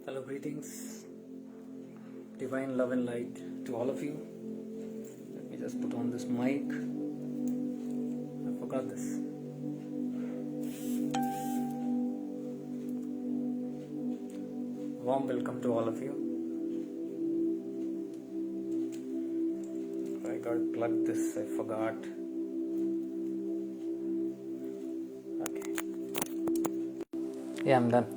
Hello, greetings, divine love and light to all of you. Let me just put on this mic. I forgot this. Warm welcome to all of you. I got to plug this, I forgot. Okay. Yeah, I'm done.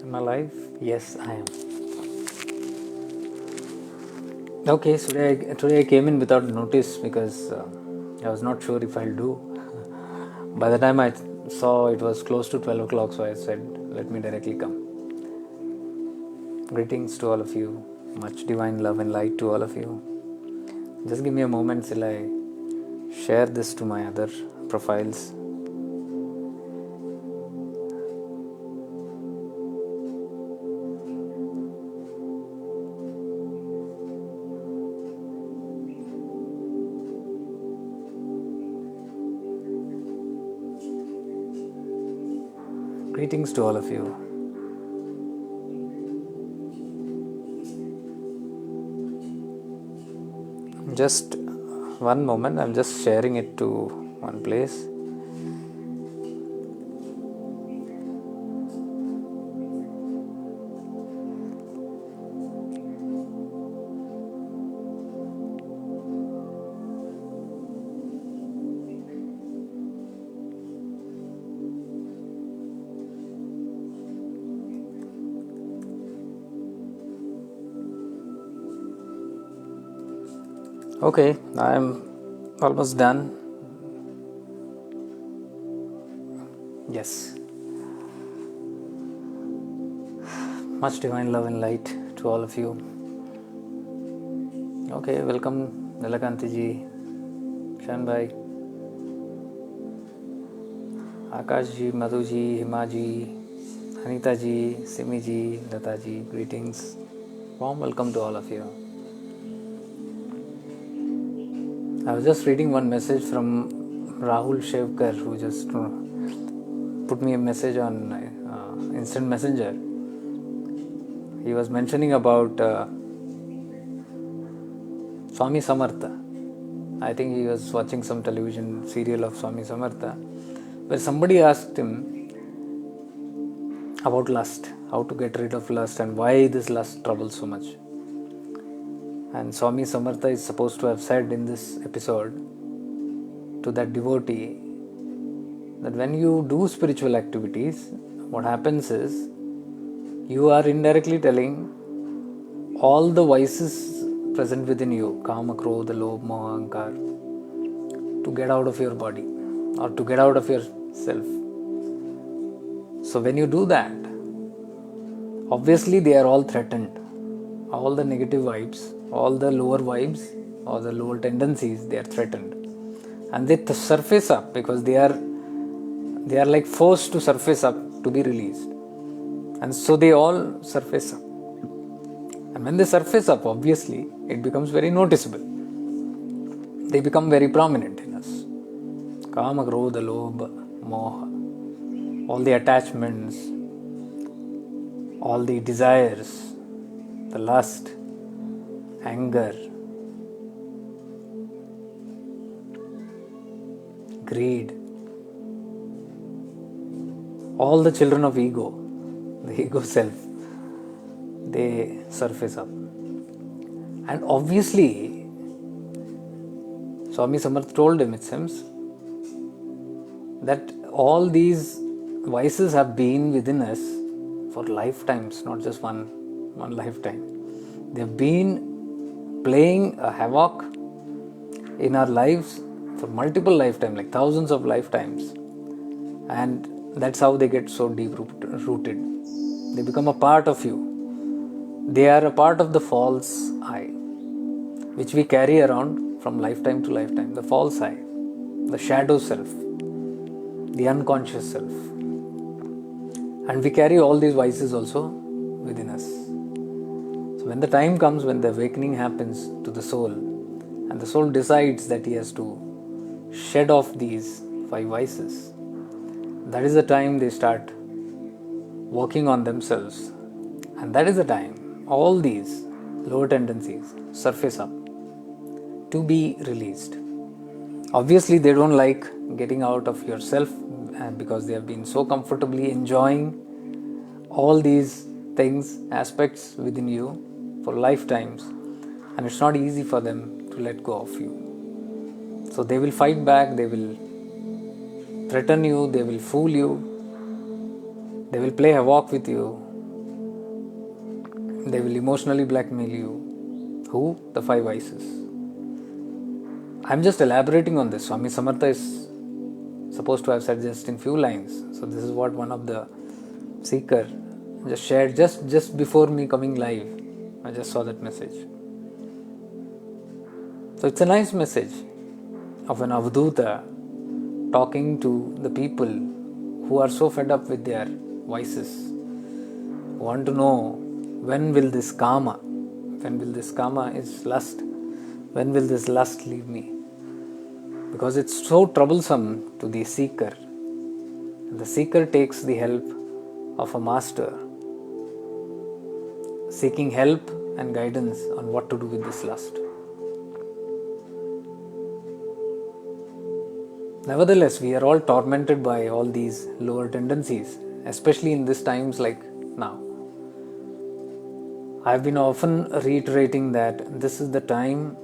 Am I live? Yes, I am. Okay, so today I came in without notice because I was not sure if I'll do. By the time I saw it was close to 12 o'clock, so I said, let me directly come. Greetings to all of you. Much divine love and light to all of you. Just give me a moment till I share this to my other profiles. Greetings to all of you. Just one moment, I'm just sharing it to one place. Okay, I'm almost done. Yes. Much divine love and light to all of you. Okay, welcome Nilakanti ji, Shan bhai, Akash ji, Madhu ji, Hima ji, Anita ji, Simi ji, Lata ji, greetings. Warm welcome to all of you. I was just reading one message from Rahul Shevkar, who just put me a message on Instant Messenger. He was mentioning about Swami Samartha. I think he was watching some television serial of Swami Samartha, where somebody asked him about lust, how to get rid of lust and why this lust troubles so much. And Swami Samartha is supposed to have said in this episode to that devotee that when you do spiritual activities, what happens is you are indirectly telling all the vices present within you, Kama, Krodha, Lobha, Moha, Ahankar, to get out of your body or to get out of yourself. So when you do that, obviously they are all threatened. All the negative vibes, all the lower vibes or the lower tendencies, they are threatened. And they surface up because they are like forced to surface up to be released. And so they all surface up. And when they surface up, obviously, it becomes very noticeable. They become very prominent in us. Kama, Krodha, Lobha, Moha, all the attachments, all the desires, the lust, anger, greed, all the children of ego, the ego self, they surface up. And obviously, Swami Samartha told him, it seems, that all these vices have been within us for lifetimes, not just one lifetime. They have been playing a havoc in our lives for multiple lifetimes, like thousands of lifetimes. And that's how they get so deep rooted. They become a part of you. They are a part of the false I, which we carry around from lifetime to lifetime. The false I, the shadow self, the unconscious self. And we carry all these vices also within us. So when the time comes, when the awakening happens to the soul, and the soul decides that he has to shed off these 5 vices, that is the time they start working on themselves, and that is the time all these lower tendencies surface up to be released. Obviously, they don't like getting out of yourself because they have been so comfortably enjoying all these things, aspects within you for lifetimes, and it's not easy for them to let go of you. So they will fight back, they will threaten you, they will fool you, they will play havoc with you, they will emotionally blackmail you. Who? The five vices. I'm just elaborating on this. Swami Samartha is supposed to have said just in few lines. So this is what one of the seeker just shared just before me coming live. I just saw that message. So it's a nice message of an Avadhoota talking to the people who are so fed up with their vices, who want to know when will this karma is lust, when will this lust leave me? Because it's so troublesome to the seeker. The seeker takes the help of a master, seeking help and guidance on what to do with this lust. Nevertheless, we are all tormented by all these lower tendencies, especially in these times like now. I've been often reiterating that this is the time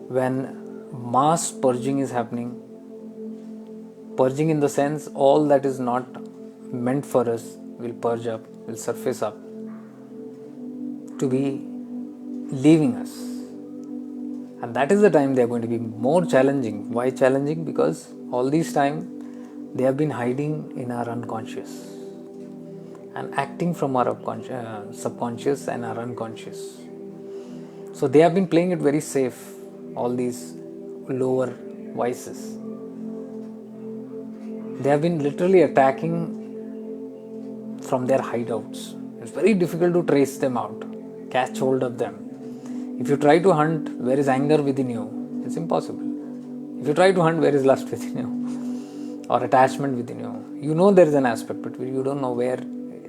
when mass purging is happening. Purging in the sense all that is not meant for us will purge up, will surface up to be leaving us. And that is the time they are going to be more challenging. Why challenging? Because all this time they have been hiding in our unconscious and acting from our subconscious and our unconscious. So they have been playing it very safe, all these lower vices. They have been literally attacking from their hideouts. It's very difficult to trace them out, catch hold of them. If you try to hunt where is anger within you, it's impossible. If you try to hunt where is lust within you or attachment within you, you know there is an aspect, but you don't know where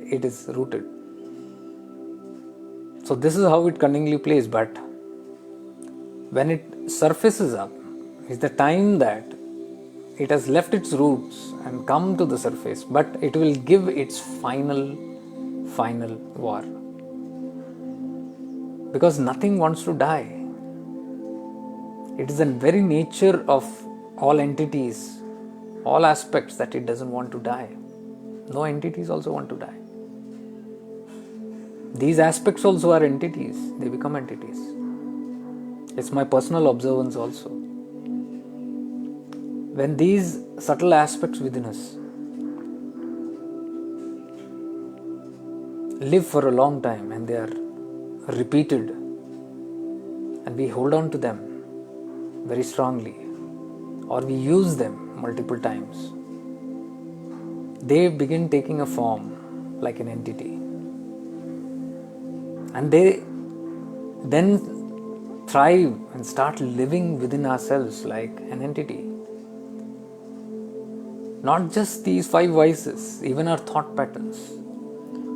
it is rooted. So this is how it cunningly plays, but when it surfaces up, is the time that it has left its roots and come to the surface, but it will give its final war. Because nothing wants to die. It is the very nature of all entities, all aspects, that it doesn't want to die. No entities also want to die. These aspects also are entities. They become entities. It's my personal observance also. When these subtle aspects within us live for a long time and they are repeated and we hold on to them very strongly or we use them multiple times, they begin taking a form like an entity. And they then thrive and start living within ourselves like an entity. Not just these five vices, even our thought patterns.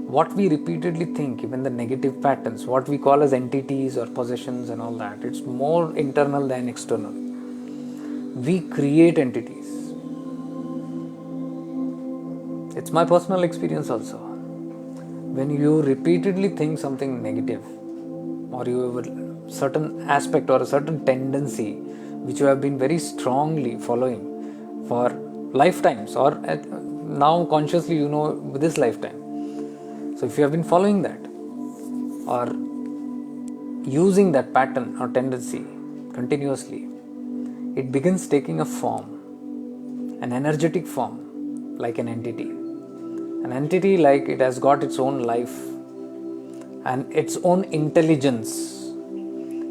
What we repeatedly think, even the negative patterns, what we call as entities or possessions and all that, it's more internal than external. We create entities. It's my personal experience also. When you repeatedly think something negative, or you have a certain aspect or a certain tendency which you have been very strongly following for lifetimes, or now consciously you know this lifetime. So if you have been following that or using that pattern or tendency continuously, it begins taking a form, an energetic form, like an entity. An entity like it has got its own life and its own intelligence.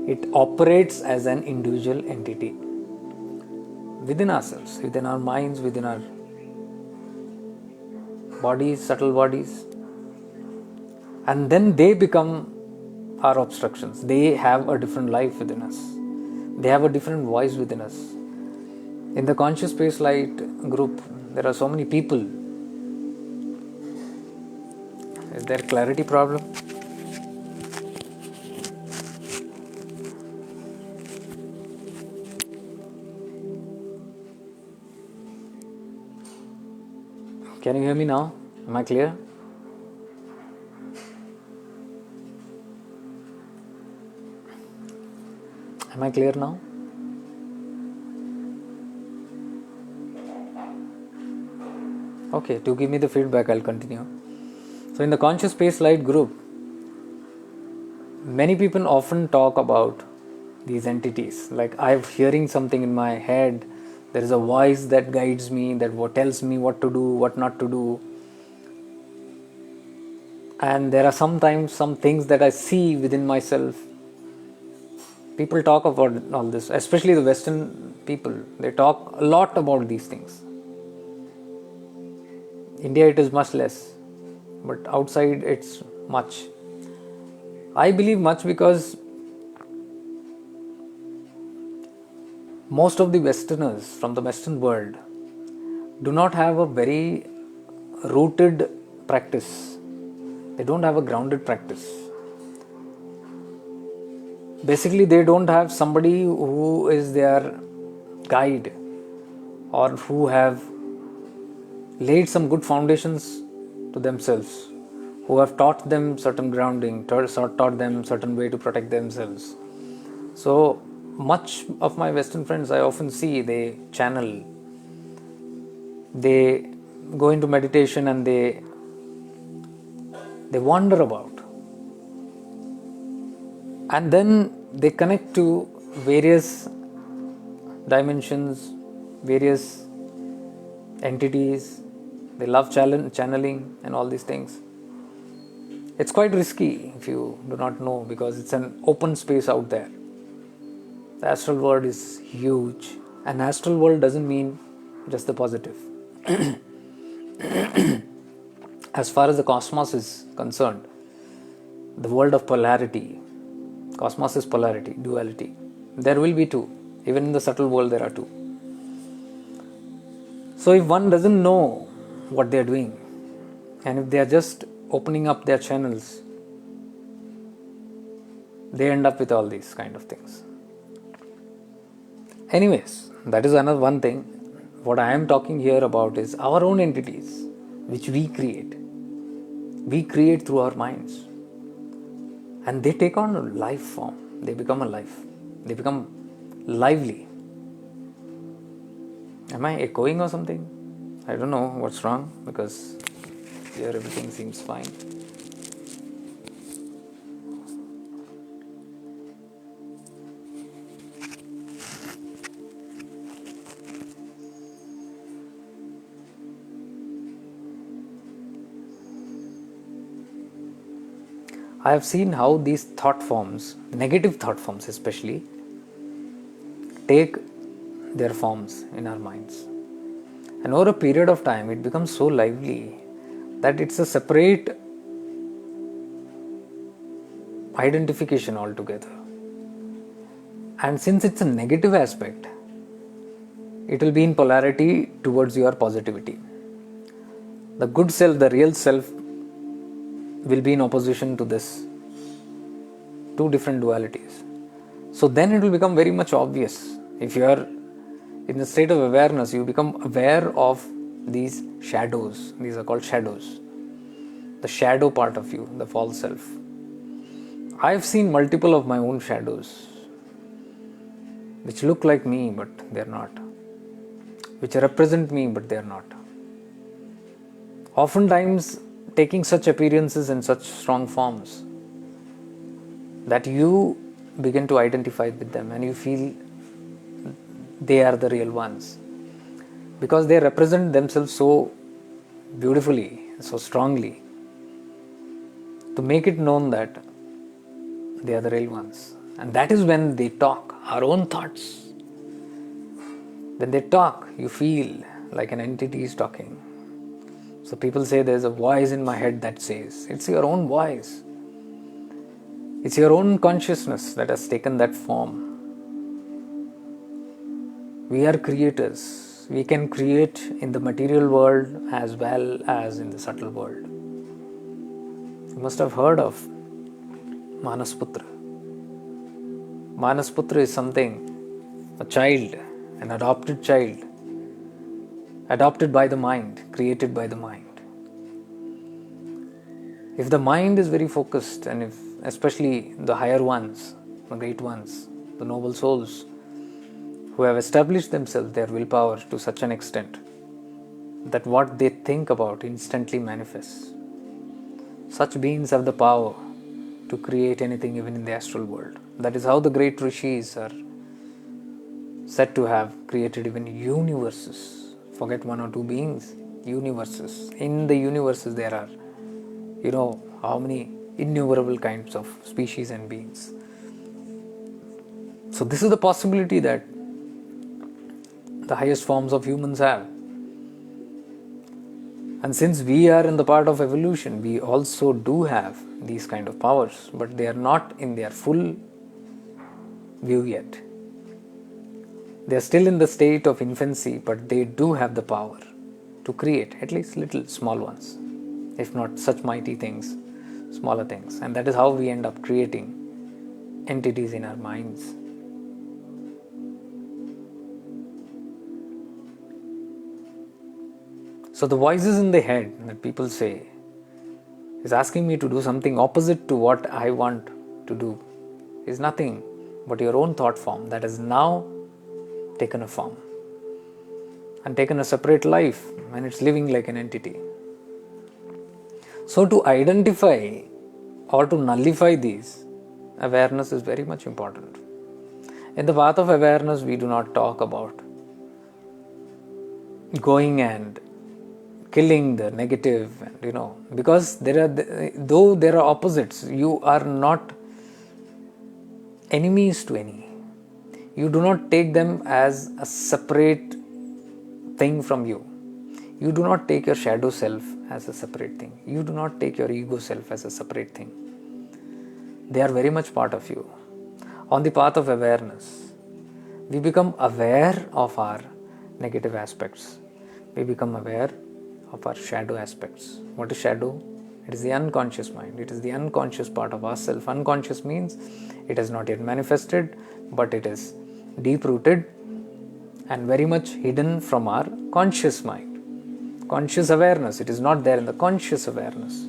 It operates as an individual entity within ourselves, within our minds, within our bodies, subtle bodies. And then they become our obstructions. They have a different life within us. They have a different voice within us. In the conscious space light group, There are so many people. Is there clarity problem? Can you hear me now? Am I clear? Am I clear now? Okay, to give me the feedback, I'll continue. So in the Conscious Space Light group, many people often talk about these entities. Like I'm hearing something in my head, there is a voice that guides me, that tells me what to do, what not to do. And there are sometimes some things that I see within myself. People talk about all this, especially the Western people. They talk a lot about these things. India it is much less, but outside it's much. I believe much because most of the Westerners from the Western world do not have a very rooted practice. They don't have a grounded practice. Basically, they don't have somebody who is their guide or who have laid some good foundations to themselves, who have taught them certain grounding, taught them certain way to protect themselves. So much of my Western friends I often see, they channel, they go into meditation and they wander about. And then they connect to various dimensions, various entities. They love channeling and all these things. It's quite risky if you do not know, because it's an open space out there. The astral world is huge, and astral world doesn't mean just the positive. As far as the cosmos is concerned, the world of polarity, cosmos is polarity, duality. There will be two. Even in the subtle world there are two. So if one doesn't know what they are doing, and if they are just opening up their channels, they end up with all these kind of things. Anyways, that is another one thing. What I am talking here about is our own entities, which we create. We create through our minds. And they take on a life form. They become a life. They become lively. Am I echoing or something? I don't know what's wrong, because here everything seems fine. I have seen how these thought forms, negative thought forms especially, take their forms in our minds. And over a period of time, it becomes so lively that it's a separate identification altogether. And since it's a negative aspect, it will be in polarity towards your positivity. The good self, the real self, will be in opposition to this. Two different dualities. So then it will become very much obvious. If you are in a state of awareness, you become aware of these shadows. These are called shadows. The shadow part of you, the false self. I've seen multiple of my own shadows, which look like me but they're not. Which represent me but they're not. Oftentimes, taking such appearances in such strong forms that you begin to identify with them and you feel they are the real ones, because they represent themselves so beautifully, so strongly, to make it known that they are the real ones. And that is when they talk, our own thoughts. When they talk, you feel like an entity is talking. So people say there's a voice in my head that says, it's your own voice. It's your own consciousness that has taken that form. We are creators. We can create in the material world as well as in the subtle world. You must have heard of Manasputra. Manasputra is something, a child, an adopted child, adopted by the mind, created by the mind. If the mind is very focused, and if especially the higher ones, the great ones, the noble souls, who have established themselves, their willpower to such an extent that what they think about instantly manifests. Such beings have the power to create anything even in the astral world. That is how the great rishis are said to have created even universes. Forget one or two beings, universes. In the universes there are, how many innumerable kinds of species and beings. So this is the possibility that the highest forms of humans have. And since we are in the part of evolution, we also do have these kind of powers, but they are not in their full view yet. They are still in the state of infancy, but they do have the power to create at least little small ones, if not such mighty things, smaller things. And that is how we end up creating entities in our minds. So the voices in the head that people say is asking me to do something opposite to what I want to do is nothing but your own thought form that has now taken a form and taken a separate life, and it's living like an entity. So to identify or to nullify these, awareness is very much important. In the path of awareness, we do not talk about going and killing the negative, and because though there are opposites, you are not enemies to any. You do not take them as a separate thing from you. You do not take your shadow self as a separate thing. You do not take your ego self as a separate thing. They are very much part of you. On the path of awareness, we become aware of our negative aspects. We become aware of our shadow aspects. What is shadow? It is the unconscious mind. It is the unconscious part of ourself. Unconscious means it has not yet manifested, but it is deep-rooted and very much hidden from our conscious mind. Conscious awareness, it is not there in the conscious awareness.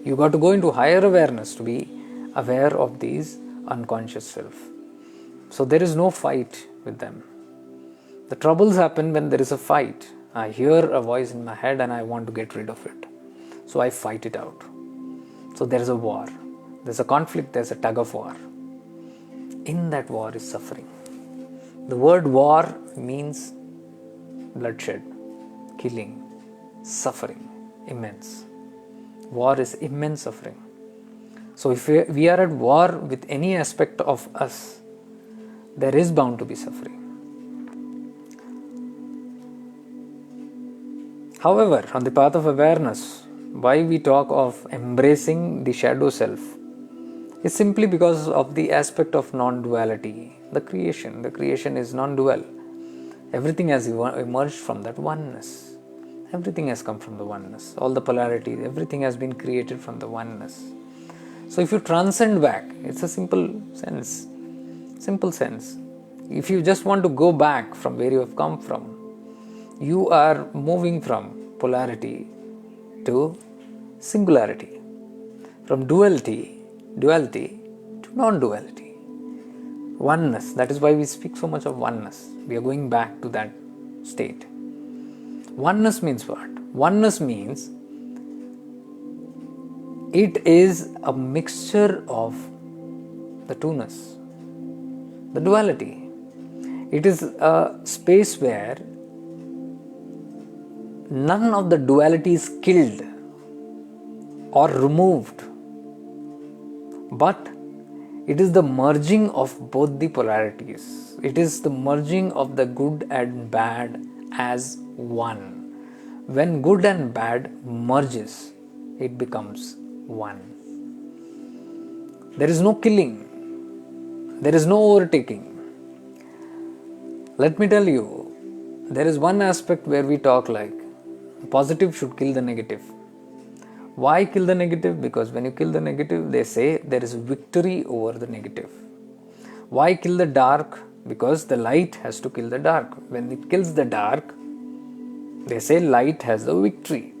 You got to go into higher awareness to be aware of these unconscious self. So there is no fight with them. The troubles happen when there is a fight. I hear a voice in my head and I want to get rid of it. So I fight it out. So there is a war. There's a conflict, there's a tug of war. In that war is suffering. The word war means bloodshed, killing, suffering, immense. War is immense suffering. So if we are at war with any aspect of us, there is bound to be suffering. However, on the path of awareness, why we talk of embracing the shadow self is simply because of the aspect of non-duality. The creation is non-dual. Everything has emerged from that oneness. Everything has come from the oneness. All the polarities, everything has been created from the oneness. So if you transcend back, it's a simple sense. If you just want to go back from where you have come from, you are moving from polarity to singularity, from duality to non-duality. Oneness, that is why we speak so much of oneness. We are going back to that state. Oneness means what? Oneness means it is a mixture of the two-ness, the duality. It is a space where none of the duality is killed or removed, but it is the merging of both the polarities. It is the merging of the good and bad as one. When good and bad merges, it becomes one. There is no killing. There is no overtaking. Let me tell you, there is one aspect where we talk like positive should kill the negative. Why kill the negative? Because when you kill the negative, they say there is victory over the negative. Why kill the dark? Because the light has to kill the dark. When it kills the dark, they say light has the victory.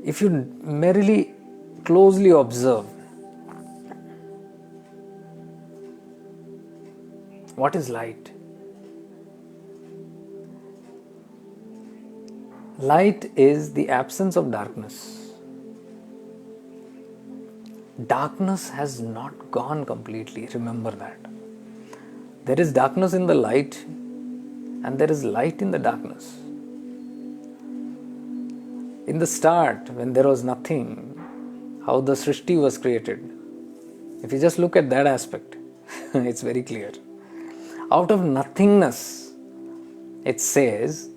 If you merely closely observe, what is light? Light is the absence of darkness. Darkness has not gone completely, remember that. There is darkness in the light and there is light in the darkness. In the start, when there was nothing, how the Srishti was created, if you just look at that aspect, it's very clear. Out of nothingness, it says,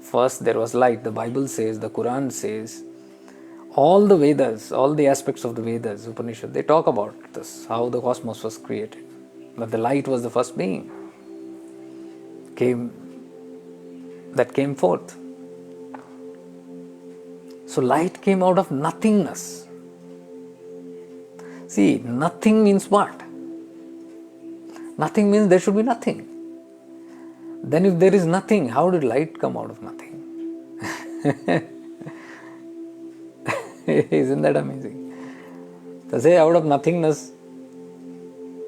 first there was light. The Bible says, the Quran says, all the Vedas, all the aspects of the Vedas, Upanishad, they talk about this, how the cosmos was created. But the light was the first being that came forth. So light came out of nothingness. See, nothing means what? Nothing means there should be nothing. Then if there is nothing, how did light come out of nothing? Isn't that amazing? So say out of nothingness,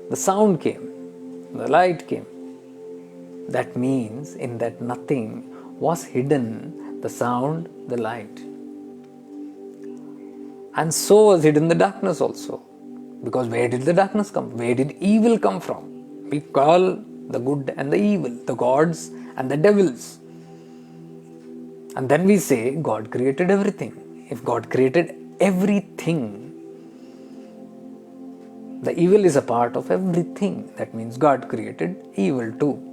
the sound came, the light came. That means in that nothing was hidden the sound, the light. And so was hidden the darkness also. Because where did the darkness come? Where did evil come from? We call the good and the evil, the gods and the devils. And then we say God created everything. If God created everything, the evil is a part of everything. That means God created evil too.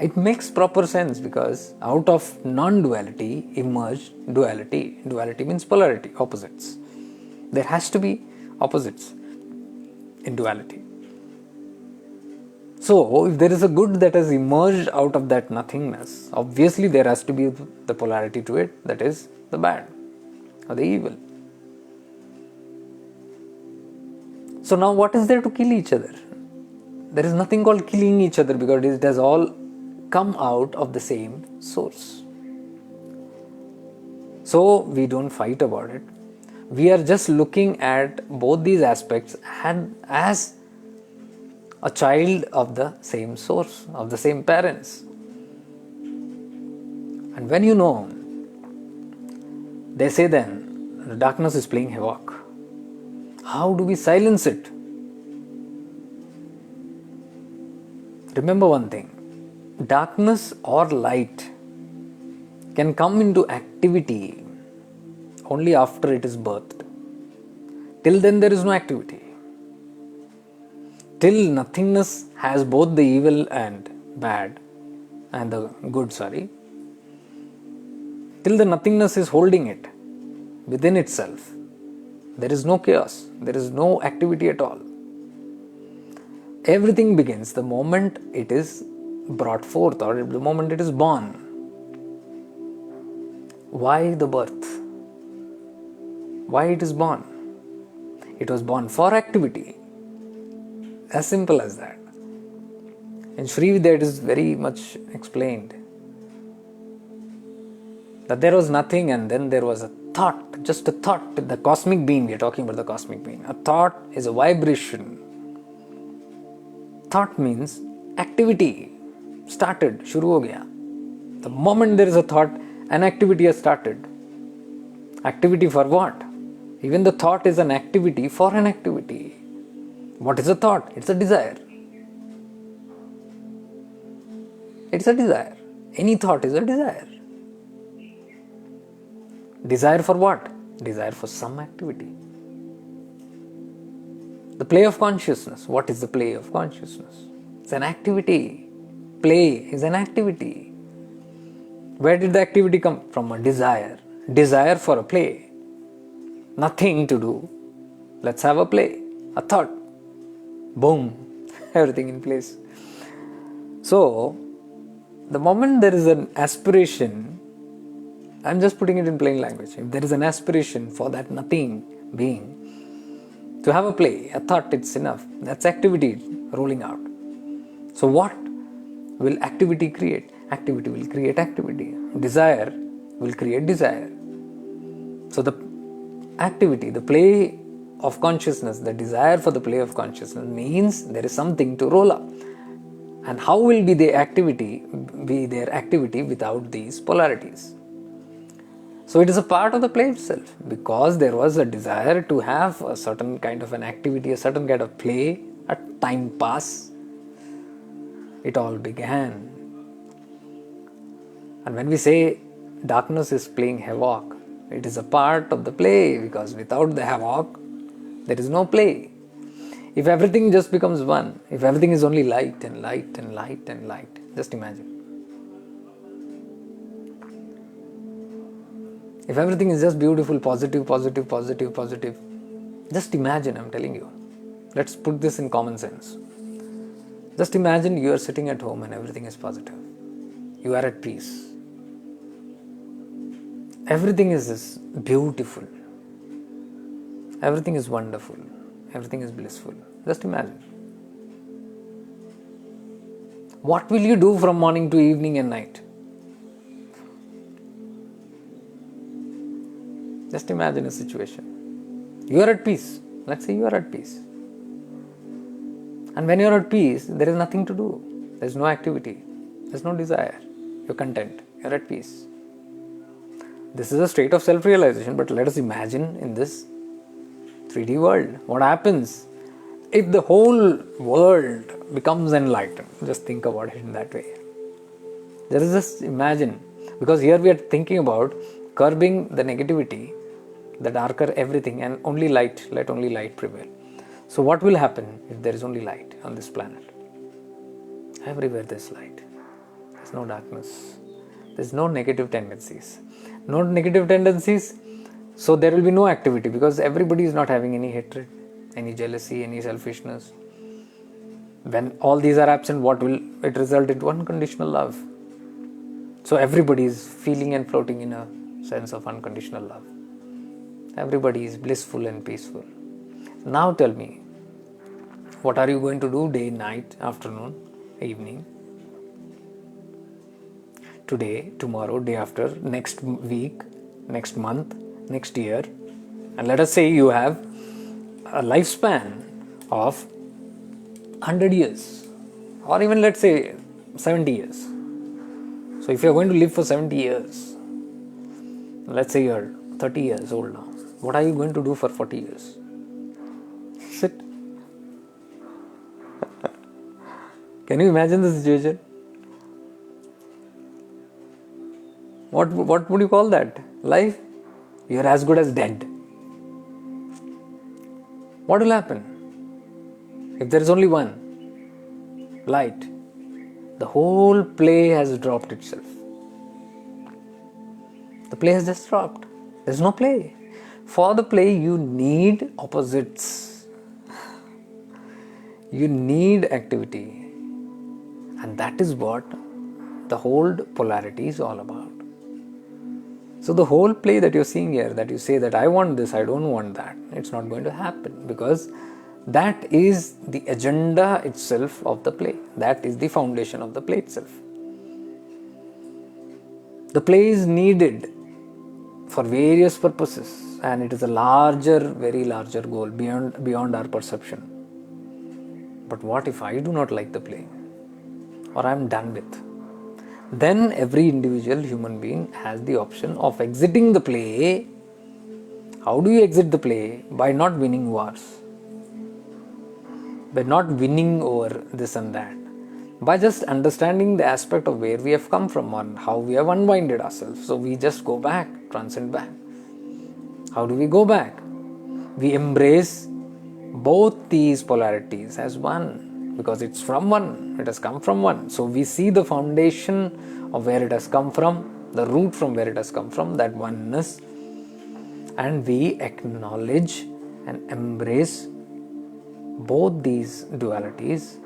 It makes proper sense because out of non-duality emerged duality. Duality means polarity, opposites. There has to be opposites in duality. So, if there is a good that has emerged out of that nothingness, obviously there has to be the polarity to it, that is the bad or the evil. So now what is there to kill each other? There is nothing called killing each other because it has all come out of the same source. So we don't fight about it. We are just looking at both these aspects as a child of the same source, of the same parents. And when you know, they say then, the darkness is playing havoc. How do we silence it? Remember one thing, darkness or light can come into activity only after it is birthed. Till then there is no activity. Till nothingness has both the evil and bad and the good, till the nothingness is holding it within itself, there is no chaos, there is no activity at all. Everything begins the moment it is brought forth or the moment it is born. Why the birth? Why it is born? It was born for activity. As simple as that. In Sri Vidya it is very much explained that there was nothing and then there was a thought, just a thought. The cosmic being, we are talking about the cosmic being. A thought is a vibration. Thought means activity. Started, shuru ho gaya. The moment there is a thought, an activity has started. Activity for what? Even the thought is an activity for an activity. What is a thought? It's a desire. It's a desire. Any thought is a desire. Desire for what? Desire for some activity. The play of consciousness. What is the play of consciousness? It's an activity. Play is an activity. Where did the activity come? From a desire. Desire for a play. Nothing to do. Let's have a play. A thought. Boom, everything in place. So, the moment there is an aspiration, I'm just putting it in plain language. If there is an aspiration for that nothing being to have a play, a thought, it's enough. That's activity rolling out. So what will activity create? Activity will create activity. Desire will create desire. So the activity, the play of consciousness, the desire for the play of consciousness means there is something to roll up. And how will be their activity without these polarities? So it is a part of the play itself, because there was a desire to have a certain kind of an activity, a certain kind of play, a time pass. It all began. And when we say darkness is playing havoc, it is a part of the play, because without the havoc, there is no play. If everything just becomes one, if everything is only light and light and light and light, just imagine. If everything is just beautiful, positive, positive, positive, positive, just imagine, I'm telling you. Let's put this in common sense. Just imagine you are sitting at home and everything is positive. You are at peace. Everything is beautiful. Everything is wonderful. Everything is blissful. Just imagine. What will you do from morning to evening and night? Just imagine a situation. You are at peace. Let's say you are at peace. And when you are at peace, there is nothing to do. There is no activity. There is no desire. You are content. You are at peace. This is a state of self-realization, but let us imagine in this 3D world. What happens if the whole world becomes enlightened? Just think about it in that way. There is just imagine. Because here we are thinking about curbing the negativity, the darker everything, and only light, let only light prevail. So what will happen if there is only light on this planet? Everywhere there is light. There is no darkness. There is no negative tendencies. No negative tendencies, so there will be no activity, because everybody is not having any hatred, any jealousy, any selfishness. When all these are absent, what will it result into? Unconditional love. So everybody is feeling and floating in a sense of unconditional love. Everybody is blissful and peaceful. Now tell me, what are you going to do day, night, afternoon, evening? Today, tomorrow, day after, next week, next month, next year. And let us say you have a lifespan of 100 years, or even let's say 70 years. So if you are going to live for 70 years, let's say you are 30 years old now, what are you going to do for 40 years? Sit. Can you imagine the situation? What would you call that? Life? You are as good as dead. What will happen? If there is only one light, the whole play has dropped itself. The play has just dropped. There is no play. For the play, you need opposites. You need activity. And that is what the whole polarity is all about. So the whole play that you're seeing here, that you say that I want this, I don't want that, it's not going to happen, because that is the agenda itself of the play. That is the foundation of the play itself. The play is needed for various purposes, and it is a larger, very larger goal beyond our perception. But what if I do not like the play, or I am done with? Then every individual human being has the option of exiting the play. How do you exit the play? By not winning wars, by not winning over this and that, by just understanding the aspect of where we have come from and how we have unwinded ourselves. So we just go back, transcend back. How do we go back? We embrace both these polarities as one, because it's from one, it has come from one. So we see the foundation of where it has come from, the root from where it has come from, that oneness, and we acknowledge and embrace both these dualities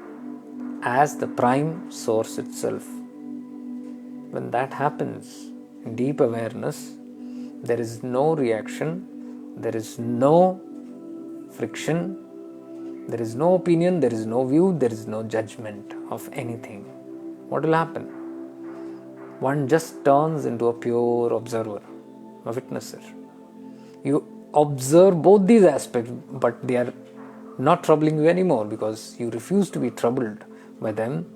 as the prime source itself. When that happens in deep awareness, there is no reaction, there is no friction, there is no opinion, there is no view, there is no judgment of anything. What will happen? One just turns into a pure observer, a witnesser. You observe both these aspects, but they are not troubling you anymore because you refuse to be troubled by them,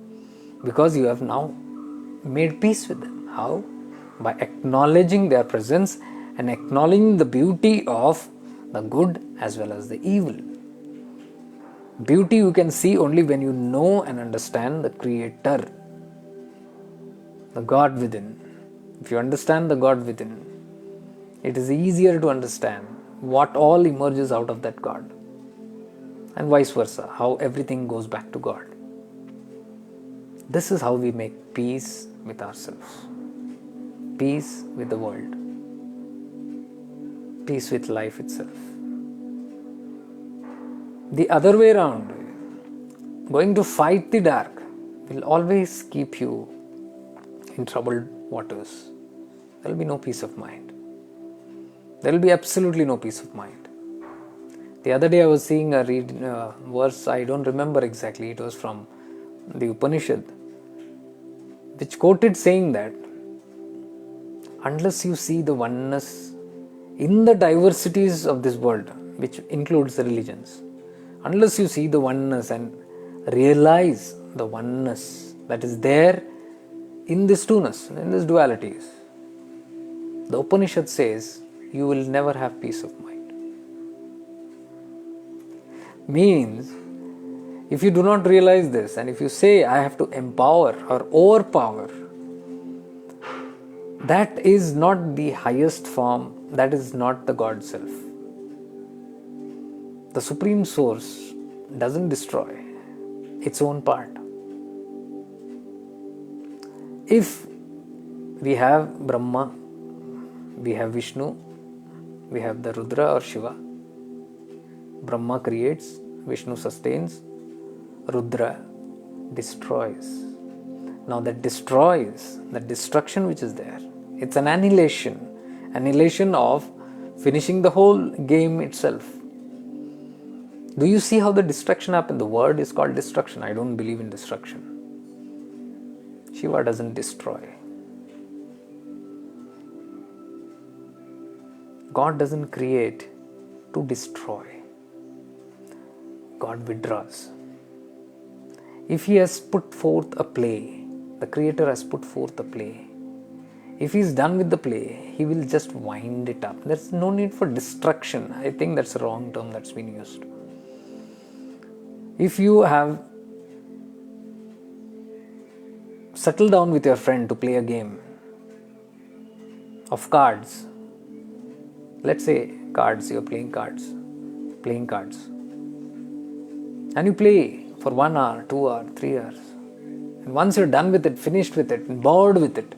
because you have now made peace with them. How? By acknowledging their presence and acknowledging the beauty of the good as well as the evil. Beauty you can see only when you know and understand the Creator, the God within. If you understand the God within, it is easier to understand what all emerges out of that God, and vice versa, how everything goes back to God. This is how we make peace with ourselves, peace with the world, peace with life itself. The other way around, going to fight the dark will always keep you in troubled waters. There will be no peace of mind. There will be absolutely no peace of mind. The other day I was seeing a verse, I don't remember exactly, it was from the Upanishad, which quoted saying that unless you see the oneness in the diversities of this world, which includes the religions, unless you see the oneness and realize the oneness that is there in this two-ness, in this dualities, the Upanishad says you will never have peace of mind. Means, if you do not realize this and if you say I have to empower or overpower, that is not the highest form, that is not the God self. The Supreme Source doesn't destroy its own part. If we have Brahma, we have Vishnu, we have the Rudra or Shiva. Brahma creates, Vishnu sustains, Rudra destroys. Now that destroys, that destruction which is there, it's an annihilation of finishing the whole game itself. Do you see how the destruction happened? The word is called destruction. I don't believe in destruction. Shiva doesn't destroy. God doesn't create to destroy. God withdraws. If He has put forth a play, the Creator has put forth a play. If He is done with the play, He will just wind it up. There's no need for destruction. I think that's a wrong term that's been used. If you have settled down with your friend to play a game of cards, let's say cards, you're playing cards, and you play for 1 hour, 2 hours, 3 hours, and once you're done with it, finished with it, and bored with it,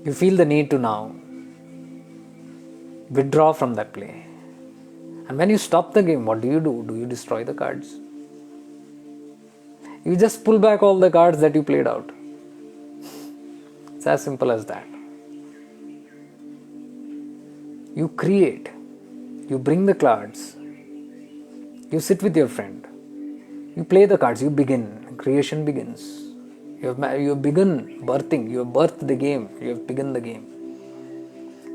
you feel the need to now withdraw from that play. And when you stop the game, what do? Do you destroy the cards? You just pull back all the cards that you played out. It's as simple as that. You create, you bring the cards, you sit with your friend, you play the cards, you begin, creation begins. You have begun birthing, you have birthed the game, you have begun the game.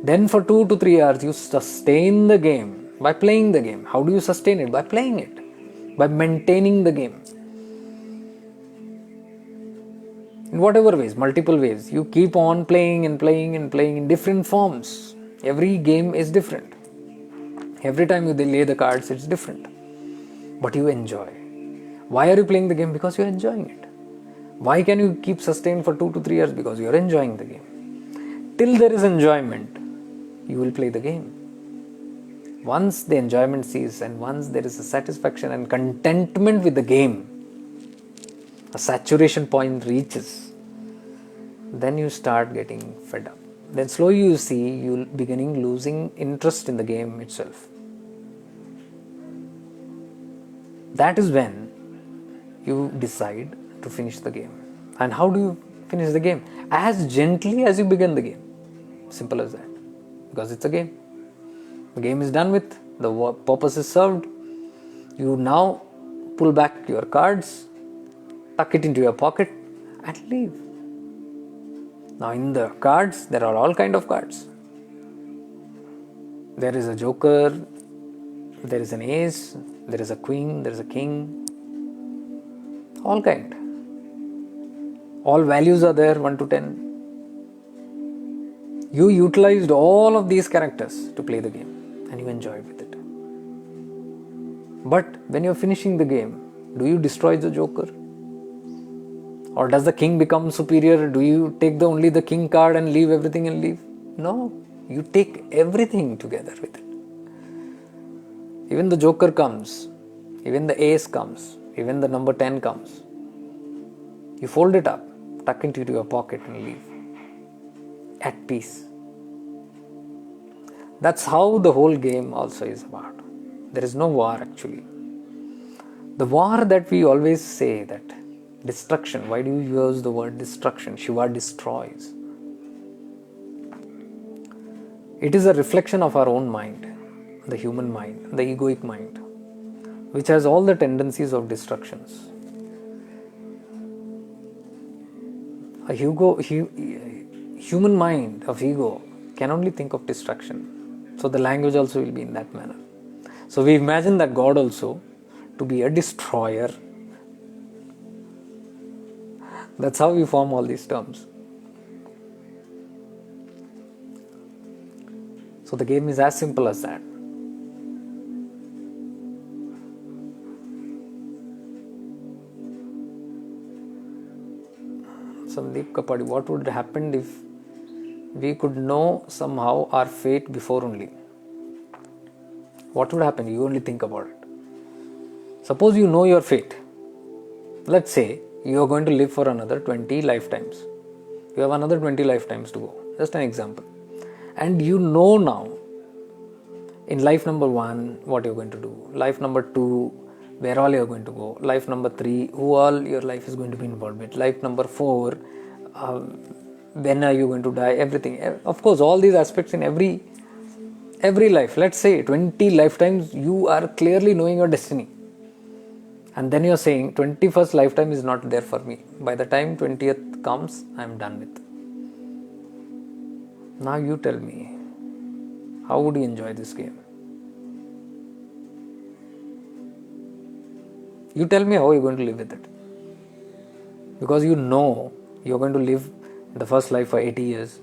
Then for 2 to 3 hours, you sustain the game by playing the game. How do you sustain it? By playing it, by maintaining the game. In whatever ways, multiple ways, you keep on playing and playing and playing in different forms. Every game is different. Every time you lay the cards, it's different. But you enjoy. Why are you playing the game? Because you're enjoying it. Why can you keep sustained for 2 to 3 years? Because you're enjoying the game. Till there is enjoyment, you will play the game. Once the enjoyment ceases and once there is a satisfaction and contentment with the game, a saturation point reaches, then you start getting fed up. Then slowly you see you beginning losing interest in the game itself. that is when you decide to finish the game. And how do you finish the game? As gently as you begin the game. Simple as that. Because it's a game. The game is done with. The purpose is served. You now pull back your cards, tuck it into your pocket and leave. Now in the cards, there are all kind of cards. There is a joker, there is an ace, there is a queen, there is a king. All kind. All values are there, 1 to 10. You utilized all of these characters to play the game and you enjoyed with it. But when you're finishing the game, do you destroy the joker? Or does the king become superior? Do you take only the king card and leave everything and leave? No, you take everything together with it. Even the joker comes, even the ace comes, even the number 10 comes. You fold it up, tuck it into your pocket and leave. At peace. That's how the whole game also is about. There is no war actually. The war that we always say that destruction, why do you use the word destruction? Shiva destroys. It is a reflection of our own mind, the human mind, the egoic mind, which has all the tendencies of destructions. A human mind of ego can only think of destruction. So the language also will be in that manner. So we imagine that God also to be a destroyer. That's how we form all these terms. So the game is as simple as that. Sandeep Kapadi, what would happen if we could know somehow our fate before only? What would happen? You only think about it. Suppose you know your fate. Let's say you are going to live for another 20 lifetimes. You have another 20 lifetimes to go. Just an example. And you know now, in life number 1, what you're going to do. Life number 2, where all you're going to go. Life number 3, who all your life is going to be involved with. Life number 4, when are you going to die, everything. Of course, all these aspects in every life. Let's say 20 lifetimes, you are clearly knowing your destiny. And then you're saying, 21st lifetime is not there for me. By the time 20th comes, I'm done with. Now you tell me, how would you enjoy this game? You tell me how you're going to live with it. Because you know you're going to live the first life for 80 years,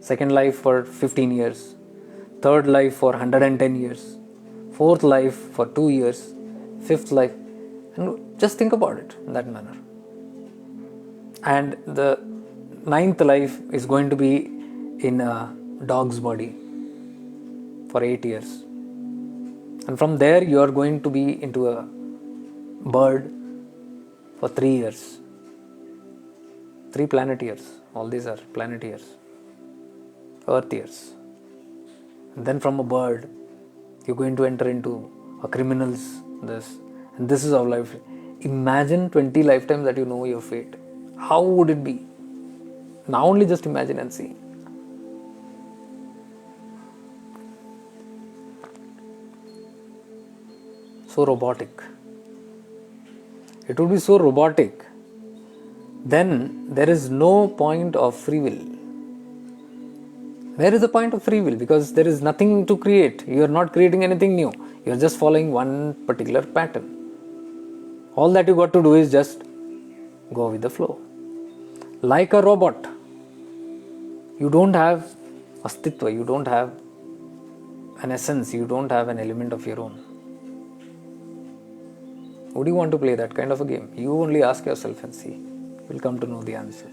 second life for 15 years, third life for 110 years, fourth life for 2 years, fifth life. And just think about it in that manner. And the 9th life is going to be in a dog's body for 8 years. And from there you are going to be into a bird for 3 years. 3 planet years. All these are planet years. Earth years. And then from a bird, you're going to enter into a criminal's this. And this is our life. Imagine 20 lifetimes that you know your fate. How would it be? Now only just imagine and see. So robotic. It would be so robotic. Then there is no point of free will. Where is the point of free will? Because there is nothing to create. You are not creating anything new. You are just following one particular pattern. All that you got to do is just go with the flow. Like a robot. You don't have astitva. You don't have an essence. You don't have an element of your own. Would you want to play that kind of a game? You only ask yourself and see. You will come to know the answer.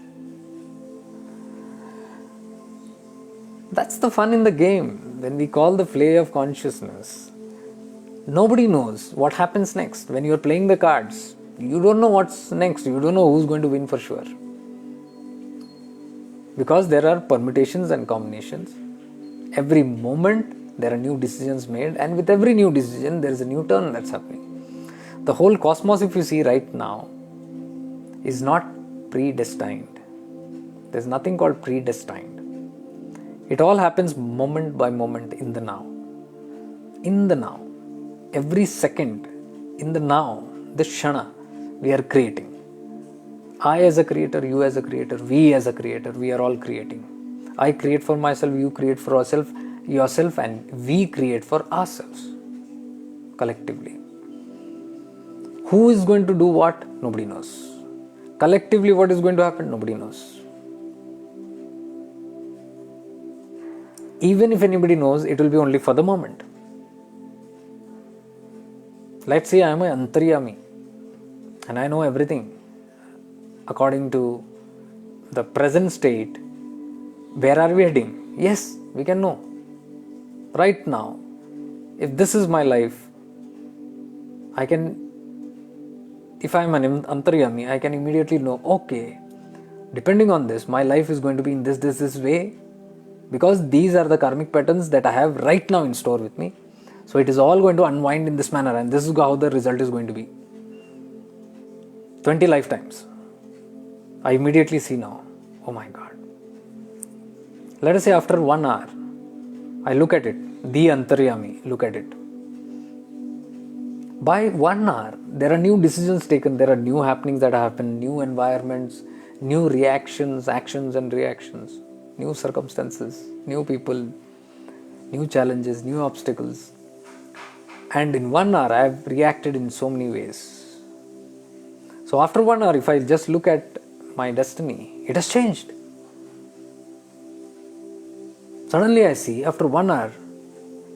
That's the fun in the game. When we call the play of consciousness, nobody knows what happens next. When you're playing the cards, you don't know what's next. You don't know who's going to win for sure. Because there are permutations and combinations. Every moment there are new decisions made, and with every new decision there is a new turn that's happening. The whole cosmos, if you see right now, is not predestined. There's nothing called predestined. It all happens moment by moment in the now. In the now. Every second, in the now, this Shana, we are creating. I as a creator, you as a creator, we as a creator, we are all creating. I create for myself, you create for yourself, and we create for ourselves collectively. Who is going to do what? Nobody knows. Collectively, what is going to happen? Nobody knows. Even if anybody knows, it will be only for the moment. Let's say I am an Antaryami and I know everything according to the present state. Where are we heading? Yes, we can know. Right now, if this is my life, if I am an Antaryami, I can immediately know, okay, depending on this, my life is going to be in this way, because these are the karmic patterns that I have right now in store with me. So it is all going to unwind in this manner, and this is how the result is going to be. 20 lifetimes. I immediately see now, oh my God. Let us say after 1 hour, I look at it, the Antaryami, look at it. By 1 hour, there are new decisions taken, there are new happenings that happen, new environments, new reactions, actions and reactions, new circumstances, new people, new challenges, new obstacles. And in 1 hour, I have reacted in so many ways. So after 1 hour, if I just look at my destiny, it has changed. Suddenly I see, after 1 hour,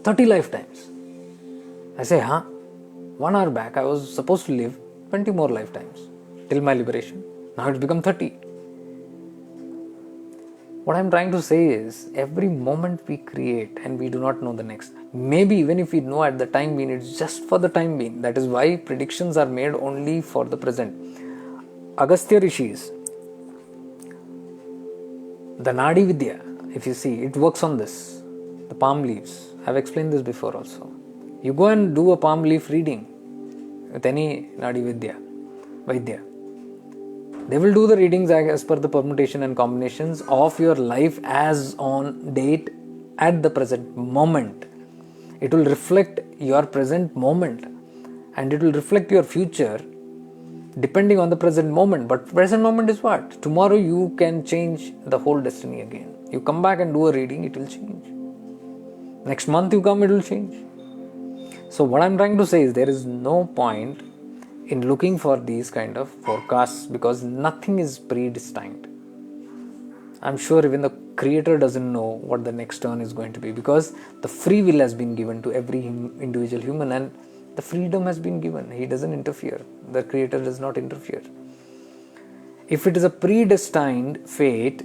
30 lifetimes. I say, 1 hour back, I was supposed to live 20 more lifetimes till my liberation. Now it's become 30. What I'm trying to say is, every moment we create and we do not know the next. Maybe even if we know at the time being, it's just for the time being. That is why predictions are made only for the present. Agastya Rishis, the Nadi Vidya, if you see, it works on this. The palm leaves. I've explained this before also. You go and do a palm leaf reading with any Nadi Vaidya. They will do the readings as per the permutation and combinations of your life as on date at the present moment. It will reflect your present moment and it will reflect your future depending on the present moment. But present moment is what? Tomorrow you can change the whole destiny again. You come back and do a reading, it will change. Next month you come, it will change. So what I'm trying to say is, there is no point in looking for these kind of forecasts, because nothing is predestined. I'm sure even the creator doesn't know what the next turn is going to be, because the free will has been given to every individual human and the freedom has been given. He doesn't interfere. The creator does not interfere. If it is a predestined fate,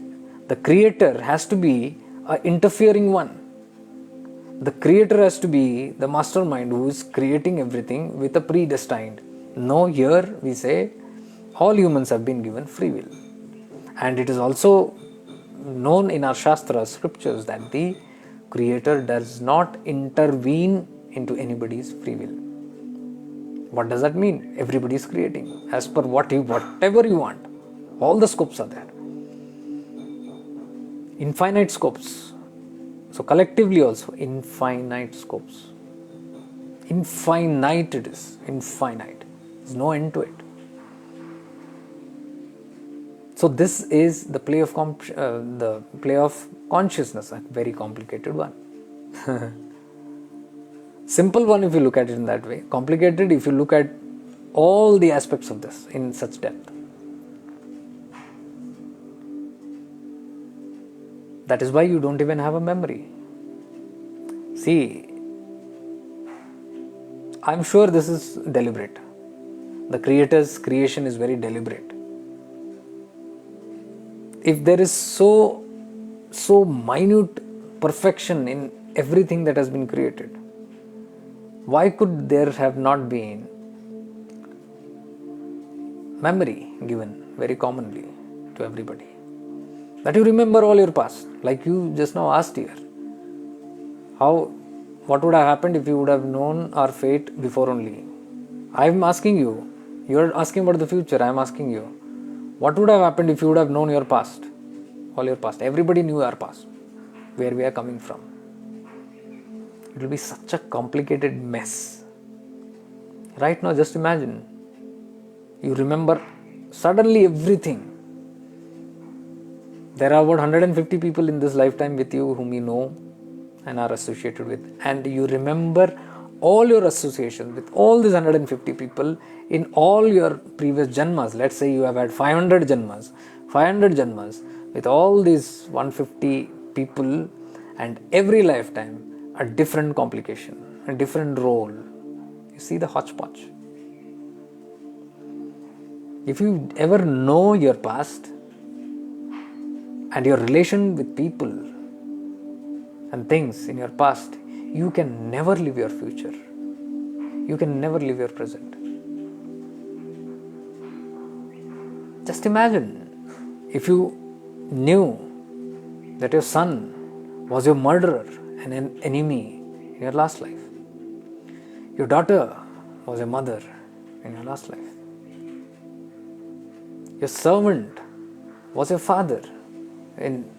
the creator has to be an interfering one. The creator has to be the mastermind who is creating everything with a predestined. No, here we say all humans have been given free will. And it is also known in our Shastras, scriptures, that the creator does not intervene into anybody's free will. What does that mean? Everybody is creating as per whatever you want. All the scopes are there. Infinite scopes. So collectively also, infinite scopes. Infinite it is. Infinite. There's no end to it. So this is the play of consciousness, a very complicated one. Simple one if you look at it in that way. Complicated if you look at all the aspects of this in such depth. That is why you don't even have a memory. See, I'm sure this is deliberate. The creator's creation is very deliberate. If there is so minute perfection in everything that has been created, why could there have not been memory given very commonly to everybody? That you remember all your past, like you just now asked here. What would have happened if you would have known our fate before only? I'm asking you, you're asking about the future, I'm asking you, what would have happened if you would have known your past? All your past. Everybody knew our past, where we are coming from. It will be such a complicated mess. Right now, just imagine, you remember suddenly everything. There are about 150 people in this lifetime with you whom you know and are associated with, and you remember all your associations with all these 150 people in all your previous janmas. Let's say you have had 500 janmas with all these 150 people, and every lifetime a different complication, a different role. You see the hodgepodge. If you ever know your past and your relation with people and things in your past, you can never live your future. You can never live your present. Just imagine if you knew that your son was your murderer and an enemy in your last life. Your daughter was your mother in your last life. Your servant was your father in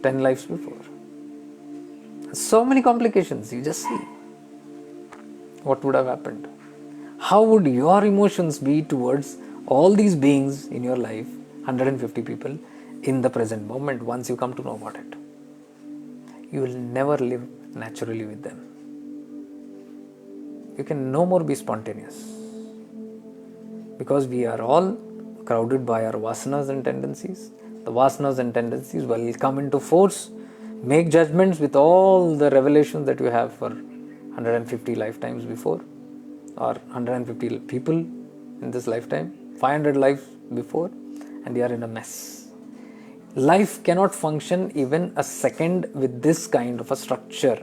10 lives before. So many complications, you just see. What would have happened? How would your emotions be towards all these beings in your life, 150 people, in the present moment once you come to know about it? You will never live naturally with them. You can no more be spontaneous. Because we are all crowded by our vasanas and tendencies. The vasanas and tendencies will come into force, make judgments with all the revelations that you have for 150 lifetimes before, or 150 people in this lifetime, 500 lives before, and you are in a mess. Life cannot function even a second with this kind of a structure.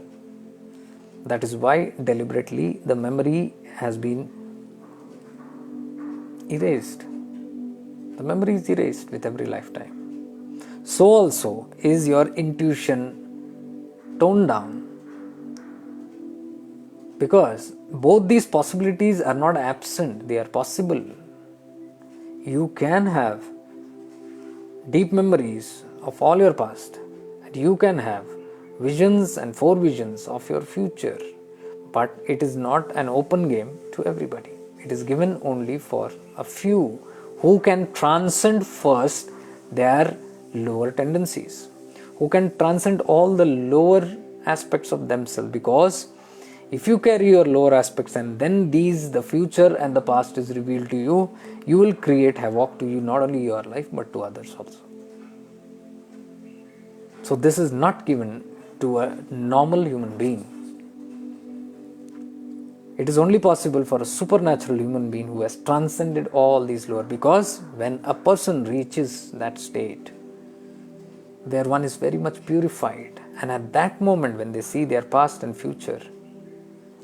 That is why deliberately the memory has been erased. The memory is erased with every lifetime. So also is your intuition toned down. Because both these possibilities are not absent, they are possible. You can have deep memories of all your past, and you can have visions and forevisions of your future, but it is not an open game to everybody. It is given only for a few who can transcend first their lower tendencies, who can transcend all the lower aspects of themselves. Because if you carry your lower aspects and then the future and the past is revealed to you, you will create havoc to you, not only your life but to others also. So this is not given to a normal human being. It is only possible for a supernatural human being who has transcended all these lower. Because when a person reaches that state, where one is very much purified, and at that moment when they see their past and future,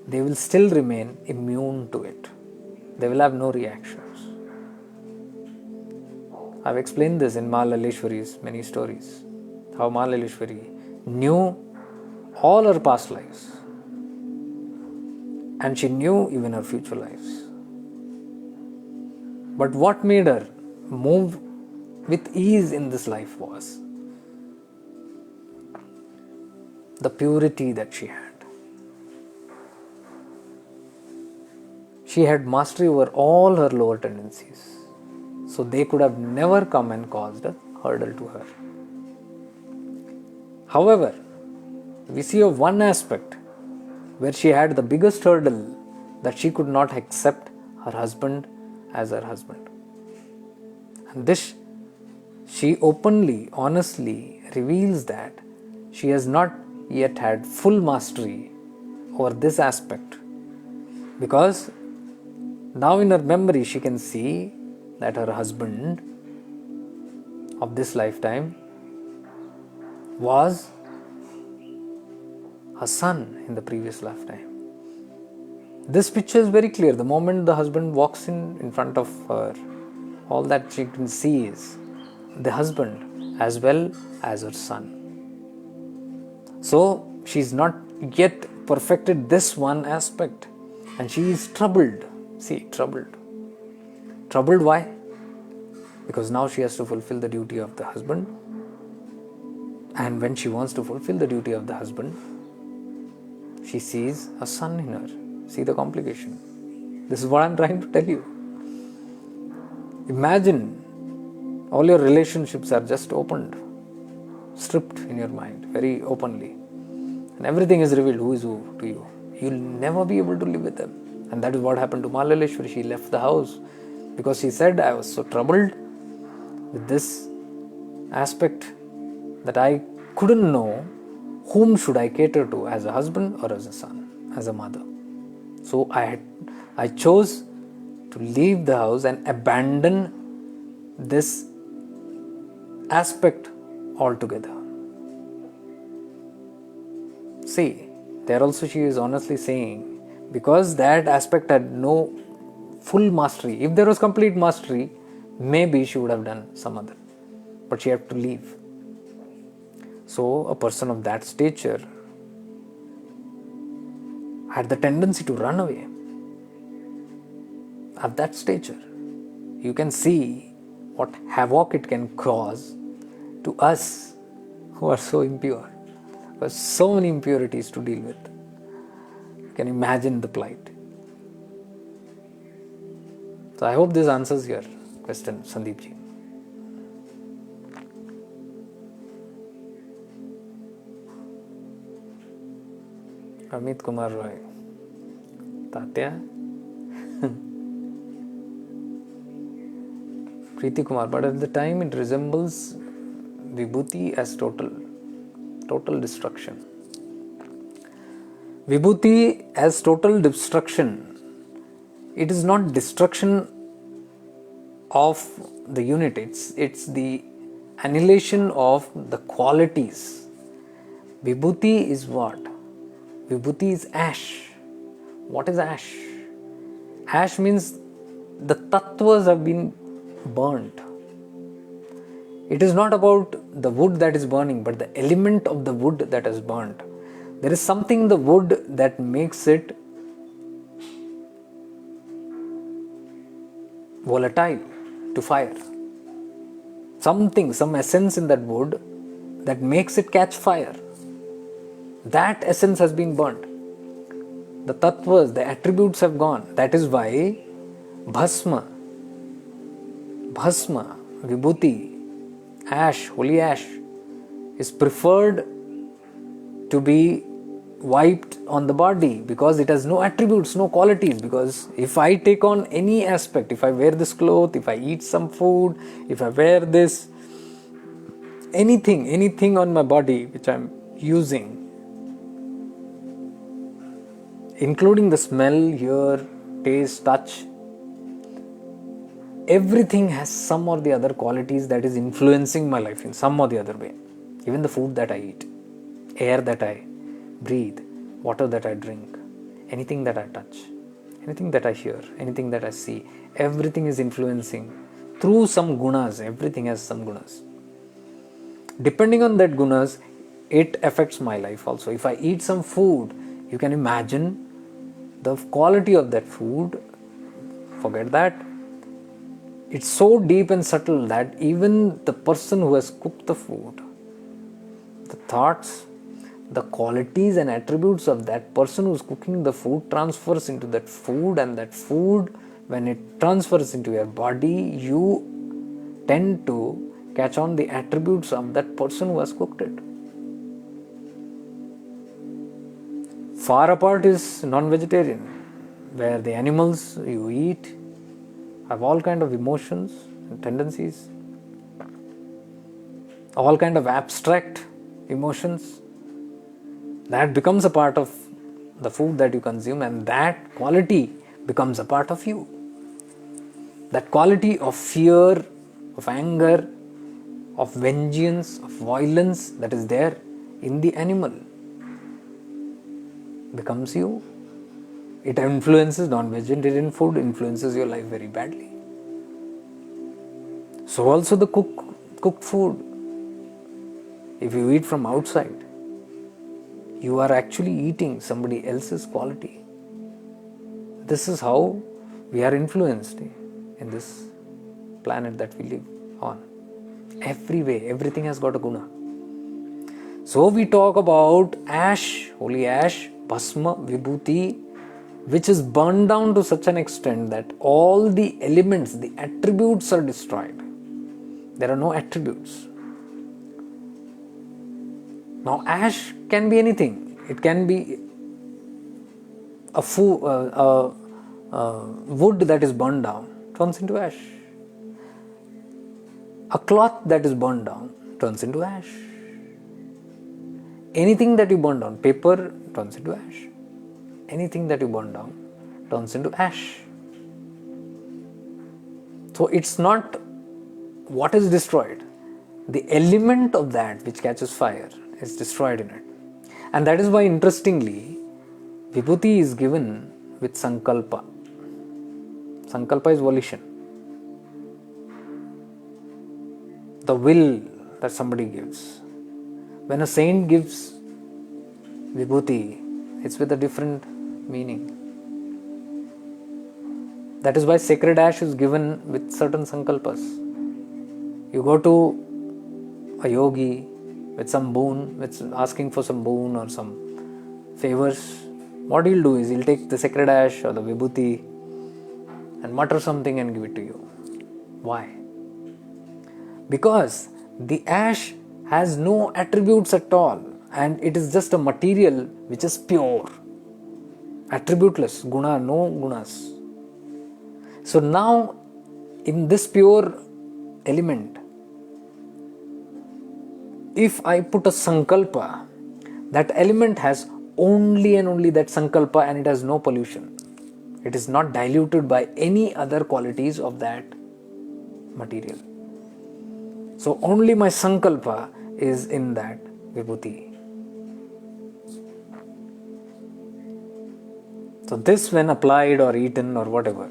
they will still remain immune to it. They will have no reactions. I've explained this in Mahalaleshwari's many stories. How Mahalaleshwari knew all her past lives. And she knew even her future lives. But what made her move with ease in this life was the purity that she had. She had mastery over all her lower tendencies. So they could have never come and caused a hurdle to her. However, we see of one aspect where she had the biggest hurdle, that she could not accept her husband as her husband. And this, she openly, honestly reveals that she has not yet had full mastery over this aspect. Because now in her memory she can see that her husband of this lifetime was her son in the previous lifetime. This picture is very clear. The moment the husband walks in front of her, all that she can see is the husband as well as her son. So she's not yet perfected this one aspect, and she is troubled See, troubled. Troubled why? Because now she has to fulfill the duty of the husband. And when she wants to fulfill the duty of the husband, she sees a son in her. See the complication. This is what I'm trying to tell you. Imagine all your relationships are just opened, stripped in your mind very openly. And everything is revealed who is who to you. You'll never be able to live with them. And that is what happened to Malaleshwari. She left the house because she said, I was so troubled with this aspect that I couldn't know whom should I cater to, as a husband or as a son, as a mother. So I chose to leave the house and abandon this aspect altogether. See, there also she is honestly saying, because that aspect had no full mastery. If there was complete mastery, maybe she would have done some other. But she had to leave. So a person of that stature had the tendency to run away. At that stature, you can see what havoc it can cause to us who are so impure. There's so many impurities to deal with. You can imagine the plight. So I hope this answers your question, Sandeep ji. Amit Kumar Roy. Tatya. Preeti Kumar. But at the time it resembles Vibhuti as total destruction. Vibhuti as total destruction. It is not destruction of the unit. It's the annihilation of the qualities. Vibhuti is what? Vibhuti is ash. What is ash? Ash means the tattvas have been burnt. It is not about the wood that is burning, but the element of the wood that is burnt. There is something in the wood that makes it volatile to fire. Something, some essence in that wood that makes it catch fire. That essence has been burnt. The tattvas, the attributes have gone. That is why bhasma, vibhuti, ash, holy ash is preferred to be wiped on the body, because it has no attributes, no qualities. Because if I take on any aspect, if I wear this cloth, if I eat some food, if I wear this, anything on my body which I'm using, including the smell, hear, taste, touch, everything has some or the other qualities that is influencing my life in some or the other way. Even the food that I eat, air that I breathe, water that I drink, anything that I touch, anything that I hear, anything that I see, everything is influencing through some gunas. Everything has some gunas. Depending on that gunas, it affects my life also. If I eat some food, you can imagine the quality of that food. Forget that. It's so deep and subtle that even the person who has cooked the food, the thoughts, the qualities and attributes of that person who is cooking the food transfers into that food, and that food, when it transfers into your body, you tend to catch on the attributes of that person who has cooked it. Far apart is non-vegetarian, where the animals you eat have all kind of emotions and tendencies, all kind of abstract emotions. That becomes a part of the food that you consume, and that quality becomes a part of you. That quality of fear, of anger, of vengeance, of violence that is there in the animal becomes you. It influences non-vegetarian food, influences your life very badly. So also the cooked food. If you eat from outside, you are actually eating somebody else's quality. This is how We are influenced in this planet that we live on. Every way, everything has got a guna. So we talk about ash, holy ash, bhasma, vibhuti, which is burned down to such an extent that all the elements, the attributes are destroyed. There are no attributes. Now ash can be anything. It can be a wood that is burned down turns into ash. A cloth that is burned down turns into ash. Anything that you burn down, paper turns into ash. Anything that you burn down turns into ash. So it's not what is destroyed. The element of that which catches fire is destroyed in it. And that is why, interestingly, vibhuti is given with sankalpa. Sankalpa is volition. The will that somebody gives. When a saint gives vibhuti, it's with a different meaning. That is why sacred ash is given with certain sankalpas. You go to a yogi with some boon, with asking for some boon or some favors. What he'll do is he'll take the sacred ash or the vibhuti and mutter something and give it to you. Why? Because the ash has no attributes at all, and it is just a material which is pure, attributeless, guna, no gunas. So now in this pure element, if I put a sankalpa, that element has only and only that sankalpa, and it has no pollution. It is not diluted by any other qualities of that material. So only my sankalpa is in that vibhuti. So this, when applied or eaten or whatever,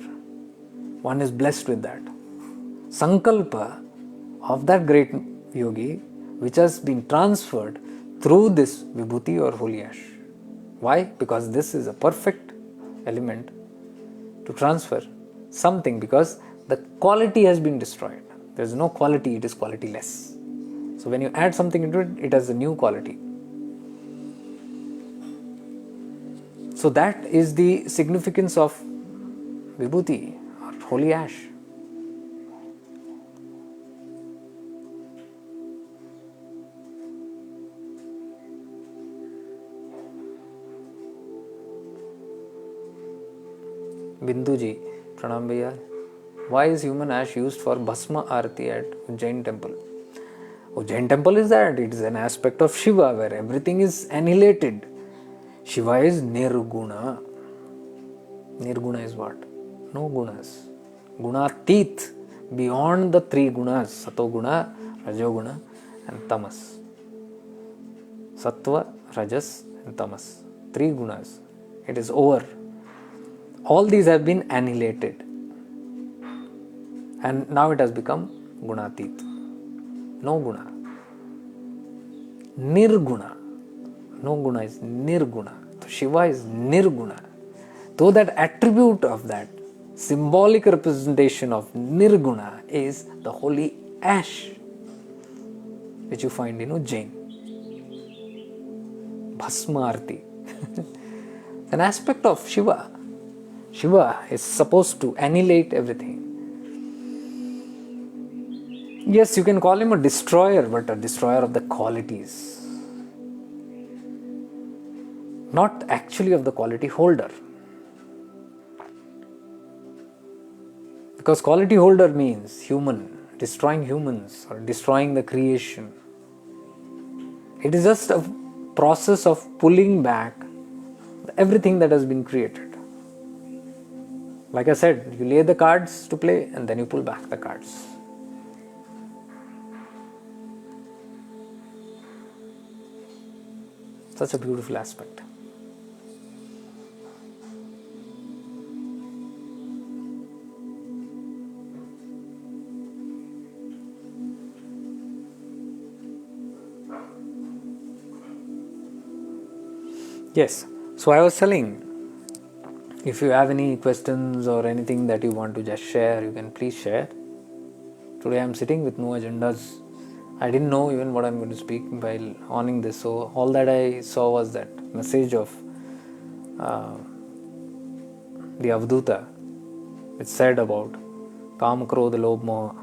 one is blessed with that. Sankalpa of that great yogi, which has been transferred through this vibhuti or holy ash. Why? Because this is a perfect element to transfer something, because the quality has been destroyed. There is no quality, it is qualityless. So when you add something into it, it has a new quality. So that is the significance of vibhuti or holy ash. Binduji, pranam bhaiya. Why is human ash used for bhasma arati at Ujjain temple? Ujjain temple is that. It is an aspect of Shiva where everything is annihilated. Shiva is nirguna. Nirguna is what? No gunas. Gunatit, beyond the three gunas, satoguna, rajoguna and tamas. Sattva, rajas and tamas. Three gunas. It is over. All these have been annihilated. And now it has become gunatit. No guna. Nirguna. No guna is nirguna. So Shiva is nirguna. Though that attribute of that symbolic representation of nirguna is the holy ash, which you find in Ujjain. Bhasma arti. An aspect of Shiva. Shiva is supposed to annihilate everything. Yes, you can call him a destroyer, but a destroyer of the qualities. Not actually of the quality holder. Because quality holder means human, destroying humans or destroying the creation. It is just a process of pulling back everything that has been created. Like I said, you lay the cards to play and then you pull back the cards. Such a beautiful aspect. Yes, so I was telling, If you have any questions or anything that you want to just share, you can please share. Today I am sitting with no agendas. I didn't know even what I'm going to speak while owning this. So all that I saw was that message of the Avadhoota. It said about Kam, Krodha, Lobh, Moha.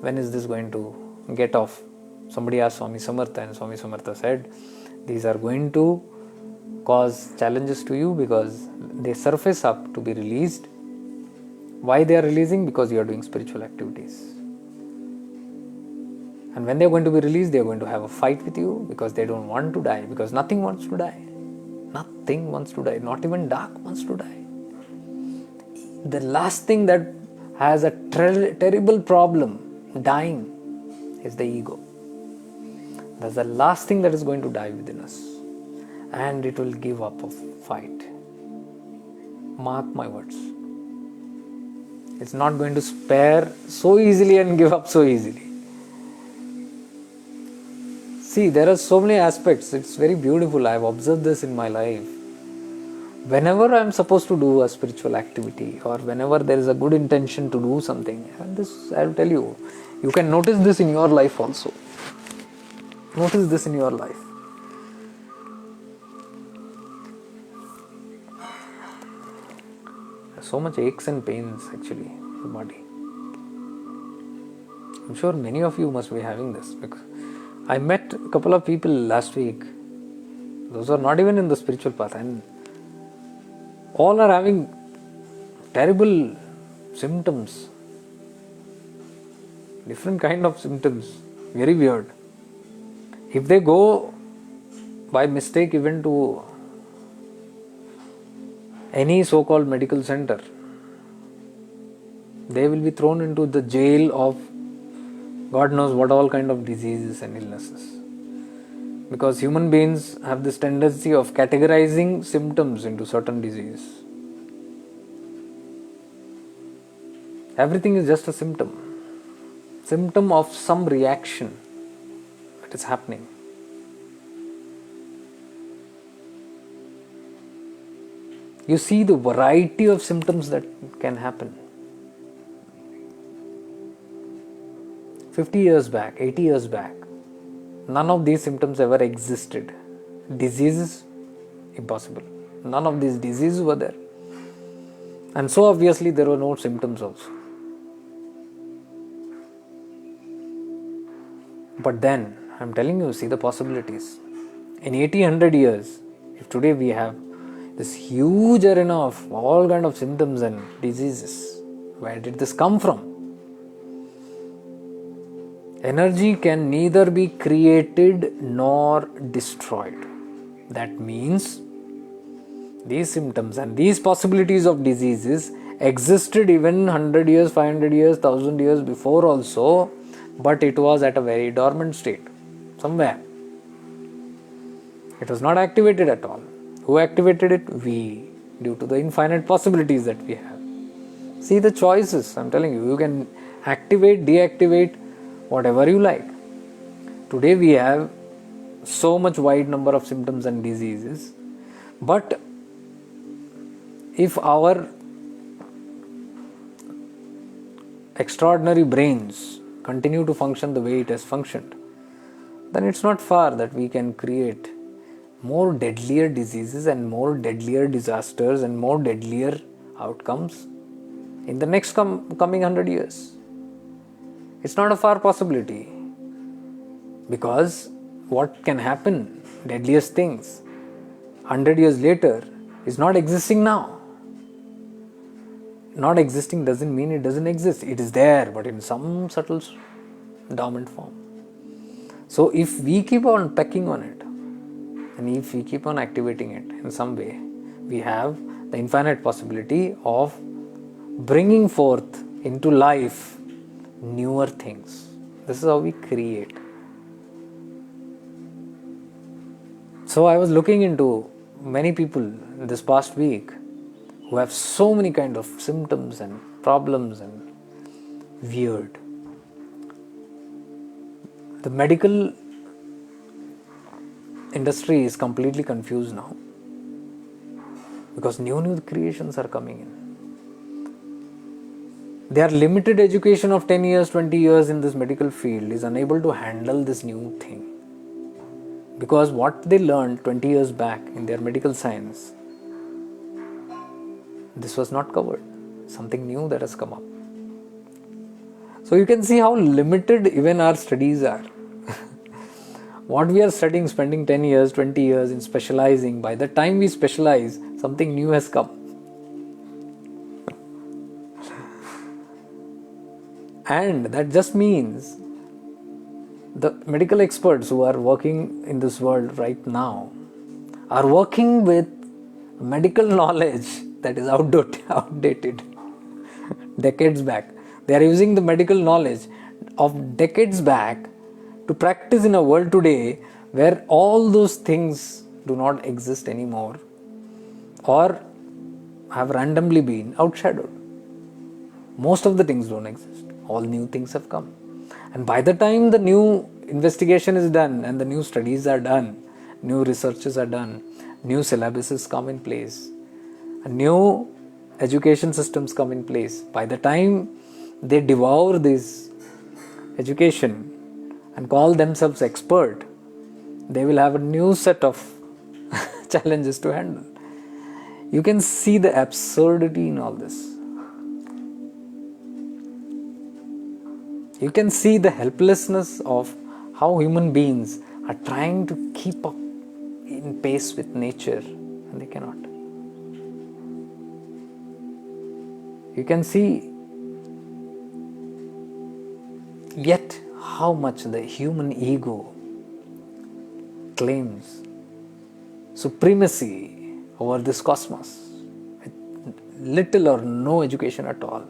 When is this going to get off? Somebody asked Swami Samartha, and Swami Samartha said, these are going to cause challenges to you because they surface up to be released. Why they are releasing? Because you are doing spiritual activities. And when they are going to be released, they are going to have a fight with you because they don't want to die, because nothing wants to die. Nothing wants to die. Not even dark wants to die. The last thing that has a terrible problem dying is the ego. That's the last thing that is going to die within us. And it will give up a fight. Mark my words. It's not going to spare so easily and give up so easily. See, there are so many aspects. It's very beautiful. I have observed this in my life. Whenever I am supposed to do a spiritual activity, or whenever there is a good intention to do something, and this I will tell you, you can notice this in your life also. Notice this in your life. There's so much aches and pains actually in the body. I'm sure many of you must be having this, because I met a couple of people last week. Those are not even in the spiritual path, and all are having terrible symptoms. Different kind of symptoms. Very weird. If they go by mistake even to any so-called medical center, they will be thrown into the jail of God knows what all kind of diseases and illnesses. Because human beings have this tendency of categorizing symptoms into certain diseases. Everything is just a symptom. Symptom of some reaction that is happening. You see the variety of symptoms that can happen. 50 years back, 80 years back, none of these symptoms ever existed. Diseases, impossible. None of these diseases were there. And so obviously there were no symptoms also. But then, I'm telling you, see the possibilities. In 80-100 years, if today we have this huge arena of all kind of symptoms and diseases, where did this come from? Energy can neither be created nor destroyed. That means these symptoms and these possibilities of diseases existed even 100 years, 500 years, 1000 years before also, but it was at a very dormant state, somewhere. It was not activated at all. Who activated it? We, due to the infinite possibilities that we have. See the choices, I'm telling you, you can activate, deactivate, whatever you like. Today we have so much wide number of symptoms and diseases, but if our extraordinary brains continue to function the way it has functioned, then it's not far that we can create more deadlier diseases and more deadlier disasters and more deadlier outcomes in the next coming 100 years. It's not a far possibility, because what can happen, deadliest things, 100 years later is not existing now. Not existing doesn't mean it doesn't exist. It is there, but in some subtle dormant form. So if we keep on pecking on it, and if we keep on activating it in some way, we have the infinite possibility of bringing forth into life newer things. This is how we create. So I was looking into many people this past week who have so many kind of symptoms and problems and weird. The medical industry is completely confused now. because new creations are coming in. Their limited education of 10 years, 20 years in this medical field is unable to handle this new thing. Because what they learned 20 years back in their medical science, this was not covered. Something new that has come up. So you can see how limited even our studies are. What we are studying, spending 10 years, 20 years in specializing, by the time we specialize, something new has come. And that just means the medical experts who are working in this world right now are working with medical knowledge that is outdated decades back. They are using the medical knowledge of decades back to practice in a world today where all those things do not exist anymore or have randomly been outshadowed. Most of the things don't exist. All new things have come. And by the time the new investigation is done and the new studies are done, new researches are done, new syllabuses come in place, and new education systems come in place, by the time they devour this education and call themselves expert, they will have a new set of challenges to handle. You can see the absurdity in all this. You can see the helplessness of how human beings are trying to keep up in pace with nature and they cannot. You can see yet how much the human ego claims supremacy over this cosmos with little or no education at all.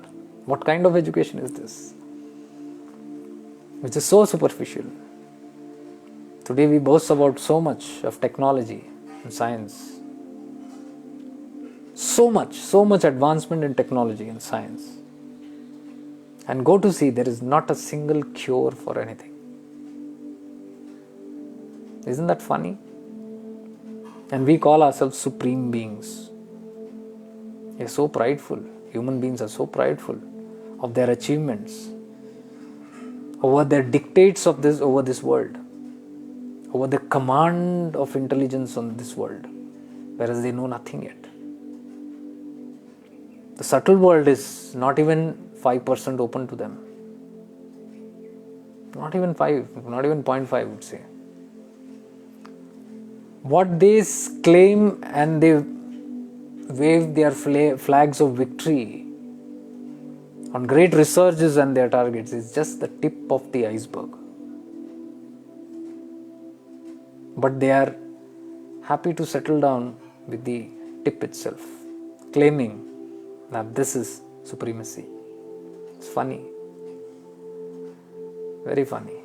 What kind of education is this? Which is so superficial. Today we boast about so much of technology and science. So much advancement in technology and science. And go to see there is not a single cure for anything. Isn't that funny? And we call ourselves supreme beings. We are so prideful. Human beings are so prideful of their achievements, over their dictates of this, over this world, over the command of intelligence on this world, whereas they know nothing yet. The subtle world is not even 5% open to them. Not even 5, not even 0.5 I would say. What they claim and they wave their flags of victory on great researches and their targets is just the tip of the iceberg. But they are happy to settle down with the tip itself, claiming that this is supremacy. It's funny. Very funny.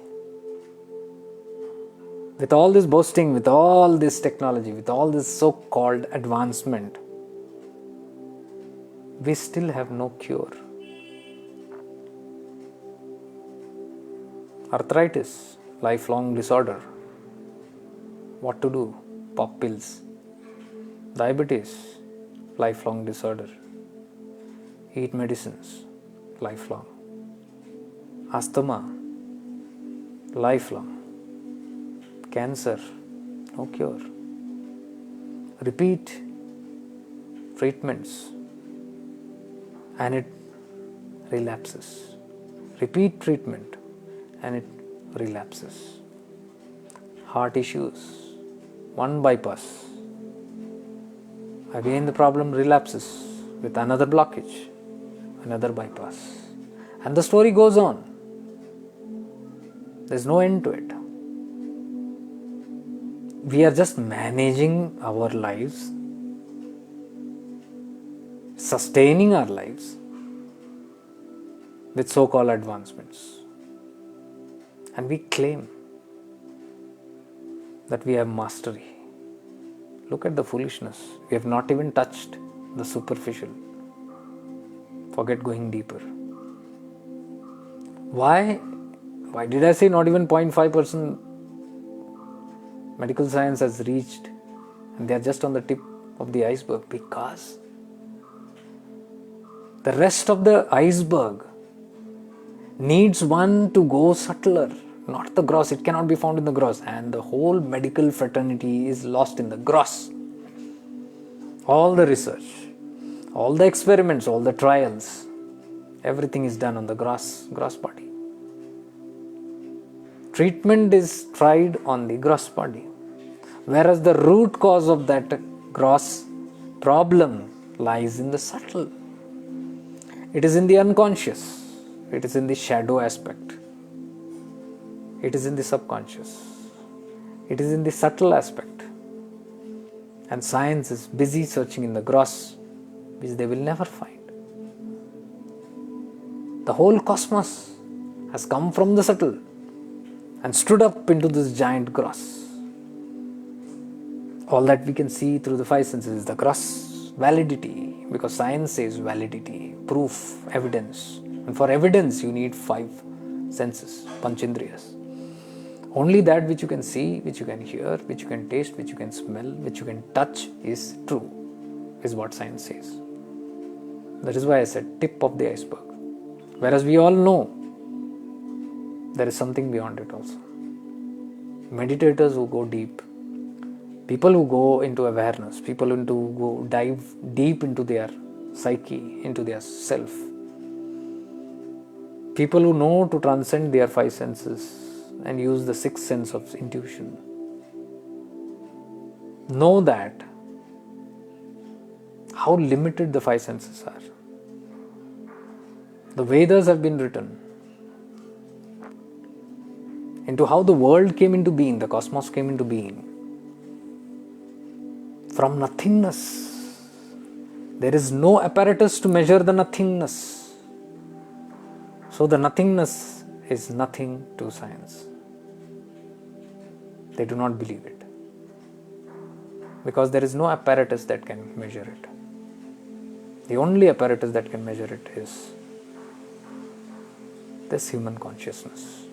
With all this boasting, with all this technology, with all this so-called advancement, we still have no cure. Arthritis, lifelong disorder. What to do? Pop pills. Diabetes, lifelong disorder. Eat medicines, lifelong. Asthma, lifelong. Cancer, no cure. Repeat treatments and it relapses. Repeat treatment and it relapses. Heart issues, one bypass. Again the problem relapses with another blockage, another bypass. And the story goes on. There's no end to it. We are just managing our lives, sustaining our lives with so-called advancements. And we claim that we have mastery. Look at the foolishness. We have not even touched the superficial. Forget going deeper. Why did I say not even 0.5% medical science has reached, and they are just on the tip of the iceberg, because the rest of the iceberg needs one to go subtler, not the gross. It cannot be found in the gross, and the whole medical fraternity is lost in the gross. All the research, all the experiments, all the trials, everything is done on the gross body. Treatment is tried on the gross body, whereas the root cause of that gross problem lies in the subtle. It is in the unconscious. It is in the shadow aspect. It is in the subconscious. It is in the subtle aspect. And science is busy searching in the gross, which they will never find. The whole cosmos has come from the subtle and stood up into this giant gross. All that we can see through the five senses is the gross validity, because science says validity, proof, evidence. And for evidence, you need five senses, panchendriyas. Only that which you can see, which you can hear, which you can taste, which you can smell, which you can touch is true, is what science says. That is why I said tip of the iceberg. Whereas we all know there is something beyond it also. Meditators who go deep, people who go into awareness, people who go dive deep into their psyche, into their self, people who know to transcend their five senses and use the sixth sense of intuition, know that how limited the five senses are. The Vedas have been written into how the world came into being, the cosmos came into being. From nothingness. There is no apparatus to measure the nothingness. So the nothingness is nothing to science. They do not believe it, because there is no apparatus that can measure it. The only apparatus that can measure it is this human consciousness.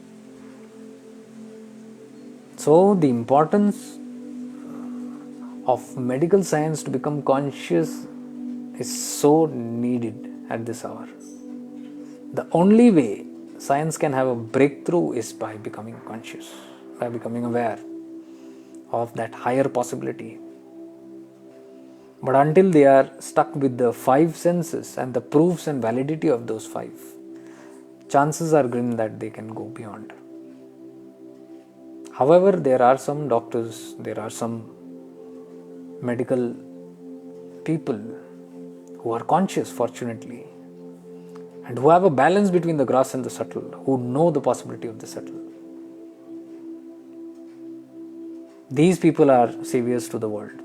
So the importance of medical science to become conscious is so needed at this hour. The only way science can have a breakthrough is by becoming conscious, by becoming aware of that higher possibility. But until they are stuck with the five senses and the proofs and validity of those five, chances are grim that they can go beyond. However, there are some doctors, there are some medical people who are conscious, fortunately, and who have a balance between the gross and the subtle, who know the possibility of the subtle. These people are saviors to the world.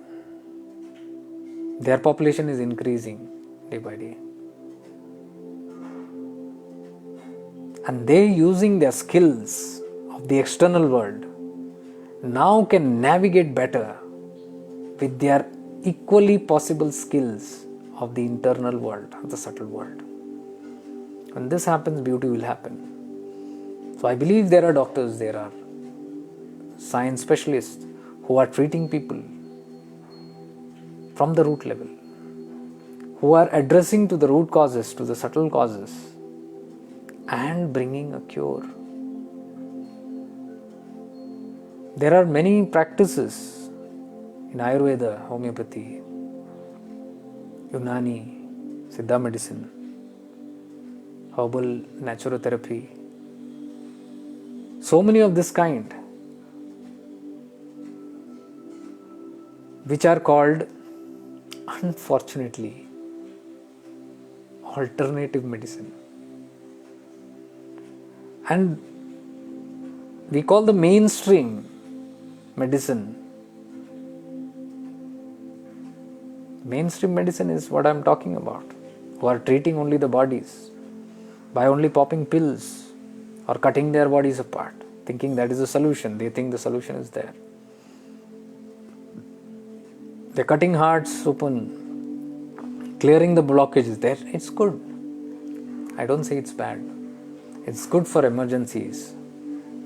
Their population is increasing day by day. And they, using their skills of the external world, now can navigate better with their equally possible skills of the internal world, of the subtle world. When this happens, beauty will happen. So I believe there are doctors, there are science specialists who are treating people from the root level, who are addressing to the root causes, to the subtle causes, and bringing a cure. There are many practices in Ayurveda, homeopathy, Unani, Siddha medicine, herbal naturotherapy, so many of this kind, which are called, unfortunately, alternative medicine. And we call the mainstream medicine. Mainstream medicine is what I am talking about, who are treating only the bodies by only popping pills or cutting their bodies apart, thinking that is the solution. They think the solution is there. They're cutting hearts open, clearing the blockages there. It's good. I don't say it's bad. It's good for emergencies,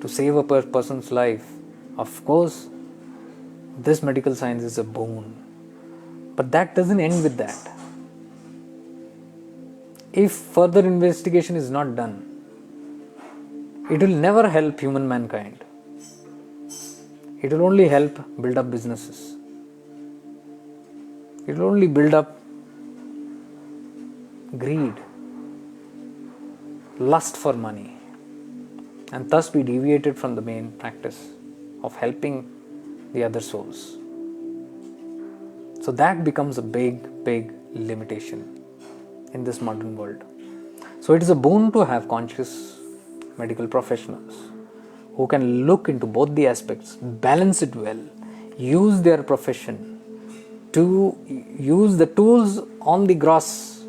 to save a person's life. Of course, this medical science is a boon. But that doesn't end with that. If further investigation is not done, it will never help human mankind. It will only help build up businesses. It will only build up greed, lust for money, and thus be deviated from the main practice of helping the other souls. So that becomes a big, big limitation in this modern world. So it is a boon to have conscious medical professionals who can look into both the aspects, balance it well, use their profession to use the tools on the gross.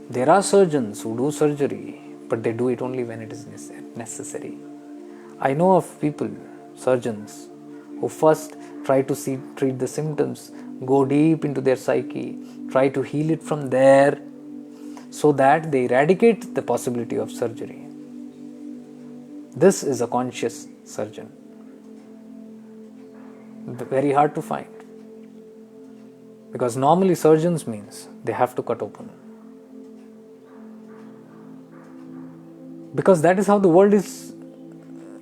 There are surgeons who do surgery, but they do it only when it is necessary. I know of people, surgeons, who first try to treat the symptoms, go deep into their psyche, try to heal it from there, so that they eradicate the possibility of surgery. This is a conscious surgeon. Very hard to find. Because normally surgeons means they have to cut open. Because that is how the world is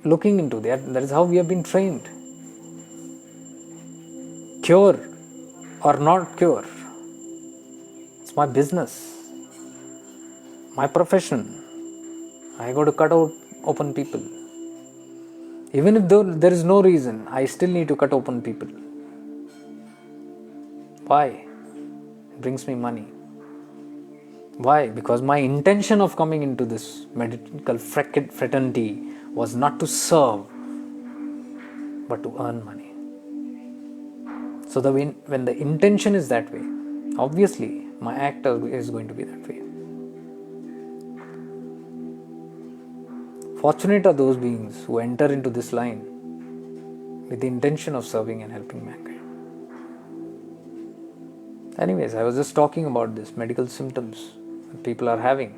looking into. That is how we have been trained. Cure or not cure. It's my business. My profession. I got to cut out open people. Even if there is no reason, I still need to cut open people. Why? It brings me money. Why? Because my intention of coming into this medical fraternity was not to serve, but to earn money. So when the intention is that way, obviously my act is going to be that way. Fortunate are those beings who enter into this line with the intention of serving and helping mankind. Anyways, I was just talking about this medical symptoms that people are having.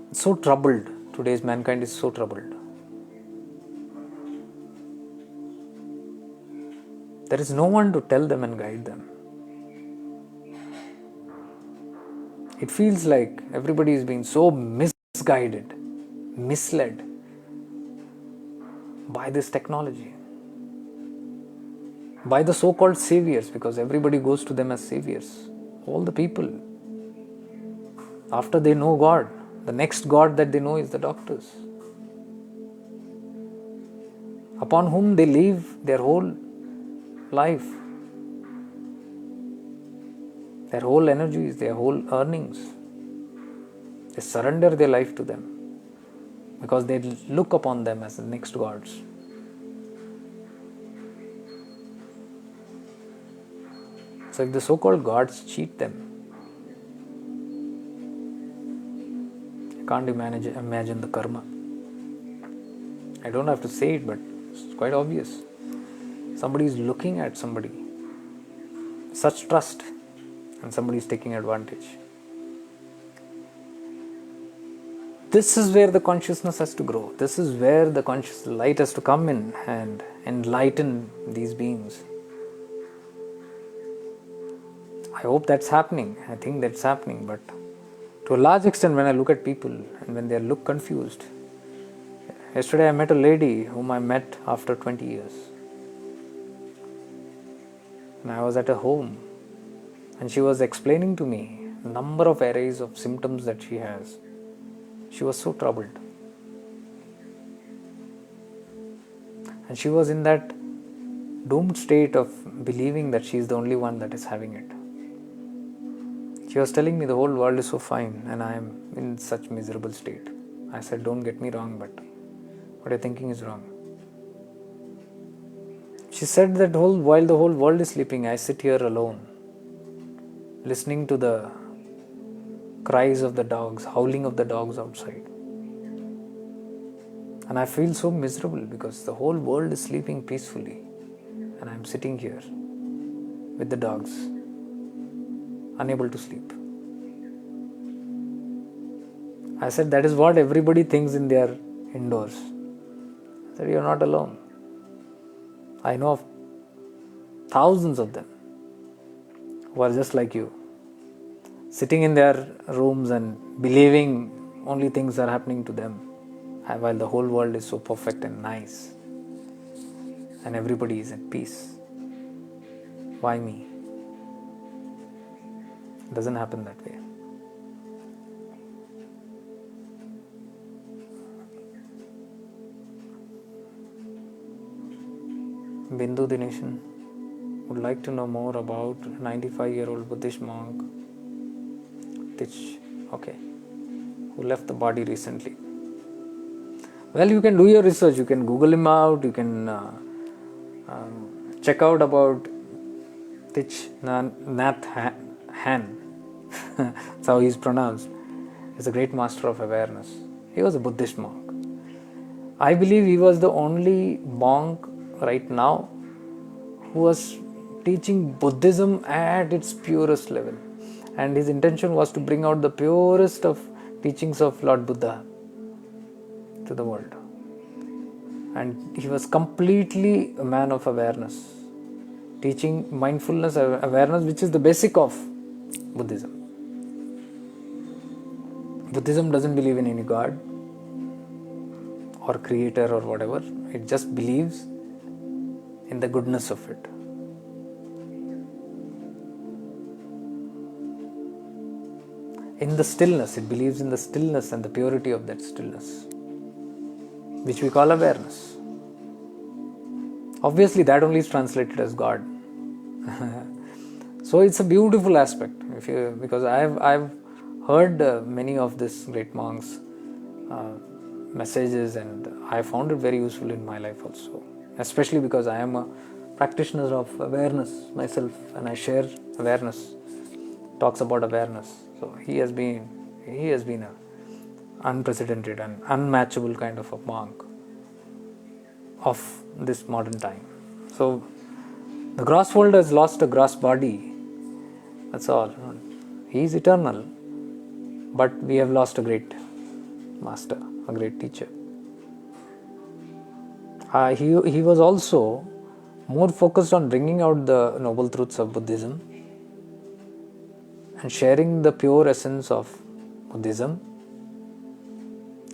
It's so troubled. Today's mankind is so troubled. There is no one to tell them and guide them. It feels like everybody is being so misguided, misled by this technology, by the so-called saviors, because everybody goes to them as saviors. All the people, after they know God, the next God that they know is the doctors, upon whom they live their whole life, their whole energies, their whole earnings. They surrender their life to them because they look upon them as the next gods. So if the so-called gods cheat them, I can't imagine the karma. I don't have to say it, but it's quite obvious. Somebody is looking at somebody, such trust, and somebody is taking advantage. This is where the consciousness has to grow. This is where the conscious light has to come in and enlighten these beings. I hope that's happening. I think that's happening. But to a large extent, when I look at people and when they look confused. Yesterday I met a lady whom I met after 20 years. And I was at her home. And she was explaining to me a number of arrays of symptoms that she has. She was so troubled. And she was in that doomed state of believing that she is the only one that is having it. She was telling me the whole world is so fine and I am in such miserable state. I said, don't get me wrong, but what you're thinking is wrong. She said that while the whole world is sleeping, I sit here alone, listening to the cries of the dogs, howling of the dogs outside. And I feel so miserable because the whole world is sleeping peacefully and I'm sitting here with the dogs, unable to sleep. I said, that is what everybody thinks in their indoors. I said, you're not alone. I know of thousands of them. who are just like you, sitting in their rooms and believing only things are happening to them, while the whole world is so perfect and nice and everybody is at peace. Why me? It doesn't happen that way. Bindu Dineshan would like to know more about 95-year-old Buddhist monk Tich, who left the body recently. Well, you can do your research, you can Google him out, you can check out about Thich Nhat Hanh. That's how he's pronounced. He's a great master of awareness. He was a Buddhist monk. I believe he was the only monk right now who was teaching Buddhism at its purest level. And his intention was to bring out the purest of teachings of Lord Buddha to the world. And he was completely a man of awareness, teaching mindfulness, awareness, which is the basic of Buddhism. Buddhism doesn't believe in any God or creator or whatever. It just believes in the goodness of it. In the stillness, it believes in the stillness and the purity of that stillness, which we call awareness. Obviously, that only is translated as God. So it's a beautiful aspect. Because I've heard many of these great monks' messages, and I found it very useful in my life also. Especially because I am a practitioner of awareness myself, and I share awareness. Talks about awareness. So he has been a unprecedented and unmatchable kind of a monk of this modern time. So the gross world has lost a gross body. That's all. He is eternal, but we have lost a great master, a great teacher. He was also more focused on bringing out the noble truths of Buddhism and sharing the pure essence of Buddhism,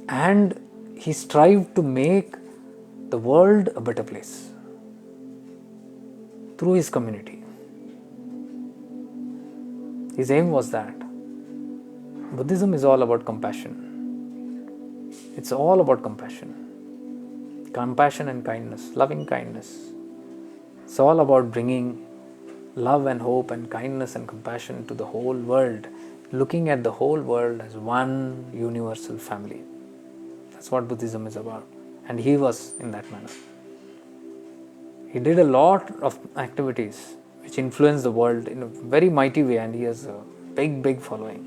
and he strived to make the world a better place through his community. His aim was that Buddhism is all about compassion. It's all about compassion. Compassion and kindness, loving kindness. It's all about bringing love and hope and kindness and compassion to the whole world, looking at the whole world as one universal family. That's what Buddhism is about. And he was in that manner. He did a lot of activities which influenced the world in a very mighty way, and he has a big following.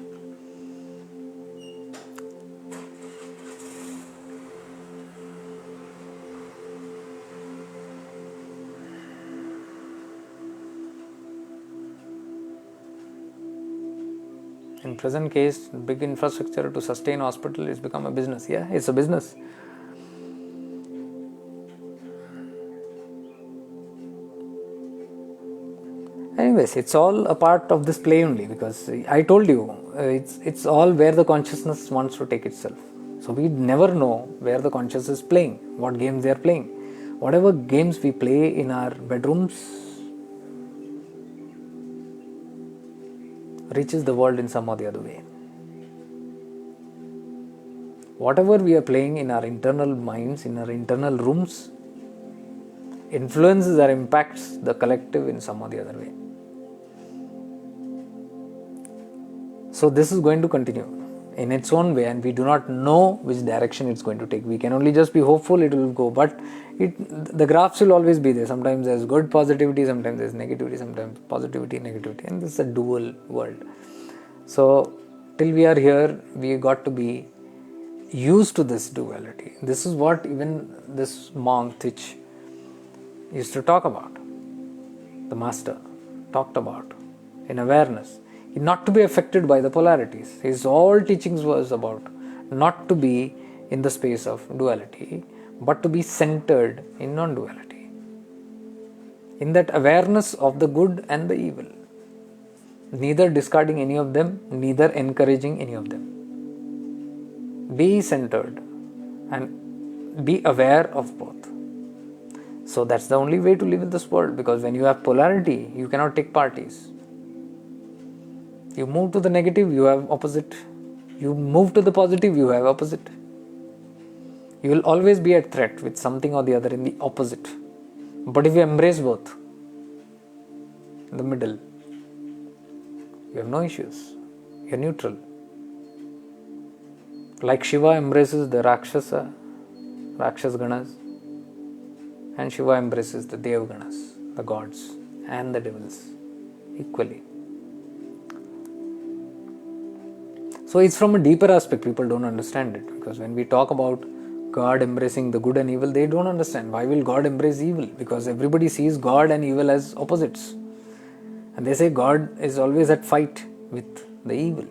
In present case, big infrastructure to sustain hospital is become a business. Yeah, it's a business. Anyways, it's all a part of this play only, because I told you, it's all where the consciousness wants to take itself. So we never know where the consciousness is playing, what games they are playing. Whatever games we play in our bedrooms reaches the world in some or the other way. Whatever we are playing in our internal minds, in our internal rooms, influences or impacts the collective in some or the other way. So this is going to continue in its own way, and we do not know which direction it's going to take. We can only just be hopeful it will go, but the graphs will always be there. Sometimes there's good positivity, sometimes there's negativity, sometimes positivity, negativity, and this is a dual world. So till we are here, we got to be used to this duality. This is what even this monk Thich used to talk about. The master talked about in awareness. Not to be affected by the polarities. His all teachings was about not to be in the space of duality, but to be centered in non-duality. In that awareness of the good and the evil. neither discarding any of them, neither encouraging any of them. Be centered and be aware of both. So that's the only way to live in this world, because when you have polarity, you cannot take parties. You move to the negative, you have opposite. You move to the positive, you have opposite. You will always be at threat with something or the other in the opposite. But if you embrace both, in the middle, you have no issues. You are neutral. Like Shiva embraces the Rakshas Ganas, and Shiva embraces the Dev Ganas, the gods and the devils equally. So it's from a deeper aspect. People don't understand it, because when we talk about God embracing the good and evil, they don't understand. Why will God embrace evil? Because everybody sees God and evil as opposites. And they say God is always at fight with the evil.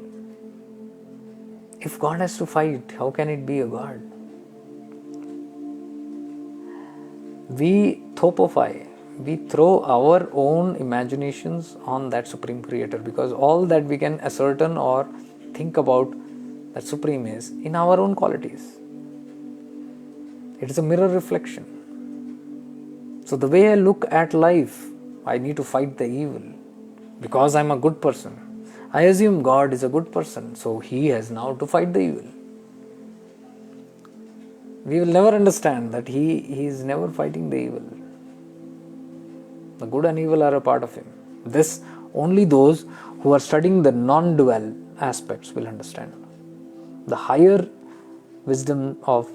If God has to fight, how can it be a God? We thopify, we throw our own imaginations on that Supreme Creator, because all that we can ascertain or think about that Supreme is in our own qualities. It is a mirror reflection. So the way I look at life, I need to fight the evil because I'm a good person. I assume God is a good person, so He has now to fight the evil. We will never understand that He is never fighting the evil. The good and evil are a part of Him. This only those who are studying the non-dual aspects will understand. The higher wisdom of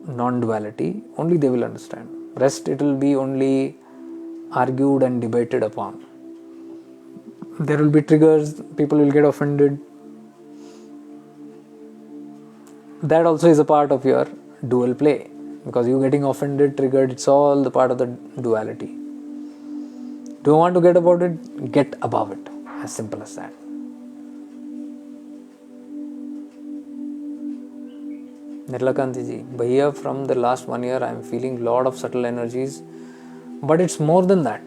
non-duality, only they will understand. Rest, it will be only argued and debated upon. There will be triggers, people will get offended. That also is a part of your dual play, because you getting offended, triggered, it's all the part of the duality. Do you want to get about it? Get above it. As simple as that. Nirlakanti ji, Bhaiya, from the last 1 year I am feeling lot of subtle energies, but it's more than that.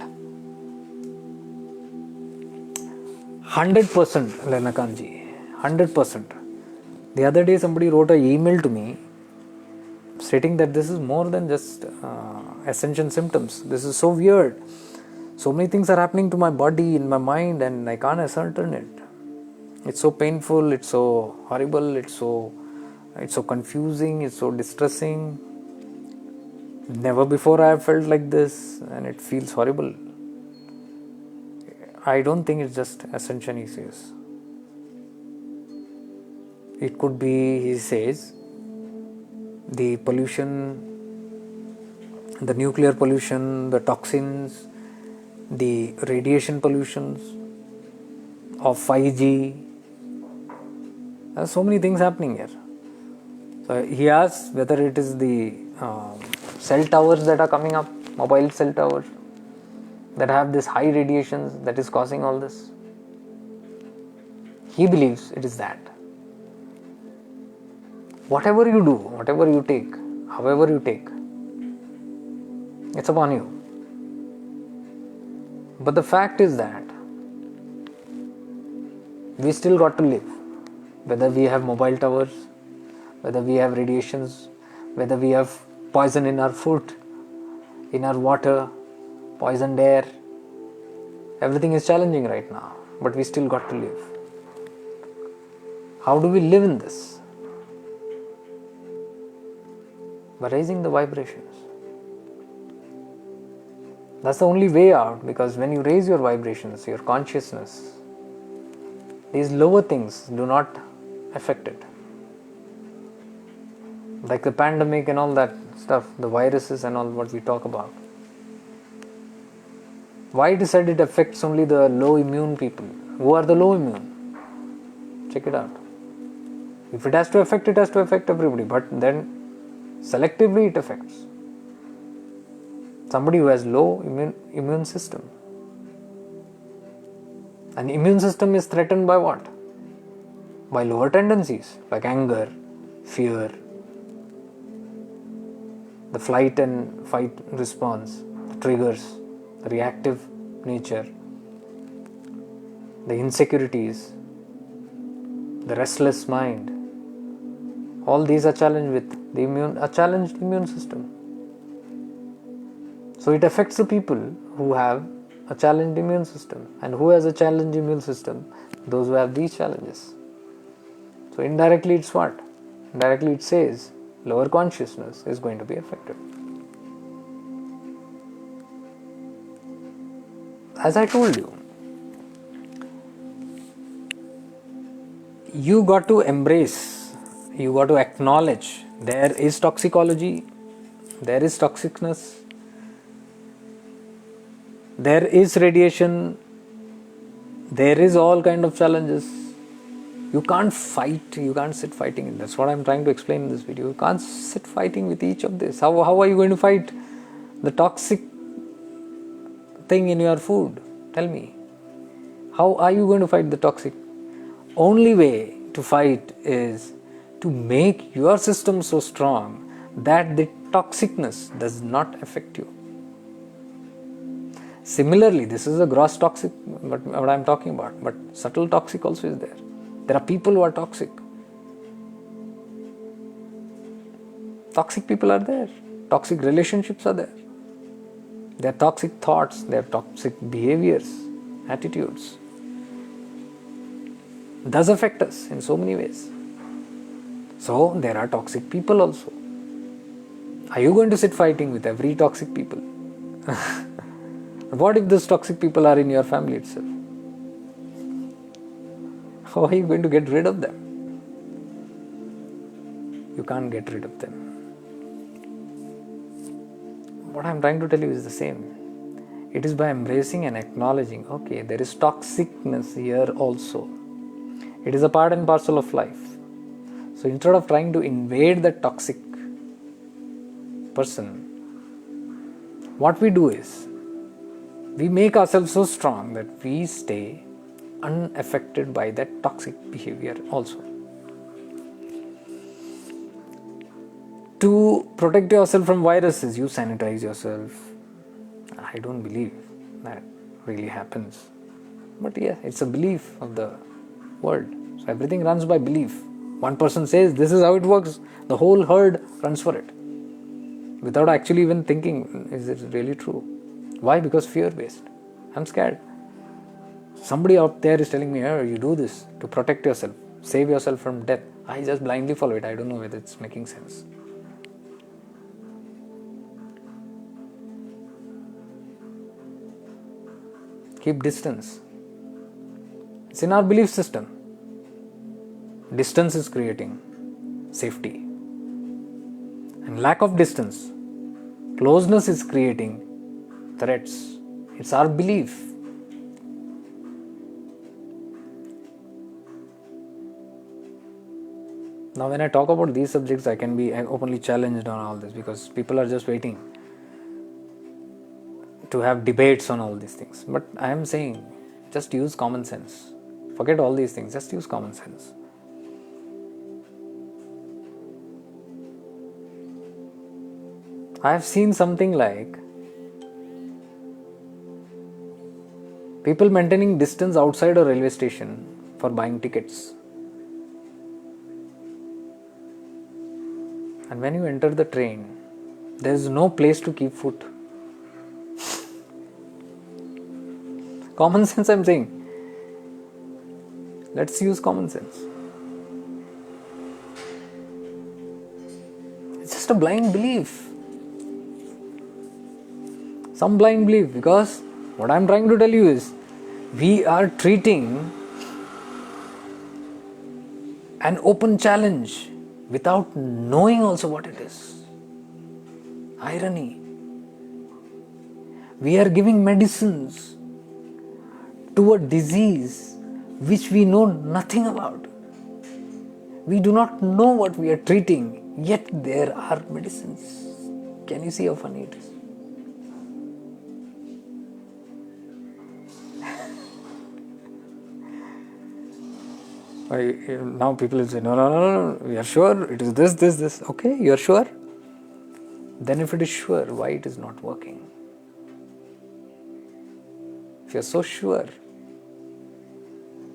100%, Nirlakanti, 100%. The other day somebody wrote an email to me stating that this is more than just ascension symptoms. This is so weird. So many things are happening to my body, in my mind, and I can't ascertain it. It's so painful, it's so horrible, it's so confusing, it's so distressing. Never before I have felt like this, and it feels horrible. I don't think it's just ascension, he says. It could be, he says, the pollution, the nuclear pollution, the toxins, the radiation pollutions of 5G. There are so many things happening here. So he asks whether it is the cell towers that are coming up, mobile cell towers, that have this high radiations that is causing all this. He believes it is that. Whatever you do, whatever you take, however you take, it's upon you. But the fact is that we still got to live. Whether we have mobile towers, whether we have radiations, whether we have poison in our food, in our water, poisoned air, everything is challenging right now, but we still got to live. How do we live in this? By raising the vibrations. That's the only way out, because when you raise your vibrations, your consciousness, these lower things do not affect it. Like the pandemic and all that stuff, the viruses and all what we talk about. Why it is said it affects only the low immune people? Who are the low immune? Check it out. If it has to affect, it has to affect everybody, but then selectively it affects somebody who has low immune system. And immune system is threatened by what? By lower tendencies like anger, fear, the flight and fight response, the triggers, the reactive nature. the insecurities, the restless mind, all these are challenged with a challenged immune system. So it affects the people who have a challenged immune system. And who has a challenged immune system? Those who have these challenges. So indirectly it's what? Indirectly it says lower consciousness is going to be affected. As I told you, you got to embrace, you got to acknowledge there is toxicology, there is toxicness, there is radiation, there is all kind of challenges. You can't fight, you can't sit fighting. That's what I'm trying to explain in this video. You can't sit fighting with each of this. How are you going to fight the toxic thing in your food? Tell me. How are you going to fight the toxic? Only way to fight is to make your system so strong that the toxicness does not affect you. Similarly, this is a gross toxic, what I'm talking about, but subtle toxic also is there. There are people who are toxic. Toxic people are there. Toxic relationships are there. There are toxic thoughts, there are toxic behaviors, attitudes. It does affect us in so many ways. So there are toxic people also. Are you going to sit fighting with every toxic people? What if those toxic people are in your family itself? How are you going to get rid of them? You can't get rid of them. What I'm trying to tell you is the same. It is by embracing and acknowledging, okay, there is toxicness here also. It is a part and parcel of life. So instead of trying to invade that toxic person, what we do is, we make ourselves so strong that we stay unaffected by that toxic behavior also. To protect yourself from viruses, you sanitize yourself. I don't believe that really happens. But yeah, it's a belief of the world. So everything runs by belief. One person says this is how it works. The whole herd runs for it. Without actually even thinking, is it really true? Why? Because fear-based. I'm scared. Somebody out there is telling me, oh, you do this to protect yourself, save yourself from death. I just blindly follow it. I don't know whether it's making sense. Keep distance. It's in our belief system. Distance is creating safety. And lack of distance, closeness is creating threats. It's our belief. Now when I talk about these subjects, I can be openly challenged on all this because people are just waiting to have debates on all these things. But I am saying, just use common sense. Forget all these things, just use common sense. I have seen something like people maintaining distance outside a railway station for buying tickets. And when you enter the train, there is no place to keep foot. Common sense, I'm saying. Let's use common sense. It's just a blind belief. Some blind belief, because what I'm trying to tell you is, we are treating an open challenge without knowing also what it is. Irony. We are giving medicines to a disease which we know nothing about. We do not know what we are treating, yet there are medicines. Can you see how funny it is? Now people will say, no, we are sure it is this. Okay, you are sure? Then if it is sure, why it is not working? If you are so sure,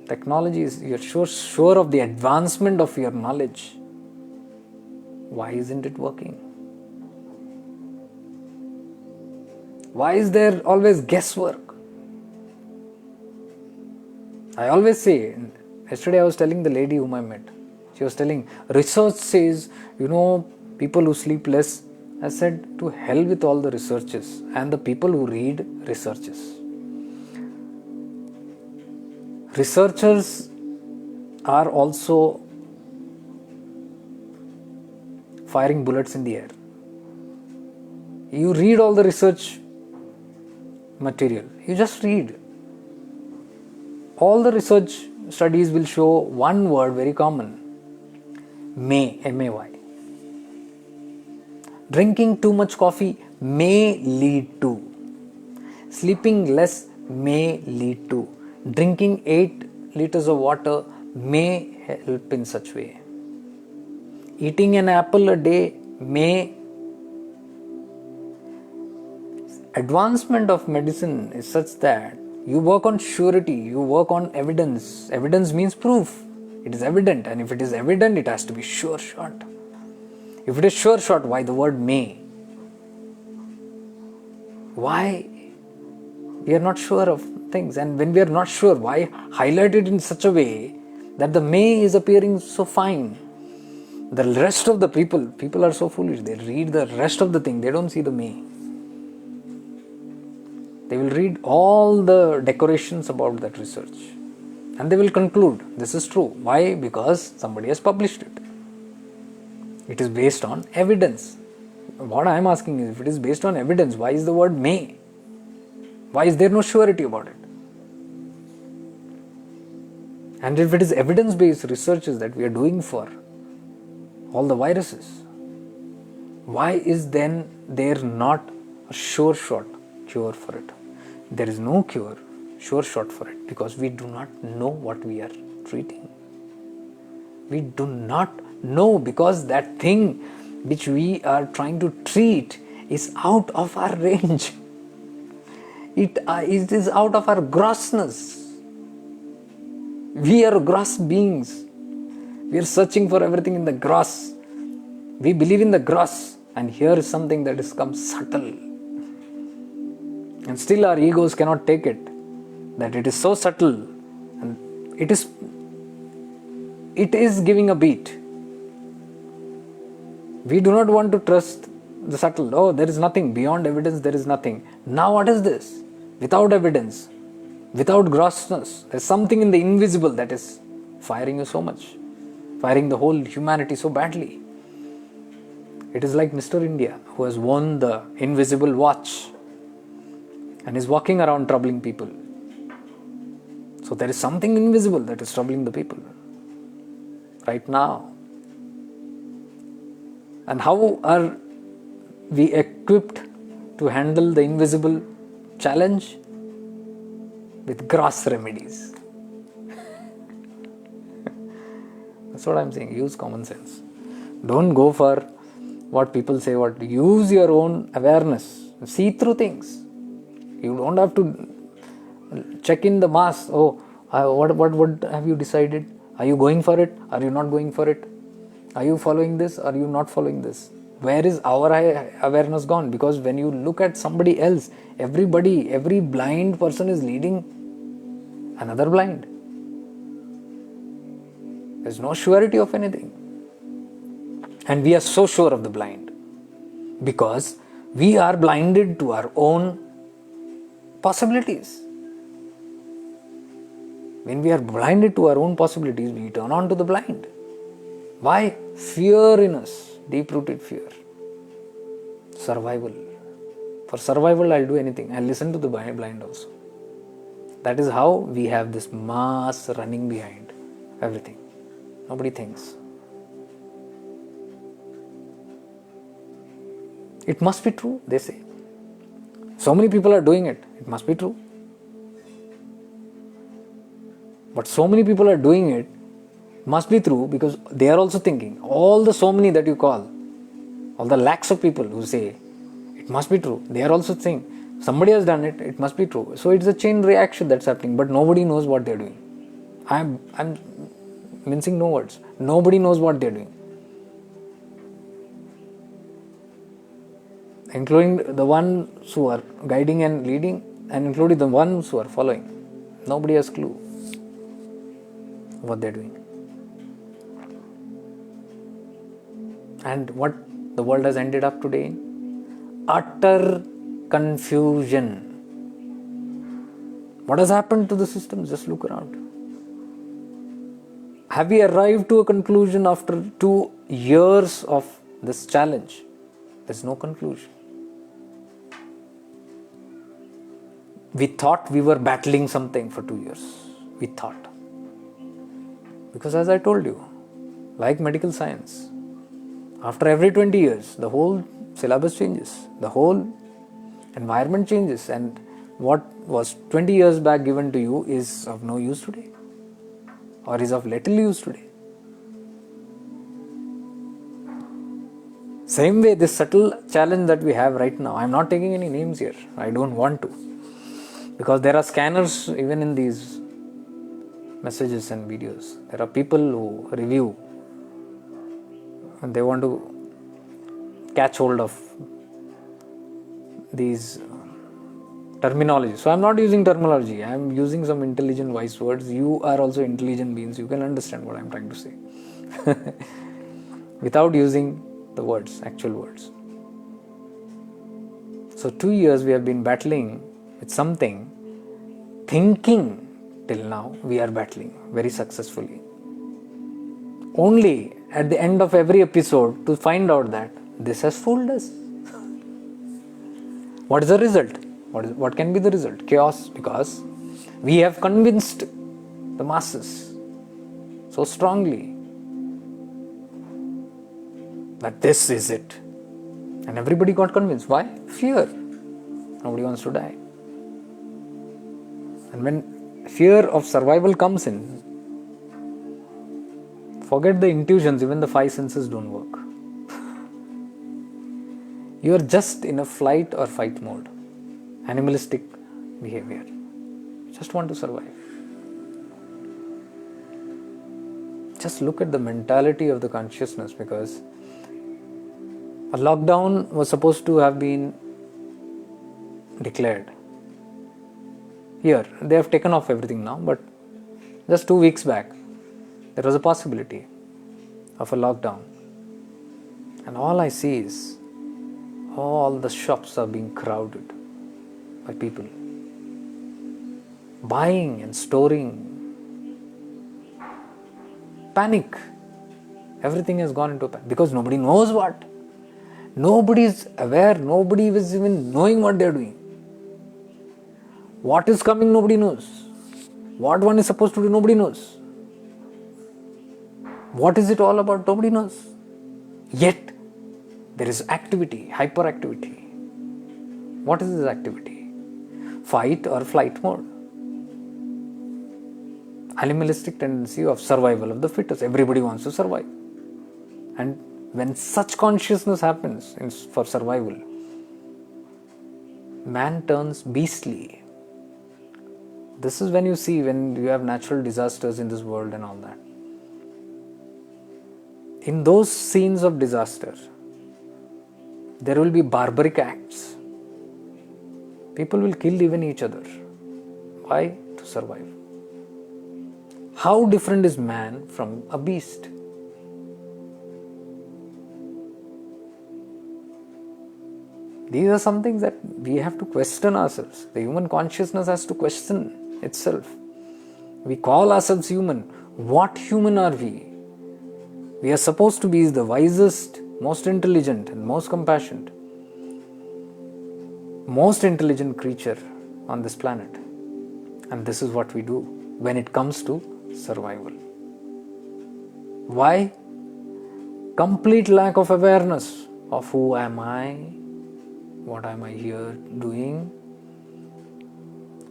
Technology is, you're sure of the advancement of your knowledge. Why isn't it working? Why is there always guesswork? I always say, yesterday I was telling the lady whom I met, she was telling, research says, people who sleep less. I said, to hell with all the researches and the people who read researches. Researchers are also firing bullets in the air. You read all the research material. You just read. All the research studies will show one word very common. May, M-A-Y. Drinking too much coffee may lead to. Sleeping less may lead to. Drinking 8 liters of water may help in such way. Eating an apple a day may. Advancement of medicine is such that you work on surety, you work on evidence. Evidence means proof. It is evident, and if it is evident, it has to be sure shot. If it is sure shot, why the word may? Why? We are not sure of things, and when we are not sure, why highlight it in such a way that the may is appearing so fine? The rest of the people are so foolish, they read the rest of the thing, they don't see the may. They will read all the decorations about that research and they will conclude this is true. Why? Because somebody has published it. It is based on evidence. What I am asking is, if it is based on evidence, why is the word may? Why is there no surety about it? And if it is evidence-based researches that we are doing for all the viruses, why is then there not a sure shot cure for it? There is no cure, sure shot for it, because we do not know what we are treating. We do not know, because that thing which we are trying to treat is out of our range. It is out of our grossness. We are gross beings. We are searching for everything in the gross. We believe in the gross, and here is something that has come subtle. And still our egos cannot take it, that it is so subtle, and it is giving a beat. We do not want to trust the subtle. Oh, there is nothing. Beyond evidence, there is nothing. Now what is this? Without evidence, without grossness, there is something in the invisible that is firing you so much, firing the whole humanity so badly. It is like Mr. India, who has won the invisible watch and is walking around troubling people. So there is something invisible that is troubling the people right now. And how are we equipped to handle the invisible challenge? With gross remedies. That's what I'm saying. Use common sense. Don't go for what people say. Use your own awareness. See through things. You don't have to check in the mass. Oh, what have you decided? Are you going for it? Are you not going for it? Are you following this? Are you not following this? Where is our awareness gone? Because when you look at somebody else, every blind person is leading another blind. There's no surety of anything. And we are so sure of the blind because we are blinded to our own possibilities. When we are blinded to our own possibilities, we turn on to the blind. Why? Fear in us. Deep-rooted fear. Survival. For survival, I'll do anything. I'll listen to the blind also. That is how we have this mass running behind everything. Nobody thinks. It must be true, they say. So many people are doing it. It must be true. But so many people are doing it, must be true because they are also thinking. All the so many that you call, all the lakhs of people who say it must be true, they are also saying somebody has done it, it must be true. So it's a chain reaction that's happening, but nobody knows what they're doing. I'm mincing no words. Nobody knows what they're doing, including the ones who are guiding and leading, and including the ones who are following. Nobody has clue what they're doing. And what the world has ended up today in? Utter confusion. What has happened to the system? Just look around. Have we arrived to a conclusion after 2 years of this challenge? There's no conclusion. We thought we were battling something for 2 years. We thought. Because as I told you, like medical science, after every 20 years, the whole syllabus changes, the whole environment changes, and what was 20 years back given to you is of no use today, or is of little use today. Same way, this subtle challenge that we have right now, I'm not taking any names here, I don't want to, because there are scanners even in these messages and videos. There are people who review and they want to catch hold of these terminology. So I'm not using terminology, I'm using some intelligent wise words. You are also intelligent beings, you can understand what I'm trying to say without using the words, actual words. So 2 years we have been battling with something, thinking till now we are battling very successfully. Only at the end of every episode to find out that this has fooled us. What is the result? What can be the result? Chaos, because we have convinced the masses so strongly that this is it. And everybody got convinced. Why? Fear. Nobody wants to die. And when fear of survival comes in, forget the intuitions, even the 5 senses don't work. You are just in a flight or fight mode. Animalistic behavior. Just want to survive. Just look at the mentality of the consciousness, because a lockdown was supposed to have been declared. Here, they have taken off everything now, but just 2 weeks back, there was a possibility of a lockdown. And all I see is all the shops are being crowded by people, buying and storing. Panic. Everything has gone into panic because nobody knows what. Nobody is aware. Nobody is even knowing what they are doing. What is coming, nobody knows. What one is supposed to do, nobody knows. What is it all about, nobody knows. Yet, there is activity, hyperactivity. What is this activity? Fight or flight mode. Animalistic tendency of survival of the fittest. Everybody wants to survive. And when such consciousness happens for survival, man turns beastly. This is when you see, when you have natural disasters in this world and all that. In those scenes of disaster, there will be barbaric acts. People will kill even each other. Why? To survive. How different is man from a beast? These are some things that we have to question ourselves. The human consciousness has to question itself. We call ourselves human. What human are we? We are supposed to be the wisest, most intelligent and most compassionate, most intelligent creature on this planet. And this is what we do when it comes to survival. Why? Complete lack of awareness of who am I, what am I here doing,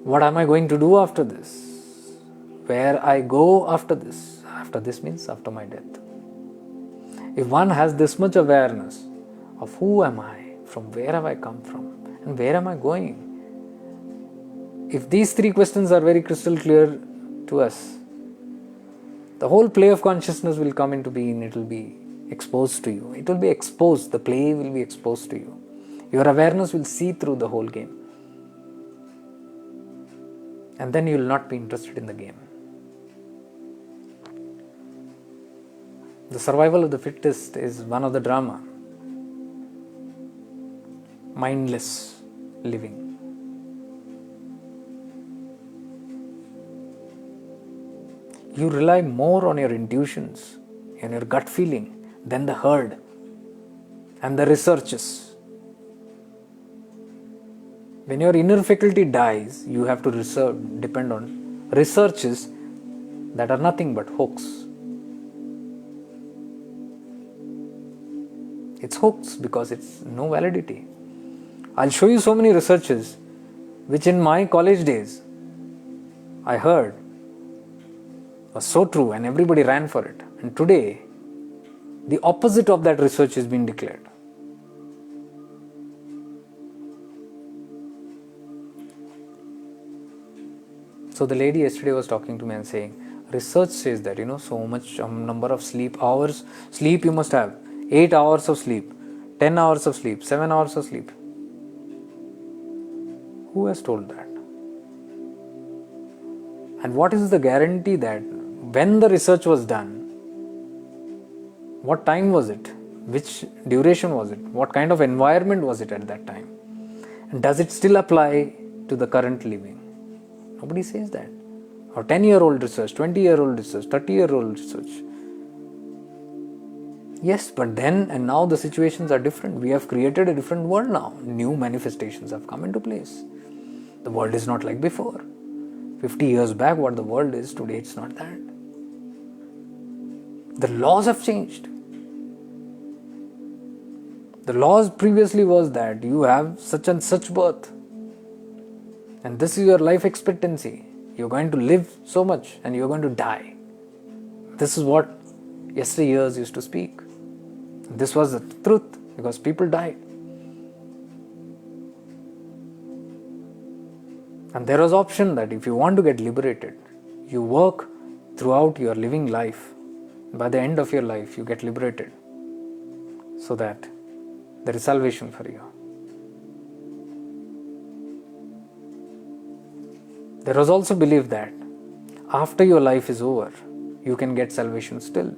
what am I going to do after this, where I go after this. After this means after my death. If one has this much awareness of who am I, from where have I come from, and where am I going, if these 3 questions are very crystal clear to us, the whole play of consciousness will come into being. It will be exposed to you. It will be exposed. The play will be exposed to you. Your awareness will see through the whole game. And then you will not be interested in the game. The survival of the fittest is one of the drama. Mindless living. You rely more on your intuitions and your gut feeling than the herd and the researches. When your inner faculty dies, you have to depend on researches that are nothing but hoax. It's hoax because it's no validity. I'll show you so many researches which in my college days I heard was so true and everybody ran for it. And today, the opposite of that research is being declared. So the lady yesterday was talking to me and saying, research says that, so much number of sleep hours, sleep you must have, 8 hours of sleep, 10 hours of sleep, 7 hours of sleep. Who has told that? And what is the guarantee that when the research was done, what time was it? Which duration was it? What kind of environment was it at that time? And does it still apply to the current living? Nobody says that. Or 10-year-old research, 20-year-old research, 30-year-old research. Yes, but then and now the situations are different. We have created a different world now. New manifestations have come into place. The world is not like before. 50 years back, what the world is, today it's not that. The laws have changed. The laws previously was that you have such and such birth. And this is your life expectancy. You're going to live so much and you're going to die. This is what yesteryears used to speak. This was the truth because people died. And there was option that if you want to get liberated, you work throughout your living life. By the end of your life, you get liberated so that there is salvation for you. There was also belief that after your life is over, you can get salvation still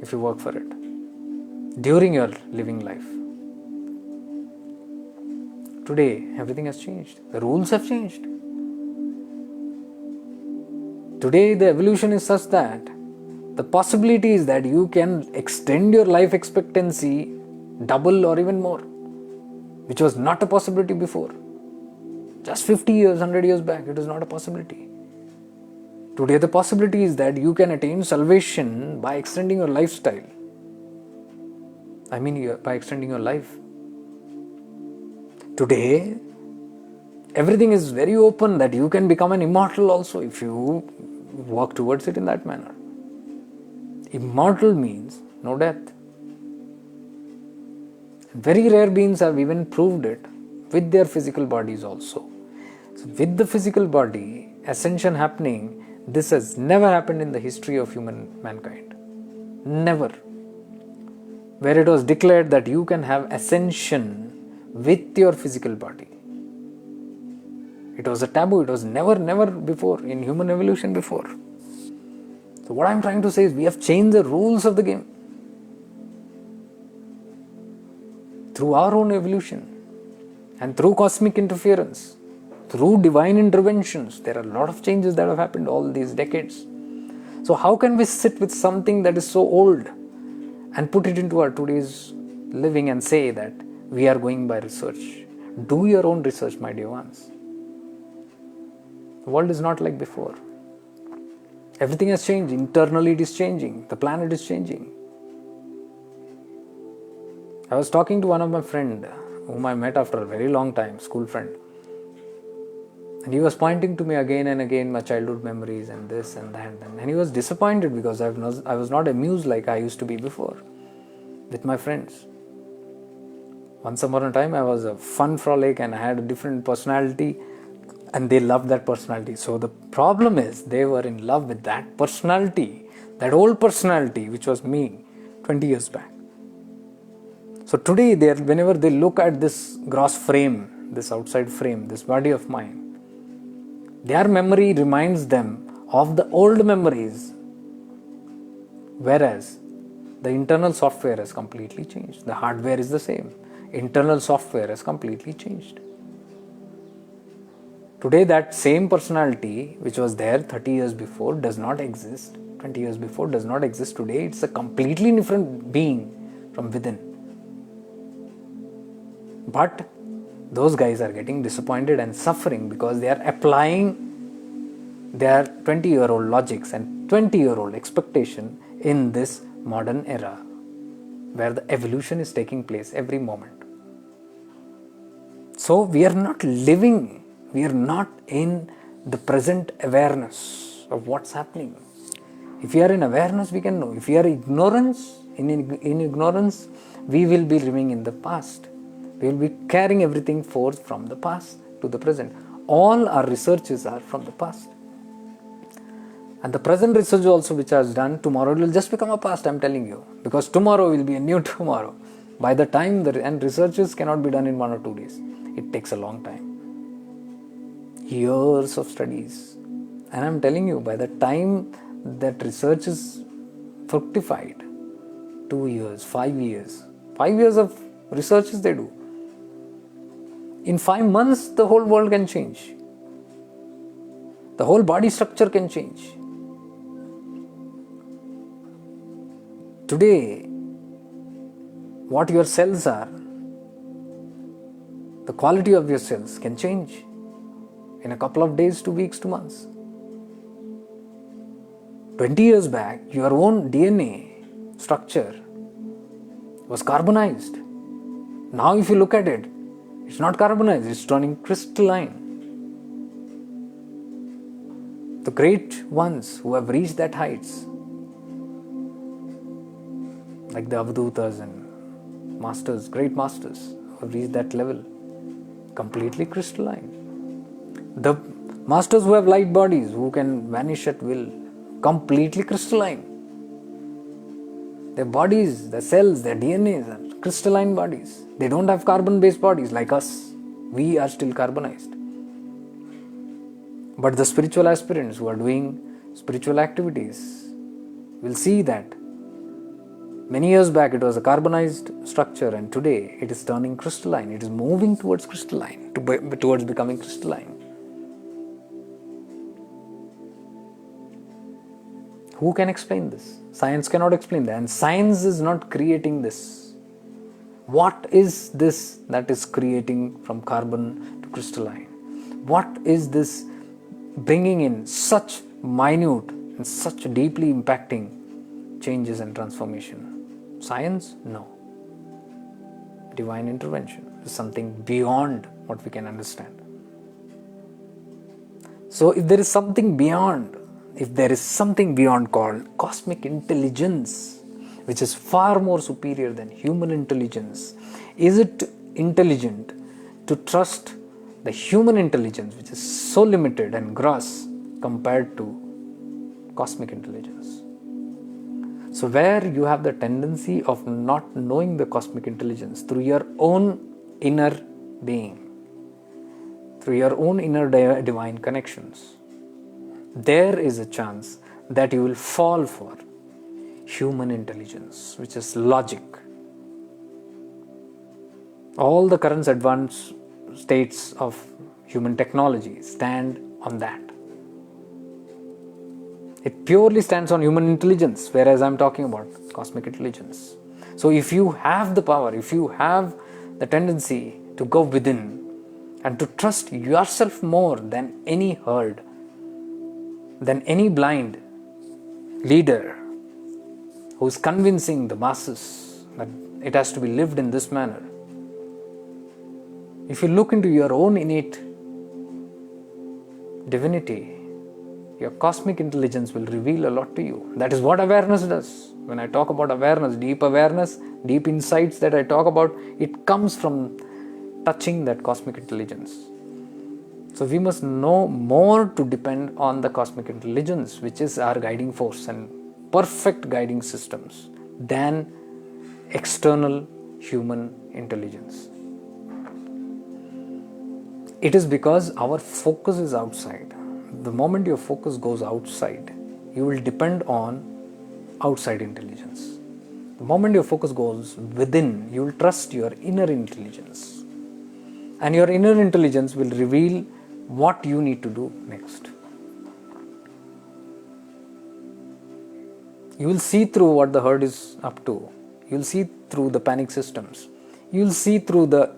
if you work for it during your living life. Today, everything has changed. The rules have changed. Today, the evolution is such that the possibility is that you can extend your life expectancy double or even more, which was not a possibility before. Just 50 years, 100 years back, it was not a possibility. Today, the possibility is that you can attain salvation by extending your lifestyle. By extending your life. Today, everything is very open that you can become an immortal also if you work towards it in that manner. Immortal means no death. Very rare beings have even proved it with their physical bodies also. So with the physical body, ascension happening, this has never happened in the history of mankind. Never. Where it was declared that you can have ascension with your physical body. It was a taboo. It was never before in human evolution before. So what I'm trying to say is we have changed the rules of the game through our own evolution and through cosmic interference, through divine interventions. There are a lot of changes that have happened all these decades. So how can we sit with something that is so old and put it into our today's living and say that we are going by research? Do your own research, my dear ones. The world is not like before. Everything has changed. Internally it is changing. The planet is changing. I was talking to one of my friends whom I met after a very long time, school friend. And he was pointing to me again and again my childhood memories and this and that. And he was disappointed because I was not amused like I used to be before with my friends. Once upon a time I was a fun frolic and I had a different personality. And they loved that personality. So the problem is they were in love with that personality, that old personality, which was me 20 years back. So today, whenever they look at this gross frame, this outside frame, this body of mine, their memory reminds them of the old memories, whereas the internal software has completely changed. The hardware is the same. Internal software has completely changed. Today, that same personality which was there 30 years before does not exist. 20 years before does not exist today. It's a completely different being from within. But those guys are getting disappointed and suffering because they are applying their 20-year-old logics and 20-year-old expectation in this modern era where the evolution is taking place every moment. So we are not living, we are not in the present awareness of what's happening. If we are in awareness, we can know. If we are in ignorance, we will be living in the past. We will be carrying everything forth from the past to the present. All our researches are from the past. And the present research also which has done, tomorrow it will just become a past, I am telling you. Because tomorrow will be a new tomorrow. By the time, and researches cannot be done in 1 or 2 days. It takes a long time. Years of studies. And I am telling you, by the time that research is fructified, 2 years, 5 years. 5 years of researches they do. In 5 months, the whole world can change. The whole body structure can change. Today, what your cells are, the quality of your cells can change in a couple of days, 2 weeks, 2 months. 20 years back, your own DNA structure was carbonized. Now if you look at it, it's not carbonized, it's turning crystalline. The great ones who have reached that heights, like the Avadhootas and masters, great masters who have reached that level, completely crystalline. The masters who have light bodies, who can vanish at will, completely crystalline. Their bodies, their cells, their DNAs are crystalline bodies. They don't have carbon-based bodies like us. We are still carbonized. But the spiritual aspirants who are doing spiritual activities will see that many years back it was a carbonized structure and today it is turning crystalline. It is moving towards crystalline, towards becoming crystalline. Who can explain this? Science cannot explain that. And science is not creating this. What is this that is creating from carbon to crystalline? What is this bringing in such minute and such deeply impacting changes and transformation? Science? No. Divine intervention is something beyond what we can understand. So if there is something beyond, called cosmic intelligence, which is far more superior than human intelligence, is it intelligent to trust the human intelligence, which is so limited and gross compared to cosmic intelligence? So where you have the tendency of not knowing the cosmic intelligence through your own inner being, through your own inner divine connections, there is a chance that you will fall for human intelligence, which is logic. All the current advanced states of human technology stand on that. It purely stands on human intelligence, whereas I'm talking about cosmic intelligence. So if you have the power, if you have the tendency to go within and to trust yourself more than any herd, than any blind leader who is convincing the masses that it has to be lived in this manner. If you look into your own innate divinity, your cosmic intelligence will reveal a lot to you. That is what awareness does. When I talk about awareness, deep insights that I talk about, it comes from touching that cosmic intelligence. So we must know more to depend on the cosmic intelligence, which is our guiding force and perfect guiding systems, than external human intelligence. It is because our focus is outside. The moment your focus goes outside, you will depend on outside intelligence. The moment your focus goes within, you will trust your inner intelligence. And your inner intelligence will reveal what you need to do next. You will see through what the herd is up to. You will see through the panic systems. You will see through the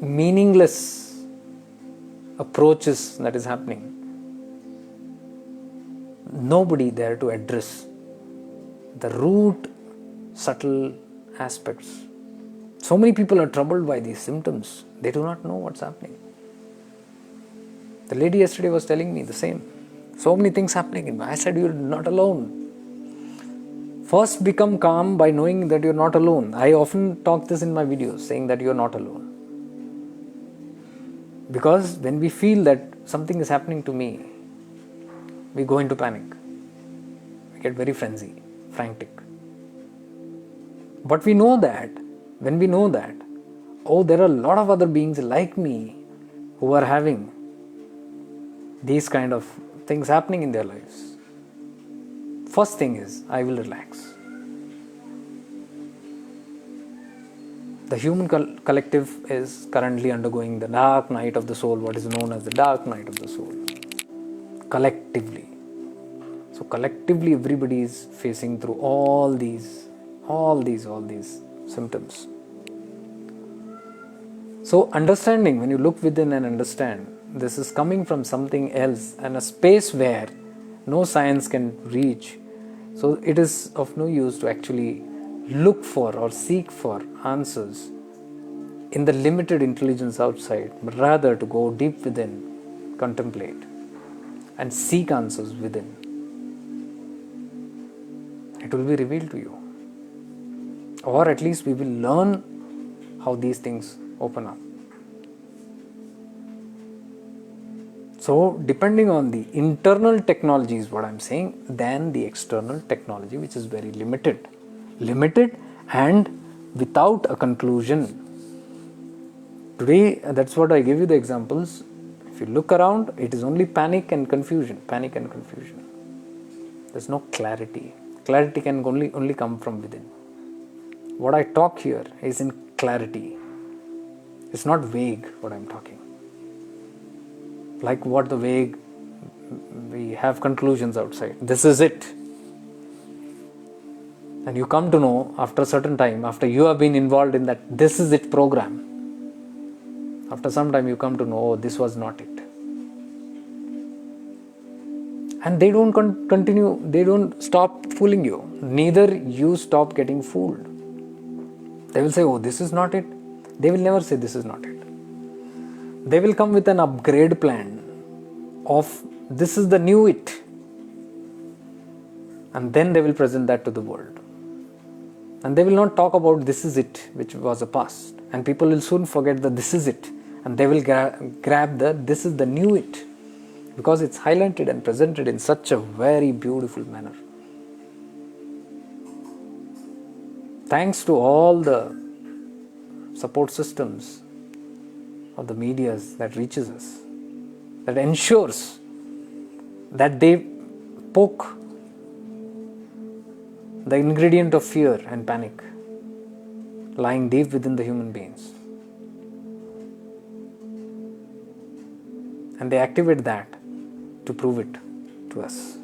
meaningless approaches that is happening. Nobody there to address the root, subtle aspects. So many people are troubled by these symptoms. They do not know what's happening. The lady yesterday was telling me the same. So many things happening in me. I said, you're not alone. First become calm by knowing that you're not alone. I often talk this in my videos, saying that you're not alone. Because when we feel that something is happening to me, we go into panic. We get very frantic. But we know that, when we know that, oh, there are a lot of other beings like me who are having these kind of things happening in their lives. First thing is, I will relax. The human collective is currently undergoing the dark night of the soul, what is known as the dark night of the soul. Collectively. So collectively everybody is facing through all these symptoms. So understanding, when you look within and understand, this is coming from something else and a space where no science can reach. So it is of no use to actually look for or seek for answers in the limited intelligence outside, but rather to go deep within, contemplate and seek answers within. It will be revealed to you. Or at least we will learn how these things open up. So depending on the internal technology is what I'm saying, than the external technology, which is very limited and without a conclusion. Today, that's what I give you the examples. If you look around, it is only panic and confusion. There's no clarity. Clarity can only come from within. What I talk here is in clarity. It's not vague what I'm talking. Like what the vague, we have conclusions outside. This is it. And you come to know after a certain time, after you have been involved in that this is it program, after some time you come to know, oh, this was not it. And they don't continue, they don't stop fooling you. Neither you stop getting fooled. They will say, oh, this is not it. They will never say this is not it. They will come with an upgrade plan of this is the new it. And then they will present that to the world. And they will not talk about this is it, which was a past. And people will soon forget that this is it. And they will grab the this is the new it. Because it's highlighted and presented in such a very beautiful manner. Thanks to all the support systems of the medias that reaches us, that ensures that they poke the ingredient of fear and panic lying deep within the human beings. And they activate that to prove it to us.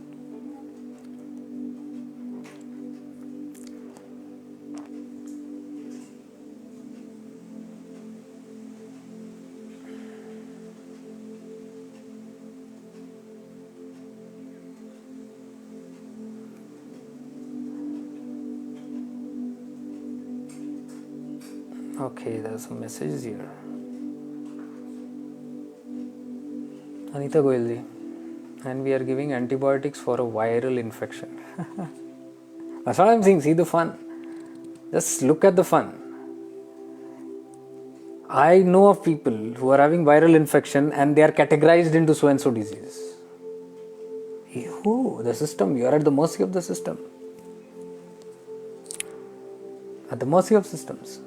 Okay, there's some messages here. Anita Goyalji, and we are giving antibiotics for a viral infection. That's what I'm saying. See the fun. Just look at the fun. I know of people who are having viral infection and they are categorized into so and so disease. Who? The system. You are at the mercy of the system. At the mercy of systems.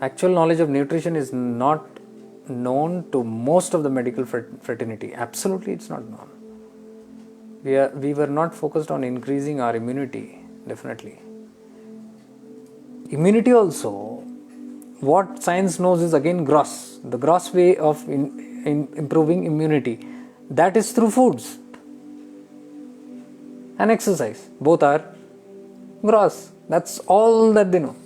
Actual knowledge of nutrition is not known to most of the medical fraternity. Absolutely, it's not known. We were not focused on increasing our immunity, definitely. Immunity also, what science knows is again gross. The gross way of improving immunity, that is through foods and exercise. Both are gross. That's all that they know.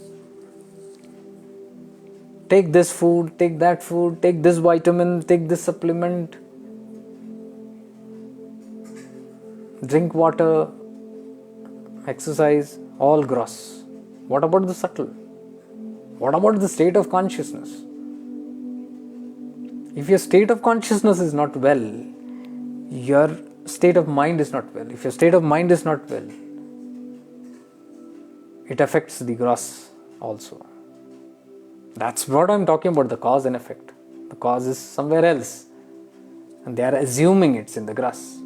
Take this food, take that food, take this vitamin, take this supplement, drink water, exercise, all gross. What about the subtle? What about the state of consciousness? If your state of consciousness is not well, your state of mind is not well. If your state of mind is not well, it affects the gross also. That's what I'm talking about, the cause and effect. The cause is somewhere else. And they are assuming it's in the grass.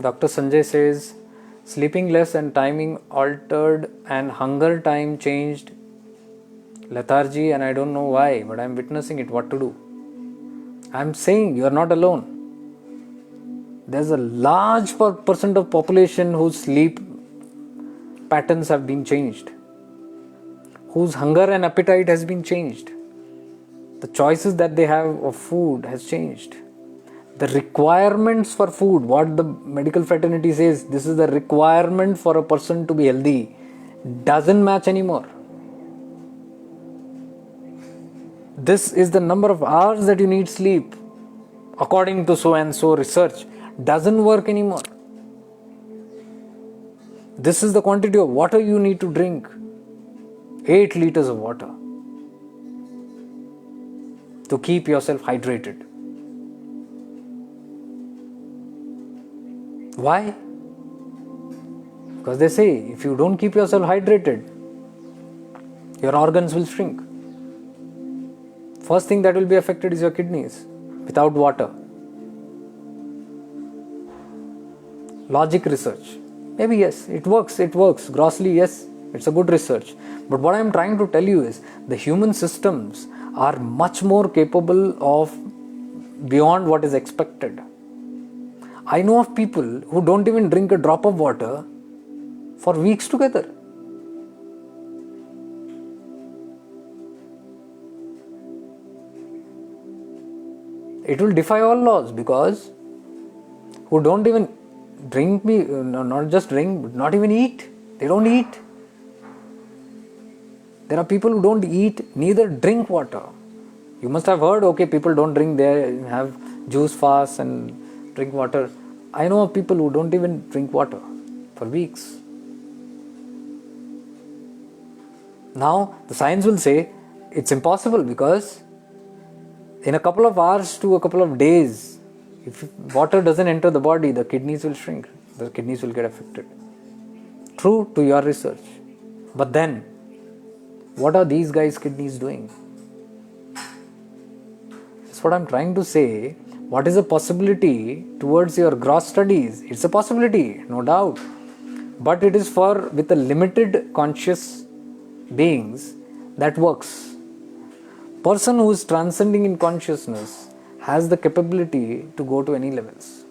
Dr. Sanjay says, sleeping less and timing altered and hunger time changed, lethargy, and I don't know why, but I'm witnessing it, what to do. I'm saying you are not alone. There's a large percent of population whose sleep patterns have been changed, whose hunger and appetite has been changed. The choices that they have of food has changed. The requirements for food, what the medical fraternity says, this is the requirement for a person to be healthy, doesn't match anymore. This is the number of hours that you need sleep according to so and so research, doesn't work anymore. This is the quantity of water you need to drink, 8 liters of water, to keep yourself hydrated. Why? Because they say if you don't keep yourself hydrated, your organs will shrink. First thing that will be affected is your kidneys without water. Logic research. Maybe yes, it works. Grossly, yes, it's a good research. But what I'm trying to tell you is the human systems are much more capable of beyond what is expected. I know of people who don't even drink a drop of water for weeks together. It will defy all laws, because who don't even drink, not just drink, but not even eat. They don't eat. There are people who don't eat, neither drink water. You must have heard, okay, people don't drink, they have juice fast and drink water. I know of people who don't even drink water for weeks. Now, the science will say it's impossible, because in a couple of hours to a couple of days, if water doesn't enter the body, the kidneys will shrink. The kidneys will get affected. True to your research. But then, what are these guys' kidneys doing? That's what I'm trying to say. What is a possibility towards your gross studies? It's a possibility, no doubt. But it is with a limited conscious beings that works. Person who is transcending in consciousness has the capability to go to any levels.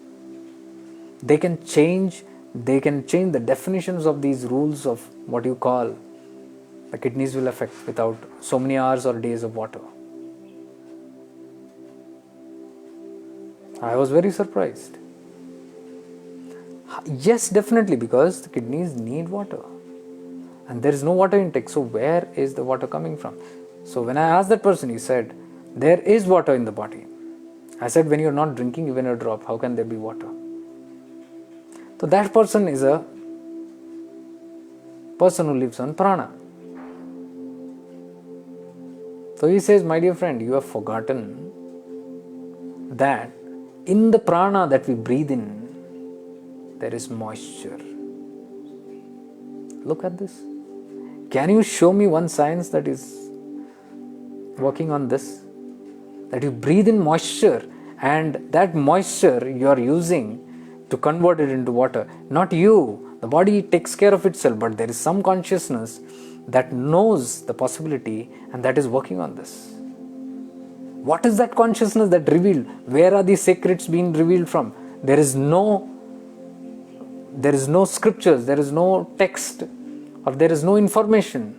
They can change the definitions of these rules of what you call the kidneys will affect without so many hours or days of water. I was very surprised. Yes, definitely, because the kidneys need water and there is no water intake. So where is the water coming from? So when I asked that person, he said, there is water in the body. I said, when you're not drinking even a drop, how can there be water? So that person is a person who lives on prana. So he says, my dear friend, you have forgotten that in the prana that we breathe in, there is moisture. Look at this. Can you show me one science that is working on this? That you breathe in moisture, and that moisture you are using to convert it into water. Not you. The body takes care of itself, but there is some consciousness that knows the possibility and that is working on this. What is that consciousness that revealed? Where are these secrets being revealed from? There is no scriptures, there is no text, or there is no information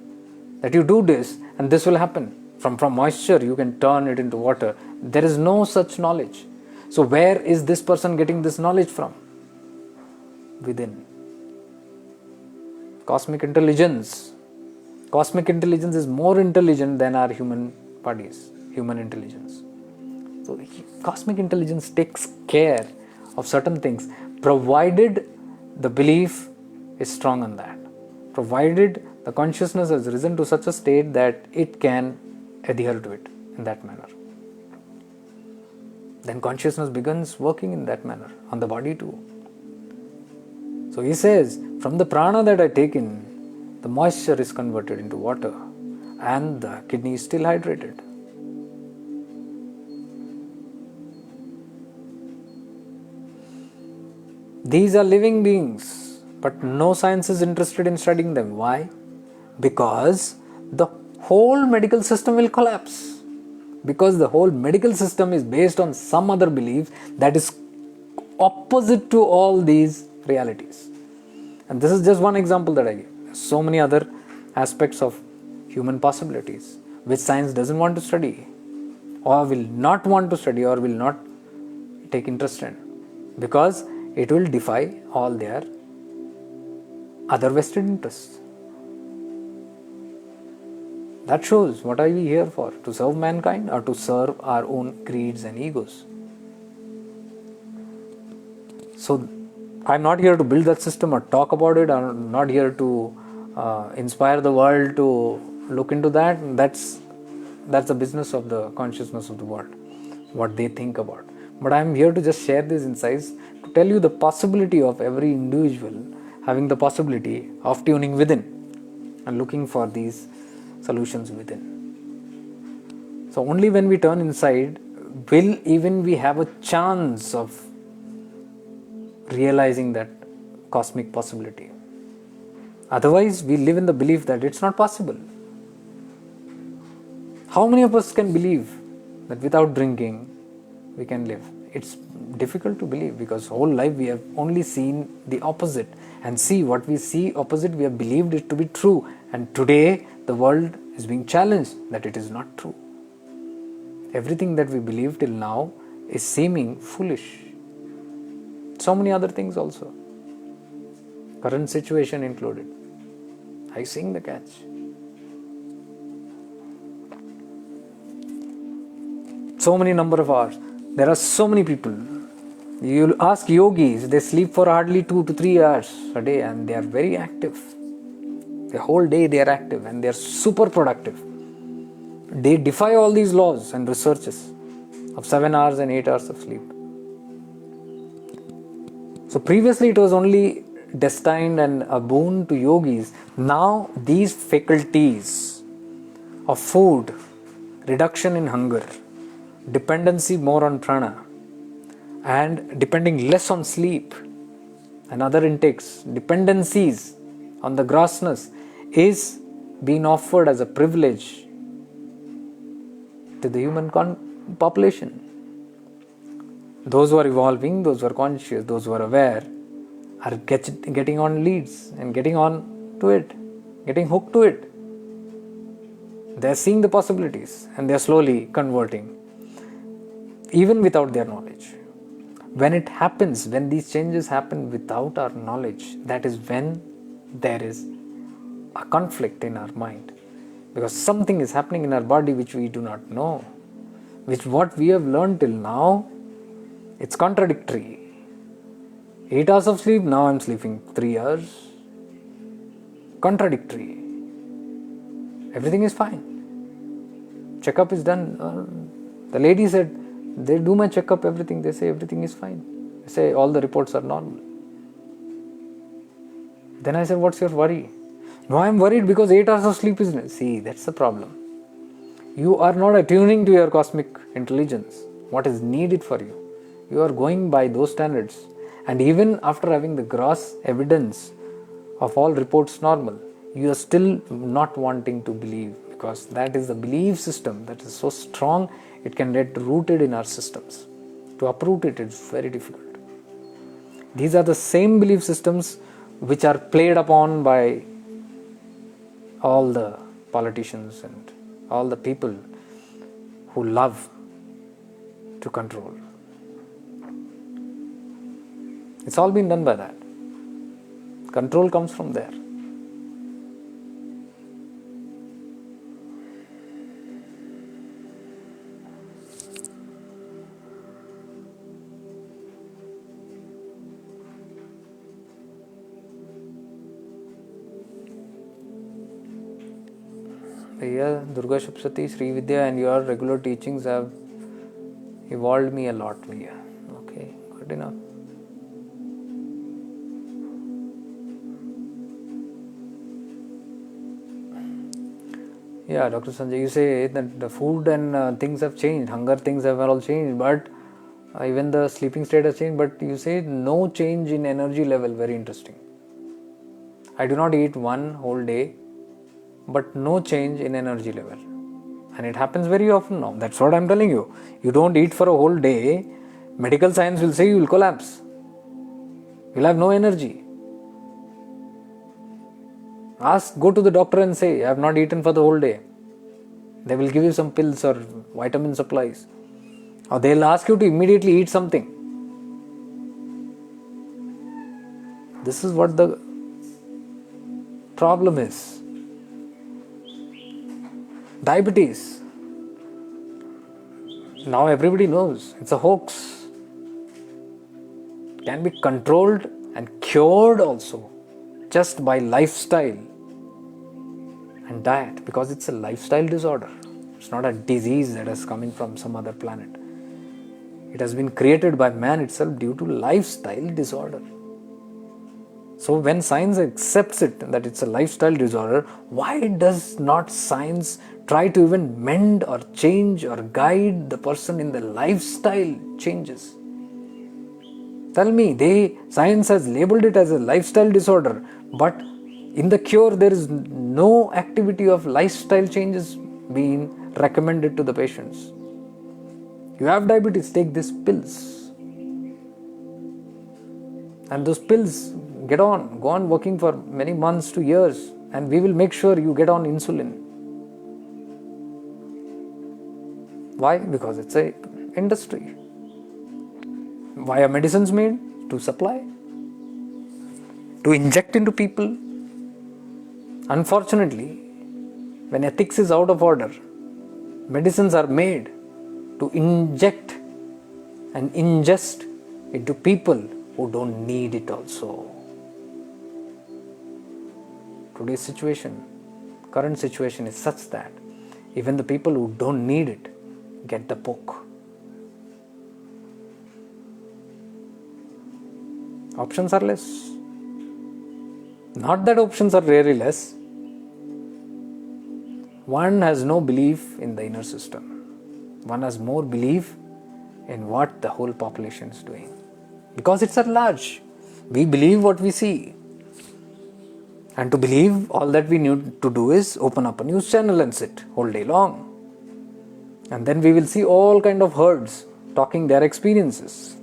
that you do this and this will happen. From moisture you can turn it into water. There is no such knowledge. So where is this person getting this knowledge from? Within. Cosmic intelligence. Cosmic intelligence is more intelligent than our human bodies, human intelligence. So cosmic intelligence takes care of certain things, provided the belief is strong on that. Provided the consciousness has risen to such a state that it can adhere to it in that manner. Then consciousness begins working in that manner on the body too. So he says, from the prana that I take in, the moisture is converted into water and the kidney is still hydrated. These are living beings, but no science is interested in studying them. Why? Because the whole medical system will collapse. Because the whole medical system is based on some other belief that is opposite to all these realities. And this is just one example that I give. So many other aspects of human possibilities which science doesn't want to study, or will not want to study, or will not take interest in, because it will defy all their other vested interests. That shows what are we here for? To serve mankind or to serve our own greeds and egos? So I'm not here to build that system or talk about it. I'm not here to inspire the world to look into that. That's the business of the consciousness of the world, what they think about. But I'm here to just share these insights to tell you the possibility of every individual having the possibility of tuning within and looking for these solutions within. So only when we turn inside will even we have a chance of realizing that cosmic possibility. Otherwise, we live in the belief that it's not possible. How many of us can believe that without drinking we can live? It's difficult to believe, because whole life we have only seen the opposite, and see what we see opposite we have believed it to be true, and today the world is being challenged that it is not true. Everything that we believed till now is seeming foolish. So many other things also, current situation included. Are you seeing the catch? So many number of hours. There are so many people. You'll ask yogis, they sleep for hardly 2 to 3 hours a day, and they are very active. The whole day they are active and they are super productive. They defy all these laws and researches of 7 hours and 8 hours of sleep. So previously it was only destined and a boon to yogis. Now these faculties of food, reduction in hunger, dependency more on prana, and depending less on sleep and other intakes, dependencies on the grossness, is being offered as a privilege to the human population. Those who are evolving, those who are conscious, those who are aware, are getting on leads and getting on to it, getting hooked to it. They are seeing the possibilities and they are slowly converting, even without their knowledge. When it happens, when these changes happen without our knowledge, that is when there is a conflict in our mind, because something is happening in our body which we do not know, which what we have learned till now, it's contradictory. 8 hours of sleep, now I'm sleeping 3 hours. Contradictory. Everything is fine. checkup is done. The lady said, they do my checkup, everything. They say everything is fine. They say all the reports are normal. Then I said, what's your worry? No, I'm worried because 8 hours of sleep is... See, that's the problem. You are not attuning to your cosmic intelligence, what is needed for you. You are going by those standards. And even after having the gross evidence of all reports normal, you are still not wanting to believe, because that is the belief system that is so strong, it can get rooted in our systems. To uproot it is very difficult. These are the same belief systems which are played upon by all the politicians and all the people who love to control. It's all been done by that. Control comes from there. Bhaiya, Durga Shapsati, Sri Vidya and your regular teachings have evolved me a lot, Bhaiya. Okay, good enough. Yeah, Dr. Sanjay, you say that the food and things have changed, hunger things have all changed, but even the sleeping state has changed, but you say no change in energy level. Very interesting. I do not eat one whole day, but no change in energy level. And it happens very often now. That's what I'm telling you. You don't eat for a whole day, medical science will say you will collapse. You'll have no energy. Go to the doctor and say, I have not eaten for the whole day. They will give you some pills or vitamin supplies. Or they'll ask you to immediately eat something. This is what the problem is. Diabetes. Now everybody knows it's a hoax. It can be controlled and cured also just by lifestyle and diet, because it's a lifestyle disorder. It's not a disease that is coming from some other planet. It has been created by man itself due to lifestyle disorder. So when science accepts it, that it's a lifestyle disorder, why does not science try to even mend or change or guide the person in the lifestyle changes? Tell me, science has labeled it as a lifestyle disorder, but in the cure there is no activity of lifestyle changes being recommended to the patients. You have diabetes, take these pills. And those pills, go on working for many months to years, and we will make sure you get on insulin. Why? Because it's a industry. Why are medicines made? To supply, to inject into people. Unfortunately, when ethics is out of order, medicines are made to inject and ingest into people who don't need it also. Today's situation, current situation is such that even the people who don't need it get the poke. Options are less. Not that options are really less. One has no belief in the inner system. One has more belief in what the whole population is doing. Because it's at large. We believe what we see. And to believe, all that we need to do is open up a news channel and sit whole day long. And then we will see all kind of herds talking their experiences.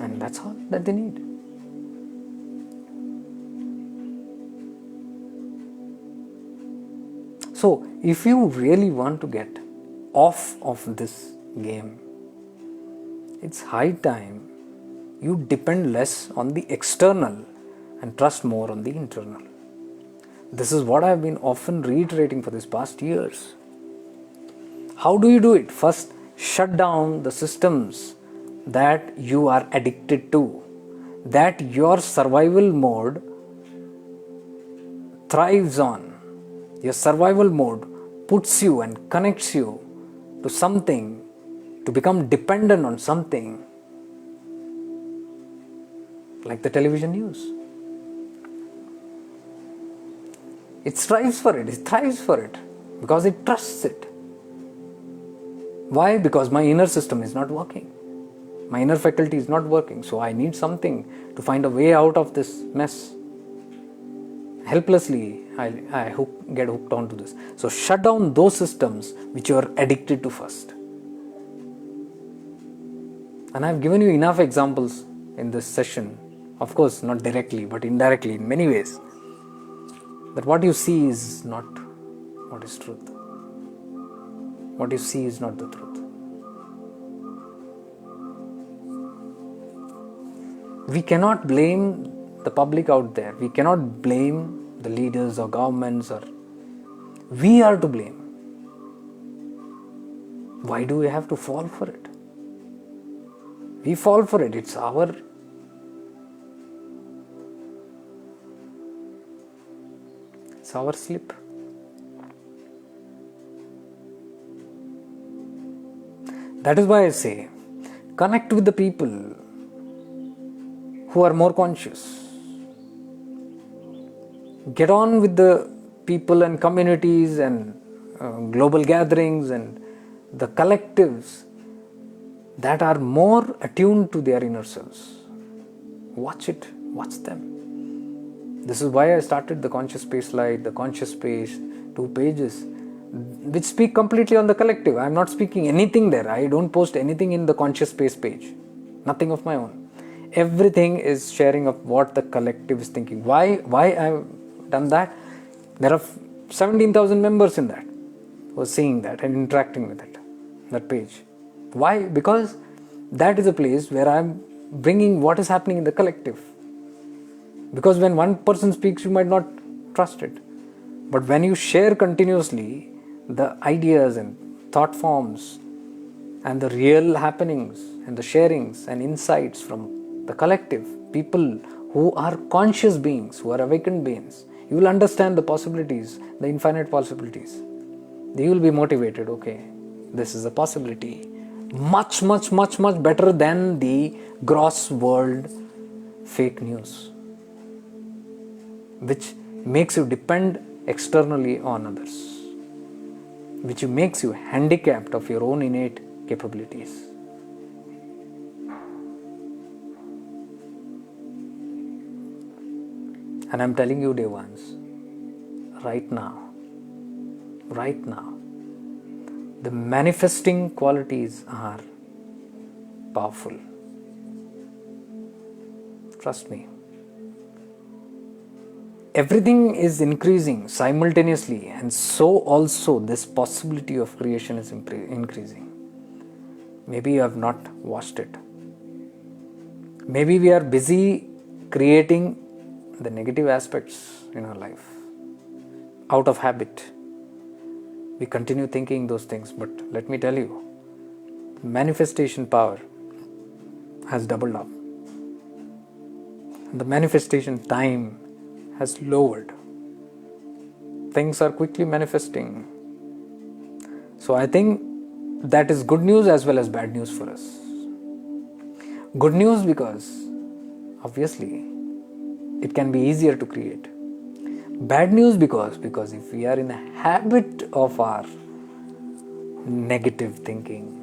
And that's all that they need. So, if you really want to get off of this game, it's high time you depend less on the external and trust more on the internal. This is what I have been often reiterating for these past years. How do you do it? First, shut down the systems that you are addicted to, that your survival mode thrives on, your survival mode puts you and connects you to something, to become dependent on something, like the television news. It strives for it, it thrives for it, because it trusts it. Why? Because my inner system is not working. My inner faculty is not working, so I need something to find a way out of this mess. Helplessly, I get hooked onto this. So shut down those systems which you are addicted to first. And I've given you enough examples in this session, of course not directly but indirectly in many ways, that what you see is not what is truth. What you see is not the truth. We cannot blame the public out there. We cannot blame the leaders or governments, or we are to blame. Why do we have to fall for it? We fall for it. It's our slip. That is why I say, connect with the people who are more conscious. Get on with the people and communities and global gatherings and the collectives that are more attuned to their inner selves. Watch it, watch them. This is why I started the Conscious Space Light, the Conscious Space, 2 pages, which speak completely on the collective. I am not speaking anything there. I don't post anything in the Conscious Space page. Nothing of my own. Everything is sharing of what the collective is thinking. Why I have done that? There are 17,000 members in that who are seeing that and interacting with it, that page. Why? Because that is a place where I am bringing what is happening in the collective. Because when one person speaks, you might not trust it. But when you share continuously the ideas and thought forms and the real happenings and the sharings and insights from the collective, people who are conscious beings, who are awakened beings, you will understand the possibilities, the infinite possibilities. You will be motivated, okay, this is a possibility. Much, much, much, much better than the gross world fake news, which makes you depend externally on others, which makes you handicapped of your own innate capabilities. And I'm telling you, dear ones, right now, the manifesting qualities are powerful. Trust me. Everything is increasing simultaneously, and so also this possibility of creation is increasing. Maybe you have not watched it. Maybe we are busy creating the negative aspects in our life out of habit. We continue thinking those things, but let me tell you, manifestation power has doubled up. The manifestation time has lowered. Things are quickly manifesting. So I think that is good news as well as bad news for us. Good news because obviously it can be easier to create. Bad news because if we are in a habit of our negative thinking,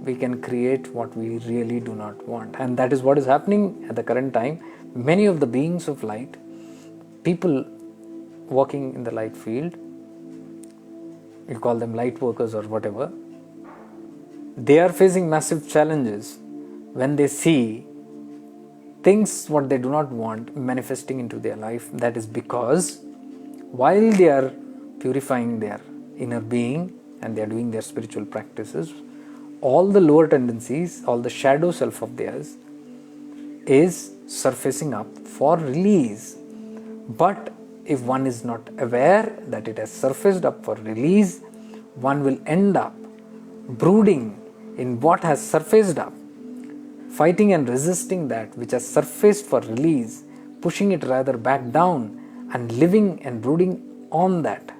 we can create what we really do not want. And that is what is happening at the current time. Many of the beings of light, people walking in the light field, you call them light workers or whatever, they are facing massive challenges when they see things what they do not want manifesting into their life. That is because while they are purifying their inner being and they are doing their spiritual practices, all the lower tendencies, all the shadow self of theirs is surfacing up for release. But if one is not aware that it has surfaced up for release, one will end up brooding in what has surfaced up, fighting and resisting that which has surfaced for release, pushing it rather back down and living and brooding on that,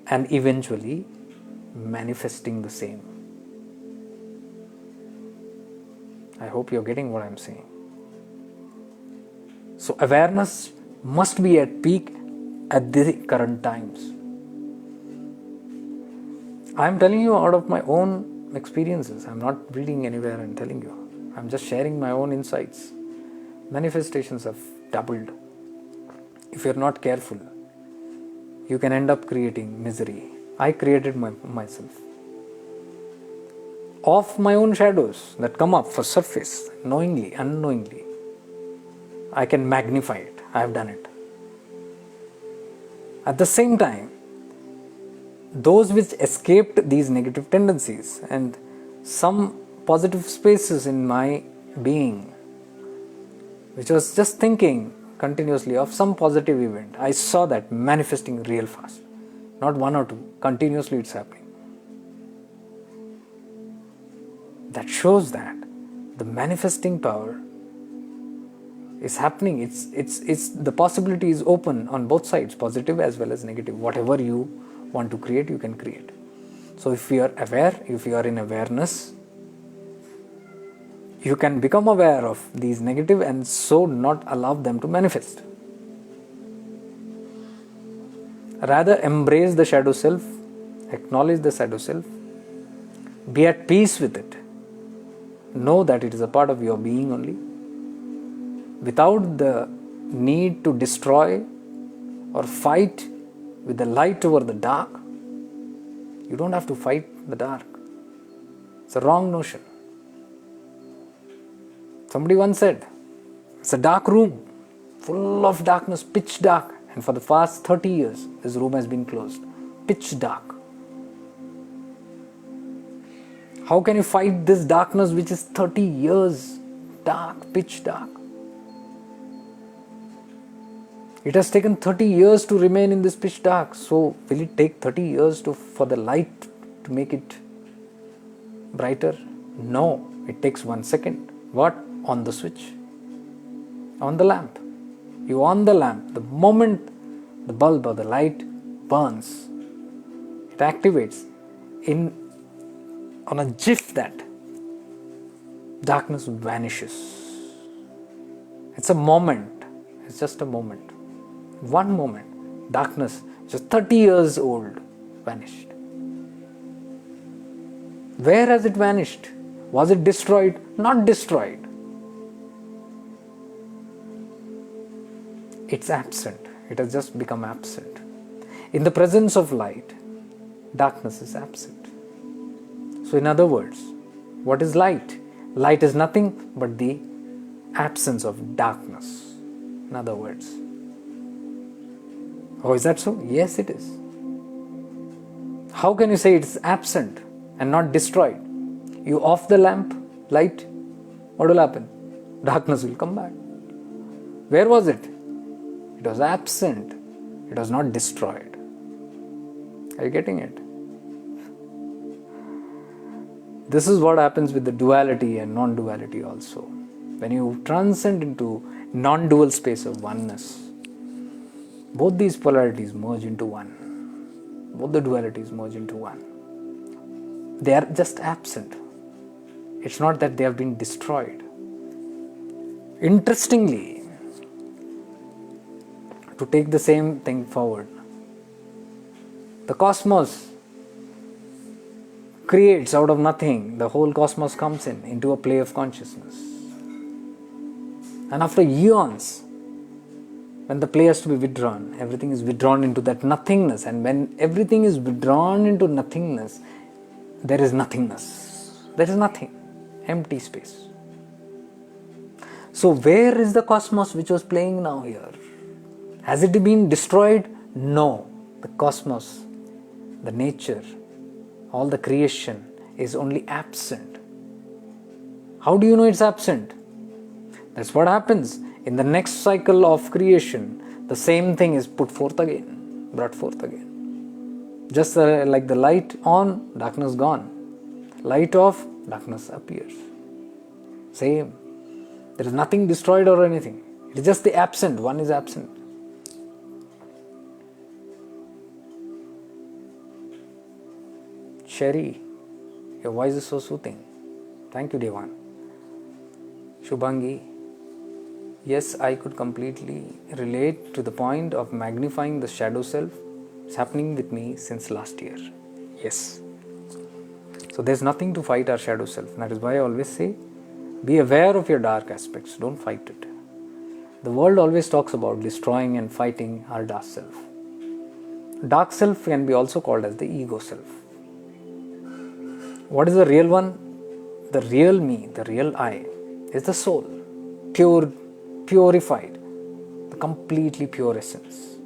and eventually manifesting the same. I hope you're getting what I'm saying. So awareness must be at peak at the current times. I'm telling you out of my own experiences. I'm not reading anywhere and telling you. I'm just sharing my own insights. Manifestations have doubled. If you're not careful, you can end up creating misery. I created myself. Of my own shadows that come up for surface, knowingly, unknowingly, I can magnify it. I have done it. At the same time, those which escaped these negative tendencies and some positive spaces in my being, which was just thinking continuously of some positive event, I saw that manifesting real fast. Not one or two, continuously it's happening. That shows that the manifesting power is happening. It's the possibility is open on both sides, positive as well as negative. Whatever you want to create, you can create. So if you are aware, if you are in awareness, you can become aware of these negative and so not allow them to manifest. Rather embrace the shadow self, acknowledge the shadow self, be at peace with it. Know that it is a part of your being only. Without the need to destroy or fight with the light over the dark. You don't have to fight the dark. It's a wrong notion. Somebody once said, it's a dark room, full of darkness, pitch dark. And for the past 30 years, this room has been closed. Pitch dark. How can you fight this darkness which is 30 years dark, pitch dark? It has taken 30 years to remain in this pitch dark. So will it take 30 years for the light to make it brighter? No, it takes 1 second. What? On the switch. On the lamp. You on the lamp. The moment the bulb or the light burns, it activates. On a jiff that darkness vanishes. It's a moment. It's just a moment. One moment. Darkness, just 30 years old, vanished. Where has it vanished? Was it destroyed? Not destroyed. It's absent. It has just become absent. In the presence of light, darkness is absent. So in other words, what is light? Light is nothing but the absence of darkness. In other words. Oh, is that so? Yes, it is. How can you say it's absent and not destroyed? You off the lamp, light, what will happen? Darkness will come back. Where was it? It was absent. It was not destroyed. Are you getting it? This is what happens with the duality and non-duality also. When you transcend into non-dual space of oneness, both these polarities merge into one. Both the dualities merge into one. They are just absent. It's not that they have been destroyed. Interestingly, to take the same thing forward, the cosmos creates out of nothing. The whole cosmos comes into a play of consciousness. And after eons, when the play has to be withdrawn, everything is withdrawn into that nothingness. And when everything is withdrawn into nothingness, there is nothingness. There is nothing. Empty space. So where is the cosmos which was playing now here? Has it been destroyed? No. The cosmos, the nature, all the creation is only absent. How do you know it's absent? That's what happens. In the next cycle of creation, the same thing is put forth again, brought forth again. Just like the light on, darkness gone. Light off, darkness appears. Same. There is nothing destroyed or anything. It is just the absent. One is absent. Sherry, your voice is so soothing. Thank you, Devan. Shubhangi, yes, I could completely relate to the point of magnifying the shadow self. It's happening with me since last year. Yes. So there's nothing to fight our shadow self. That is why I always say, be aware of your dark aspects. Don't fight it. The world always talks about destroying and fighting our dark self. Dark self can be also called as the ego self. What is the real one? The real me, the real I, is the soul, pure, purified, the completely pure essence.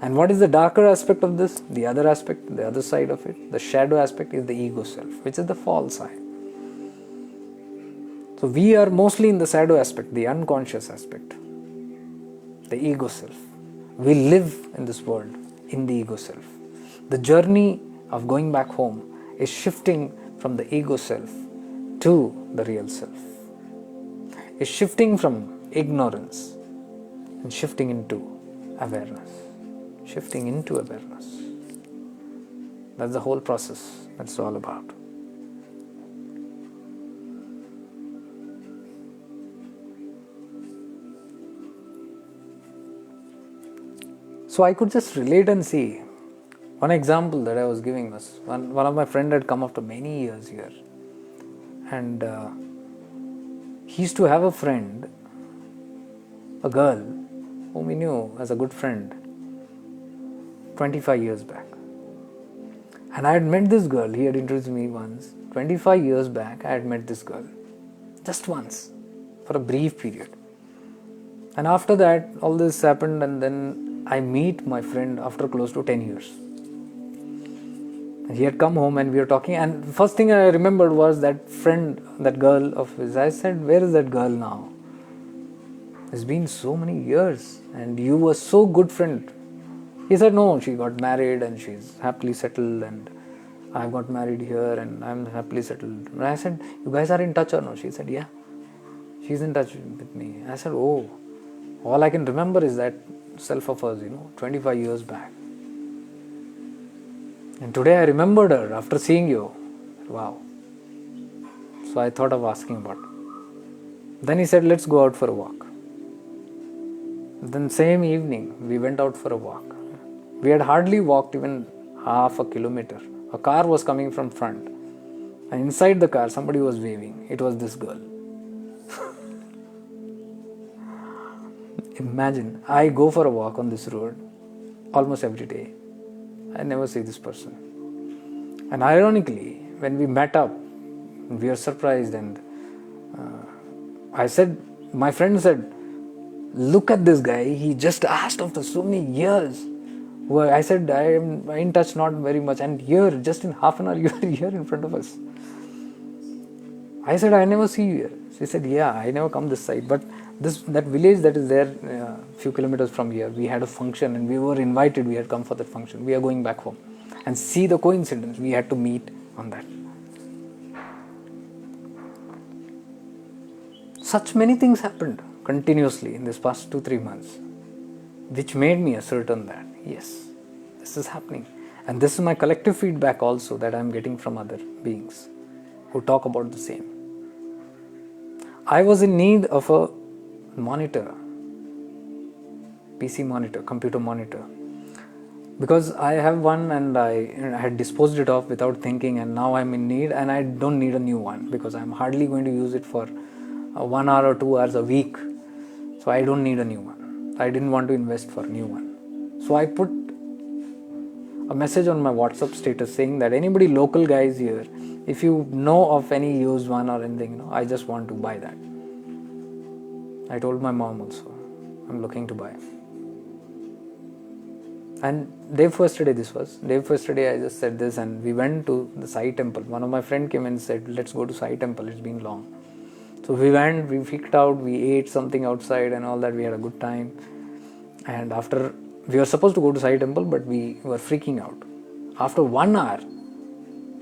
And what is the darker aspect of this? The other aspect, the other side of it, the shadow aspect is the ego self, which is the false I. So we are mostly in the shadow aspect, the unconscious aspect, the ego self. We live in this world in the ego self. The journey of going back home is shifting from the ego self to the real self. Is shifting from ignorance and shifting into awareness. Shifting into awareness. That's the whole process that's all about. So I could just relate and see. One example that I was giving was one of my friends had come after many years here, and he used to have a friend, a girl whom he knew as a good friend 25 years back. And I had met this girl, he had introduced me once. 25 years back I had met this girl, just once, for a brief period. And after that all this happened, and then I meet my friend after close to 10 years. And he had come home and we were talking, and the first thing I remembered was that friend, that girl of his. I said, where is that girl now? It's been so many years and you were so good friend. He said, no, she got married and she's happily settled, and I got married here and I'm happily settled. And I said, you guys are in touch or no? She said, yeah, she's in touch with me. I said, oh, all I can remember is that self of us, 25 years back. And today I remembered her after seeing you. Wow. So I thought of asking about it. Then he said, let's go out for a walk. Then same evening, we went out for a walk. We had hardly walked even half a kilometer. A car was coming from front. And inside the car, somebody was waving. It was this girl. Imagine, I go for a walk on this road almost every day. I never see this person. And ironically, when we met up, we were surprised, and I said, my friend said, look at this guy, he just asked after so many years. I said, I am in touch not very much, and here, just in half an hour, you are here in front of us. I said, I never see you here. She said, yeah, I never come this side, but that village that is there a few kilometers from here, we had a function and we were invited, we had come for that function. We are going back home. And see the coincidence, we had to meet on that. Such many things happened continuously in this past 2-3 months, which made me ascertain that, yes, this is happening. And this is my collective feedback also that I am getting from other beings who talk about the same. I was in need of a monitor, PC monitor, computer monitor, because I have one and I had disposed it off without thinking, and now I'm in need and I don't need a new one because I'm hardly going to use it for 1 hour or 2 hours a week. So I don't need a new one. I didn't want to invest for a new one. So I put a message on my WhatsApp status saying that anybody local guys here, if you know of any used one or anything, I just want to buy that. I told my mom also, I'm looking to buy. And day first day I just said this, and we went to the Sai temple. One of my friend came and said, let's go to Sai temple, it's been long. So we went, we freaked out, we ate something outside and all that, we had a good time. And after, we were supposed to go to Sai temple, but we were freaking out. After 1 hour,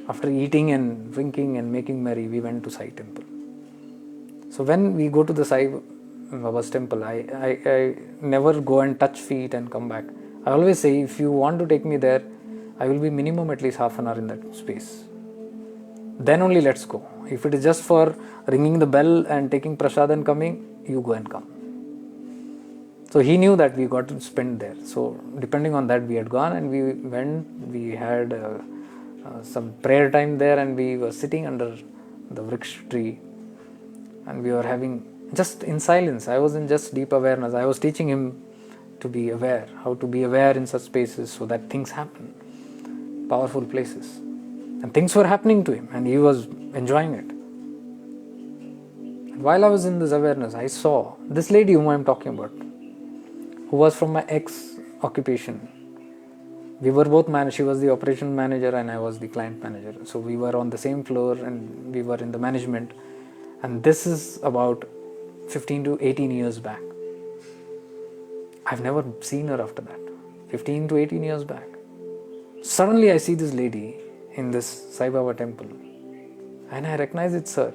after eating and drinking and making merry, we went to Sai temple. So when we go to the Sai Baba's temple, I never go and touch feet and come back. I always say, if you want to take me there, I will be minimum at least half an hour in that space. Then only let's go. If it is just for ringing the bell and taking prasad and coming, you go and come. So he knew that we got to spend there. So depending on that, we had gone and we went. We had some prayer time there, and we were sitting under the vriksha tree, and we were having just in silence. I was in just deep awareness. I was teaching him to be aware, how to be aware in such spaces so that things happen, powerful places. And things were happening to him and he was enjoying it. And while I was in this awareness, I saw this lady whom I am talking about, who was from my ex-occupation. We were both managers. She was the operation manager and I was the client manager. So we were on the same floor and we were in the management. And this is about 15 to 18 years back. I've never seen her after that. 15 to 18 years back. Suddenly I see this lady in this Sai Baba temple. And I recognize it's her.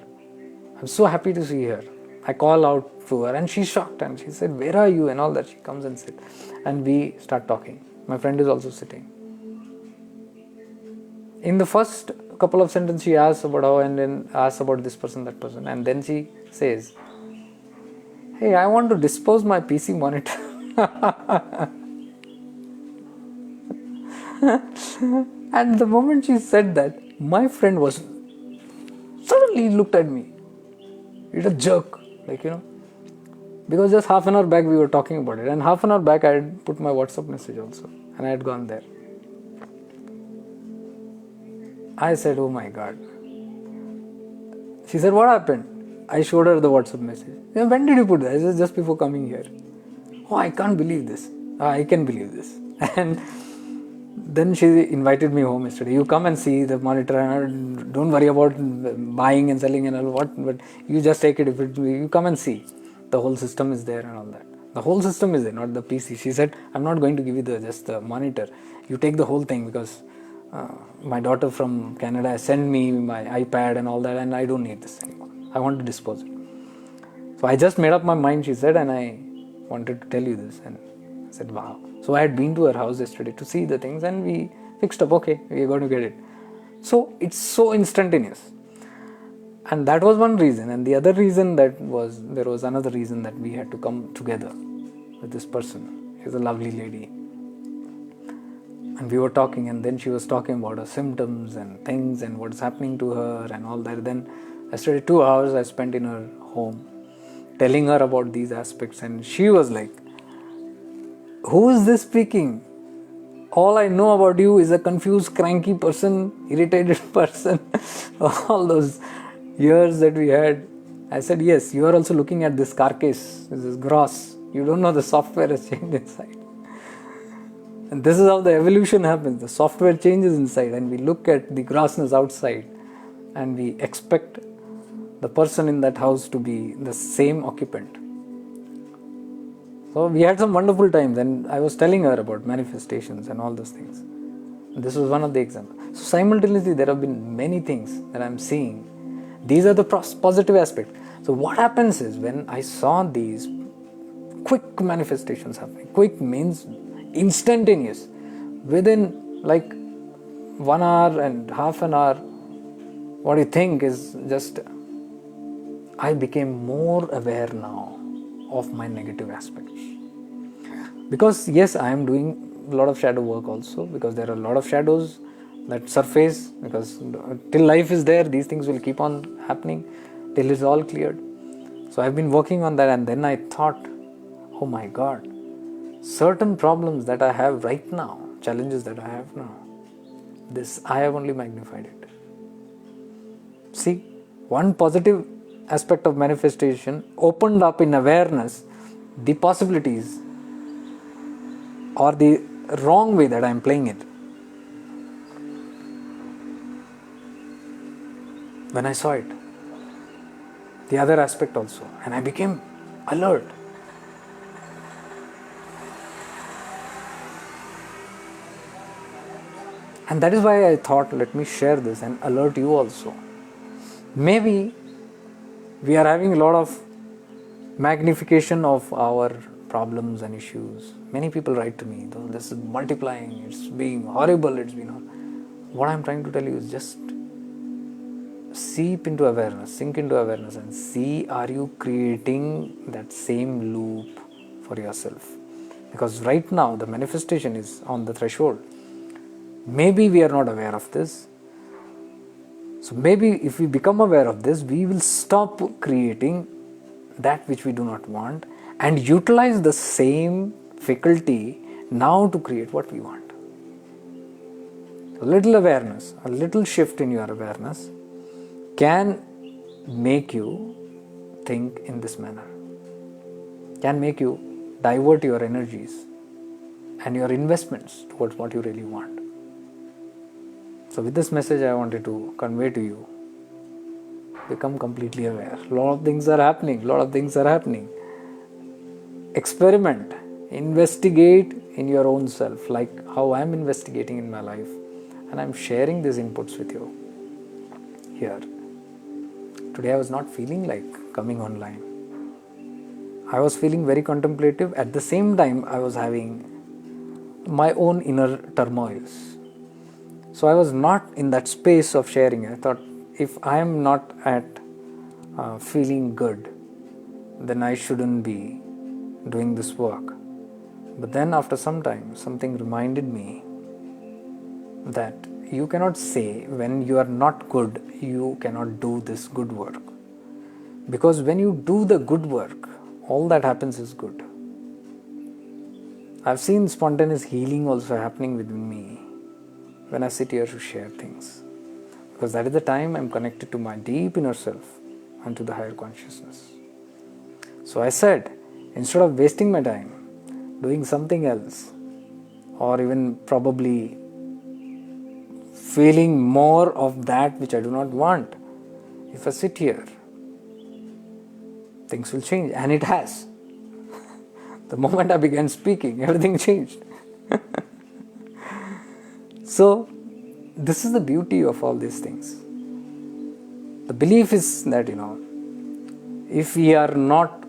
I'm so happy to see her. I call out to her and she's shocked and she said, "Where are you?" and all that. She comes and sits. And we start talking. My friend is also sitting. In the first couple of sentences she asks about how, and then asks about this person, that person. And then she says, "Hey, I want to dispose my PC monitor." And the moment she said that, my friend was suddenly looked at me. It a jerk, because just half an hour back we were talking about it, and half an hour back I had put my WhatsApp message also, and I had gone there. I said, "Oh my God." She said, "What happened?" I showed her the WhatsApp message. "When did you put that?" I said, "Just before coming here." "Oh, I can't believe this." "I can believe this." And then she invited me home yesterday. "You come and see the monitor. Don't worry about buying and selling and all but you just take it. You come and see. The whole system is there and all that." The whole system is there, not the PC. She said, "I'm not going to give you just the monitor. You take the whole thing because my daughter from Canada sent me my iPad and all that, and I don't need this anymore. I want to dispose it." So I just made up my mind," she said, "and I wanted to tell you this." And I said, "Wow." So I had been to her house yesterday to see the things and we fixed up, okay, we are going to get it. So it's so instantaneous. And that was one reason. And the other reason there was another reason that we had to come together with this person. She's a lovely lady. And we were talking, and then she was talking about her symptoms and things and what's happening to her and all that. Then yesterday 2 hours I spent in her home telling her about these aspects, and she was like, "Who is this speaking? All I know about you is a confused, cranky person, irritated person." All those years that we had. I said, "Yes, you are also looking at this carcass, this is gross. You don't know the software has changed inside." And this is how the evolution happens. The software changes inside and we look at the grossness outside and we expect the person in that house to be the same occupant. So we had some wonderful times, and I was telling her about manifestations and all those things. And this was one of the examples. So simultaneously there have been many things that I'm seeing. These are the positive aspects. So what happens is, when I saw these quick manifestations happening, quick means instantaneous, within like 1 hour and half an hour, what you think is just, I became more aware now of my negative aspects. Because yes, I am doing a lot of shadow work also, because there are a lot of shadows that surface, because till life is there, these things will keep on happening till it's all cleared. So I've been working on that, and then I thought, oh my God, certain problems that I have right now, challenges that I have now, this I have only magnified it. See, one positive aspect of manifestation opened up in awareness the possibilities or the wrong way that I am playing it. When I saw it, the other aspect also, and I became alert. And that is why I thought, let me share this and alert you also. Maybe we are having a lot of magnification of our problems and issues. Many people write to me, though this is multiplying, it's being horrible, it's been horrible. What I'm trying to tell you is just seep into awareness, sink into awareness and see, are you creating that same loop for yourself? Because right now the manifestation is on the threshold. Maybe we are not aware of this. So maybe if we become aware of this, we will stop creating that which we do not want and utilize the same faculty now to create what we want. A little awareness, a little shift in your awareness can make you think in this manner, can make you divert your energies and your investments towards what you really want. So with this message I wanted to convey to you, become completely aware. A lot of things are happening. Experiment, investigate in your own self, like how I'm investigating in my life, and I'm sharing these inputs with you here. Today I was not feeling like coming online. I was feeling very contemplative. At the same time, I was having my own inner turmoils. So I was not in that space of sharing. I thought, if I am not at feeling good, then I shouldn't be doing this work. But then after some time, something reminded me that you cannot say when you are not good, you cannot do this good work. Because when you do the good work, all that happens is good. I've seen spontaneous healing also happening within me when I sit here to share things. Because that is the time I'm connected to my deep inner self and to the higher consciousness. So I said, instead of wasting my time doing something else, or even probably feeling more of that which I do not want, if I sit here, things will change. And it has. The moment I began speaking, everything changed. So, this is the beauty of all these things. The belief is that, if we are not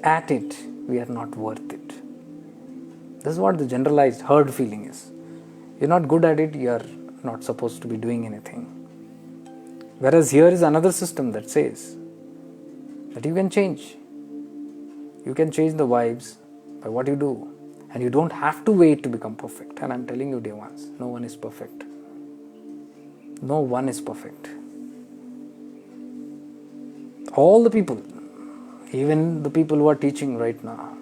at it, we are not worth it. This is what the generalized herd feeling is. You're not good at it, you are not supposed to be doing anything. Whereas here is another system that says that you can change. You can change the vibes by what you do. And you don't have to wait to become perfect. And I'm telling you, dear ones, no one is perfect. No one is perfect. All the people, even the people who are teaching right now,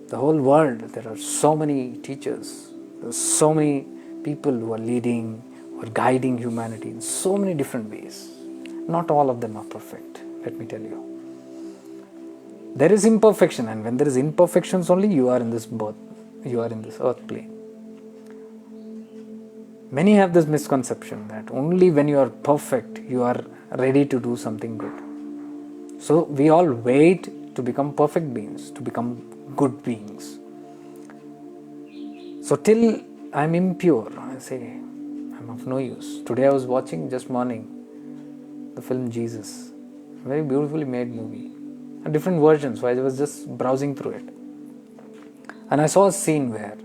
the whole world, there are so many teachers, there are so many people who are leading or guiding humanity in so many different ways. Not all of them are perfect, let me tell you. There is imperfection, and when there is imperfections only, you are in this birth, you are in this earth plane. Many have this misconception that only when you are perfect, you are ready to do something good. So we all wait to become perfect beings, to become good beings. So till I'm impure, I say, I'm of no use. Today I was watching, just morning, the film Jesus. A very beautifully made movie. Different versions, so I was just browsing through it. And I saw a scene where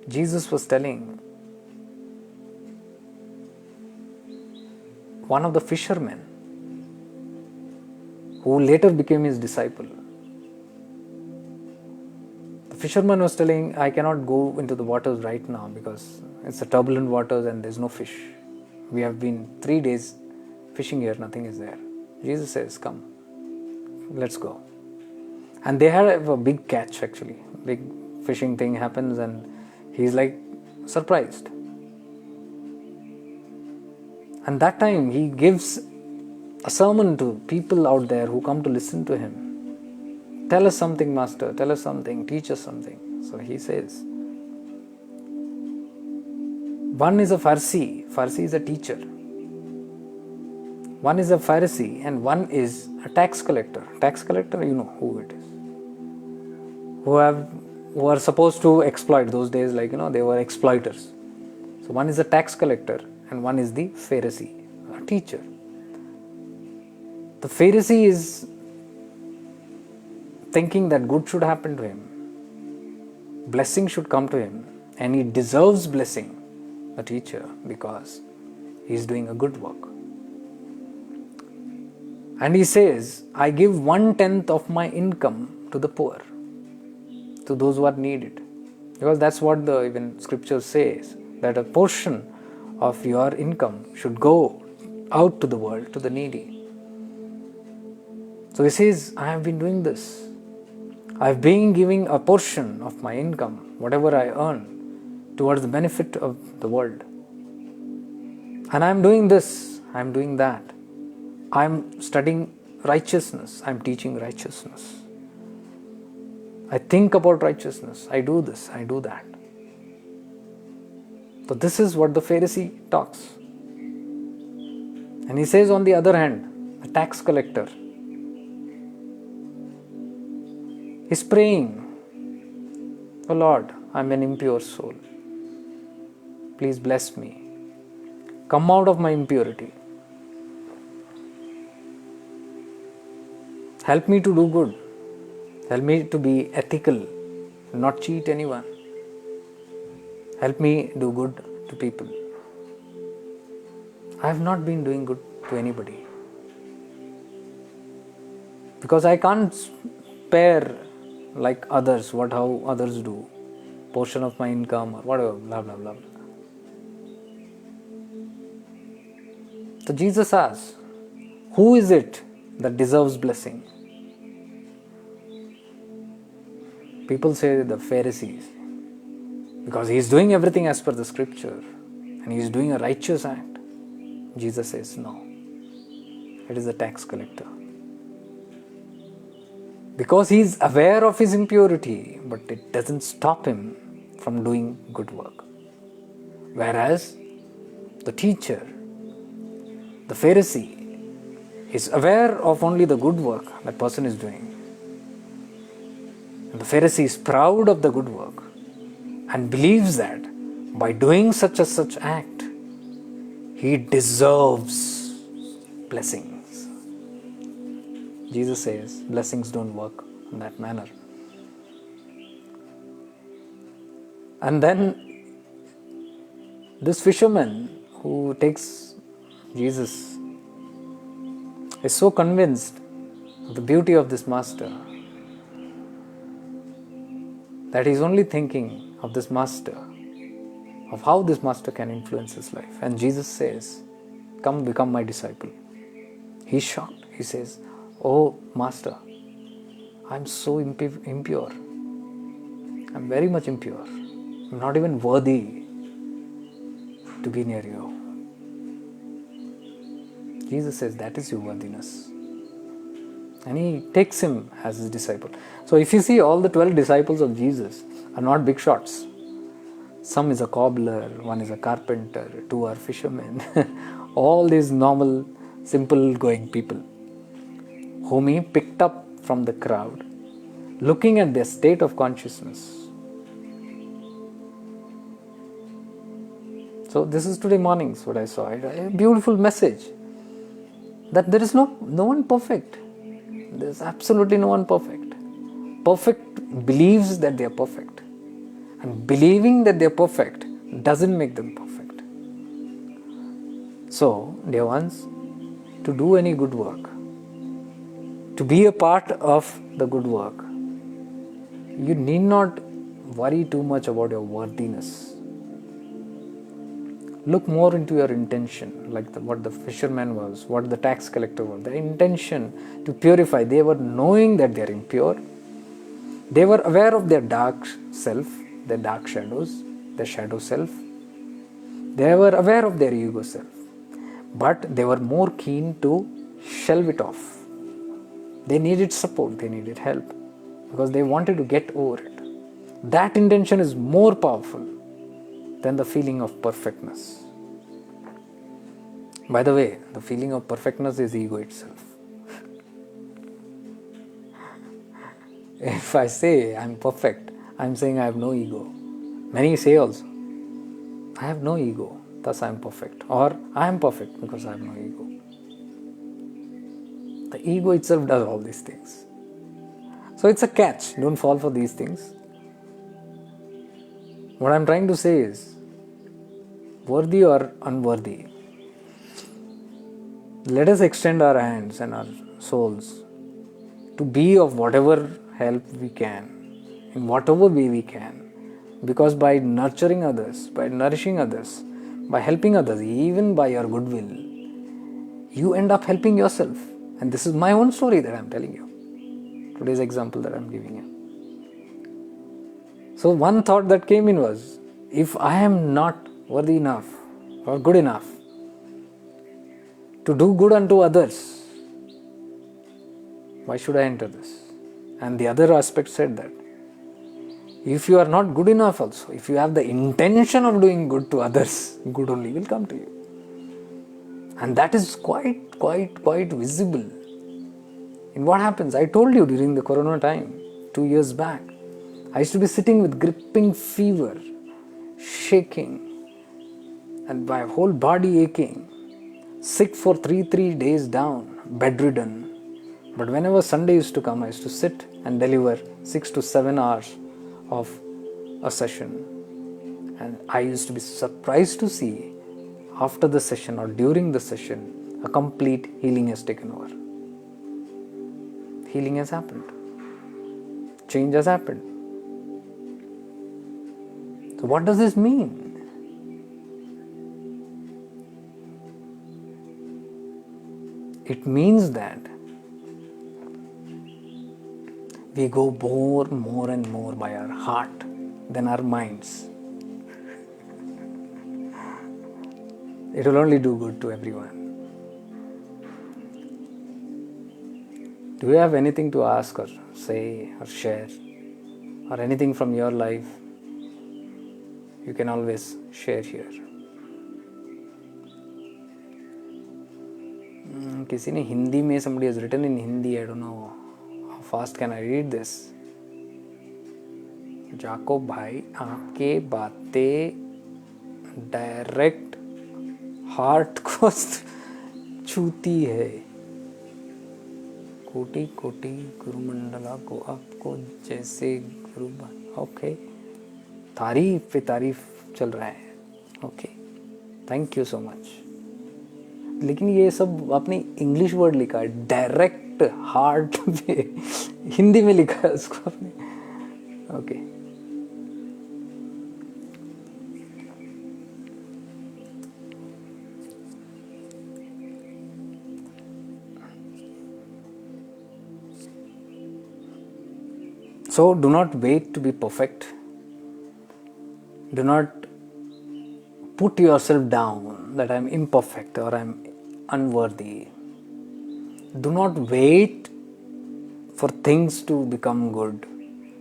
Jesus was telling one of the fishermen who later became his disciple. The fisherman was telling, I cannot go into the waters right now because it's a turbulent waters and there's no fish. We have been 3 days fishing here, nothing is there. Jesus says, come, let's go. And they had a big catch actually. Big fishing thing happens and he's like surprised. And that time he gives a sermon to people out there who come to listen to him. Tell us something, Master, tell us something, teach us something. So he says, one is a Pharisee. Pharisee is a teacher. One is a Pharisee and one is a tax collector. Tax collector, you know who it is. Who are supposed to exploit. Those days, they were exploiters. So one is a tax collector and one is the Pharisee, a teacher. The Pharisee is thinking that good should happen to him, blessing should come to him, and he deserves blessing, the teacher, because he is doing a good work. And he says, I give 1/10 of my income to the poor, to those who are needed. Because that's what the even scripture says, that a portion of your income should go out to the world, to the needy. So he says, I have been doing this. I've been giving a portion of my income, whatever I earn, towards the benefit of the world. And I'm doing this, I'm doing that. I'm studying righteousness, I'm teaching righteousness. I think about righteousness, I do this, I do that. So this is what the Pharisee talks. And he says, on the other hand, the tax collector is praying, oh Lord, I'm an impure soul. Please bless me. Come out of my impurity. Help me to do good. Help me to be ethical, not cheat anyone. Help me do good to people. I have not been doing good to anybody. Because I can't spare like others, how others do. Portion of my income or whatever, blah, blah, blah, blah. So Jesus asks, who is it that deserves blessing? People say the Pharisees, because he is doing everything as per the scripture and he is doing a righteous act. Jesus says, no, it is the tax collector. Because he is aware of his impurity, but it doesn't stop him from doing good work. Whereas the teacher, the Pharisee, is aware of only the good work that person is doing. And the Pharisee is proud of the good work and believes that by doing such act, he deserves blessings. Jesus says blessings don't work in that manner. And then this fisherman who takes Jesus is so convinced of the beauty of this master that he is only thinking of this master, of how this master can influence his life. And Jesus says, come become my disciple. He's shocked. He says, oh master, I'm so impure. I'm very much impure. I'm not even worthy to be near you. Jesus says, that is your worthiness. And he takes him as his disciple. So if you see, all the 12 disciples of Jesus are not big shots. Some is a cobbler, one is a carpenter, 2 are fishermen. All these normal, simple going people whom he picked up from the crowd, looking at their state of consciousness. So this is today morning's what I saw. A beautiful message that there is no one perfect. There is absolutely no one perfect. Perfect believes that they are perfect. And believing that they are perfect doesn't make them perfect. So, dear ones, to do any good work, to be a part of the good work, you need not worry too much about your worthiness. Look more into your intention, like what the fisherman was, what the tax collector was. The intention to purify. They were knowing that they are impure. They were aware of their dark self, their dark shadows, their shadow self. They were aware of their ego self. But they were more keen to shelve it off. They needed support, they needed help, because they wanted to get over it. That intention is more powerful than the feeling of perfectness. By the way, the feeling of perfectness is ego itself. If I say I'm perfect, I'm saying I have no ego. Many say also, I have no ego, thus I am perfect. Or I am perfect because I have no ego. The ego itself does all these things. So it's a catch. Don't fall for these things. What I'm trying to say is, worthy or unworthy, let us extend our hands and our souls to be of whatever help we can, in whatever way we can. Because by nurturing others, by nourishing others, by helping others, even by your goodwill, you end up helping yourself. And this is my own story that I'm telling you. Today's example that I'm giving you. So one thought that came in was, if I am not worthy enough or good enough to do good unto others, why should I enter this? And the other aspect said that if you are not good enough also, if you have the intention of doing good to others, good only will come to you. And that is quite visible in what happens. I told you during the corona time, 2 years back, I used to be sitting with gripping fever, shaking, and my whole body aching, sick for three days down, bedridden. But whenever Sunday used to come, I used to sit and deliver 6 to 7 hours of a session. And I used to be surprised to see, after the session or during the session, a complete healing has taken over. Healing has happened. Change has happened. So what does this mean? It means that we go more and more by our heart than our minds. It will only do good to everyone. Do you have anything to ask or say or share, or anything from your life? You can always share here. किसी ने हिंदी में, somebody has written in Hindi, I don't know how fast can I read this. Jacob भाई, आपके बातें direct heart को छूती है. कोटि कोटि गुरुमंडला को आपको जैसे गुरु. ओके, तारीफ पे तारीफ चल रहा है. Okay, thank you so much. लेकिन ये सब आपने इंग्लिश वर्ड लिखा है, डायरेक्ट हार्ट पे हिंदी में लिखा है उसको आपने. Okay, so do not wait to be perfect. Do not put yourself down that I am imperfect or I am unworthy. Do not wait for things to become good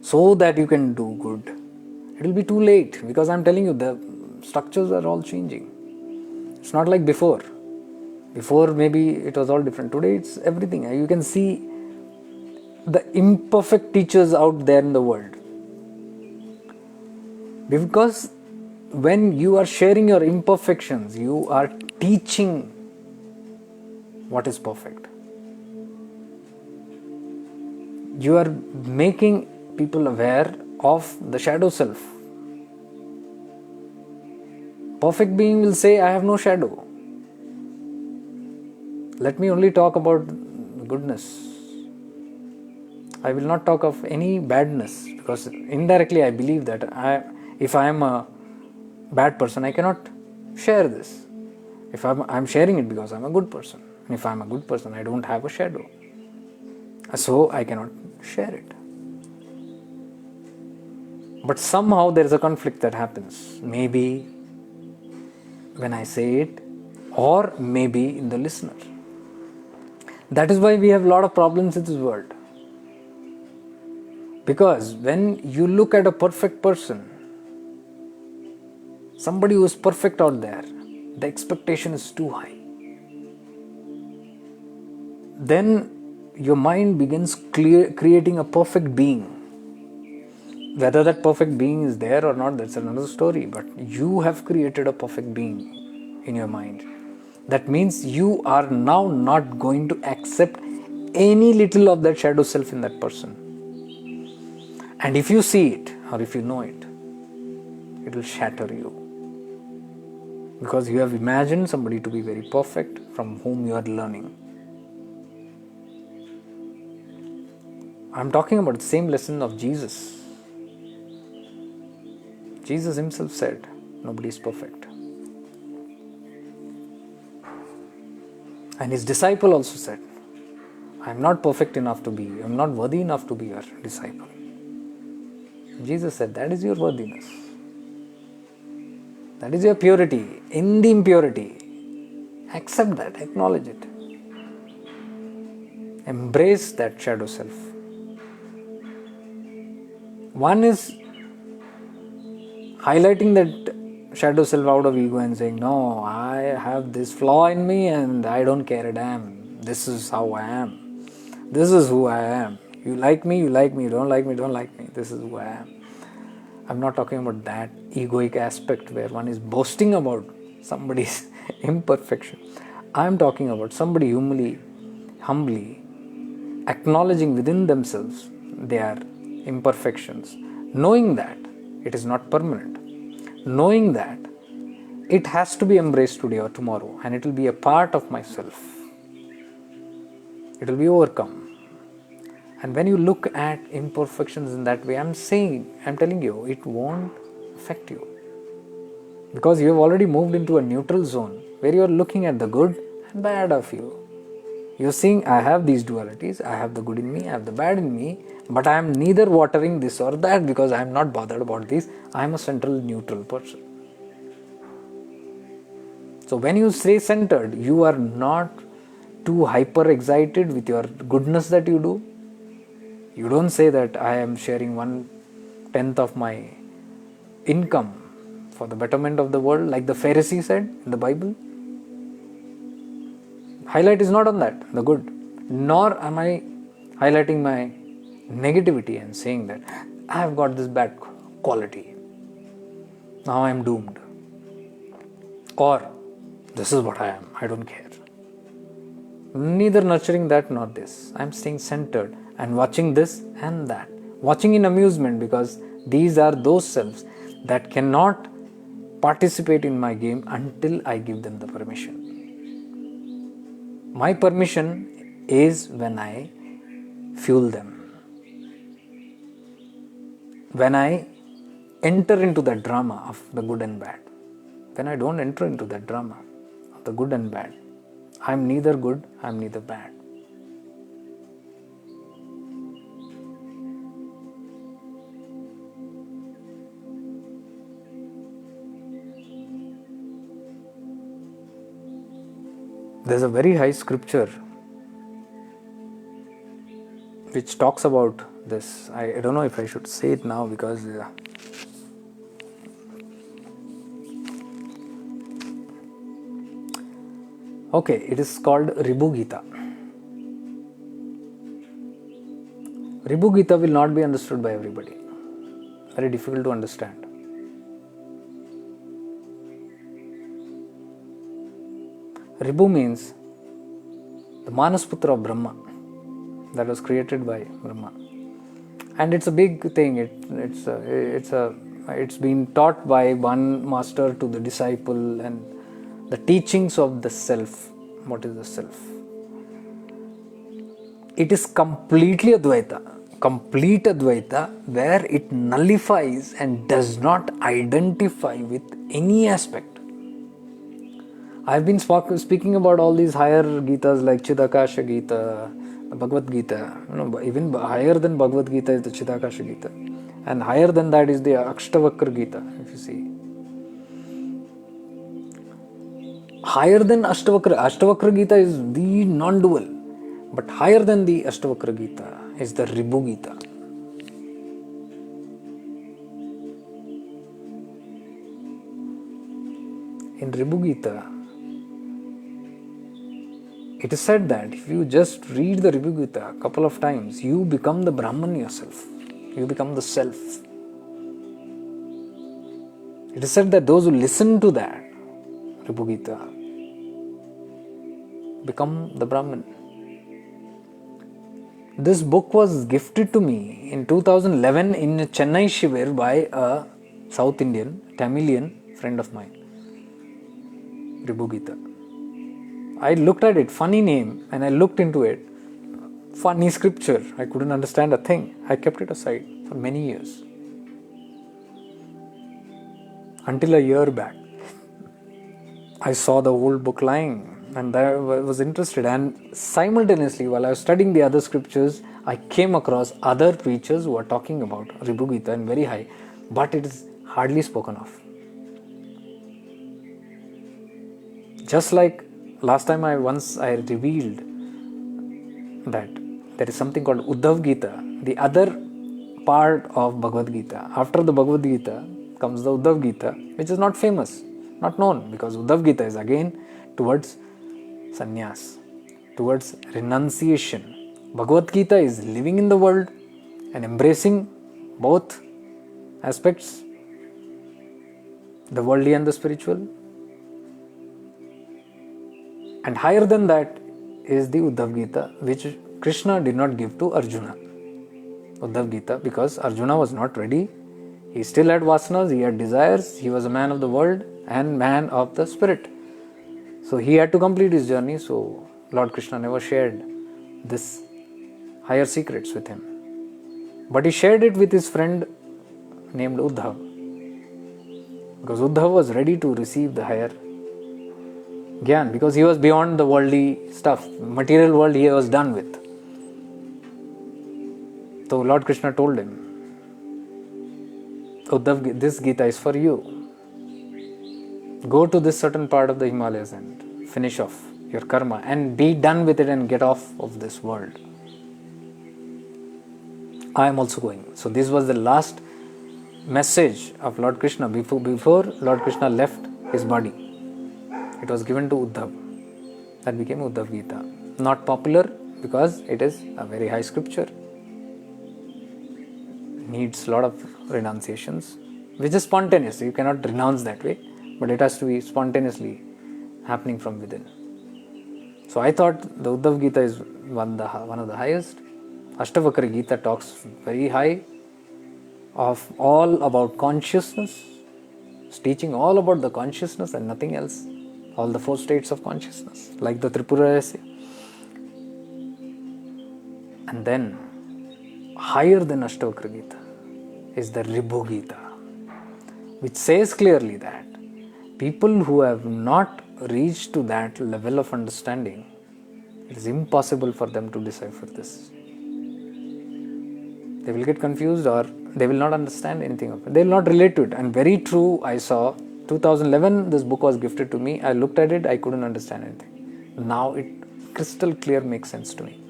so that you can do good. It will be too late, because I am telling you, the structures are all changing. It's not like before. Before maybe it was all different. Today it's everything. You can see the imperfect teachers out there in the world. Because when you are sharing your imperfections, you are teaching what is perfect. You are making people aware of the shadow self. Perfect being will say, I have no shadow. Let me only talk about goodness. I will not talk of any badness, because indirectly I believe that if I am a bad person, I cannot share this. If I'm sharing it because I'm a good person. And if I'm a good person, I don't have a shadow. So I cannot share it. But somehow there is a conflict that happens. Maybe when I say it, or maybe in the listener. That is why we have a lot of problems in this world. Because when you look at a perfect person, somebody who is perfect out there, the expectation is too high. Then your mind begins creating a perfect being. Whether that perfect being is there or not, that's another story. But you have created a perfect being in your mind. That means you are now not going to accept any little of that shadow self in that person. And if you see it, or if you know it, it will shatter you. Because you have imagined somebody to be very perfect from whom you are learning. I'm talking about the same lesson of Jesus. Jesus himself said, nobody is perfect. And his disciple also said, I'm not perfect enough to be, I'm not worthy enough to be your disciple. Jesus said, that is your worthiness. That is your purity. In the impurity, accept that, acknowledge it. Embrace that shadow self. One is highlighting that shadow self out of ego and saying, no, I have this flaw in me and I don't care a damn. This is how I am. This is who I am. You like me, you like me. You don't like me, don't like me. This is who I am. I'm not talking about that egoic aspect where one is boasting about somebody's imperfection. I'm talking about somebody humbly acknowledging within themselves their imperfections, knowing that it is not permanent, knowing that it has to be embraced today or tomorrow and it will be a part of myself. It will be overcome. And when you look at imperfections in that way, I'm telling you, it won't affect you. Because you have already moved into a neutral zone where you are looking at the good and bad of you. You're seeing, I have these dualities, I have the good in me, I have the bad in me, but I am neither watering this or that because I am not bothered about this. I am a central neutral person. So when you stay centered, you are not too hyper excited with your goodness that you do. You don't say that I am sharing 1/10 of my income for the betterment of the world, like the Pharisee said in the Bible. Highlight is not on that, the good. Nor am I highlighting my negativity and saying that I have got this bad quality. Now I am doomed. Or this is what I am, I don't care. Neither nurturing that nor this. I am staying centered and watching this and that. Watching in amusement because these are those selves that cannot participate in my game until I give them the permission. My permission is when I fuel them. When I enter into the drama of the good and bad. When I don't enter into that drama of the good and bad, I'm neither good, I'm neither bad. There's a very high scripture which talks about this. I don't know if I should say it now because okay, it is called RIBHU Gita. RIBHU Gita will not be understood by everybody. Very difficult to understand. RIBHU means the Manasputra of Brahma that was created by Brahma, and it's a big thing. It's been taught by one master to the disciple, and the teachings of the self. What is the self? It is completely Advaita, complete Advaita, where it nullifies and does not identify with any aspect. I've been speaking about all these higher Gitas like Chidakasha Gita, Bhagavad Gita. Even higher than Bhagavad Gita is the Chidakasha Gita. And higher than that is the Ashtavakra Gita, if you see. Higher than Ashtavakra Gita is the non-dual. But higher than the Ashtavakra Gita is the RIBHU Gita. In RIBHU Gita, it is said that if you just read the RIBHU Gita a couple of times, you become the Brahman yourself. You become the self. It is said that those who listen to that RIBHU Gita become the Brahman. This book was gifted to me in 2011 in Chennai Shivir by a South Indian, Tamilian friend of mine, RIBHU Gita. I looked at it, funny name, and I looked into it. Funny scripture. I couldn't understand a thing. I kept it aside for many years. Until a year back, I saw the old book lying and I was interested. And simultaneously, while I was studying the other scriptures, I came across other preachers who are talking about RIBHU Gita and very high, but it is hardly spoken of. Just like last time I revealed that there is something called Uddhav Gita, the other part of Bhagavad Gita. After the Bhagavad Gita comes the Uddhav Gita, which is not famous, not known, because Uddhav Gita is again towards sannyas, towards renunciation. Bhagavad Gita is living in the world and embracing both aspects, the worldly and the spiritual. And higher than that is the Uddhav Gita, which Krishna did not give to Arjuna. Uddhav Gita, because Arjuna was not ready. He still had vasanas, he had desires, he was a man of the world and man of the spirit. So he had to complete his journey. So Lord Krishna never shared this higher secrets with him. But he shared it with his friend named Uddhav. Because Uddhav was ready to receive the higher Gyan, because he was beyond the worldly stuff. Material world he was done with. So Lord Krishna told him, Uddhav, this Gita is for you. Go to this certain part of the Himalayas and finish off your karma and be done with it and get off of this world. I am also going. So this was the last message of Lord Krishna before Lord Krishna left his body. It was given to Uddhav. That became Uddhav Gita. Not popular because it is a very high scripture. Needs a lot of renunciations, which is spontaneous. You cannot renounce that way, but it has to be spontaneously happening from within. So I thought the Uddhav Gita is one of the highest. Ashtavakra Gita talks very high of all about consciousness. It's teaching all about the consciousness and nothing else. All the 4 states of consciousness, like the Tripura Rahasya. And then, higher than Ashtavakra Gita is the RIBHU Gita, which says clearly that people who have not reached to that level of understanding, it is impossible for them to decipher this. They will get confused or they will not understand anything of it. They will not relate to it. And very true, I saw 2011 this book was gifted to me. I looked at it, I couldn't understand anything. Now it crystal clear makes sense to me.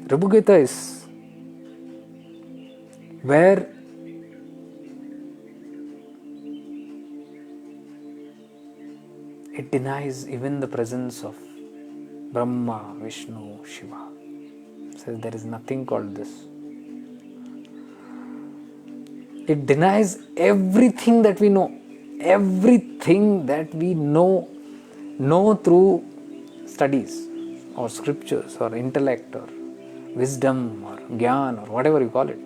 RIBHU Gita is where it denies even the presence of Brahma, Vishnu, Shiva. It says there is nothing called this. It denies everything that we know. Everything that we know through studies or scriptures or intellect or wisdom or Gyan or whatever you call it.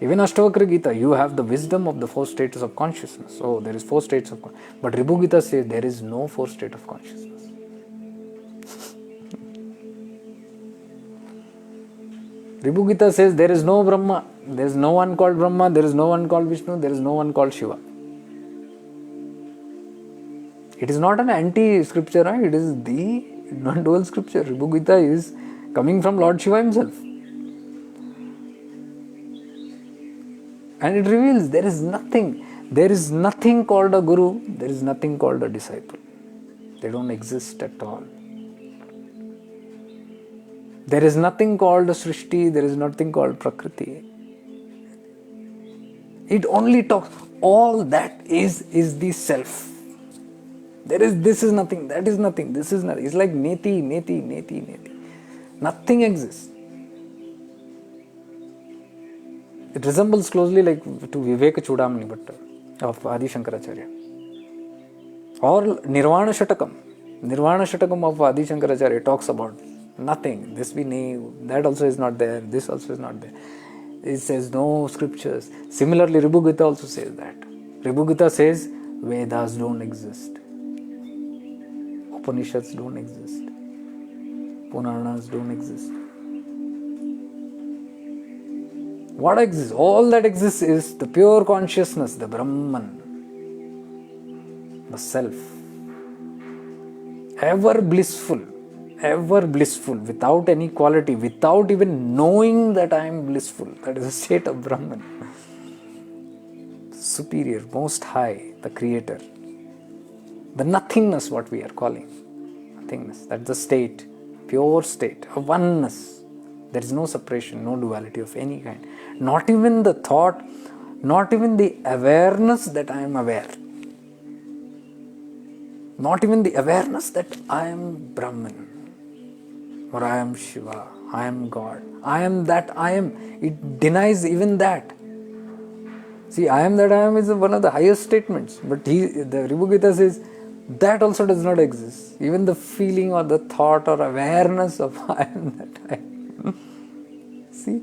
Even Ashtavakra Gita, you have the wisdom of the 4 states of consciousness. Oh, there is 4 states of consciousness. But RIBHU Gita says there is no 4 state of consciousness. RIBHU Gita says there is no Brahma. There is no one called Brahma. There is no one called Vishnu. There is no one called Shiva. It is not an anti-scripture. Right? It is the non-dual scripture. RIBHU Gita is coming from Lord Shiva himself. And it reveals there is nothing called a guru, there is nothing called a disciple. They don't exist at all. There is nothing called a Srishti, there is nothing called Prakriti. It only talks, all that is the self. This is nothing, that is nothing, this is nothing. It's like neti. Nothing exists. It resembles closely like to Viveka Chudamani Bhatta of Adi Shankaracharya. Or Nirvana Shatakam. Nirvana Shatakam of Adi Shankaracharya talks about Nothing. This we name, that also is not there, this also is not there. It says no scriptures. Similarly, RIBHU GITA also says that. RIBHU GITA says Vedas don't exist. Upanishads don't exist. Puranas don't exist. What exists? All that exists is the pure consciousness, the Brahman, the self. Ever blissful, without any quality, without even knowing that I am blissful. That is a state of Brahman. Superior, most high, the creator. The nothingness, what we are calling. Nothingness, that's the state, pure state, a oneness. There is no separation, no duality of any kind. Not even the thought, not even the awareness that I am aware. Not even the awareness that I am Brahman. Or I am Shiva, I am God, I am that I am. It denies even that. See, I am that I am is one of the highest statements. But the RIBHU GITA says that also does not exist. Even the feeling or the thought or awareness of I am that I am. See?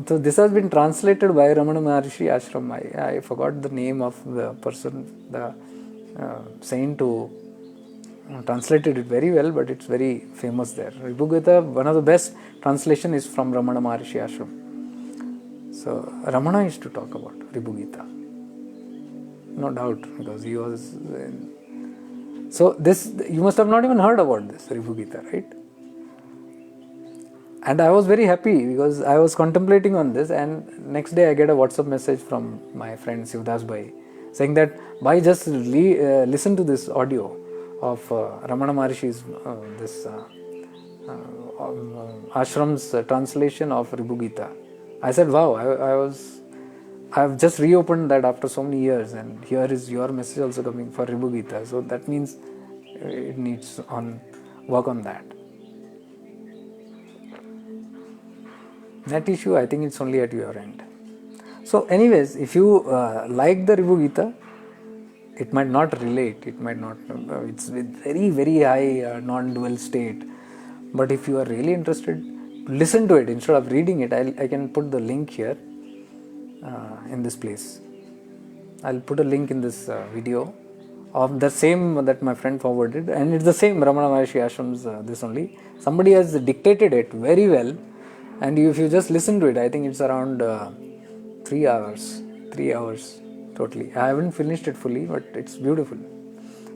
So this has been translated by Ramana Maharshi Ashram. I forgot the name of the person, the saint who translated it very well, but it's very famous there. RIBHU GITA, one of the best translation is from Ramana Maharshi Ashram. So Ramana used to talk about RIBHU GITA. No doubt, because he was... So this, you must have not even heard about this RIBHU GITA, right? And I was very happy because I was contemplating on this, and next day I get a WhatsApp message from my friend Sivdas Bhai saying that, Bhai, just listen to this audio of Ramana Maharshi's ashram's translation of RIBHU GITA. I said, wow, I have just reopened that after so many years, and here is your message also coming for RIBHU GITA. So that means it needs work on that. That issue, I think it's only at your end. So anyways, if you like the RIBHU GITA, it might not relate, it might not, it's with very, very high non-dual state. But if you are really interested, listen to it instead of reading it. I can put the link here in this place. I'll put a link in this video of the same that my friend forwarded, and it's the same Ramana Maharshi Ashram's this only. Somebody has dictated it very well, and if you just listen to it, I think it's around 3 hours totally. I haven't finished it fully, but it's beautiful.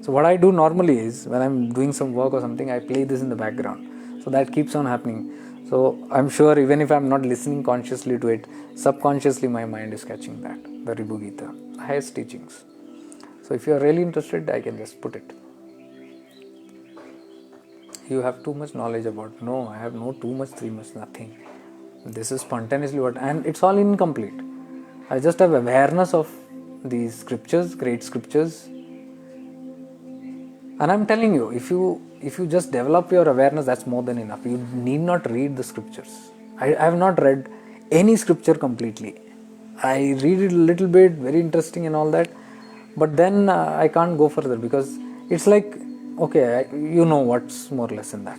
So what I do normally is, when I'm doing some work or something, I play this in the background. So that keeps on happening. So I'm sure even if I'm not listening consciously to it, subconsciously my mind is catching that, the RIBHU GITA, highest teachings. So if you're really interested, I can just put it. You have too much knowledge about, no, I have no too much, 3 much, nothing. This is spontaneously what, and it's all incomplete. I just have awareness of these scriptures, great scriptures. And I'm telling you, if you just develop your awareness, that's more than enough. You need not read the scriptures. I have not read any scripture completely. I read it a little bit, very interesting and all that. But then I can't go further, because it's like, okay, you know what's more or less in that.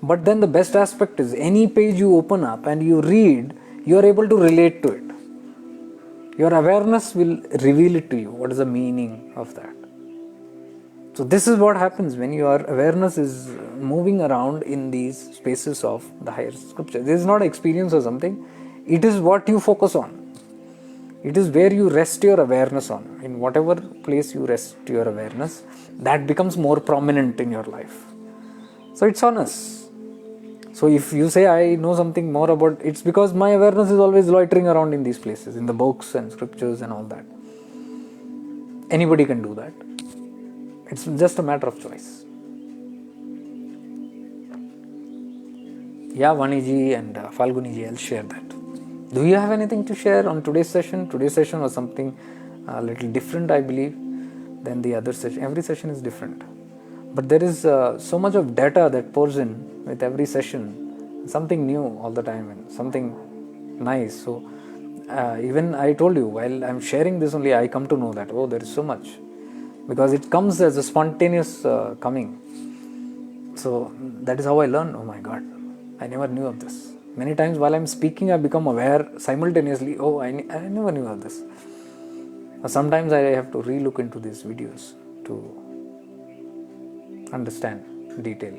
But then the best aspect is, any page you open up and you read, you are able to relate to it. Your awareness will reveal it to you. What is the meaning of that? So this is what happens when your awareness is moving around in these spaces of the higher scripture. This is not experience or something. It is what you focus on. It is where you rest your awareness on. In whatever place you rest your awareness, that becomes more prominent in your life. So it's on us. So if you say, I know something more about, it's because my awareness is always loitering around in these places, in the books and scriptures and all that. Anybody can do that. It's just a matter of choice. Yeah, Vaniji and Falguniji, I'll share that. Do you have anything to share on today's session? Today's session was something a little different, I believe, than the other session. Every session is different. But there is so much of data that pours in with every session. Something new all the time and something nice. So even I told you, while I'm sharing this only, I come to know that, oh, there is so much. Because it comes as a spontaneous coming. So that is how I learned. Oh my God, I never knew of this. Many times while I'm speaking, I become aware simultaneously. Oh, I never knew of this. Sometimes I have to re-look into these videos to understand detail.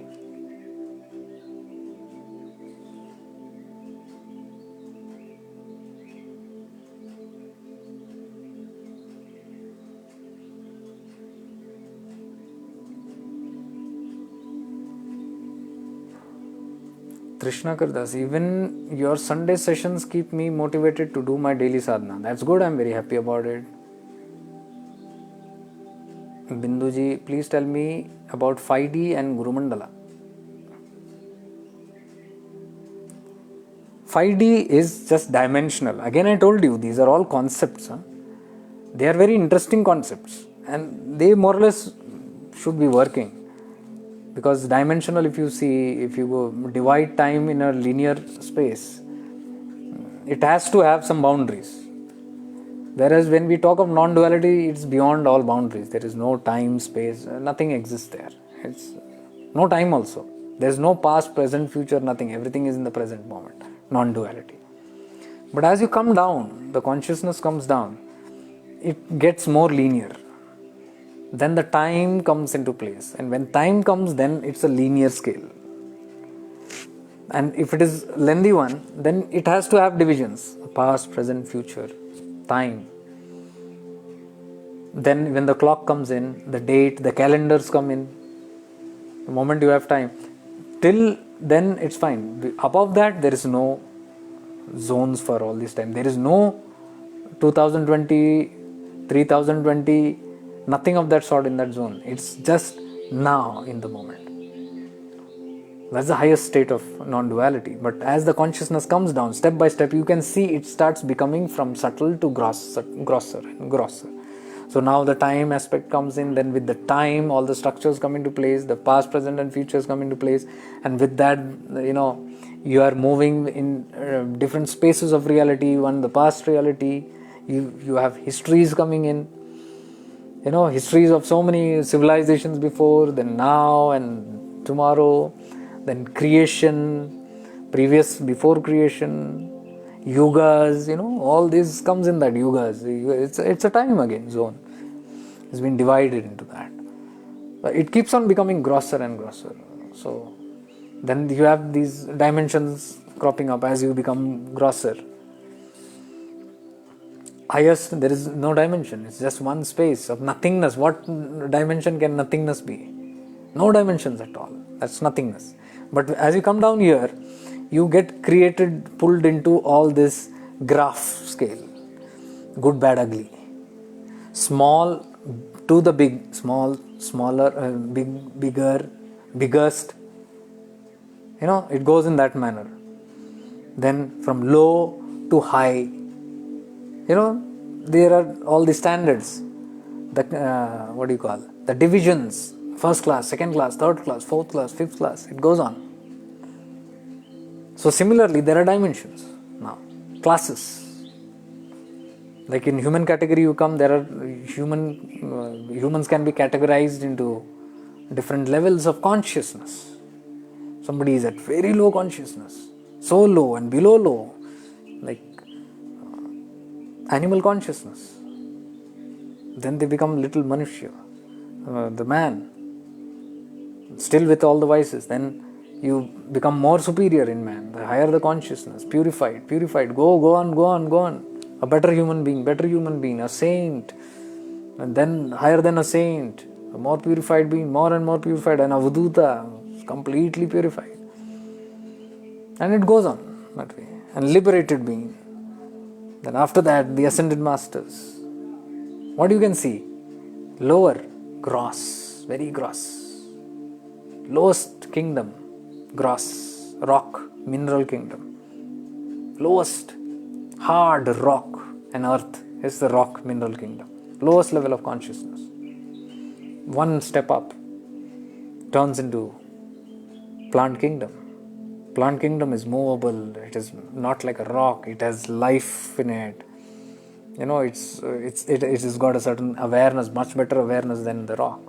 Krishna Kardas, even your Sunday sessions keep me motivated to do my daily sadhana. That's good, I'm very happy about it. Binduji, please tell me about 5D and Guru Mandala. 5D is just dimensional. Again, I told you, these are all concepts. They are very interesting concepts and they more or less should be working. Because dimensional, if you go divide time in a linear space, it has to have some boundaries. Whereas when we talk of non-duality, it's beyond all boundaries. There is no time, space, nothing exists there. It's no time also. There's no past, present, future, nothing. Everything is in the present moment. Non-duality. But as you come down, the consciousness comes down, it gets more linear. Then the time comes into place. And when time comes, then it's a linear scale. And if it is lengthy one, then it has to have divisions. Past, present, future, time. Then when the clock comes in, the date, the calendars come in. The moment you have time. Till then it's fine. Above that there is no zones for all this time. There is no 2020, 3020, nothing of that sort in that zone. It's just now in the moment. That's the highest state of non-duality. But as the consciousness comes down, step by step, you can see it starts becoming from subtle to grosser and grosser. So now the time aspect comes in, then with the time, all the structures come into place, the past, present and futures come into place. And with that, you are moving in different spaces of reality. One, the past reality, you have histories coming in. Histories of so many civilizations before, then now and tomorrow. Then creation, before creation, yugas, all this comes in that yugas. It's a time again zone. It's been divided into that. It keeps on becoming grosser and grosser. So then you have these dimensions cropping up as you become grosser. Highest, there is no dimension. It's just one space of nothingness. What dimension can nothingness be? No dimensions at all. That's nothingness. But as you come down here, you get pulled into all this graph scale. Good, bad, ugly. Small to the big, small, smaller, big, bigger, biggest. It goes in that manner. Then from low to high. There are all the standards. The divisions. First class, second class, third class, fourth class, fifth class. It goes on. So similarly, there are dimensions now. Classes. Like in human category you come, there are humans can be categorized into different levels of consciousness. Somebody is at very low consciousness. So low and below low. Like animal consciousness. Then they become little manushya. The man. Still with all the vices, then you become more superior in man. The higher the consciousness, purified, go on. A better human being, a saint, and then higher than a saint, a more purified being, more and more purified, an Avadhoota, completely purified. And it goes on that way. And liberated being. Then after that, the ascended masters. What you can see? Lower, gross, very gross. Lowest kingdom, gross, rock, mineral kingdom. Lowest, hard rock and earth is the rock mineral kingdom. Lowest level of consciousness. One step up turns into plant kingdom. Plant kingdom is movable. It is not like a rock. It has life in it. It has got a certain awareness, much better awareness than the rock.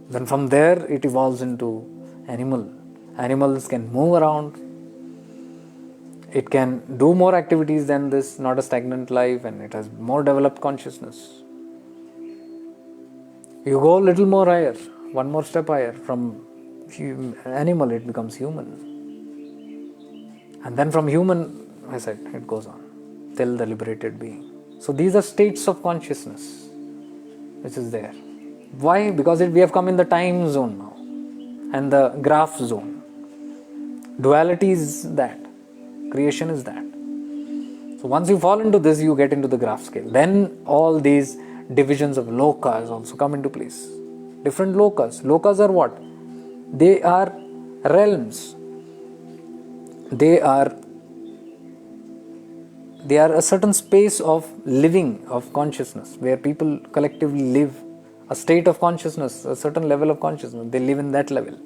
Then from there it evolves into Animals can move around. It can do more activities than this, not a stagnant life, and it has more developed consciousness. You go a little more higher, one more step higher, from animal it becomes human. And then from human, I said, it goes on till the liberated being. So these are states of consciousness which is there. Why? Because we have come in the time zone now and the graph zone. Duality is that. Creation is that. So once you fall into this, you get into the graph scale. Then all these divisions of lokas also come into place. Different lokas. Lokas are what? They are realms. They are a certain space of living, of consciousness, where people collectively live a state of consciousness, a certain level of consciousness. They live in that level.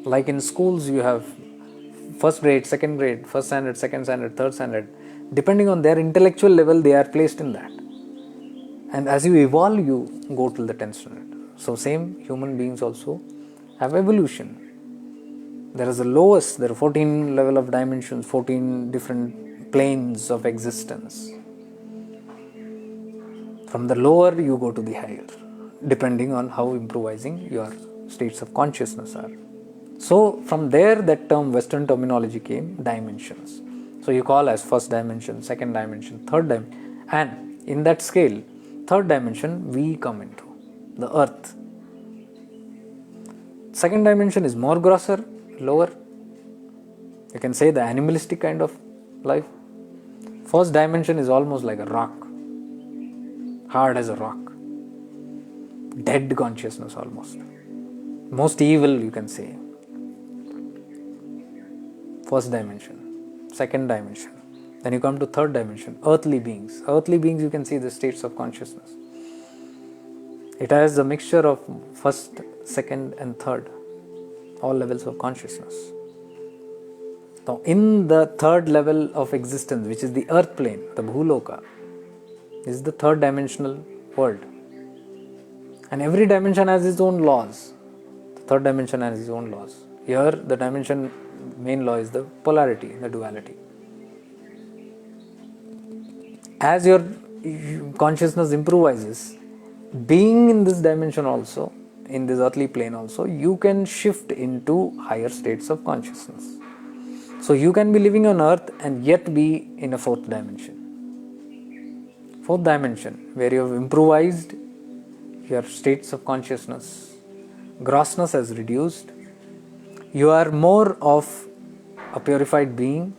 Like in schools, you have first grade, second grade, first standard, second standard, third standard. Depending on their intellectual level, they are placed in that. And as you evolve, you go till the 10th standard. So same, human beings also have evolution. There is the lowest, there are 14 level of dimensions, 14 different planes of existence. From the lower, you go to the higher, depending on how improvising your states of consciousness are. So from there, that term, Western terminology came, dimensions. So you call as first dimension, second dimension, third dimension. And in that scale, third dimension, we come into the earth. Second dimension is more grosser, lower. You can say the animalistic kind of life. First dimension is almost like a rock, hard as a rock, dead consciousness almost. Most evil, you can say. First dimension, second dimension. Then you come to third dimension, earthly beings. Earthly beings, you can see the states of consciousness. It has a mixture of first, second and third, all levels of consciousness. Now in the third level of existence, which is the earth plane, the bhuloka, is the third dimensional world. And every dimension has its own laws. The third dimension has its own laws. Here the dimension main law is the polarity, the duality. As your consciousness improvises, being in this dimension also, in this earthly plane also, you can shift into higher states of consciousness. So you can be living on earth and yet be in a fourth dimension. Fourth dimension, where you have improvised your states of consciousness. Grossness has reduced. You are more of a purified being.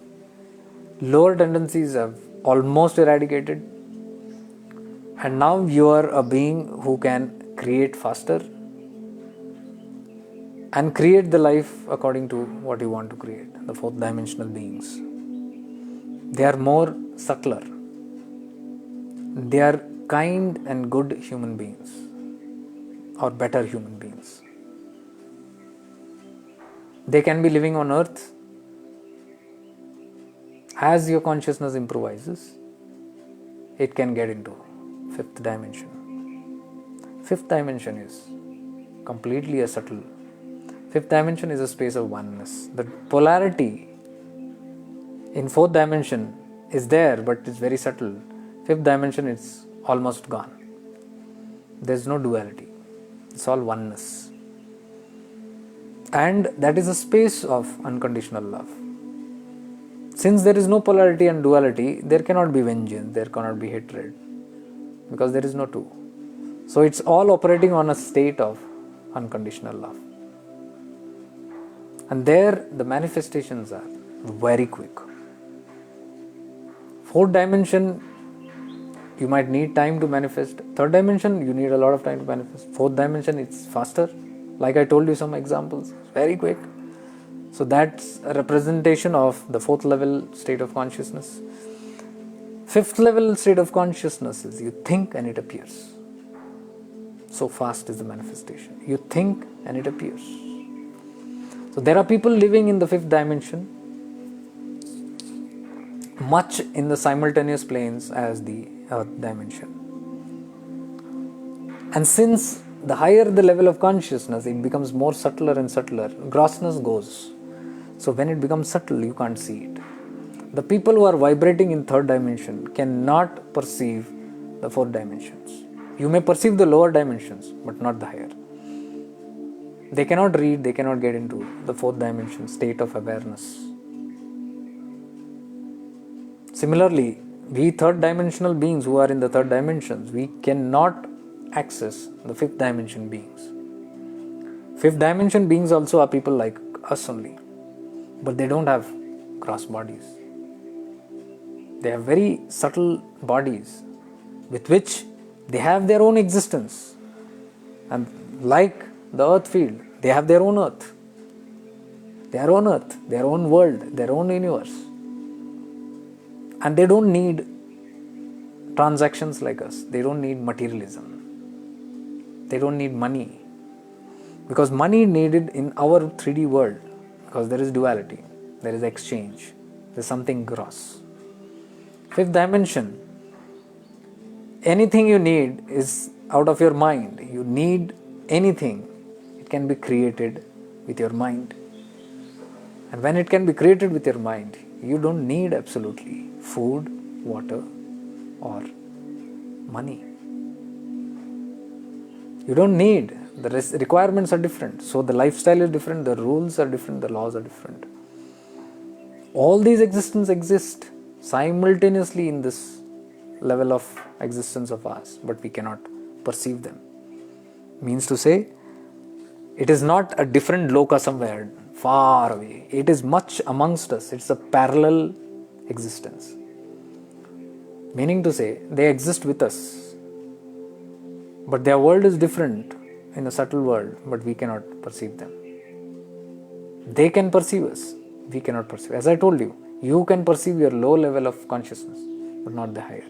Lower tendencies have almost eradicated. And now you are a being who can create faster and create the life according to what you want to create, the fourth dimensional beings. They are more subtler. They are kind and good human beings, or better human beings. They can be living on earth. As your consciousness improvises, it can get into fifth dimension. Fifth dimension is completely a subtle. Fifth dimension is a space of oneness. The polarity in fourth dimension is there, but it's very subtle. Fifth dimension is almost gone. There's no duality. It's all oneness. And that is a space of unconditional love. Since there is no polarity and duality, there cannot be vengeance, there cannot be hatred, because there is no two. So it's all operating on a state of unconditional love. And there the manifestations are very quick. Fourth dimension, you might need time to manifest. Third dimension, you need a lot of time to manifest. Fourth dimension, it's faster. Like I told you some examples, very quick. So that's a representation of the fourth level state of consciousness. Fifth level state of consciousness is you think and it appears. So fast is the manifestation. You think and it appears. So there are people living in the fifth dimension, much in the simultaneous planes as the earth dimension. And since the higher the level of consciousness, it becomes more subtler and subtler. Grossness goes. So when it becomes subtle, you can't see it. The people who are vibrating in third dimension cannot perceive the fourth dimensions. You may perceive the lower dimensions, but not the higher. They cannot read, they cannot get into the fourth dimension state of awareness. Similarly, we third dimensional beings who are in the third dimensions, we cannot access the fifth dimension beings. Fifth dimension beings also are people like us only, but they don't have gross bodies. They have very subtle bodies with which they have their own existence. And like the earth field, they have their own earth, their own world, their own universe. And they don't need transactions like us. They don't need materialism. They don't need money. Because money is needed in our 3D world. Because there is duality. There is exchange. There is something gross. Fifth dimension. Anything you need is out of your mind. You need anything. It can be created with your mind. And when it can be created with your mind, you don't need absolutely food, water, or money. You don't need. The requirements are different. So the lifestyle is different, the rules are different, the laws are different. All these existences exist simultaneously in this level of existence of ours, but we cannot perceive them. Means to say, it is not a different loka somewhere far away. It is much amongst us. It's a parallel existence. Meaning to say, they exist with us. But their world is different in a subtle world, but we cannot perceive them. They can perceive us. We cannot perceive. As I told you, you can perceive your low level of consciousness, but not the higher.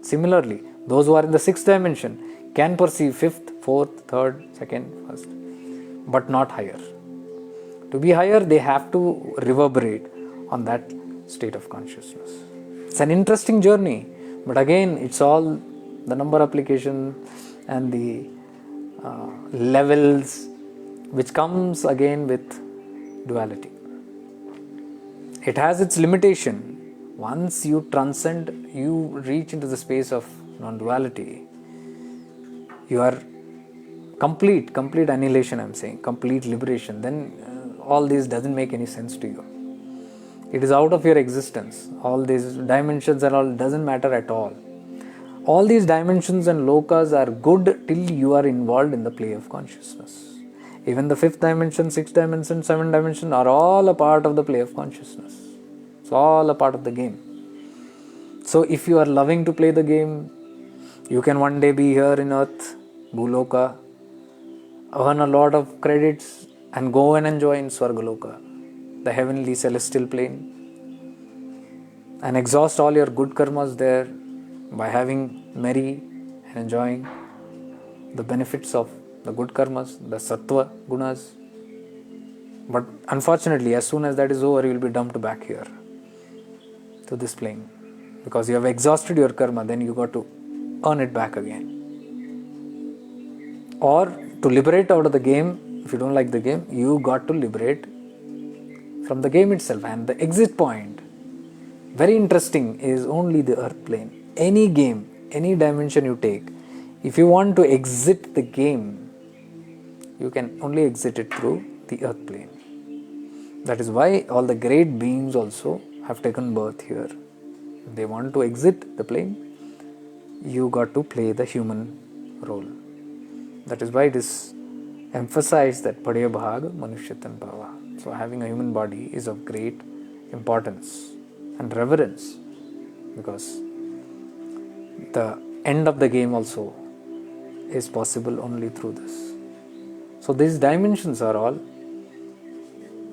Similarly, those who are in the sixth dimension can perceive fifth, fourth, third, second, first, but not higher. To be higher, they have to reverberate on that state of consciousness. It's an interesting journey, but again, it's all the number application and the levels, which comes again with duality. It has its limitation. Once you transcend, you reach into the space of non-duality, you are complete annihilation, I'm saying, complete liberation. Then all this doesn't make any sense to you. It is out of your existence. All these dimensions and all doesn't matter at all. All these dimensions and lokas are good till you are involved in the play of consciousness. Even the fifth dimension, sixth dimension, seventh dimension are all a part of the play of consciousness. It's all a part of the game. So if you are loving to play the game, you can one day be here in earth, Bhuloka, earn a lot of credits and go and enjoy in Swargaloka, the heavenly celestial plane, and exhaust all your good karmas there by having merry and enjoying the benefits of the good karmas, the sattva gunas. But unfortunately, as soon as that is over, you will be dumped back here to this plane, because you have exhausted your karma. Then you got to earn it back again, or to liberate out of the game. If you don't like the game, you got to liberate from the game itself. And the exit point, very interesting, is only the earth plane. Any game, any dimension you take, if you want to exit the game, you can only exit it through the earth plane. That is why all the great beings also have taken birth here. If they want to exit the plane, you got to play the human role. That is why it is emphasized that Padya Bhag Manushyatam Bhava. So having a human body is of great importance and reverence, because the end of the game also is possible only through this. So these dimensions are all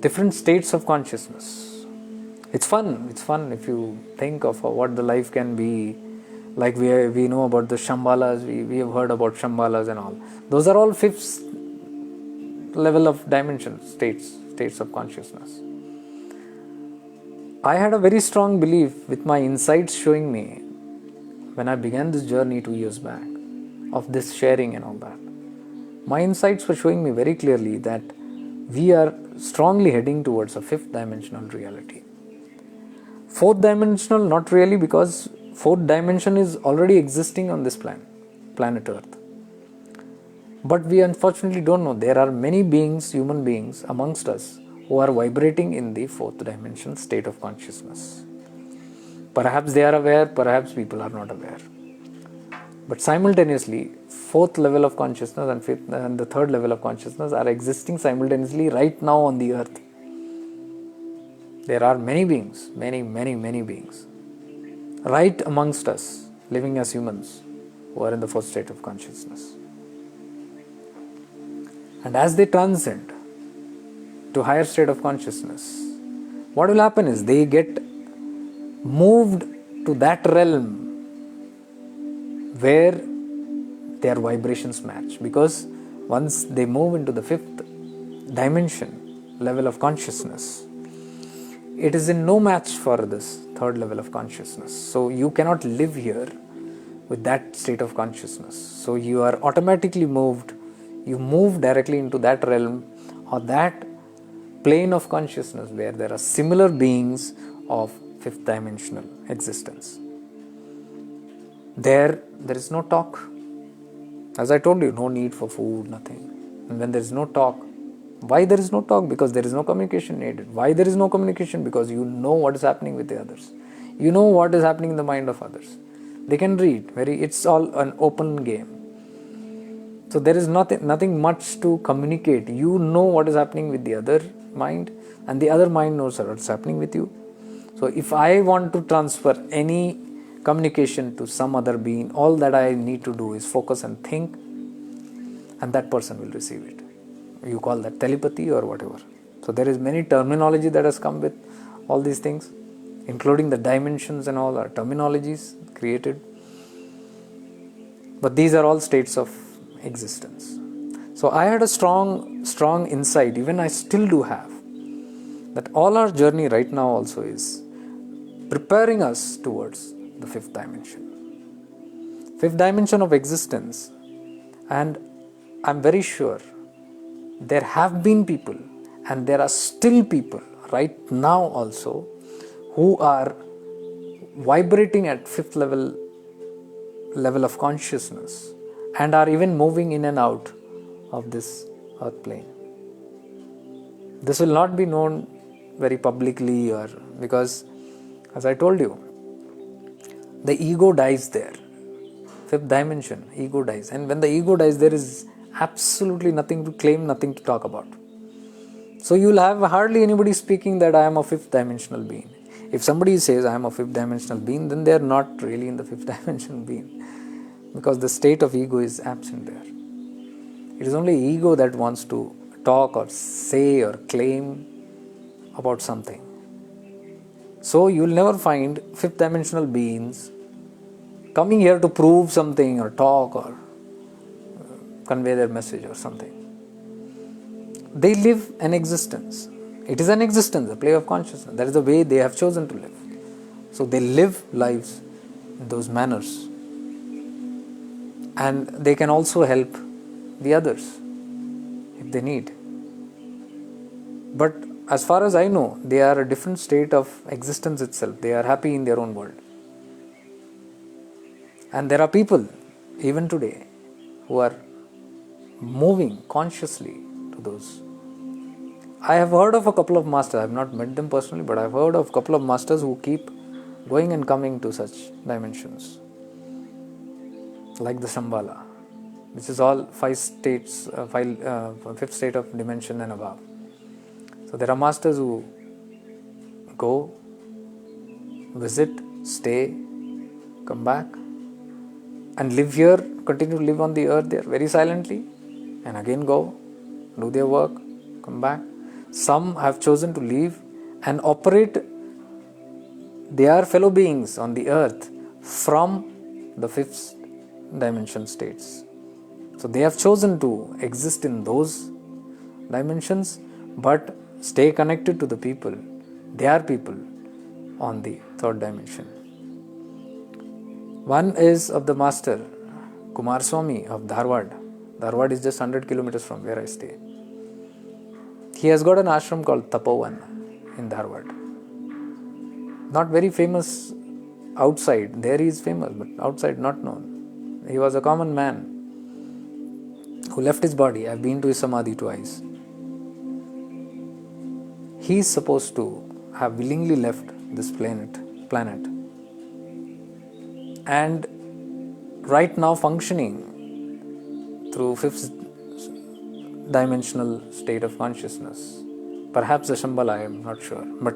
different states of consciousness. It's fun if you think of what the life can be. Like we know about the Shambhalas, we have heard about Shambhalas and all. Those are all fifth level of dimension states of consciousness. I had a very strong belief with my insights showing me when I began this journey 2 years back of this sharing and all that. my insights were showing me very clearly that we are strongly heading towards a fifth dimensional reality. Fourth dimensional, not really, because fourth dimension is already existing on this planet Earth. But we unfortunately don't know. There are many beings, human beings amongst us, who are vibrating in the fourth dimension state of consciousness. Perhaps they are aware, perhaps people are not aware. But simultaneously, fourth level of consciousness and fifth and the third level of consciousness are existing simultaneously right now on the earth. There are many beings, many beings, right amongst us, living as humans, who are in the fourth state of consciousness. And as they transcend to higher state of consciousness, what will happen is they get moved to that realm where their vibrations match. Because once they move into the fifth dimension level of consciousness, it is in no match for this third level of consciousness. So you cannot live here with that state of consciousness. So you are automatically moved. You move directly into that realm or that plane of consciousness where there are similar beings of fifth dimensional existence. There is no talk. As I told you, no need for food, nothing. And when there is no talk, why there is no talk? Because there is no communication needed. Why there is no communication? Because you know what is happening with the others. You know what is happening in the mind of others. They can read. It's all an open game. So there is nothing much to communicate. You know what is happening with the other mind, and the other mind knows what is happening with you. So if I want to transfer any communication to some other being, all that I need to do is focus and think, and that person will receive it. You call that telepathy or whatever. So there is many terminology that has come with all these things, including the dimensions and all are terminologies created. But these are all states of existence. So I had a strong insight, even I still do have, that all our journey right now also is preparing us towards the fifth dimension. Fifth dimension of existence. And I'm very sure there have been people and there are still people right now also who are vibrating at fifth level of consciousness and are even moving in and out of this earth plane. This will not be known very publicly, or because, as I told you, the ego dies there. Fifth dimension, ego dies. And when the ego dies, there is absolutely nothing to claim, nothing to talk about. So you will have hardly anybody speaking that I am a fifth dimensional being. If somebody says I am a fifth dimensional being, then they are not really in the fifth dimensional being, because the state of ego is absent there. It is only ego that wants to talk or say or claim about something. So you will never find fifth dimensional beings coming here to prove something or talk or convey their message or something. They live an existence. It is an existence, a play of consciousness. That is the way they have chosen to live. So they live lives in those manners. And they can also help the others if they need. But as far as I know, they are a different state of existence itself. They are happy in their own world. And there are people, even today, who are moving consciously to those. I have heard of a couple of masters. I have not met them personally, but I have heard of a couple of masters who keep going and coming to such dimensions. Like the Shambhala, which is all fifth state of dimension and above. So there are masters who go, visit, stay, come back, and live here, continue to live on the earth there very silently, and again go, do their work, come back. Some have chosen to leave and operate their fellow beings on the earth from the fifth dimension states. So they have chosen to exist in those dimensions, but stay connected to the people, their people on the third dimension. One is of the master Kumar Swami of Dharwad, Dharwad is just 100 kilometers from where I stay. He has got an ashram called Tapovan in Dharwad. Not very famous outside. There he is famous, but outside not known. He was a common man who left his body. I've been to his samadhi twice. He is supposed to have willingly left this planet and right now functioning through fifth dimensional state of consciousness. Perhaps the Shambhala, I am not sure, but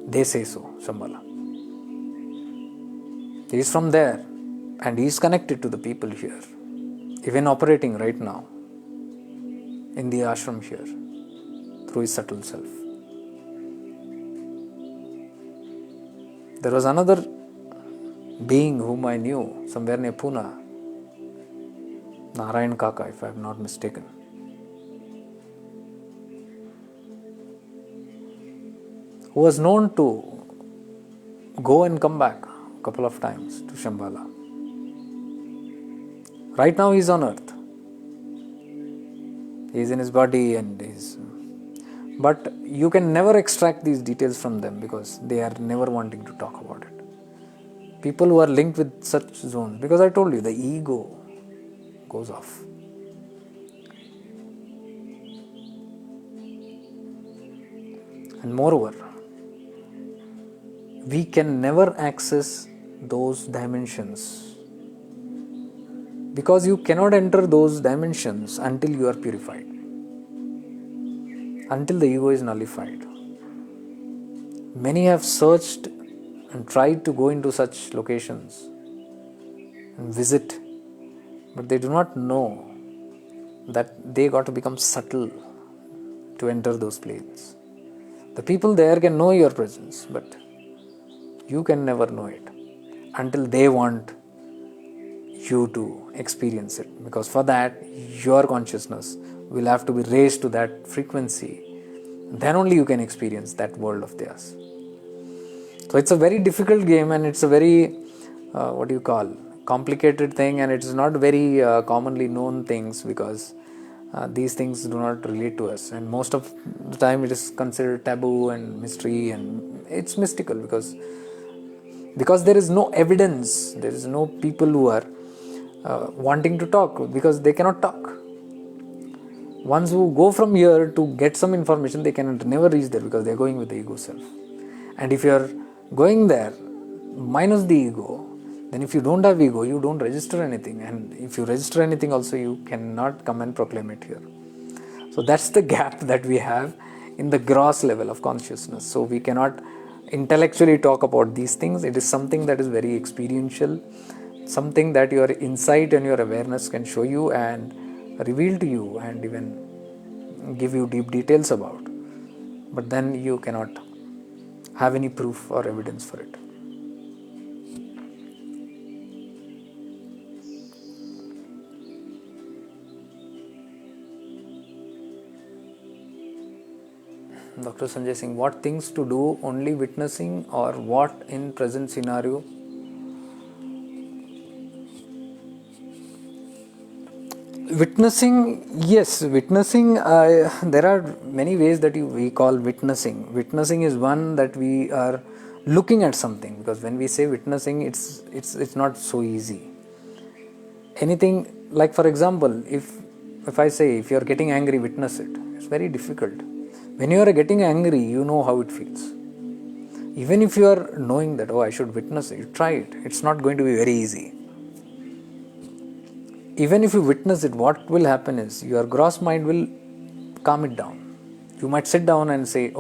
they say so, Shambhala. He is from there and he is connected to the people here, even operating right now in the ashram here through his subtle self. There was another being whom I knew somewhere near Pune, Narayan Kaka, if I am not mistaken. Who was known to go and come back a couple of times to Shambhala. Right now he is on earth. He is in his body and is. But you can never extract these details from them because they are never wanting to talk about it. People who are linked with such zones, because I told you, the ego goes off. And moreover, we can never access those dimensions because you cannot enter those dimensions until you are purified, until the ego is nullified. Many have searched and tried to go into such locations and visit, but they do not know that they got to become subtle to enter those planes. The people there can know your presence, but you can never know it until they want you to experience it, because for that your consciousness will have to be raised to that frequency. Then only you can experience that world of theirs. So it's a very difficult game and it's a very complicated thing, and it's not very commonly known things because these things do not relate to us, and most of the time it is considered taboo and mystery, and it's mystical because there is no evidence, there is no people who are wanting to talk because they cannot talk. Ones who go from here to get some information, they can never reach there because they are going with the ego self. And if you are going there minus the ego, then if you don't have ego, you don't register anything, and if you register anything also, you cannot come and proclaim it here. So that's the gap that we have in the gross level of consciousness. So we cannot intellectually talk about these things. It is something that is very experiential, something that your insight and your awareness can show you and reveal to you and even give you deep details about. But then you cannot have any proof or evidence for it. Dr. Sanjay Singh, what things to do, only witnessing or what in present scenario? Witnessing, yes, witnessing, there are many ways that we call witnessing. Witnessing is one that we are looking at something, because when we say witnessing, it's not so easy. Anything, like for example, if I say, if you are getting angry, witness it. It's very difficult. When you are getting angry, you know how it feels. Even if you are knowing that, I should witness it, you try it. It's not going to be very easy. Even if you witness it, what will happen is your gross mind will calm it down. You might sit down and say,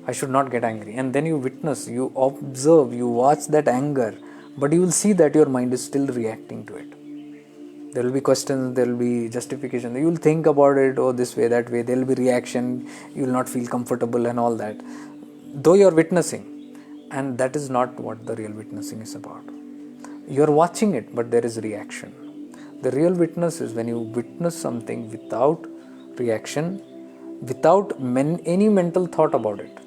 I should not get angry. And then you witness, you observe, you watch that anger, but you will see that your mind is still reacting to it. There will be questions, there will be justification. You will think about it, this way, that way. There will be reaction. You will not feel comfortable and all that. Though you are witnessing, and that is not what the real witnessing is about. You are watching it, but there is reaction. The real witness is when you witness something without reaction, without any mental thought about it,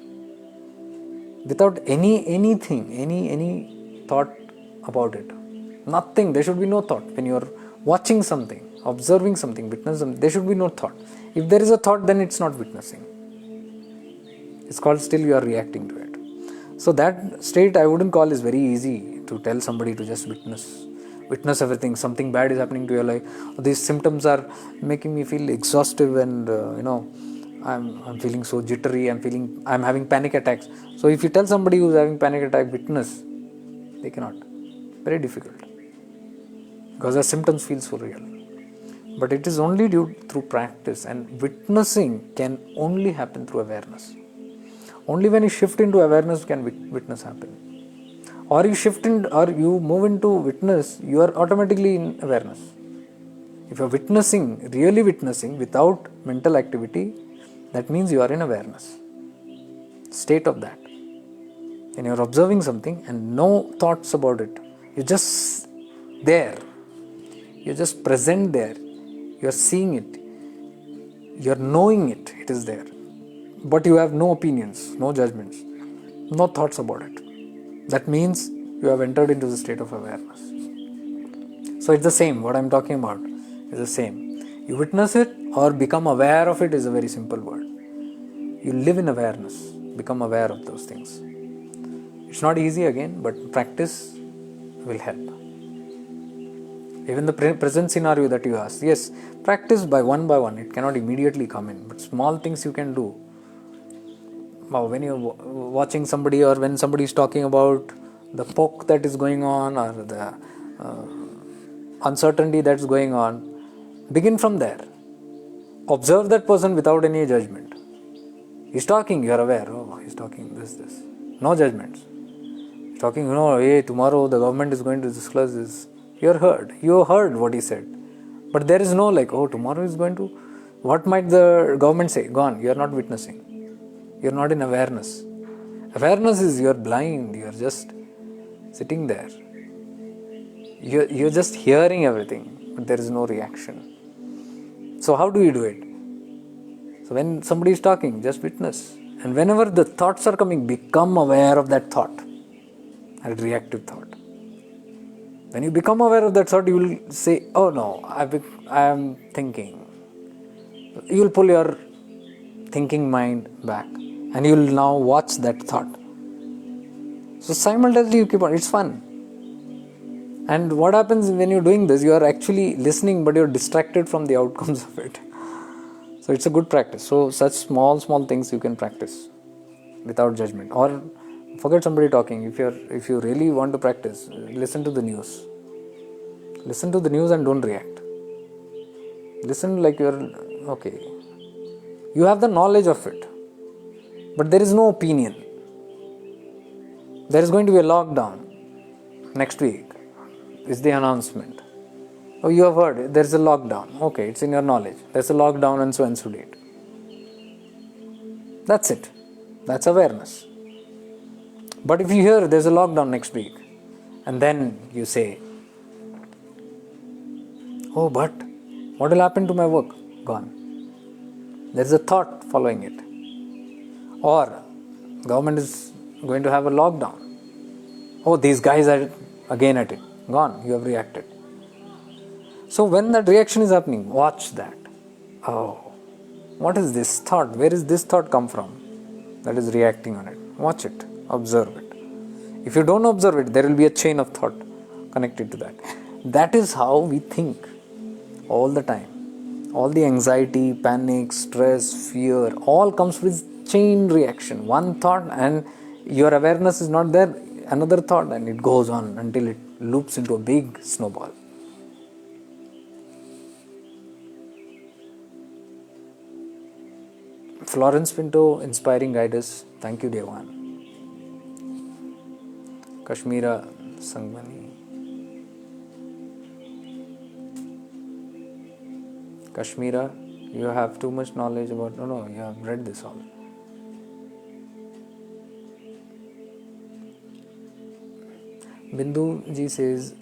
without any thought about it. Nothing. There should be no thought when you are watching something. observing something, witness something, there should be no thought. If there is a thought, then it's not witnessing. It's called still you are reacting to it. So that state I wouldn't call is very easy to tell somebody to just witness everything. Something bad is happening to your life. These symptoms are making me feel exhaustive, and I'm feeling so jittery. I'm having panic attacks. So if you tell somebody who's having panic attack, witness, they cannot. Very difficult, because the symptoms feel so real. But it is only through practice, and witnessing can only happen through awareness. Only when you shift into awareness can witness happen. Or you move into witness, you are automatically in awareness. If you are witnessing, really witnessing without mental activity, that means you are in awareness. State of that. When you are observing something and no thoughts about it, you're just there. You're just present there. You're seeing it. You're knowing it. It is there. But you have no opinions, no judgments, no thoughts about it. That means you have entered into the state of awareness. So it's the same. What I'm talking about is the same. You witness it or become aware of it is a very simple word. You live in awareness. Become aware of those things. It's not easy again, but practice will help. Even the present scenario that you asked, yes, practice by one. It cannot immediately come in, but small things you can do. When you're watching somebody, or when somebody is talking about the poke that is going on, or the uncertainty that's going on, begin from there. Observe that person without any judgment. He's talking, you're aware, he's talking this. No judgments. He's talking, hey, tomorrow the government is going to disclose this. You heard what he said. But there is no tomorrow is going to, what might the government say? Gone, you're not witnessing. You're not in awareness. Awareness is you're blind, you're just sitting there. You're just hearing everything, but there is no reaction. So how do you do it? So when somebody is talking, just witness. And whenever the thoughts are coming, become aware of that thought, that reactive thought. When you become aware of that thought, you will say, oh no, I am thinking. You will pull your thinking mind back. And you will now watch that thought. So simultaneously you keep on. It's fun. And what happens when you're doing this? You are actually listening, but you're distracted from the outcomes of it. So it's a good practice. So such small things you can practice without judgment. Or forget somebody talking. If you really want to practice, listen to the news. Listen to the news and don't react. Listen like you're okay. You have the knowledge of it. But there is no opinion. There is going to be a lockdown next week, is the announcement. Oh, you have heard, there is a lockdown. Okay, it's in your knowledge. There's a lockdown and so date. That's it. That's awareness. But if you hear there's a lockdown next week, and then you say, oh, but what will happen to my work? Gone. There is a thought following it. Or government is going to have a lockdown. Oh, these guys are again at it. Gone. You have reacted. So when that reaction is happening, watch that. Oh, what is this thought? Where is this thought come from? That is reacting on it. Watch it. Observe it. If you don't observe it, there will be a chain of thought connected to that. That is how we think all the time. All the anxiety, panic, stress, fear, all comes with chain reaction. One thought and your awareness is not there, another thought, and it goes on until it loops into a big snowball. Florence Pinto, inspiring guidance. Thank you, Devan. Kashmira Sangmani. Kashmira, you have too much knowledge about... No, you have read this all. Bindu ji says,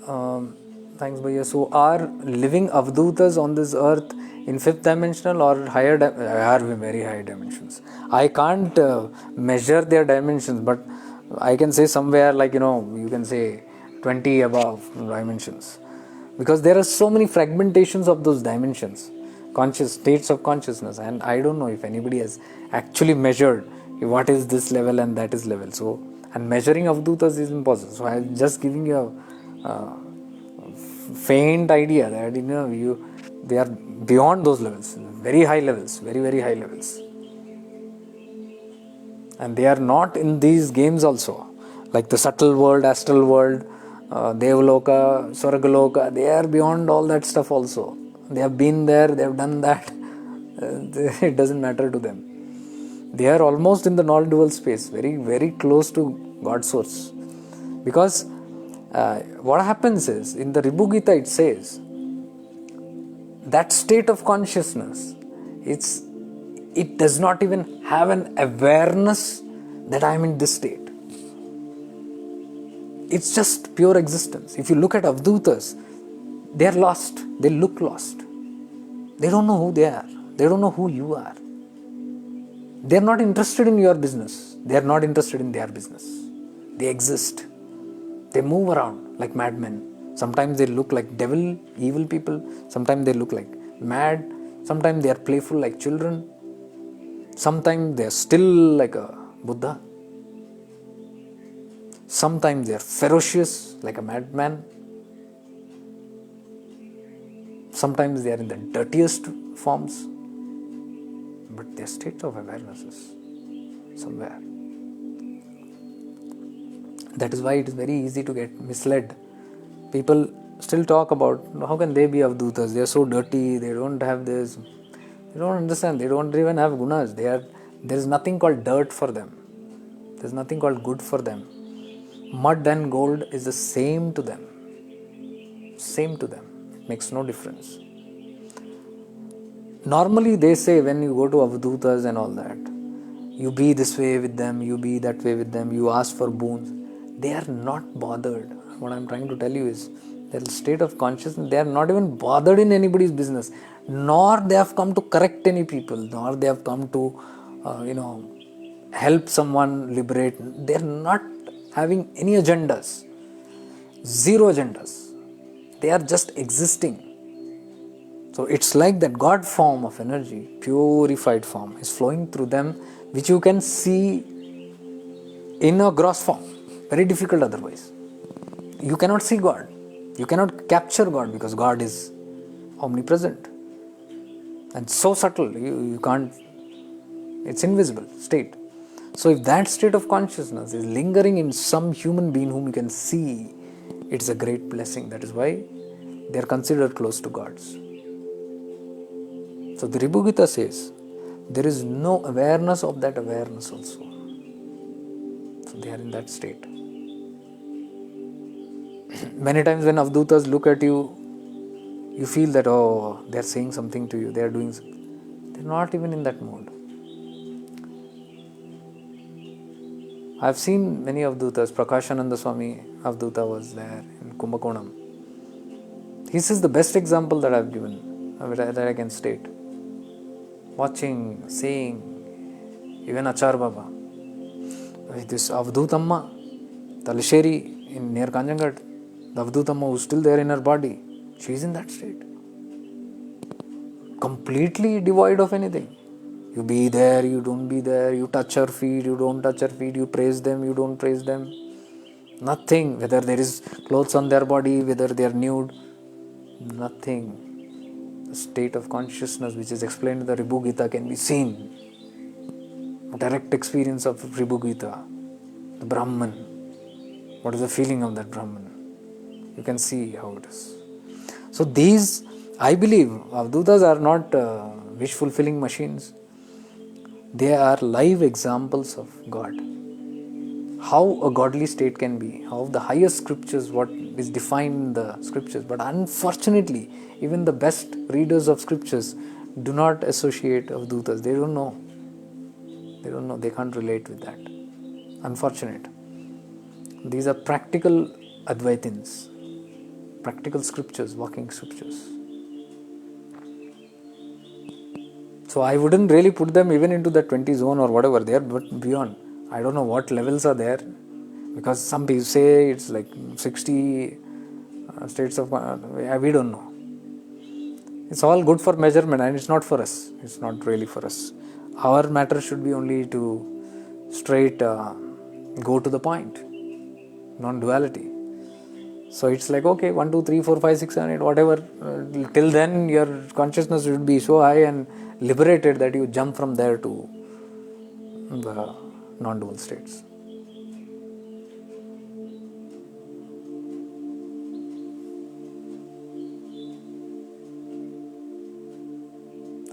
thanks Bhaiya. So are living Avadhootas on this earth in fifth dimensional or higher are very high dimensions? I can't measure their dimensions, but I can say somewhere you can say 20 above dimensions. Because there are so many fragmentations of those dimensions, conscious states of consciousness, and I don't know if anybody has actually measured what is this level and that is level. So, and measuring Avadhootas is impossible. So I'm just giving you a faint idea that they are beyond those levels, very high levels, very very high levels, and they are not in these games also, like the subtle world, astral world, Devaloka, Swargaloka. They are beyond all that stuff also. They have been there, they have done that. It doesn't matter to them. They are almost in the non-dual space, very very close to God source. Because what happens is, in the RIBHU Gita it says, that state of consciousness, it does not even have an awareness that I am in this state. It's just pure existence. If you look at Avadhootas, they are lost. They look lost. They don't know who they are. They don't know who you are. They are not interested in your business. They are not interested in their business. They exist. They move around like madmen. Sometimes they look like devil, evil people. Sometimes they look like mad. Sometimes they are playful like children. Sometimes they are still like a Buddha. Sometimes they are ferocious like a madman. Sometimes they are in the dirtiest forms. But their state of awareness is somewhere. That is why it is very easy to get misled. People still talk about, how can they be Avadhootas? They are so dirty, they don't have this. They don't understand, they don't even have gunas. There is nothing called dirt for them. There is nothing called good for them. Mud and gold is the same to them. Same to them. It makes no difference. Normally they say, when you go to Avadhootas and all that, you be this way with them, you be that way with them, you ask for boons. They are not bothered. What I am trying to tell you is, their state of consciousness, they are not even bothered in anybody's business. Nor they have come to correct any people, nor they have come to, help someone liberate. They are not having any agendas. Zero agendas. They are just existing. So it's like that God form of energy, purified form, is flowing through them, which you can see in a gross form. Very difficult otherwise. You cannot see God. You cannot capture God, because God is omnipresent. And so subtle, you can't, it's invisible state. So if that state of consciousness is lingering in some human being whom you can see, it's a great blessing. That is why they are considered close to gods. So the RIBHU Gita says, there is no awareness of that awareness also. So they are in that state. Many times when Avadhootas look at you, you feel that, oh, they are saying something to you, they are doing something. They are not even in that mode. I have seen many Avadhootas. Prakashananda Swami Avadhuta was there in Kumbakonam. This is the best example that I have given, that I can state. Watching, seeing, even Achar Baba. This Avadhutamma, Talisheri in near Kanjangat, the Avadhutamma who is still there in her body, she is in that state. Completely devoid of anything. You be there, you don't be there, you touch her feet, you don't touch her feet, you praise them, you don't praise them. Nothing, whether there is clothes on their body, whether they are nude, nothing. The state of consciousness which is explained in the RIBHU Gita can be seen. Direct experience of RIBHU Gita. The Brahman. What is the feeling of that Brahman? You can see how it is. So these, I believe, Avadhutas are not wish-fulfilling machines. They are live examples of God. How a godly state can be, how the highest scriptures, what is defined in the scriptures. But unfortunately, even the best readers of scriptures do not associate Avadhutas. They don't know. They don't know. They can't relate with that. Unfortunate. These are practical Advaitins. Practical scriptures, walking scriptures. So I wouldn't really put them even into the 20 zone or whatever they are, but beyond. I don't know what levels are there, because some people say it's like 60 states of we don't know. It's all good for measurement, and it's not for us. It's not really for us. Our matter should be only to straight go to the point, non-duality. So it's like, okay, 1, 2, 3, 4, 5, 6, 7, 8, whatever. Till then, your consciousness should be so high and liberated that you jump from there to the non-dual states.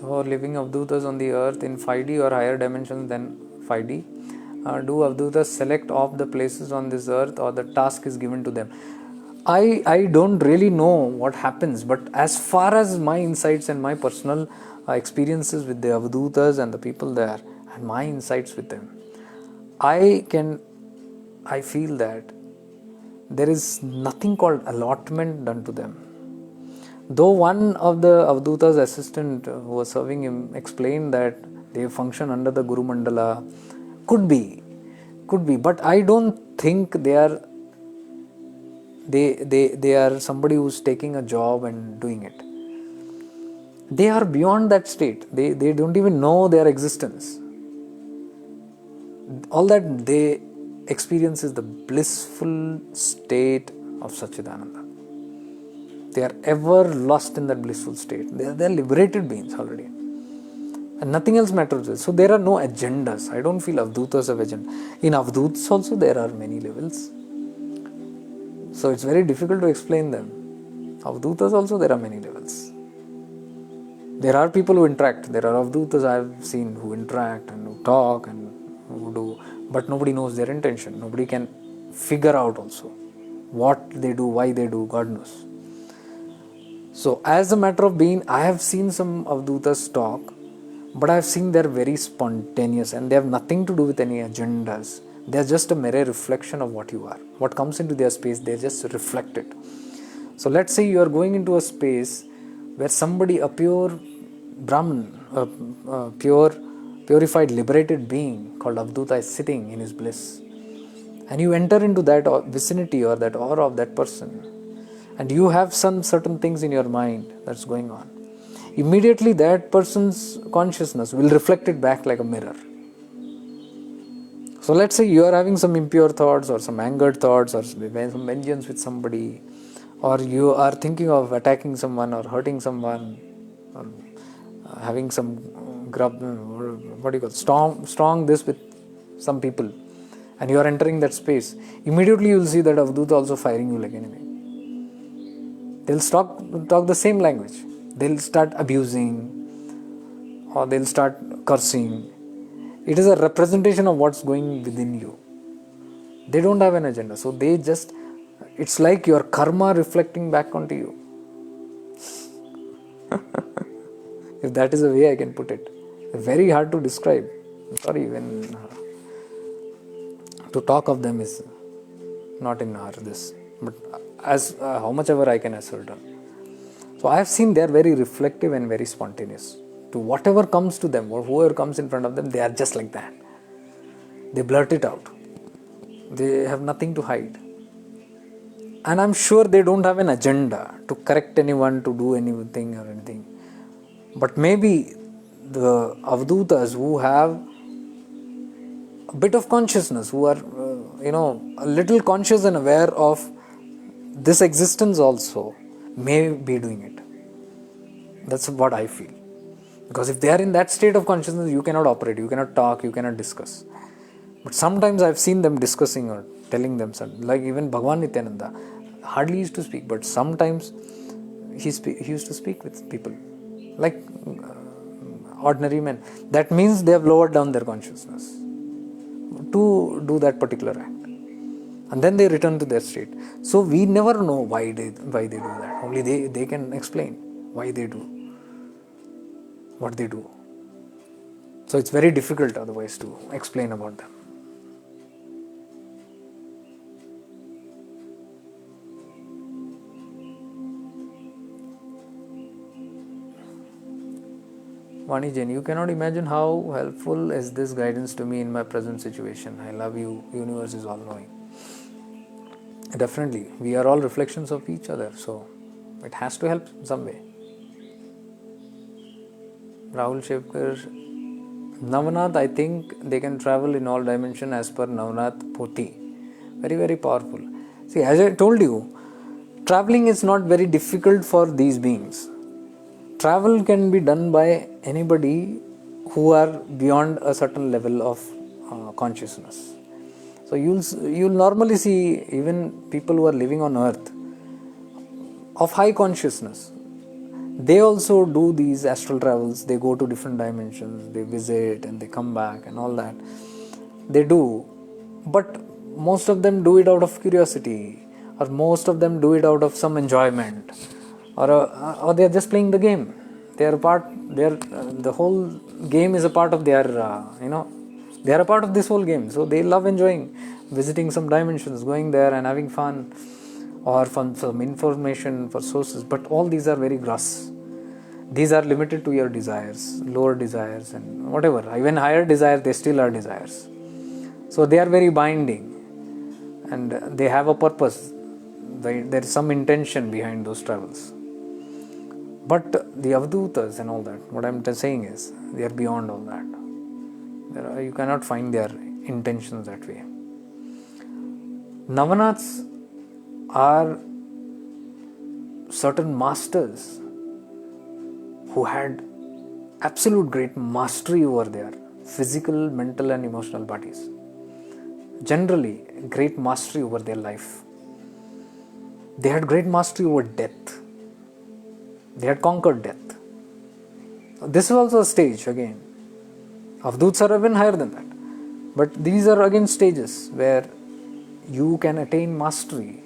So living Avadhootas on the earth in 5D or higher dimensions than 5D, do Avadhootas select off the places on this earth, or the task is given to them? I don't really know what happens, but as far as my insights and my personal experiences with the Avadhootas and the people there, and my insights with them, I feel that there is nothing called allotment done to them. Though one of the Avadhuta's assistant who was serving him explained that they function under the Guru Mandala, could be, but I don't think they are somebody who's taking a job and doing it. They are beyond that state. They don't even know their existence. All that they experience is the blissful state of Satchidananda. They are ever lost in that blissful state. They are liberated beings already. And nothing else matters. So there are no agendas. I don't feel Avadhutas have agenda. In Avadhutas also there are many levels. So it's very difficult to explain them. Avadhutas also there are many levels. There are people who interact. There are Avadhutas I have seen who interact and who talk and who do. But nobody knows their intention. Nobody can figure out also what they do, why they do, God knows. So as a matter of being, I have seen some Avadhutas talk, but I have seen they're very spontaneous and they have nothing to do with any agendas. They're just a mere reflection of what you are. What comes into their space, they just reflect it. So let's say you are going into a space where somebody, a pure Brahman, a purified, liberated being called Avadhuta is sitting in his bliss. And you enter into that vicinity or that aura of that person. And you have some certain things in your mind that's going on. Immediately that person's consciousness will reflect it back like a mirror. So let's say you are having some impure thoughts or some angered thoughts or some vengeance with somebody, or you are thinking of attacking someone or hurting someone, or having some strong this with some people, and you are entering that space. Immediately you will see that Avadhuta also firing you like enemy. They'll talk the same language. They'll start abusing or they'll start cursing. It is a representation of what's going within you. They don't have an agenda. So they just, it's like your karma reflecting back onto you. If that is a way I can put it. Very hard to describe. Sorry, when to talk of them is not in our this. But as how much ever I can ascertain. So I have seen they are very reflective and very spontaneous. To whatever comes to them or whoever comes in front of them, they are just like that. They blurt it out. They have nothing to hide. And I'm sure they don't have an agenda to correct anyone, to do anything or anything. But maybe the Avadhutas who have a bit of consciousness, who are, a little conscious and aware of this existence also, may be doing it. That's what I feel. Because if they are in that state of consciousness, you cannot operate, you cannot talk, you cannot discuss. But sometimes I've seen them discussing or telling them something. Like even Bhagavan Nityananda hardly used to speak, but sometimes he used to speak with people. Like ordinary men. That means they have lowered down their consciousness to do that particular act. And then they return to their state. So we never know why they do that. Only they can explain why they do what they do. So it's very difficult otherwise to explain about them. Vani Jain, you cannot imagine how helpful is this guidance to me in my present situation. I love you. Universe is all knowing. Definitely, we are all reflections of each other, so it has to help in some way. Rahul Shevkar, Navanath, I think they can travel in all dimensions as per Navanath Poti. Very, very powerful. See, as I told you, traveling is not very difficult for these beings. Travel can be done by anybody who are beyond a certain level of consciousness. So you'll normally see even people who are living on earth of high consciousness. They also do these astral travels. They go to different dimensions. They visit and they come back and all that. They do, but most of them do it out of curiosity, or most of them do it out of some enjoyment, or they are just playing the game. They are part. They are the whole game is a part of their. They are a part of this whole game. So they love enjoying visiting some dimensions, going there and having fun, or from some information for sources. But all these are very gross. These are limited to your desires, lower desires, and whatever. Even higher desires, they still are desires. So they are very binding, and they have a purpose. There is some intention behind those travels. But the Avadhootas and all that, what I'm saying is, they are beyond all that. You cannot find their intentions that way. Navanaths are certain masters who had absolute great mastery over their physical, mental and emotional bodies. Generally, great mastery over their life. They had great mastery over death. They had conquered death. This is also a stage again. Avadhootas are even higher than that. But these are again stages where you can attain mastery.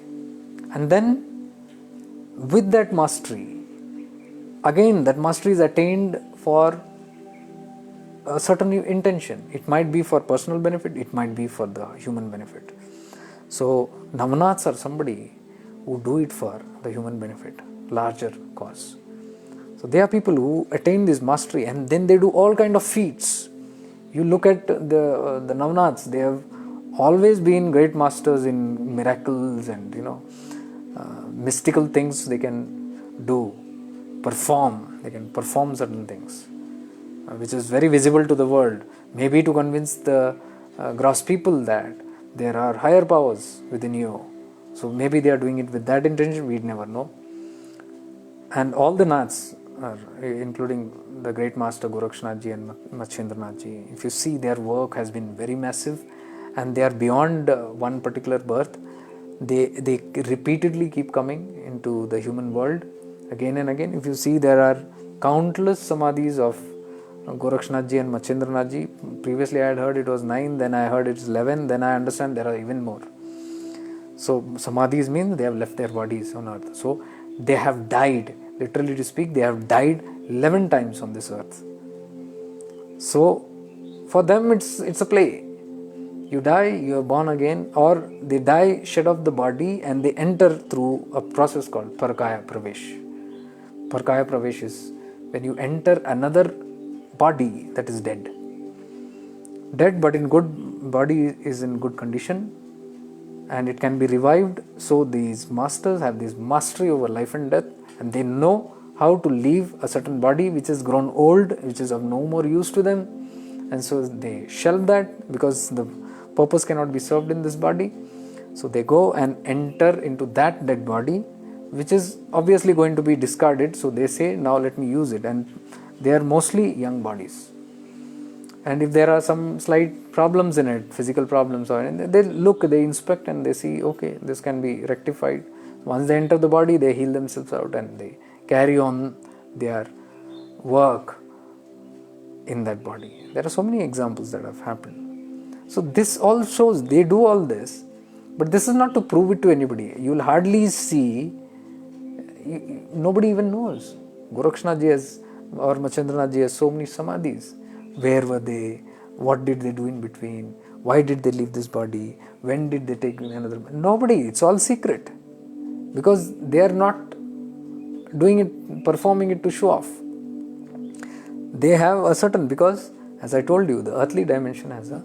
And then with that mastery, again that mastery is attained for a certain intention. It might be for personal benefit, it might be for the human benefit. So Navanaths are somebody who do it for the human benefit, larger cause. So they are people who attain this mastery and then they do all kind of feats. You look at the Navanaths, they have always been great masters in miracles and mystical things they can do, perform. They can perform certain things, which is very visible to the world. Maybe to convince the gross people that there are higher powers within you. So maybe they are doing it with that intention, we'd never know. And all the Naths, including the great master Gorakshnathji and Matsyendranathji, if you see, their work has been very massive and they are beyond one particular birth. They repeatedly keep coming into the human world again and again. If you see, there are countless samadhis of Gorakshnathji and Matsyendranathji. Previously I had heard it was 9, then I heard it's 11, then I understand there are even more. So samadhis means they have left their bodies on earth. So they have died, literally to speak, they have died 11 times on this earth. So for them it's a play. You die, you are born again, or they die, shed off the body and they enter through a process called Parakaya Pravesh. Parakaya Pravesh is when you enter another body that is dead. Dead but in good, body is in good condition and it can be revived. So these masters have this mastery over life and death and they know how to leave a certain body which has grown old, which is of no more use to them, and so they shelve that because the purpose cannot be served in this body. So they go and enter into that dead body which is obviously going to be discarded. So they say, now let me use it, and they are mostly young bodies. And if there are some slight problems in it, physical problems, or they look, they inspect and they see, okay, this can be rectified. Once they enter the body, they heal themselves out and they carry on their work in that body. There are so many examples that have happened. So this all shows they do all this, but this is not to prove it to anybody. You will hardly see, nobody even knows. Gorakshnathji has, or Matsyendranathji has so many samadhis. Where were they? What did they do in between? Why did they leave this body? When did they take another? Nobody. It's all secret. Because they are not doing it, performing it to show off. They have a certain, because as I told you, the earthly dimension has a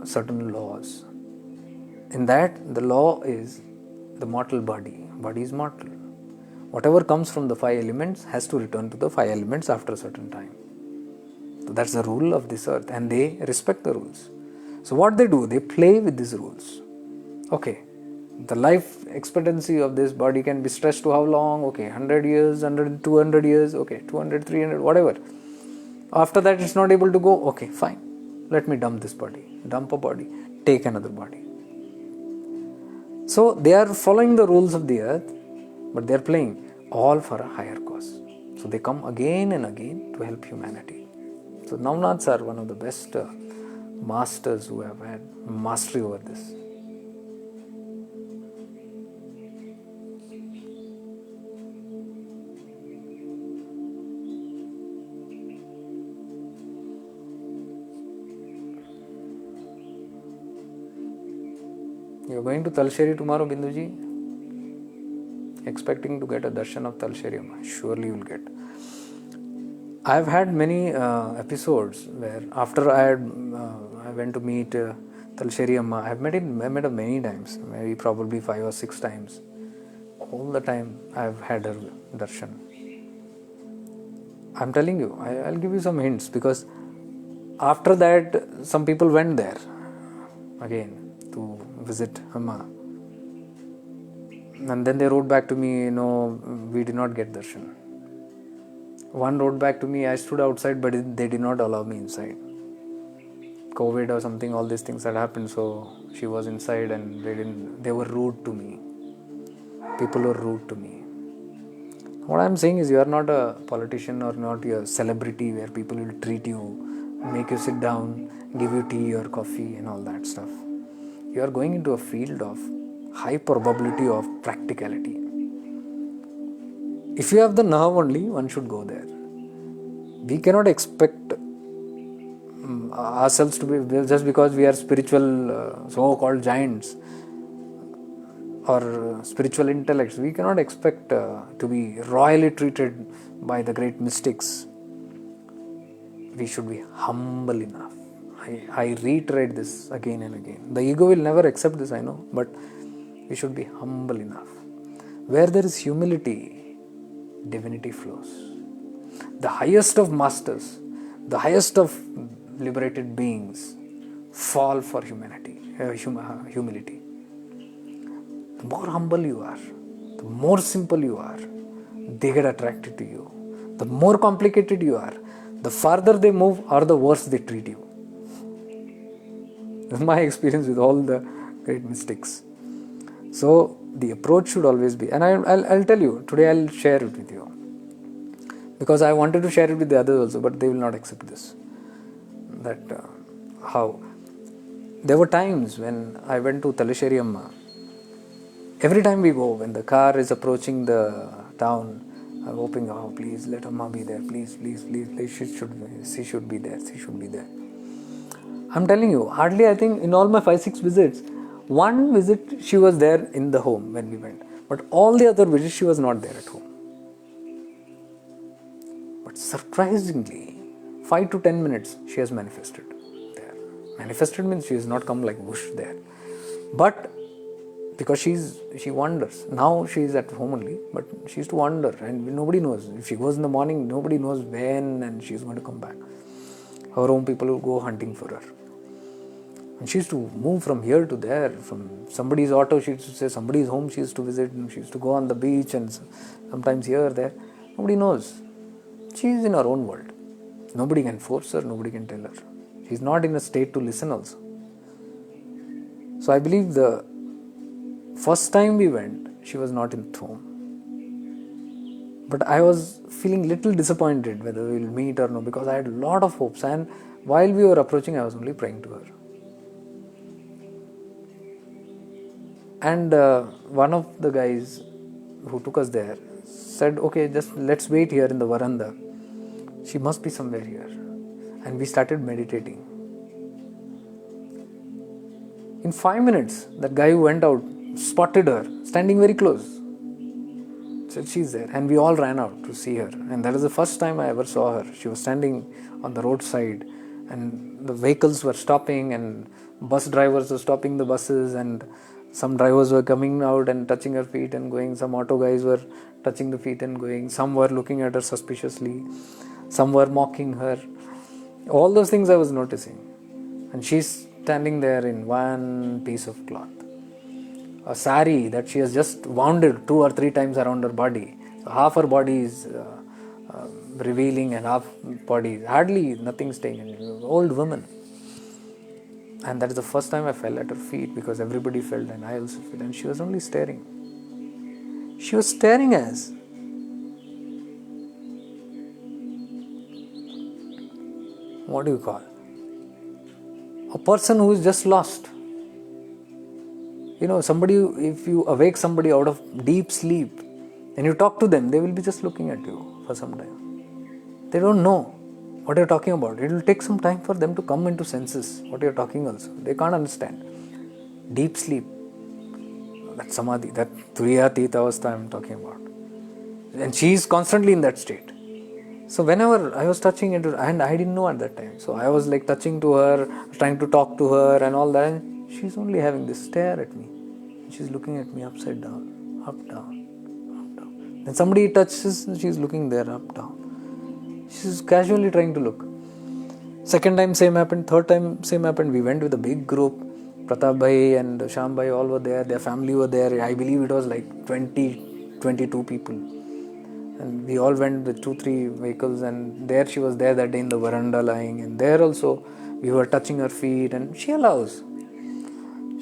certain laws. In that, the law is the mortal body. Body is mortal. Whatever comes from the 5 elements has to return to the 5 elements after a certain time. So that's the rule of this earth, and they respect the rules. So what they do, they play with these rules. Okay, the life expectancy of this body can be stretched to how long? Okay, 100 years, 100, 200 years, okay, 200, 300, whatever. After that, it's not able to go, okay, fine. Let me dump this body. Dump a body, take another body. So they are following the rules of the earth, but they are playing all for a higher cause. So they come again and again to help humanity. So Navnaths are one of the best masters who have had mastery over this. You are going to Talsheri tomorrow, Binduji? Expecting to get a darshan of Talsheri Amma. Surely you will get. I have had many episodes where after I went to meet Talsheri Amma, I have met her many times, maybe probably 5 or 6 times. All the time I have had her darshan. I am telling you, I'll give you some hints, because after that some people went there again to visit Amma. And then they wrote back to me, no, we did not get darshan. One wrote back to me, I stood outside but they did not allow me inside. COVID or something, all these things had happened, so she was inside and they were rude to me. People were rude to me. What I am saying is, you are not a politician or not a celebrity where people will treat you, make you sit down, give you tea or coffee and all that stuff. You are going into a field of high probability of practicality. If you have the nerve only, one should go there. We cannot expect ourselves to be, just because we are spiritual so-called giants or spiritual intellects, we cannot expect to be royally treated by the great mystics. We should be humble enough. I reiterate this again and again. The ego will never accept this, I know, but we should be humble enough. Where there is humility, divinity flows. The highest of masters, the highest of liberated beings fall for humility. The more humble you are, the more simple you are, they get attracted to you. The more complicated you are, the farther they move or the worse they treat you. This is my experience with all the great mystics. So the approach should always be, and I'll tell you, today I'll share it with you. Because I wanted to share it with the others also, but they will not accept this. That how. There were times when I went to Talasheri Amma. Every time we go, when the car is approaching the town, I'm hoping, oh, please let Amma be there. Please, please, please, please, she should be there. She should be there. I'm telling you, hardly, I think, in all my 5-6 visits, one visit she was there in the home when we went. But all the other visits, she was not there at home. But surprisingly, 5 to 10 minutes, she has manifested there. Manifested means she has not come like whoosh there. But because she wanders. Now she is at home only, but she used to wander and nobody knows. If she goes in the morning, nobody knows when and she is going to come back. Her home people will go hunting for her. And she used to move from here to there, from somebody's auto, she used to say somebody's home she used to visit, and she used to go on the beach and sometimes here, there. Nobody knows. She is in her own world. Nobody can force her, nobody can tell her. She is not in a state to listen also. So I believe the first time we went, she was not in home. But I was feeling little disappointed whether we will meet or no, because I had a lot of hopes, and while we were approaching, I was only praying to her. And one of the guys who took us there said, okay, just let's wait here in the veranda. She must be somewhere here. And we started meditating. In 5 minutes, that guy who went out spotted her, standing very close. Said, she's there. And we all ran out to see her. And that is the first time I ever saw her. She was standing on the roadside and the vehicles were stopping, and bus drivers were stopping the buses, and some drivers were coming out and touching her feet and going. Some auto guys were touching the feet and going. Some were looking at her suspiciously. Some were mocking her. All those things I was noticing. And she's standing there in one piece of cloth, a sari that she has just wounded 2 or 3 times around her body. So half her body is revealing and half body, hardly nothing staying in it. Old woman. And that is the first time I fell at her feet, because everybody felt and I also felt. And she was only staring. She was staring as. What do you call? A person who is just lost. Somebody, if you awake somebody out of deep sleep and you talk to them, they will be just looking at you for some time. They don't know what you're talking about. It will take some time for them to come into senses what you're talking also. They can't understand. Deep sleep. That samadhi, that turiyatita avastha I'm talking about. And she is constantly in that state. So whenever I was touching into, and I didn't know at that time. So I was like touching to her, trying to talk to her and all that. And she's only having this stare at me. She's looking at me upside down, up, down, up, down. Then somebody touches and she's looking there, up, down. She's casually trying to look. Second time same happened. Third time same happened. We went with a big group. Pratap Bhai and Sham Bhai all were there. Their family were there. I believe it was like 20, 22 people. And we all went with 2-3 vehicles, and there she was there that day in the veranda lying, and there also we were touching her feet, and she allows.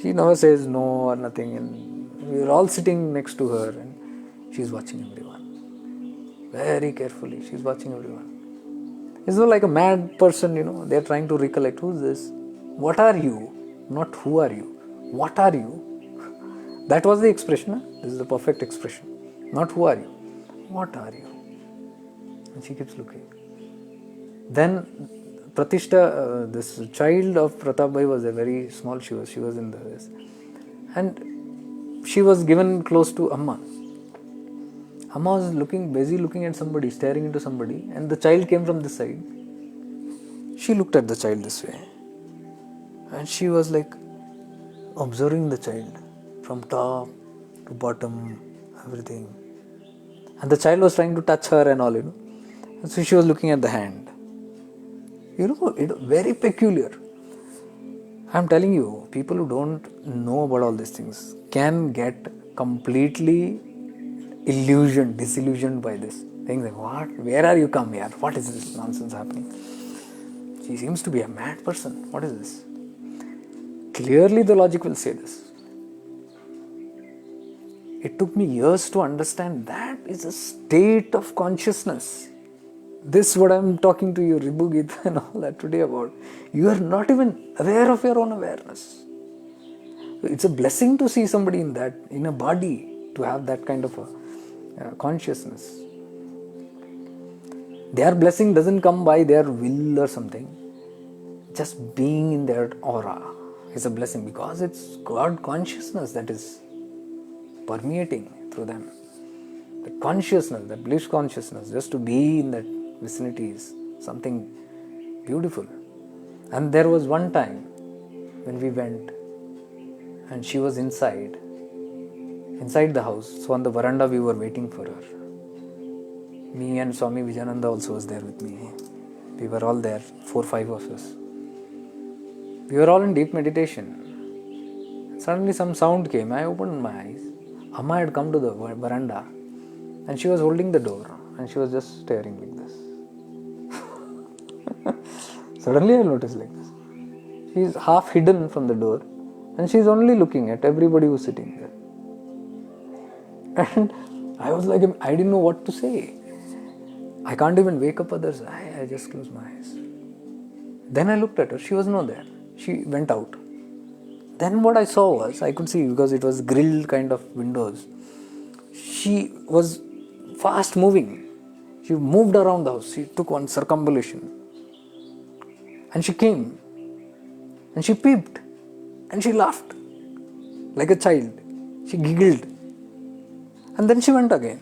She never says no or nothing, and we were all sitting next to her, and she's watching everyone. Very carefully, she's watching everyone. It's not like a mad person, they're trying to recollect, who's this? What are you? Not who are you? What are you? That was the expression. This is the perfect expression. Not who are you? What are you? And she keeps looking. Then Pratishta, this child of Pratap Bhai was a very small, she was in this. And she was given close to Amma. Amma was busy looking at somebody, staring into somebody, and the child came from this side. She looked at the child this way. And she was like observing the child from top to bottom, everything. And the child was trying to touch her and all, And so she was looking at the hand. Very peculiar. I'm telling you, people who don't know about all these things can get completely disillusioned by this. Things like, what? Where are you come here? What is this nonsense happening? She seems to be a mad person. What is this? Clearly the logic will say this. It took me years to understand that is a state of consciousness. This what I'm talking to you, RIBHU Gita and all that today about. You are not even aware of your own awareness. It's a blessing to see somebody in a body, to have that kind of a consciousness. Their blessing doesn't come by their will or something. Just being in their aura is a blessing, because it's God consciousness that is permeating through them. The consciousness, the bliss consciousness, just to be in that vicinity is something beautiful. And there was one time when we went and she was inside the house. So on the veranda we were waiting for her. Me and Swami Vijayananda also was there with me. We were all there, 4-5 of us. We were all in deep meditation. Suddenly some sound came. I opened my eyes. Amma had come to the veranda and she was holding the door and she was just staring like this. Suddenly I noticed like this. She is half hidden from the door and she is only looking at everybody who is sitting there. And I was like, I didn't know what to say. I can't even wake up others. I just closed my eyes. Then I looked at her. She was not there. She went out. Then what I saw was, I could see because it was grilled kind of windows. She was fast moving. She moved around the house. She took one circumambulation. And she came. And she peeped. And she laughed. Like a child. She giggled. And then she went again.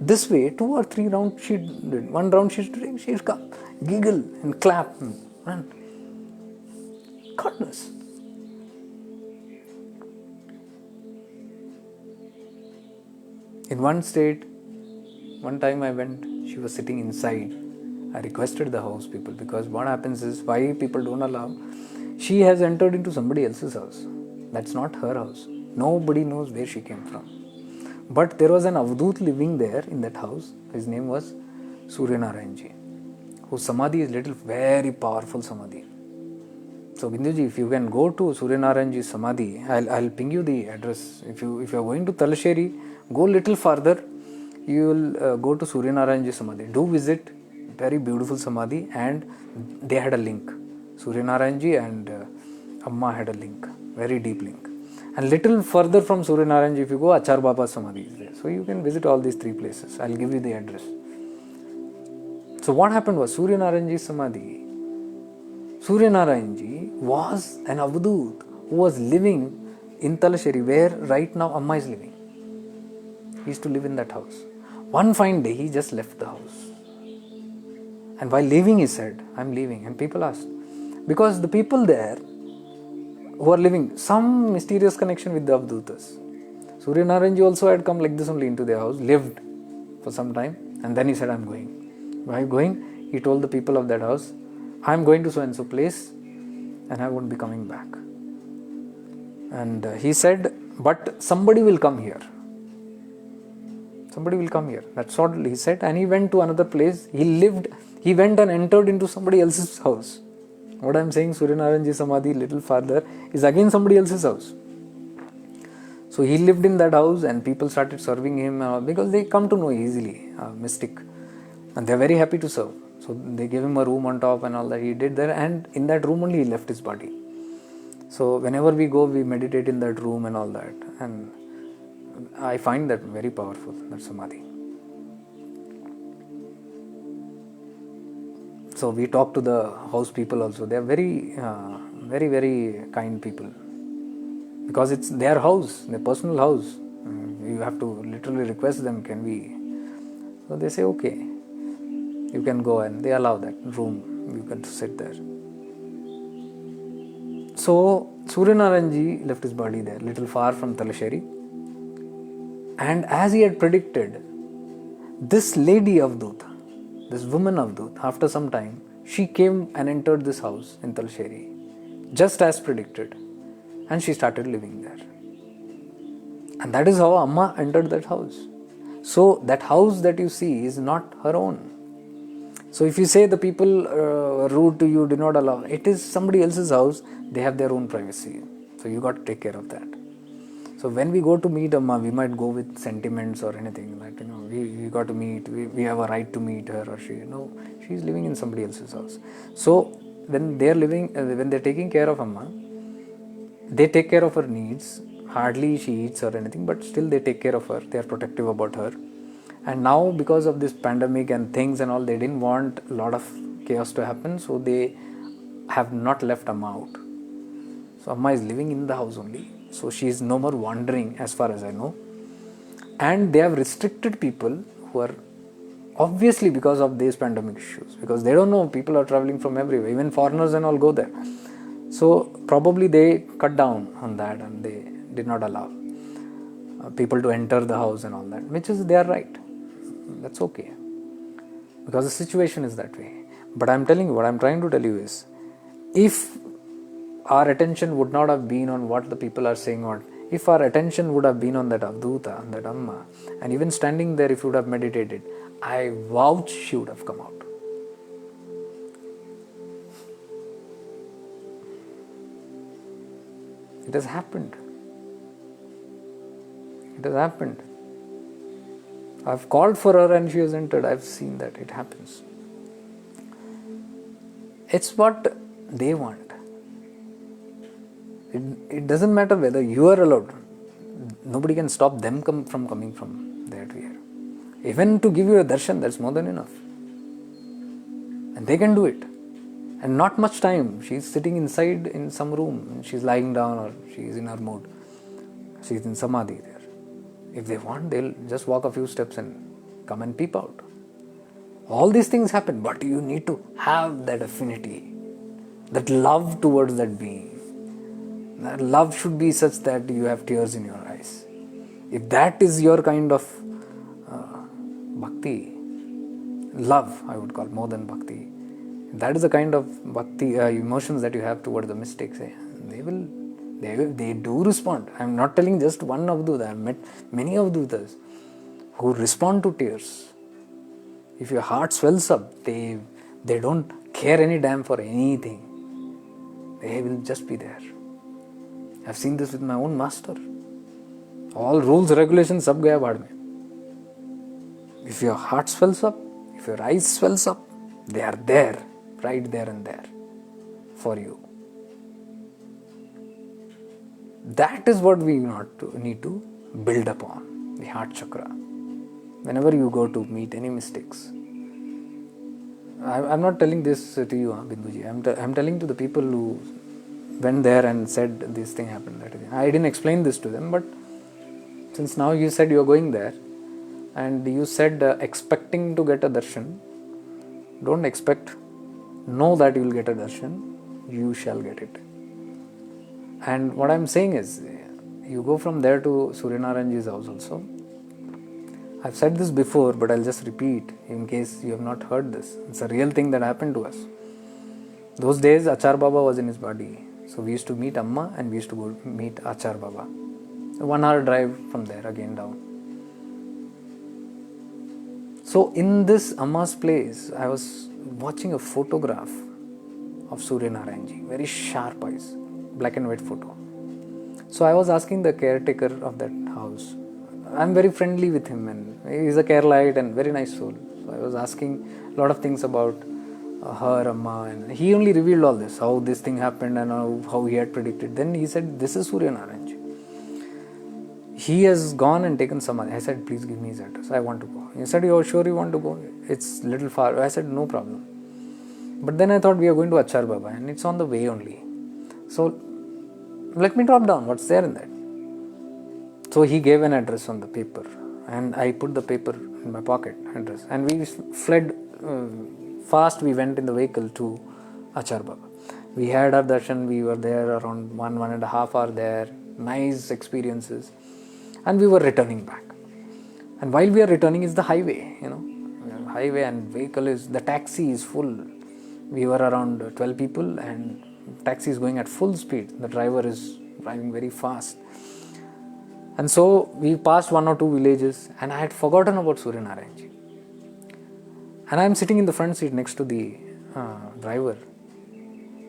This way, 2 or 3 rounds she did. One round she's doing, she's come, giggle and clap and run. Goodness. In one state, one time I went, she was sitting inside. I requested the house people, because what happens is, why people don't allow, she has entered into somebody else's house. That's not her house. Nobody knows where she came from. But there was an Avadhoot living there in that house. His name was Suryanarayanji, whose samadhi is little very powerful samadhi. So Binduji, if you can go to Suryanarayanji's samadhi, I'll ping you the address. If you are going to Talasheri, go little farther, you will go to Suryanarayanji's samadhi. Do visit, very beautiful samadhi, and they had a link. Suryanarayanji and Amma had a link, very deep link. And little further from Suryanarayanji, if you go, Achar Baba's samadhi is there. So you can visit all these 3 places. I'll give you the address. So what happened was, Suryanarayanji's samadhi, Suryanarayanji was an Avadhoot who was living in Talasheri, where right now Amma is living. He used to live in that house. One fine day, he just left the house. And while leaving, he said, I'm leaving. And people asked, because the people there who are living, some mysterious connection with the Avadhootas. Suryanarayanji also had come like this only into their house, lived for some time, and then he said, I'm going. Why going? He told the people of that house, I'm going to so and so place, and I won't be coming back. And he said, but somebody will come here. Somebody will come here. That's what he said. And he went to another place. He went and entered into somebody else's house. What I am saying, Suryanarayanji Samadhi, little farther, is again somebody else's house. So he lived in that house, and people started serving him because they come to know easily, mystic. And they are very happy to serve. So they gave him a room on top and all that he did there, and in that room only he left his body. So whenever we go, we meditate in that room and all that. And I find that very powerful, that samadhi. So we talk to the house people also. They are very, very kind people. Because it's their house, their personal house. You have to literally request them, can we? So they say, okay, you can go, and they allow that room. You can sit there. So Suryanarayanji left his body there, little far from Talasheri. And as he had predicted, this lady Avadhoot, this woman Avadhoot, after some time, she came and entered this house in Talasheri, just as predicted. And she started living there. And that is how Amma entered that house. So that house that you see is not her own. So if you say the people rude to you, do not allow, it is somebody else's house, they have their own privacy. So you got to take care of that. So when we go to meet Amma, we might go with sentiments or anything like, we got to meet, we have a right to meet her or she. No, she is living in somebody else's house. So when they are living, when they are taking care of Amma, they take care of her needs. Hardly she eats or anything, but still they take care of her. They are protective about her. And now because of this pandemic and things and all, they didn't want a lot of chaos to happen. So they have not left Amma out. So Amma is living in the house only. So she is no more wandering as far as I know. And they have restricted people who are obviously because of these pandemic issues. Because they don't know, people are traveling from everywhere. Even foreigners and all go there. So probably they cut down on that and they did not allow people to enter the house and all that. Which is their right. That's okay. Because the situation is that way. But I'm telling you, what I'm trying to tell you is, if our attention would not have been on what the people are saying, or if our attention would have been on that Avadhoota, on that Amma, and even standing there, if you would have meditated, I vouch she would have come out. It has happened. It has happened. I've called for her and she has entered. I've seen that. It happens. It's what they want. It doesn't matter whether you are allowed. Nobody can stop them from coming from there to here. Even to give you a darshan, that's more than enough. And they can do it. And not much time. She's sitting inside in some room. And she's lying down or she's in her mood. She's in samadhi there. If they want, they'll just walk a few steps and come and peep out. All these things happen, but you need to have that affinity, that love towards that being. That love should be such that you have tears in your eyes. If that is your kind of bhakti, love, I would call, more than bhakti, if that is the kind of bhakti emotions that you have towards the mystics, they do respond. I am not telling just one Avadhoota. I have met many Avadhootas who respond to tears. If your heart swells up, they don't care any damn for anything. They will just be there. I've seen this with my own master. All rules, regulations, sab gaya bhaad mein. If your heart swells up, if your eyes swells up, they are there, right there and there for you. That is what we need to build upon, the heart chakra. Whenever you go to meet any mystics, I'm not telling this to you, Binduji. I'm telling to the people who went there and said this thing happened. I didn't explain this to them, but since now you said you're going there and you said expecting to get a darshan, don't expect, know that you will get a darshan, you shall get it. And what I'm saying is, you go from there to Suryanarayanji's house also. I've said this before, but I'll just repeat in case you have not heard this. It's a real thing that happened to us. Those days, Achar Baba was in his body. So we used to meet Amma and we used to go meet Achar Baba. 1 hour drive from there, again down. So in this Amma's place, I was watching a photograph of Suryanarayanji. Very sharp eyes, black and white photo. So I was asking the caretaker of that house. I'm very friendly with him and he's a Keralite and very nice soul. So I was asking a lot of things about her, Amma, and he only revealed all this, how this thing happened and how he had predicted. Then he said, this is Suryanarayanji. He has gone and taken samadhi. I said, please give me his address. I want to go. He said, you're sure you want to go? It's little far. I said, no problem. But then I thought we are going to Achar Baba and it's on the way only. So let me drop down. What's there in that? So he gave an address on the paper and I put the paper in my pocket, address, and we fled fast. We went in the vehicle to Achar Baba. We had our darshan. We were there around 1.5 hours there. Nice experiences. And we were returning back. And while we are returning is the highway, highway and vehicle the taxi is full. We were around 12 people and taxi is going at full speed. The driver is driving very fast. And so we passed 1 or 2 villages and I had forgotten about Suryanarayanji. And I am sitting in the front seat next to the driver.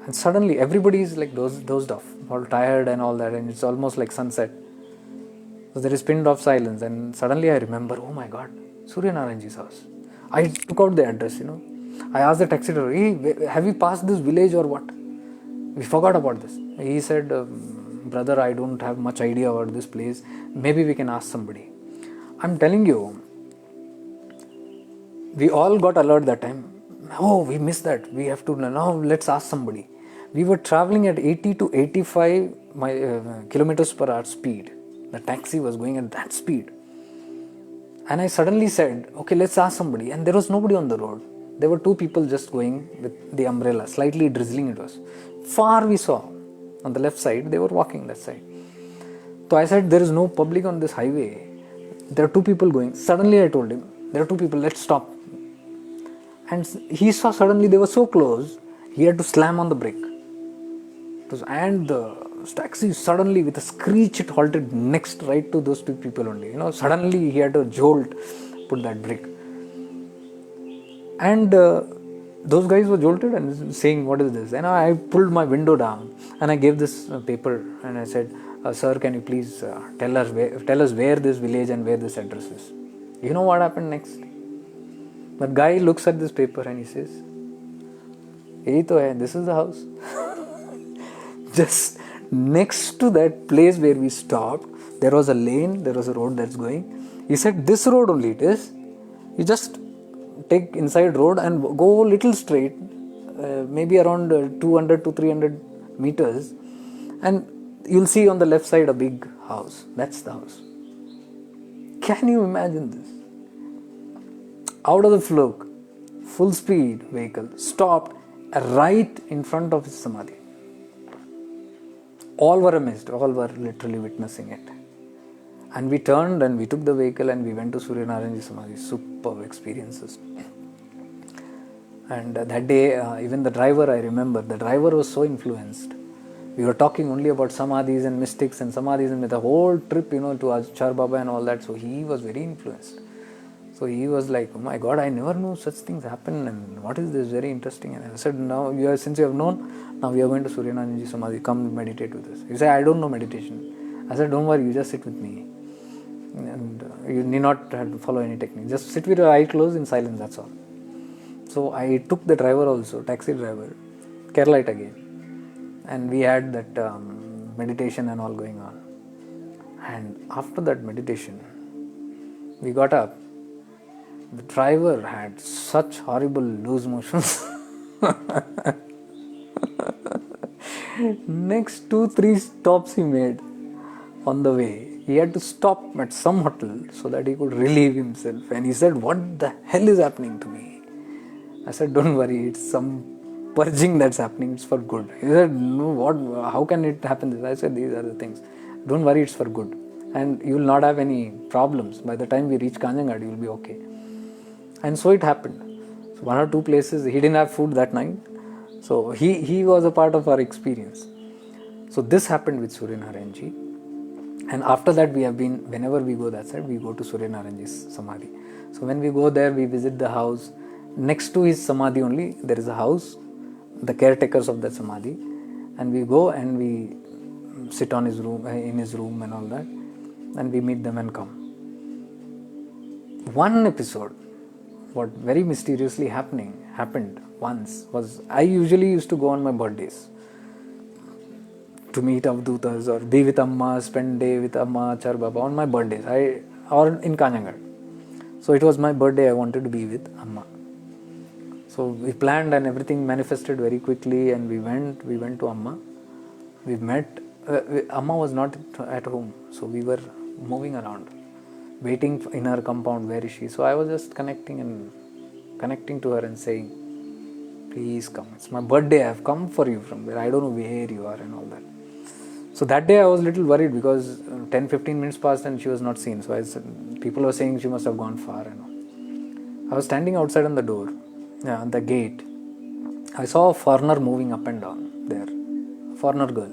And suddenly everybody is like dozed off, all tired and all that, and it's almost like sunset. So there is pinned off silence and suddenly I remember, oh my God, Suryanarayanji's house. I took out the address, I asked the taxi driver, hey, have we passed this village or what? We forgot about this. He said, brother, I don't have much idea about this place. Maybe we can ask somebody. I'm telling you, we all got alert that time. Oh, we missed that. We have to, now let's ask somebody. We were traveling at 80 to 85 kilometers per hour speed. The taxi was going at that speed. And I suddenly said, okay, let's ask somebody. And there was nobody on the road. There were 2 people just going with the umbrella, slightly drizzling it was. Far we saw. On the left side, they were walking that side. So I said, there is no public on this highway. There are 2 people going. Suddenly I told him, there are 2 people, let's stop. And he saw suddenly they were so close, he had to slam on the brake. And the taxi suddenly with a screech, it halted next right to those 2 people only. Suddenly he had to jolt, put that brake. And those guys were jolted and saying, what is this? And I pulled my window down and I gave this paper and I said, sir, can you please tell us where this village and where this address is? You know what happened next? That guy looks at this paper and he says, "Yahi to hai, this is the house." Just next to that place where we stopped, there was a lane, there was a road that's going. He said, this road only it is. You just take inside road and go little straight, maybe around 200 to 300 meters, and you'll see on the left side a big house. That's the house. Can you imagine this? out of the fluke, full speed vehicle stopped right in front of his samadhi. All were amazed, all were literally witnessing it. And we turned and we took the vehicle and we went to Surya Narayanji Samadhi. Superb experiences. And that day, even the driver, I remember, the driver was so influenced. We were talking only about samadhis and mystics and samadhis and the whole trip, to Achar Baba and all that. So he was very influenced. So he was like, oh my God, I never knew such things happen, and what is this? Very interesting. And I said, now since you have known, now we are going to Surya Narayanji Samadhi, come meditate with us. He said, I don't know meditation. I said, don't worry, you just sit with me. And you need not have to follow any technique. Just sit with your eyes closed in silence, that's all. So I took the driver also, taxi driver, Keralite again. And we had that meditation and all going on. And after that meditation, we got up. The driver had such horrible loose motions. Next 2-3 stops he made on the way, he had to stop at some hotel so that he could relieve himself. And he said, what the hell is happening to me? I said, don't worry, it's some purging that's happening, it's for good. He said, no, what? How can it happen? I said, these are the things. Don't worry, it's for good. And you will not have any problems. By the time we reach Kanjangad, you will be okay. And so it happened. So 1 or 2 places, he didn't have food that night. So he was a part of our experience. So this happened with Surya Narayanji. And after that, we have been, whenever we go that side, we go to Surya Narayanji's Samadhi. So when we go there, we visit the house. Next to his Samadhi only, there is a house, the caretakers of that Samadhi. And we go and we sit on his room, in his room and all that. And we meet them and come. One episode, what very mysteriously happened once was, I usually used to go on my birthdays to meet Avadhootas or be with Amma, spend day with Amma, Achar Baba on my birthdays, or in Kanjangad. So it was my birthday, I wanted to be with Amma. So we planned and everything manifested very quickly, and we went to Amma. We met, Amma was not at home, so we were moving around, waiting in her compound, where is she? So I was just connecting to her and saying, please come, it's my birthday, I have come for you from where, I don't know where you are and all that. So that day I was a little worried because 10-15 minutes passed and she was not seen. So I said, people were saying she must have gone far and all. I was standing outside on the door, on the gate. I saw a foreigner moving up and down there, a foreigner girl.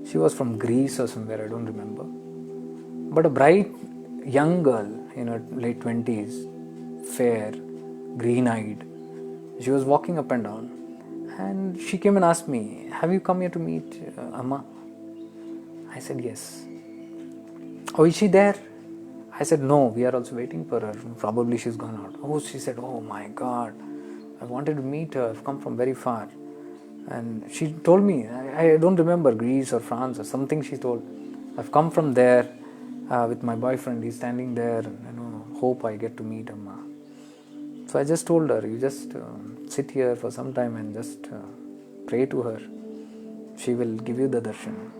She was from Greece or somewhere, I don't remember. But a bright young girl in her late 20s, fair, green-eyed. She was walking up and down. And she came and asked me, have you come here to meet Amma? I said, yes. Oh, is she there? I said, no, we are also waiting for her. Probably she's gone out. Oh, she said, oh my God, I wanted to meet her. I've come from very far. And she told me, I don't remember, Greece or France or something she told. I've come from there with my boyfriend. He's standing there. And, hope I get to meet Amma. So I just told her, you just sit here for some time and just pray to her. She will give you the darshan.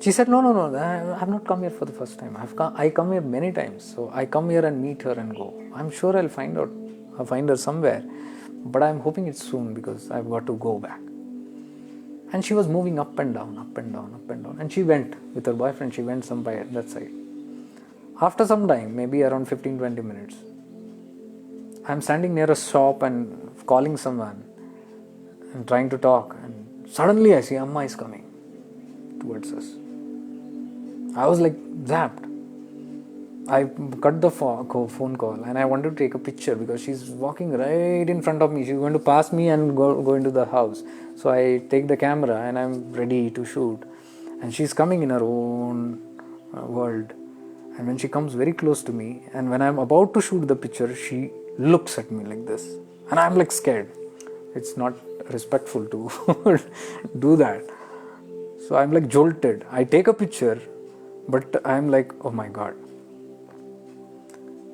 She said, no, I have not come here for the first time. I come here many times. So I come here and meet her and go. I'm sure I'll find her somewhere. But I'm hoping it's soon because I've got to go back. And she was moving up and down, up and down, up and down. And she went with her boyfriend. She went somewhere that side. After some time, maybe around 15-20 minutes, I'm standing near a shop and calling someone and trying to talk. And suddenly I see Amma is coming towards us. I was like zapped. I cut the phone call and I wanted to take a picture because she's walking right in front of me. She's going to pass me and go into the house. So I take the camera and I'm ready to shoot. And she's coming in her own world. And when she comes very close to me and when I'm about to shoot the picture, she looks at me like this. And I'm like scared. It's not respectful to do that. So I'm like jolted. I take a picture, but I'm like, oh my God.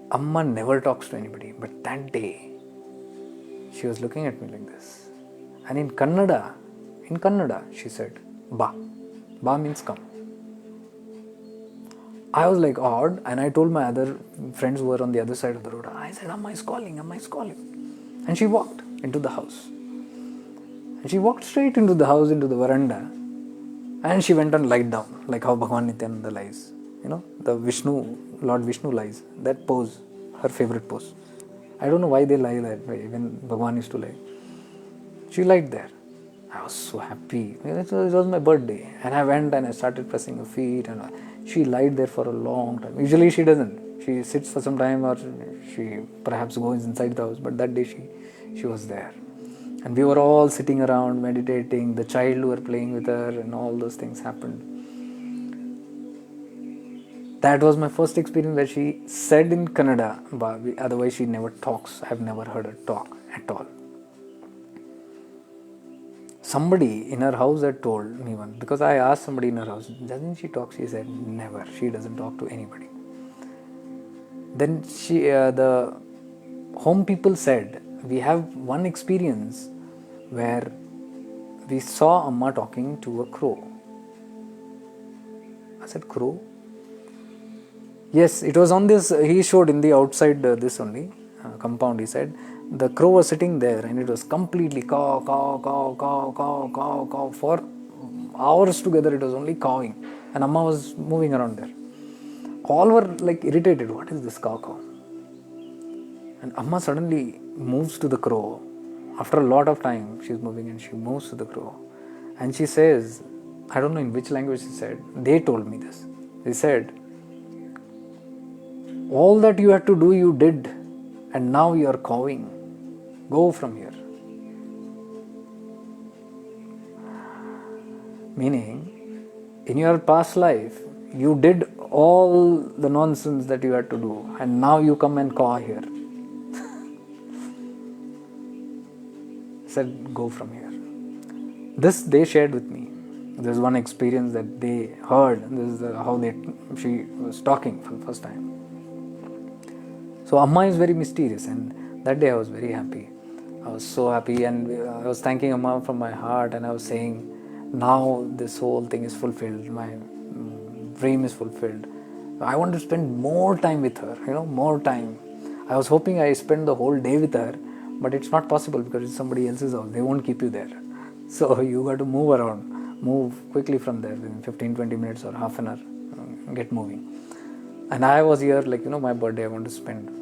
Amma never talks to anybody, but that day, she was looking at me like this. And in Kannada, she said, Ba. Ba means come. I was like odd, and I told my other friends who were on the other side of the road, I said, Amma is calling, Amma is calling. And she walked into the house. And she walked straight into the house, into the veranda. And she went and lied down, like how Bhagavan Nityananda lies. The Lord Vishnu lies. That pose, her favorite pose. I don't know why they lie that way, even Bhagavan used to lie. She lied there. I was so happy. It was my birthday. And I went and I started pressing her feet. And she lied there for a long time. Usually she doesn't. She sits for some time, or she perhaps goes inside the house. But that day she was there. And we were all sitting around meditating. The child who were playing with her, and all those things happened. That was my first experience where she said in Kannada, otherwise she never talks. I have never heard her talk at all. Somebody in her house had told me once, because I asked somebody in her house, doesn't she talk? She said, never. She doesn't talk to anybody. Then the home people said, we have one experience where we saw Amma talking to a crow. I said, crow? Yes, it was on this, he showed in the outside this only, compound, he said. The crow was sitting there and it was completely caw, caw, caw, caw, caw, caw, caw. For hours together it was only cawing. And Amma was moving around there. All were like irritated. What is this caw, caw? And Amma suddenly moves to the crow. After a lot of time, she's moving and she moves to the crow. And she says, I don't know in which language she said, they told me this. They said, all that you had to do, you did. And now you are cawing. Go from here. Meaning, in your past life, you did all the nonsense that you had to do. And now you come and caw here. Said, go from here. This they shared with me. There's one experience that they heard. This is how she was talking for the first time. So Amma is very mysterious, and that day I was very happy. I was so happy, and I was thanking Amma from my heart, and I was saying, now this whole thing is fulfilled. My dream is fulfilled. I want to spend more time with her, more time. I was hoping I spend the whole day with her, but it's not possible because it's somebody else's house. They won't keep you there. So you got to move around, move quickly from there within 15-20 minutes or half an hour, get moving. And I was here, my birthday I want to spend.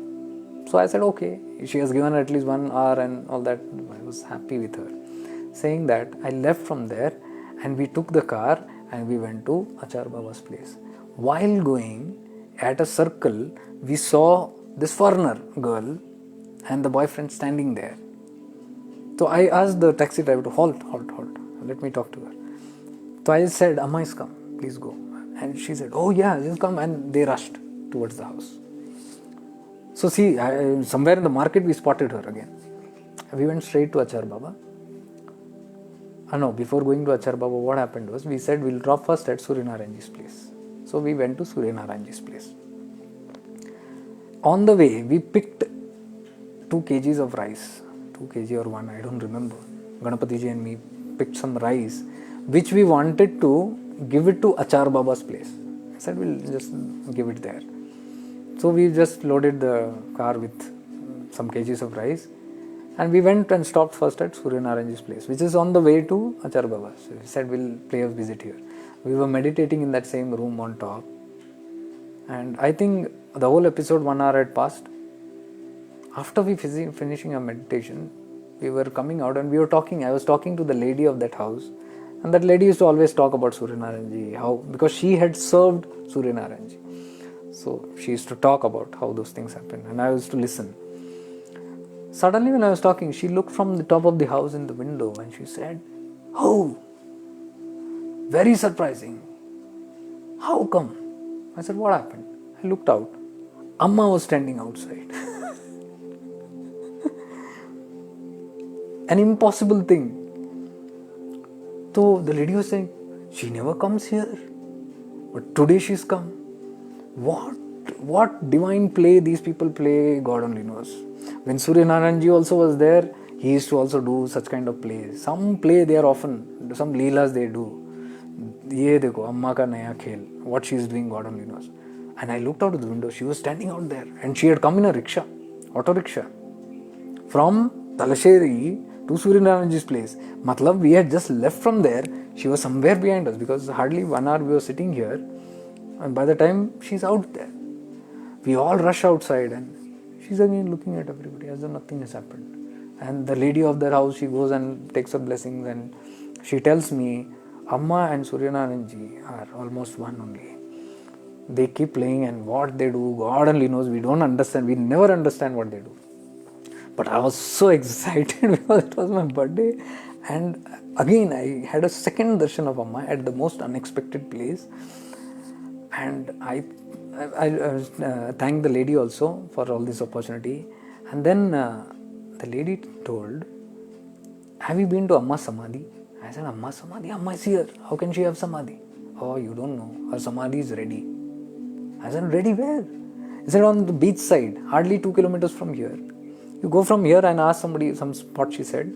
So I said, okay. She has given at least 1 hour and all that. I was happy with her. Saying that, I left from there and we took the car and we went to Achar Baba's place. While going, at a circle, we saw this foreigner girl and the boyfriend standing there. So I asked the taxi driver to halt. Let me talk to her. So I said, Amma is come, please go. And she said, oh yeah, just come. And they rushed towards the house. So see, somewhere in the market we spotted her again. We went straight to Achar Baba. Before going to Achar Baba, what happened was, we said we'll drop first at Suryanarayanji's place. So we went to Suryanarayanji's place. On the way, we picked 2 kgs of rice. 2 kg or 1, I don't remember. Ganapatiji and me picked some rice, which we wanted to give it to Achar Baba's place. I said, we'll just give it there. So we just loaded the car with some kgs of rice and we went and stopped first at Suryanarayanji's place, which is on the way to Achar Baba. So we said we'll pay a visit here. We were meditating in that same room on top, and I think the whole episode 1 hour had passed. After we finishing our meditation, we were coming out and we were talking. I was talking to the lady of that house, and that lady used to always talk about Suryanarayanji, because she had served Suryanarayanji. So she used to talk about how those things happened, and I used to listen. Suddenly when I was talking, she looked from the top of the house in the window and she said, oh, very surprising. How come? I said, what happened? I looked out. Amma was standing outside. An impossible thing. So the lady was saying, she never comes here. But today she's come. What divine play these people play, God only knows. When Suryanarayanji also was there, he used to also do such kind of plays. Some play they are often, some leelas they do. Ye dekho, Amma ka naya khel. What she is doing, God only knows. And I looked out of the window. She was standing out there. And she had come in a rickshaw, auto rickshaw, from Talasheri to Suryanarayanji's place. Matlab, we had just left from there. She was somewhere behind us because hardly 1 hour we were sitting here. And by the time she's out there, we all rush outside and she's again looking at everybody as though nothing has happened. And the lady of their house, she goes and takes her blessings and she tells me, Amma and Suryanarayanji are almost one only. They keep playing and what they do, God only knows. We don't understand. We never understand what they do. But I was so excited because it was my birthday. And again, I had a second darshan of Amma at the most unexpected place. And I thanked the lady also for all this opportunity. And then the lady told, have you been to Amma's Samadhi? I said, Amma's Samadhi? Amma is here. How can she have Samadhi? Oh, you don't know. Her Samadhi is ready. I said, ready where? He said, on the beach side, hardly 2 kilometers from here. You go from here and ask somebody some spot, she said.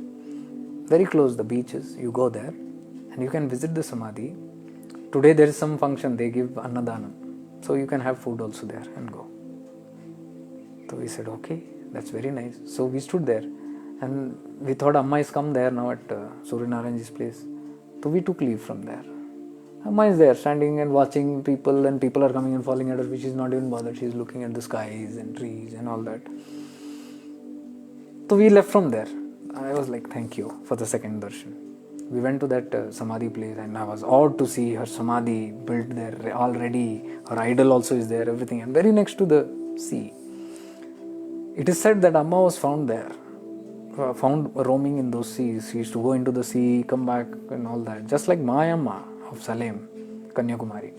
Very close, the beach is. You go there and you can visit the Samadhi. Today there is some function, they give Annadhanam. So you can have food also there and go. So we said, okay, that's very nice. So we stood there and we thought Amma is come there now at Suryanarayanji's place. So we took leave from there. Amma is there standing and watching people and people are coming and falling at her, which is not even bothered. She is looking at the skies and trees and all that. So we left from there. I was like, thank you for the second darshan. We went to that Samadhi place and I was awed to see her Samadhi built there already. Her idol also is there, everything. And very next to the sea. It is said that Amma was found there. Found roaming in those seas. She used to go into the sea, come back and all that. Just like my Amma of Salem, Kanyakumari.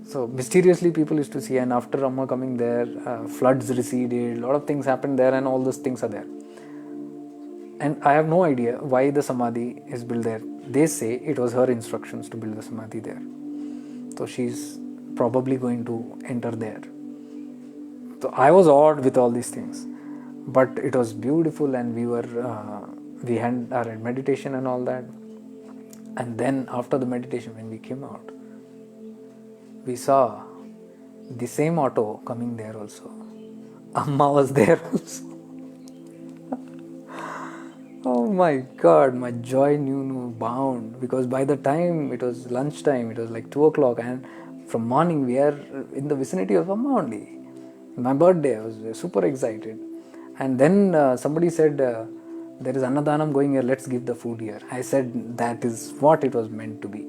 So mysteriously people used to see, and after Amma coming there, floods receded, a lot of things happened there and all those things are there. And I have no idea why the Samadhi is built there. They say it was her instructions to build the Samadhi there. So she's probably going to enter there. So I was awed with all these things. But it was beautiful and we had our meditation and all that. And then after the meditation, when we came out, we saw the same auto coming there also. Amma was there also. Oh my God, my joy knew no bound. Because by the time it was lunchtime, it was like 2 o'clock, and from morning we are in the vicinity of Amma only. My birthday, I was super excited. And then somebody said, there is Annadhanam going here, let's give the food here. I said, that is what it was meant to be.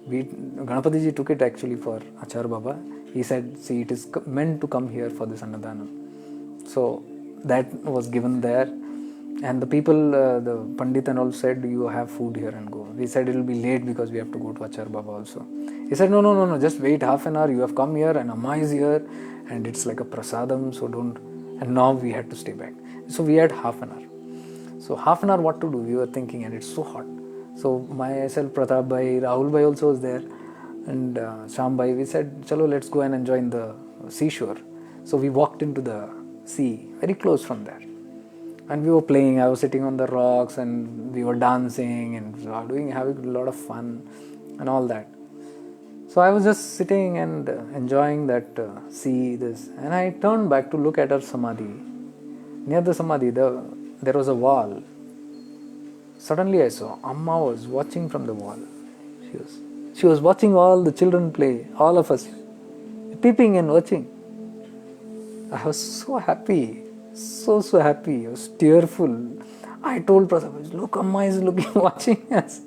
Ganapatiji took it actually for Achar Baba. He said, see, it is meant to come here for this Annadhanam. So that was given there. And the people, the Pandit and all said, you have food here and go. We said it will be late because we have to go to Achar Baba also. He said, no, just wait half an hour. You have come here and Amma is here and it's like a prasadam, so don't. And now we had to stay back. So we had half an hour. So half an hour what to do? We were thinking, and it's so hot. So myself, Pratap Bhai, Rahul Bhai also was there, and Sham Bhai, we said, chalo, let's go and enjoy in the seashore. So we walked into the sea, very close from there. And we were playing, I was sitting on the rocks and we were dancing and having a lot of fun and all that. So I was just sitting and enjoying that sea, this. And I turned back to look at her Samadhi. Near the Samadhi, there was a wall. Suddenly I saw Amma was watching from the wall. She was watching all the children play, all of us, peeping and watching. I was so happy, so happy. I was tearful. I told Prasad, look, Amma is looking, watching us,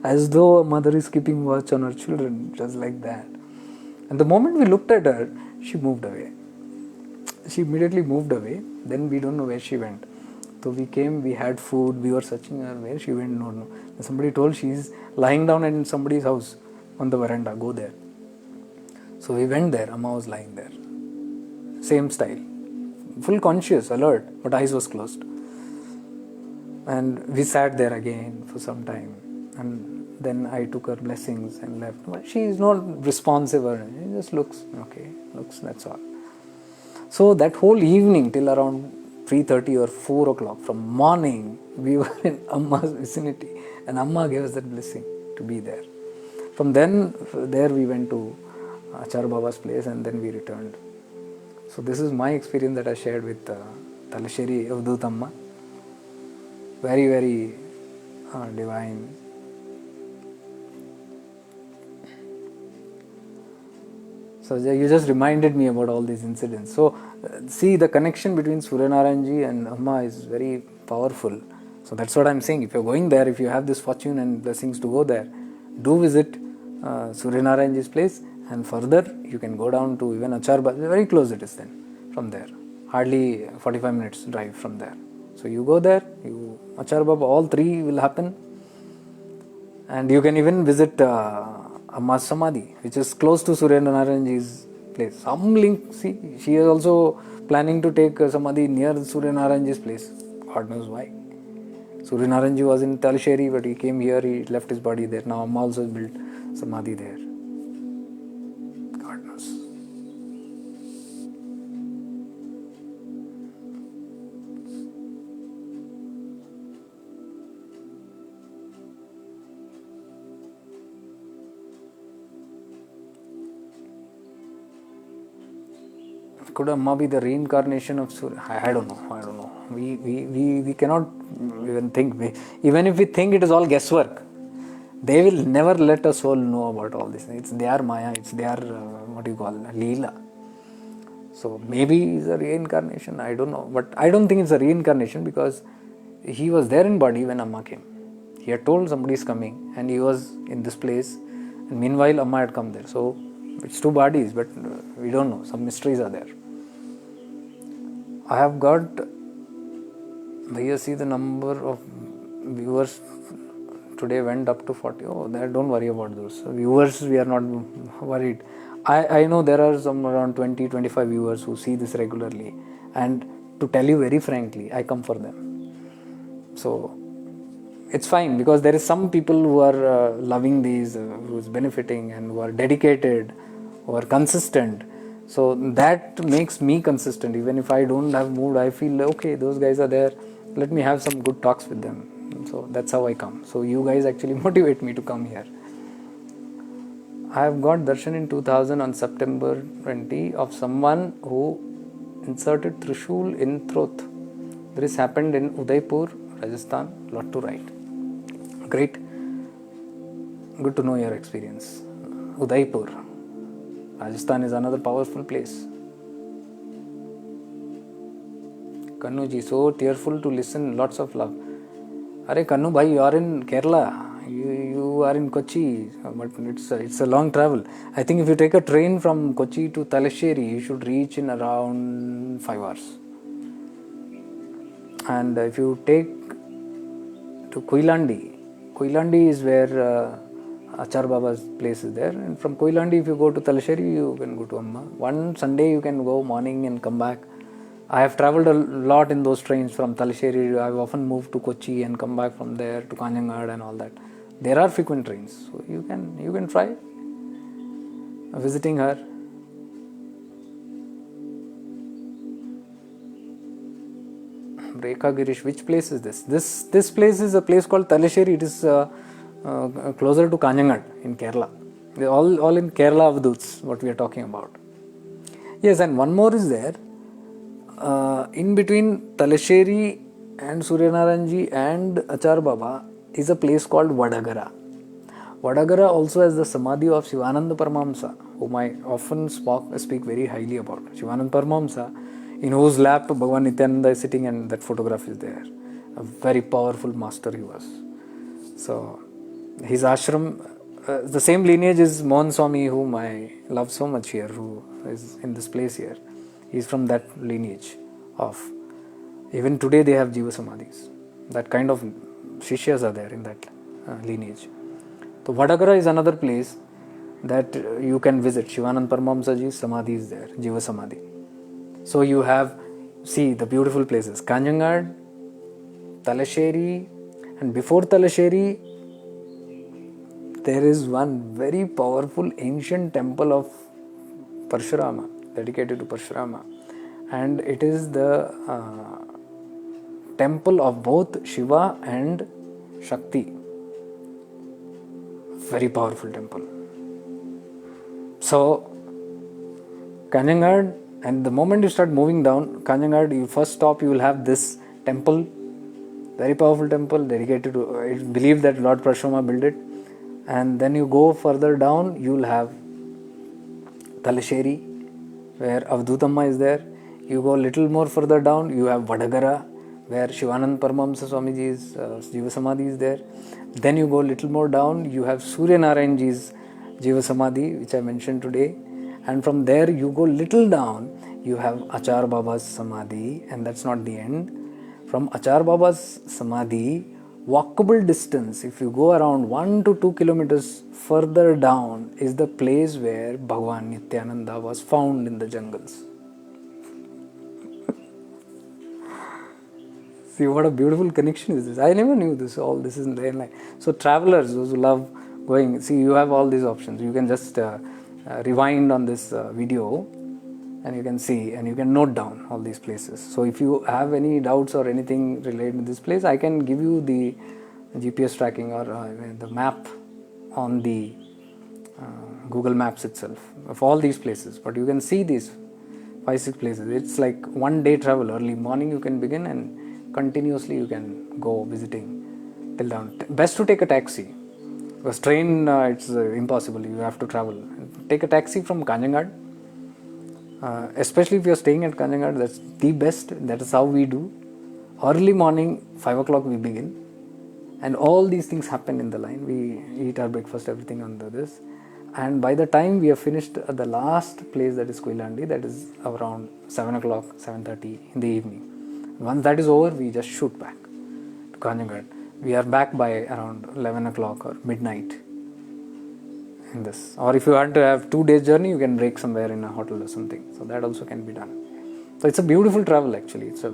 as though a mother is keeping watch on her children, just like that. And the moment we looked at her, she moved away. She immediately moved away. Then we don't know where she went. So we came, we had food, we were searching her, where she went, no. And somebody told she's lying down in somebody's house on the veranda, go there. So we went there, Amma was lying there. Same style. Full conscious, alert, but eyes was closed. And we sat there again for some time. And then I took her blessings and left. But she is not responsive. She just looks, okay, that's all. So that whole evening till around 3:30 or 4 o'clock, from morning, we were in Amma's vicinity. And Amma gave us that blessing to be there. From there we went to Achar Baba's place, and then we returned. So this is my experience that I shared with Talasheri Avadhootamma. Very, very divine. So you just reminded me about all these incidents. So see, the connection between Suryanarayanji and Amma is very powerful. So that's what I'm saying. If you're going there, if you have this fortune and blessings to go there, do visit Suryanarayanji's place, and further you can go down to even Achar Baba. Very close it is then from there. Hardly 45 minutes drive from there. So you go there, you Achar Baba, all three will happen. And you can even visit Amma's Samadhi, which is close to Suryanarayanji's place. Some link, see, she is also planning to take Samadhi near Suryanarayanji's place. God knows why. Suryanarayanji was in Talasheri, but he came here, he left his body there. Now Amma also built Samadhi there. God knows. Could Amma be the reincarnation of Surya? I don't know. We cannot even think. Even if we think, it is all guesswork. They will never let a soul know about all this. It's their Maya, it's their, Leela. So maybe it's a reincarnation, I don't know. But I don't think it's a reincarnation, because he was there in body when Amma came. He had told somebody is coming, and he was in this place. And meanwhile, Amma had come there. So it's two bodies, but we don't know. Some mysteries are there. I have got, see the number of viewers today went up to 40. Oh, don't worry about those. Viewers, we are not worried. I know there are some around 20-25 viewers who see this regularly. And to tell you very frankly, I come for them. So it's fine, because there is some people who are loving these, who is benefiting, and who are dedicated, who are consistent. So that makes me consistent. Even if I don't have mood, I feel okay, those guys are there, let me have some good talks with them. So that's how I come. So you guys actually motivate me to come here. I have got darshan in 2000 on September 20 of someone who inserted Trishul in throat. This happened in Udaipur, Rajasthan. Lot to write. Great. Good to know your experience. Udaipur, Rajasthan is another powerful place. Kannuji, so tearful to listen, lots of love. Arey Kannu bhai, you are in Kerala. You are in Kochi, but it's a long travel. I think if you take a train from Kochi to Talasheri, you should reach in around 5 hours. And if you take to Koilandi is where Achar Baba's place is there. And from Koilandi, if you go to Talasheri, you can go to Amma. One Sunday you can go morning and come back. I have travelled a lot in those trains from Talasheri. I have often moved to Kochi and come back from there to Kanjangad and all that. There are frequent trains, so you can try visiting her. Rekha Girish, which place is this? This place is a place called Talasheri. It is closer to Kanjangad in Kerala. They're all in Kerala Avadhootas, what we are talking about. Yes, and one more is there. In between Talasheri and Suryanarayanji and Achar Baba is a place called Vadagara. Vadagara also has the Samadhi of Shivananda Paramahamsa, whom I often speak very highly about. Shivananda Paramahamsa, in whose lap Bhagavan Nityananda is sitting, and that photograph is there. A very powerful master he was. So his ashram, the same lineage is Mohan Swami, whom I love so much here, who is in this place here. He is from that lineage of, even today they have Jiva Samadhis. That kind of Shishyas are there in that lineage. So Vadagara is another place that you can visit. Shivanand Paramahamsaji's Samadhi is there, Jiva Samadhi. So you have, see the beautiful places, Kanjangad, Talasheri, and before Talasheri, there is one very powerful ancient temple of Parshurama, dedicated to Parshurama. And it is the temple of both Shiva and Shakti. Very powerful temple. So Kanjangad, and the moment you start moving down, Kanjangad, you first stop, you will have this temple, very powerful temple dedicated to, I believe that Lord Parashurama built it. And then you go further down, you will have Talasheri, where Avadhootamma is there. You go a little more further down, you have Vadagara, where Shivanand Paramahamsa Swamiji's Jiva Samadhi is there. Then you go a little more down, you have Surya Narayanji's Jiva Samadhi, which I mentioned today. And from there you go little down, you have Achar Baba's Samadhi, and that's not the end. From Achar Baba's Samadhi, walkable distance, if you go around 1 to 2 kilometers further down, is the place where Bhagavan Nityananda was found in the jungles. See what a beautiful connection is this. I never knew this. All this is in the line. So travelers, those who love going, see, you have all these options. You can just rewind on this video, and you can see, and you can note down all these places. So if you have any doubts or anything related to this place, I can give you the GPS tracking or the map on the Google Maps itself of all these places. But you can see these 5-6 places. It's like 1 day travel. Early morning you can begin, and continuously you can go visiting till down. Best to take a taxi, because train it's impossible. You have to travel. Take a taxi from Kanjangad. Especially if you are staying at Kanjangad, that's the best. That is how we do. Early morning, 5 o'clock we begin, and all these things happen in the line. We eat our breakfast, everything under this, and by the time we have finished the last place, that is Koilandi, that is around 7 o'clock, 7:30 in the evening. Once that is over, we just shoot back to Kanjangad. We are back by around 11 o'clock or midnight in this. Or if you want to have 2 days journey, you can break somewhere in a hotel or something. So that also can be done. So it's a beautiful travel actually. It's a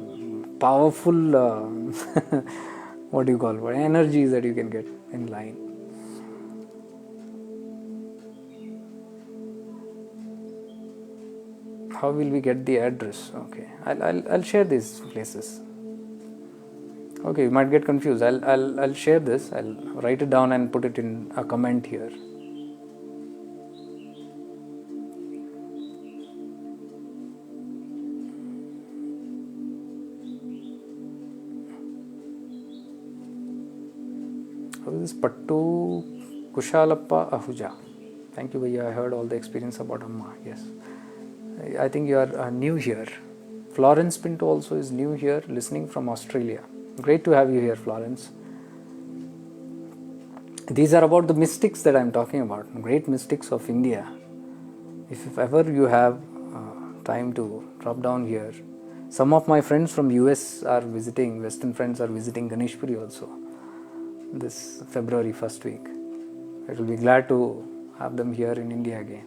powerful, what do you call it, energies that you can get in line. How will we get the address? Okay, I'll share these places. Okay, you might get confused. I'll share this. I'll write it down and put it in a comment here. How is this? Pattu Kushalappa Ahuja. Thank you, Bhaiya. I heard all the experience about Amma. Yes. I think you are new here. Florence Pinto also is new here, listening from Australia. Great to have you here, Florence. These are about the mystics that I am talking about, great mystics of India. If ever you have time to drop down here. Some of my friends from US are visiting, Western friends are visiting Ganeshpuri also this February first week. I will be glad to have them here in India again.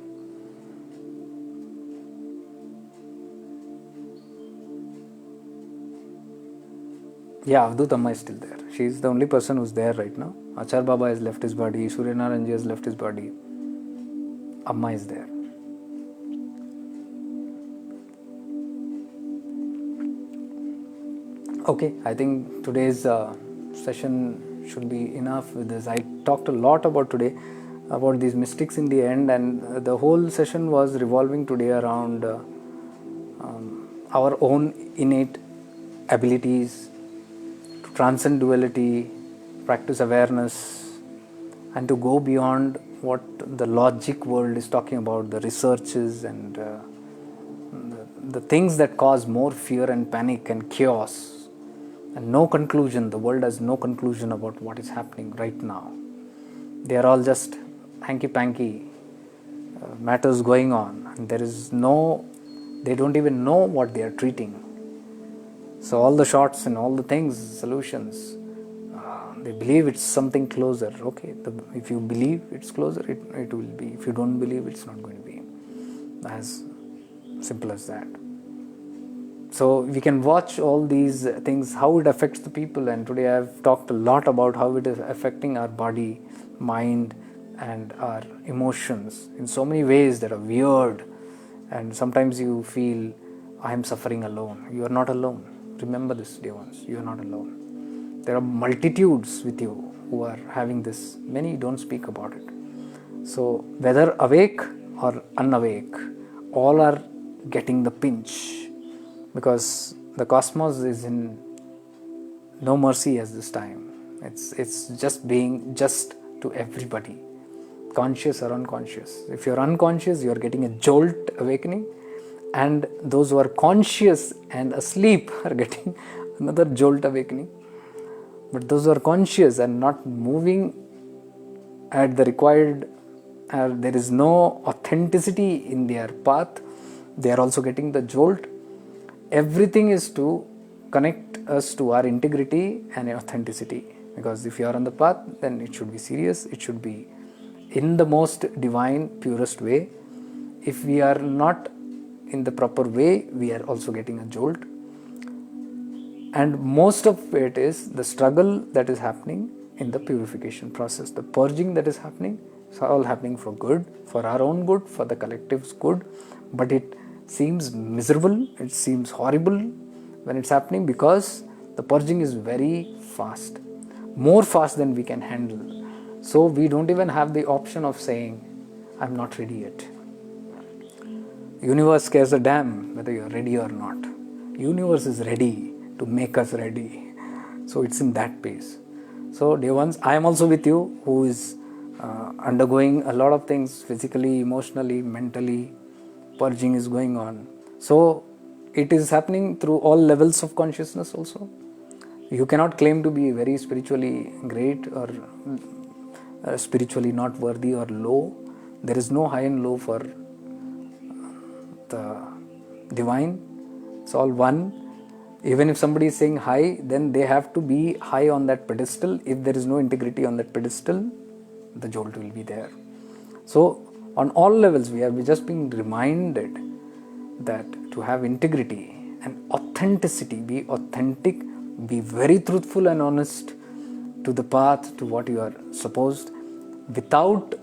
Yeah, Avadhootamma is still there. She is the only person who is there right now. Achar Baba has left his body. Surya Narayanji has left his body. Amma is there. Okay, I think today's session should be enough with this. I talked a lot about today, about these mystics in the end, and the whole session was revolving today around our own innate abilities, transcend duality, practice awareness, and to go beyond what the logic world is talking about, the researches and the things that cause more fear and panic and chaos, and no conclusion. The world has no conclusion about what is happening right now. They are all just hanky-panky matters going on, and they don't even know what they are treating. So all the shots and all the things, solutions, they believe it's something closer. Okay, if you believe it's closer, it will be. If you don't believe, it's not going to be. As simple as that. So we can watch all these things, how it affects the people. And today I've talked a lot about how it is affecting our body, mind, and our emotions in so many ways that are weird. And sometimes you feel, I am suffering alone. You are not alone. Remember this, dear ones, you are not alone. There are multitudes with you who are having this. Many don't speak about it. So whether awake or unawake, all are getting the pinch, because the cosmos is in no mercy at this time. It's just being just to everybody, conscious or unconscious. If you're unconscious, you're getting a jolt awakening, and those who are conscious and asleep are getting another jolt awakening. But those who are conscious and not moving at the required, there is no authenticity in their path, they are also getting the jolt. Everything is to connect us to our integrity and authenticity, because if you are on the path, then it should be serious, it should be in the most divine, purest way. If we are not in the proper way, we are also getting a jolt. And most of it is the struggle that is happening in the purification process, the purging that is happening. It's all happening for good, for our own good, for the collective's good. But it seems miserable, it seems horrible when it's happening, because the purging is very fast, more fast than we can handle. So we don't even have the option of saying, I'm not ready yet. Universe cares a damn whether you're ready or not. Universe is ready to make us ready. So it's in that pace. So dear ones, I am also with you, who is undergoing a lot of things physically, emotionally, mentally. Purging is going on. So it is happening through all levels of consciousness also. You cannot claim to be very spiritually great or spiritually not worthy or low. There is no high and low for the divine. It's all one. Even if somebody is saying high, then they have to be high on that pedestal. If there is no integrity on that pedestal, the jolt will be there. So on all levels, we are just being reminded that to have integrity and authenticity, be authentic, be very truthful and honest to the path, to what you are supposed, without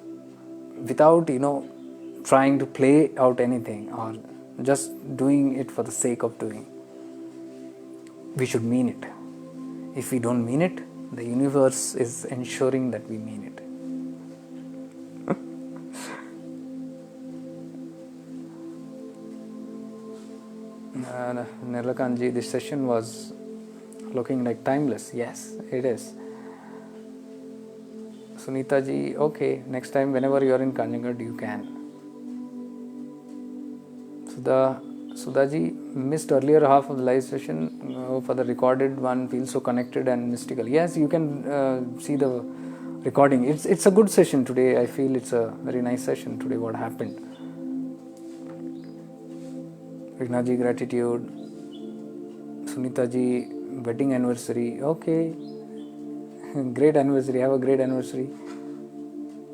trying to play out anything or just doing it for the sake of doing. We should mean it. If we don't mean it, the universe is ensuring that we mean it. Nirlakanji, this session was looking like timeless. Yes, it is. Sunita ji, okay, next time whenever you are in Kanjangad, you can. Sudhaji, missed earlier half of the live session. For the recorded one, feels so connected and mystical. Yes, you can see the recording. It's a good session today. I feel it's a very nice session today, what happened. Vignaji, gratitude. Sunita ji, wedding anniversary. Okay. Great anniversary. Have a great anniversary.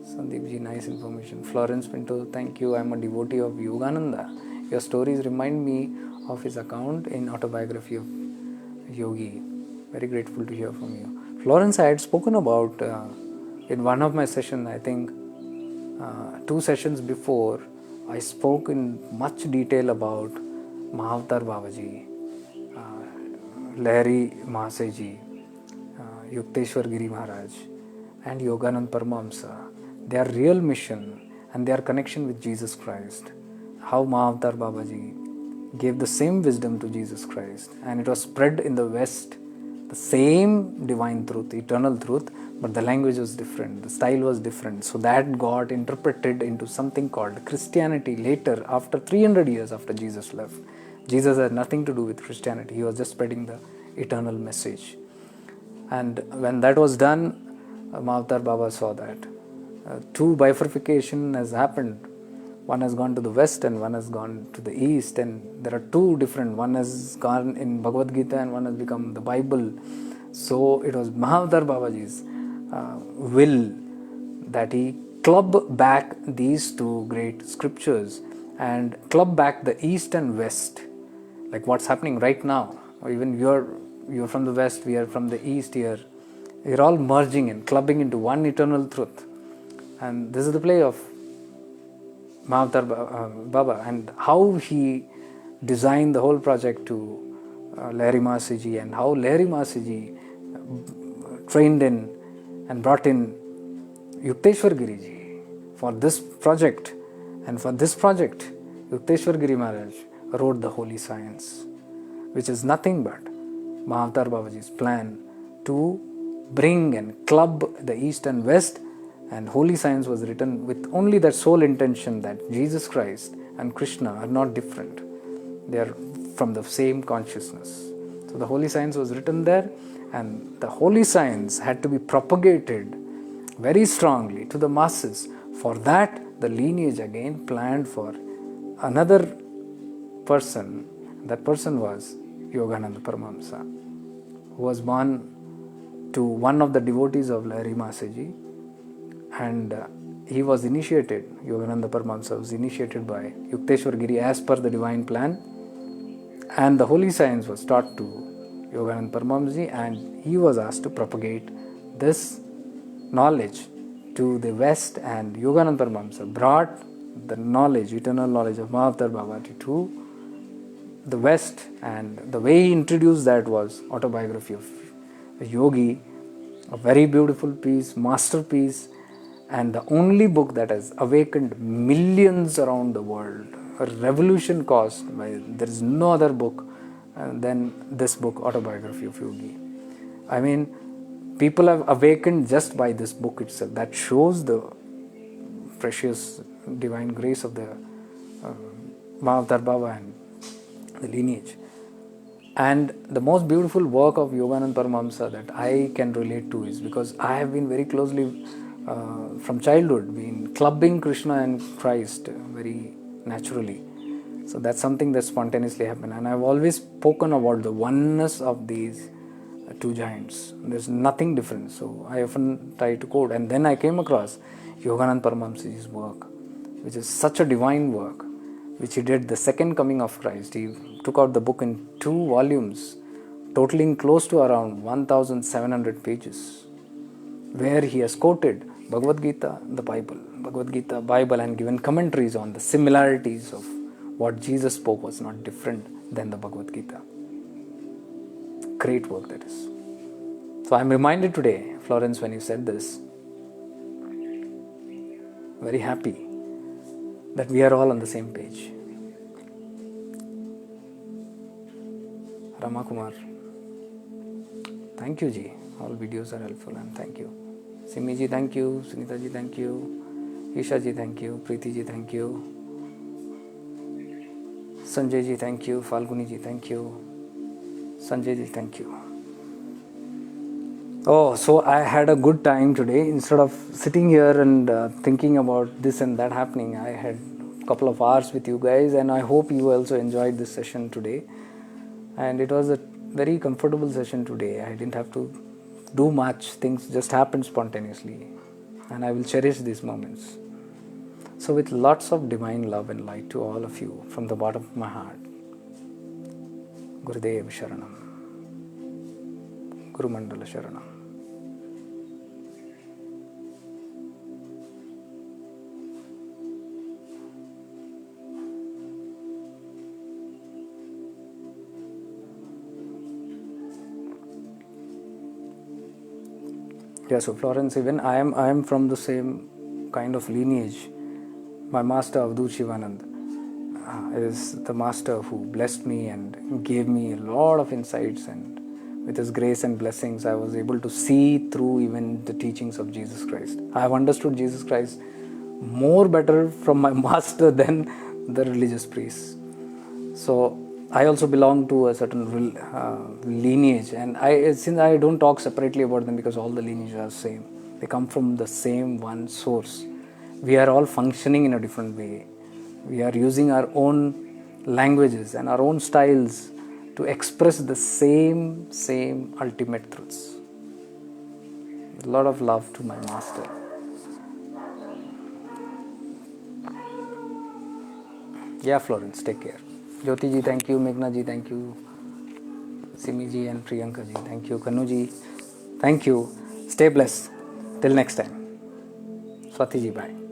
Sandeep ji, nice information. Florence Pinto, thank you. I'm a devotee of Yogananda. Your stories remind me of his account in Autobiography of Yogi. Very grateful to hear from you. Florence, I had spoken about in one of my sessions, I think 2 sessions before, I spoke in much detail about Mahavatar Babaji, Lahiri Mahaseji, Yukteswar Giri Maharaj, and Yoganand Paramahamsa. Their real mission and their connection with Jesus Christ. How Mahavatar Babaji gave the same wisdom to Jesus Christ, and it was spread in the West, the same divine truth, eternal truth, but the language was different, the style was different. So that got interpreted into something called Christianity later, after 300 years after Jesus left. Jesus had nothing to do with Christianity, he was just spreading the eternal message. And when that was done, Mahavatar Baba saw that. 2 bifurcation has happened. One has gone to the west and one has gone to the east, and there are 2 different. One has gone in Bhagavad Gita and one has become the Bible. So it was Mahavatar Babaji's will that he club back these 2 great scriptures and club back the east and west, like what's happening right now. Or even you're from the west, we are from the east here. We're all merging and clubbing into one eternal truth. And this is the play of Mahavatar Baba, and how he designed the whole project to Lahiri Mahaseji, and how Lahiri Mahaseji trained in and brought in Yukteswar Giriji for this project. And for this project, Yukteswar Giri Maharaj wrote the Holy Science, which is nothing but Mahavatar Babaji's plan to bring and club the East and West, and Holy Science was written with only that sole intention that Jesus Christ and Krishna are not different. They are from the same consciousness. So the Holy Science was written there, and the Holy Science had to be propagated very strongly to the masses. For that, the lineage again planned for another person. That person was Yogananda Paramahamsa, who was born to one of the devotees of Lahiri Masaji, and he was initiated, Yogananda Paramahamsa was initiated by Yukteswar Giri as per the divine plan, and the Holy Science was taught to Yogananda Paramahamsa, and he was asked to propagate this knowledge to the West, and Yogananda Paramahamsa brought the knowledge, eternal knowledge of Mahavatar Babaji to the West, and the way he introduced that was Autobiography of a Yogi, a very beautiful piece, masterpiece, and the only book that has awakened millions around the world, a revolution caused by, there is no other book than this book, Autobiography of Yogi. I mean, people have awakened just by this book itself. That shows the precious divine grace of the Mahavatar Baba and the lineage. And the most beautiful work of Yogananda Paramahamsa that I can relate to is because I have been very closely from childhood been clubbing Krishna and Christ very naturally. So that's something that spontaneously happened, and I've always spoken about the oneness of these two giants. There's nothing different. So I often try to quote, and then I came across Yogananda Paramahamsa's work, which is such a divine work, which he did the second coming of Christ. He took out the book in 2 volumes, totaling close to around 1,700 pages, where he has quoted Bhagavad Gita, the Bible, and given commentaries on the similarities of what Jesus spoke was not different than the Bhagavad Gita. Great work that is. So I'm reminded today, Florence, when you said this, very happy that we are all on the same page. Ramakumar, thank you ji, all videos are helpful, and thank you. Simi ji, thank you. Sunita ji, thank you. Isha ji, thank you. Preeti ji, thank you. Sanjay ji, thank you. Falguni ji, thank you. Sanjay ji, thank you. Oh, so I had a good time today. Instead of sitting here and thinking about this and that happening, I had a couple of hours with you guys, and I hope you also enjoyed this session today. And it was a very comfortable session today. I didn't have to do much. Things just happened spontaneously, and I will cherish these moments. So with lots of divine love and light to all of you from the bottom of my heart, Gurudev Sharanam, Guru Mandala Sharanam. Yeah, so Florence, even I am from the same kind of lineage. My master Avadhoot Shivanand is the master who blessed me and gave me a lot of insights, and with his grace and blessings I was able to see through even the teachings of Jesus Christ. I have understood Jesus Christ more better from my master than the religious priests. So I also belong to a certain lineage, and since I don't talk separately about them because all the lineages are the same. They come from the same one source. We are all functioning in a different way. We are using our own languages and our own styles to express the same ultimate truths. A lot of love to my master. Yeah, Florence, take care. Jyoti ji, thank you. Meghna ji, thank you. Simi ji and Priyanka ji, thank you. Kanu ji, thank you. Stay blessed. Till next time. Swati ji, bye.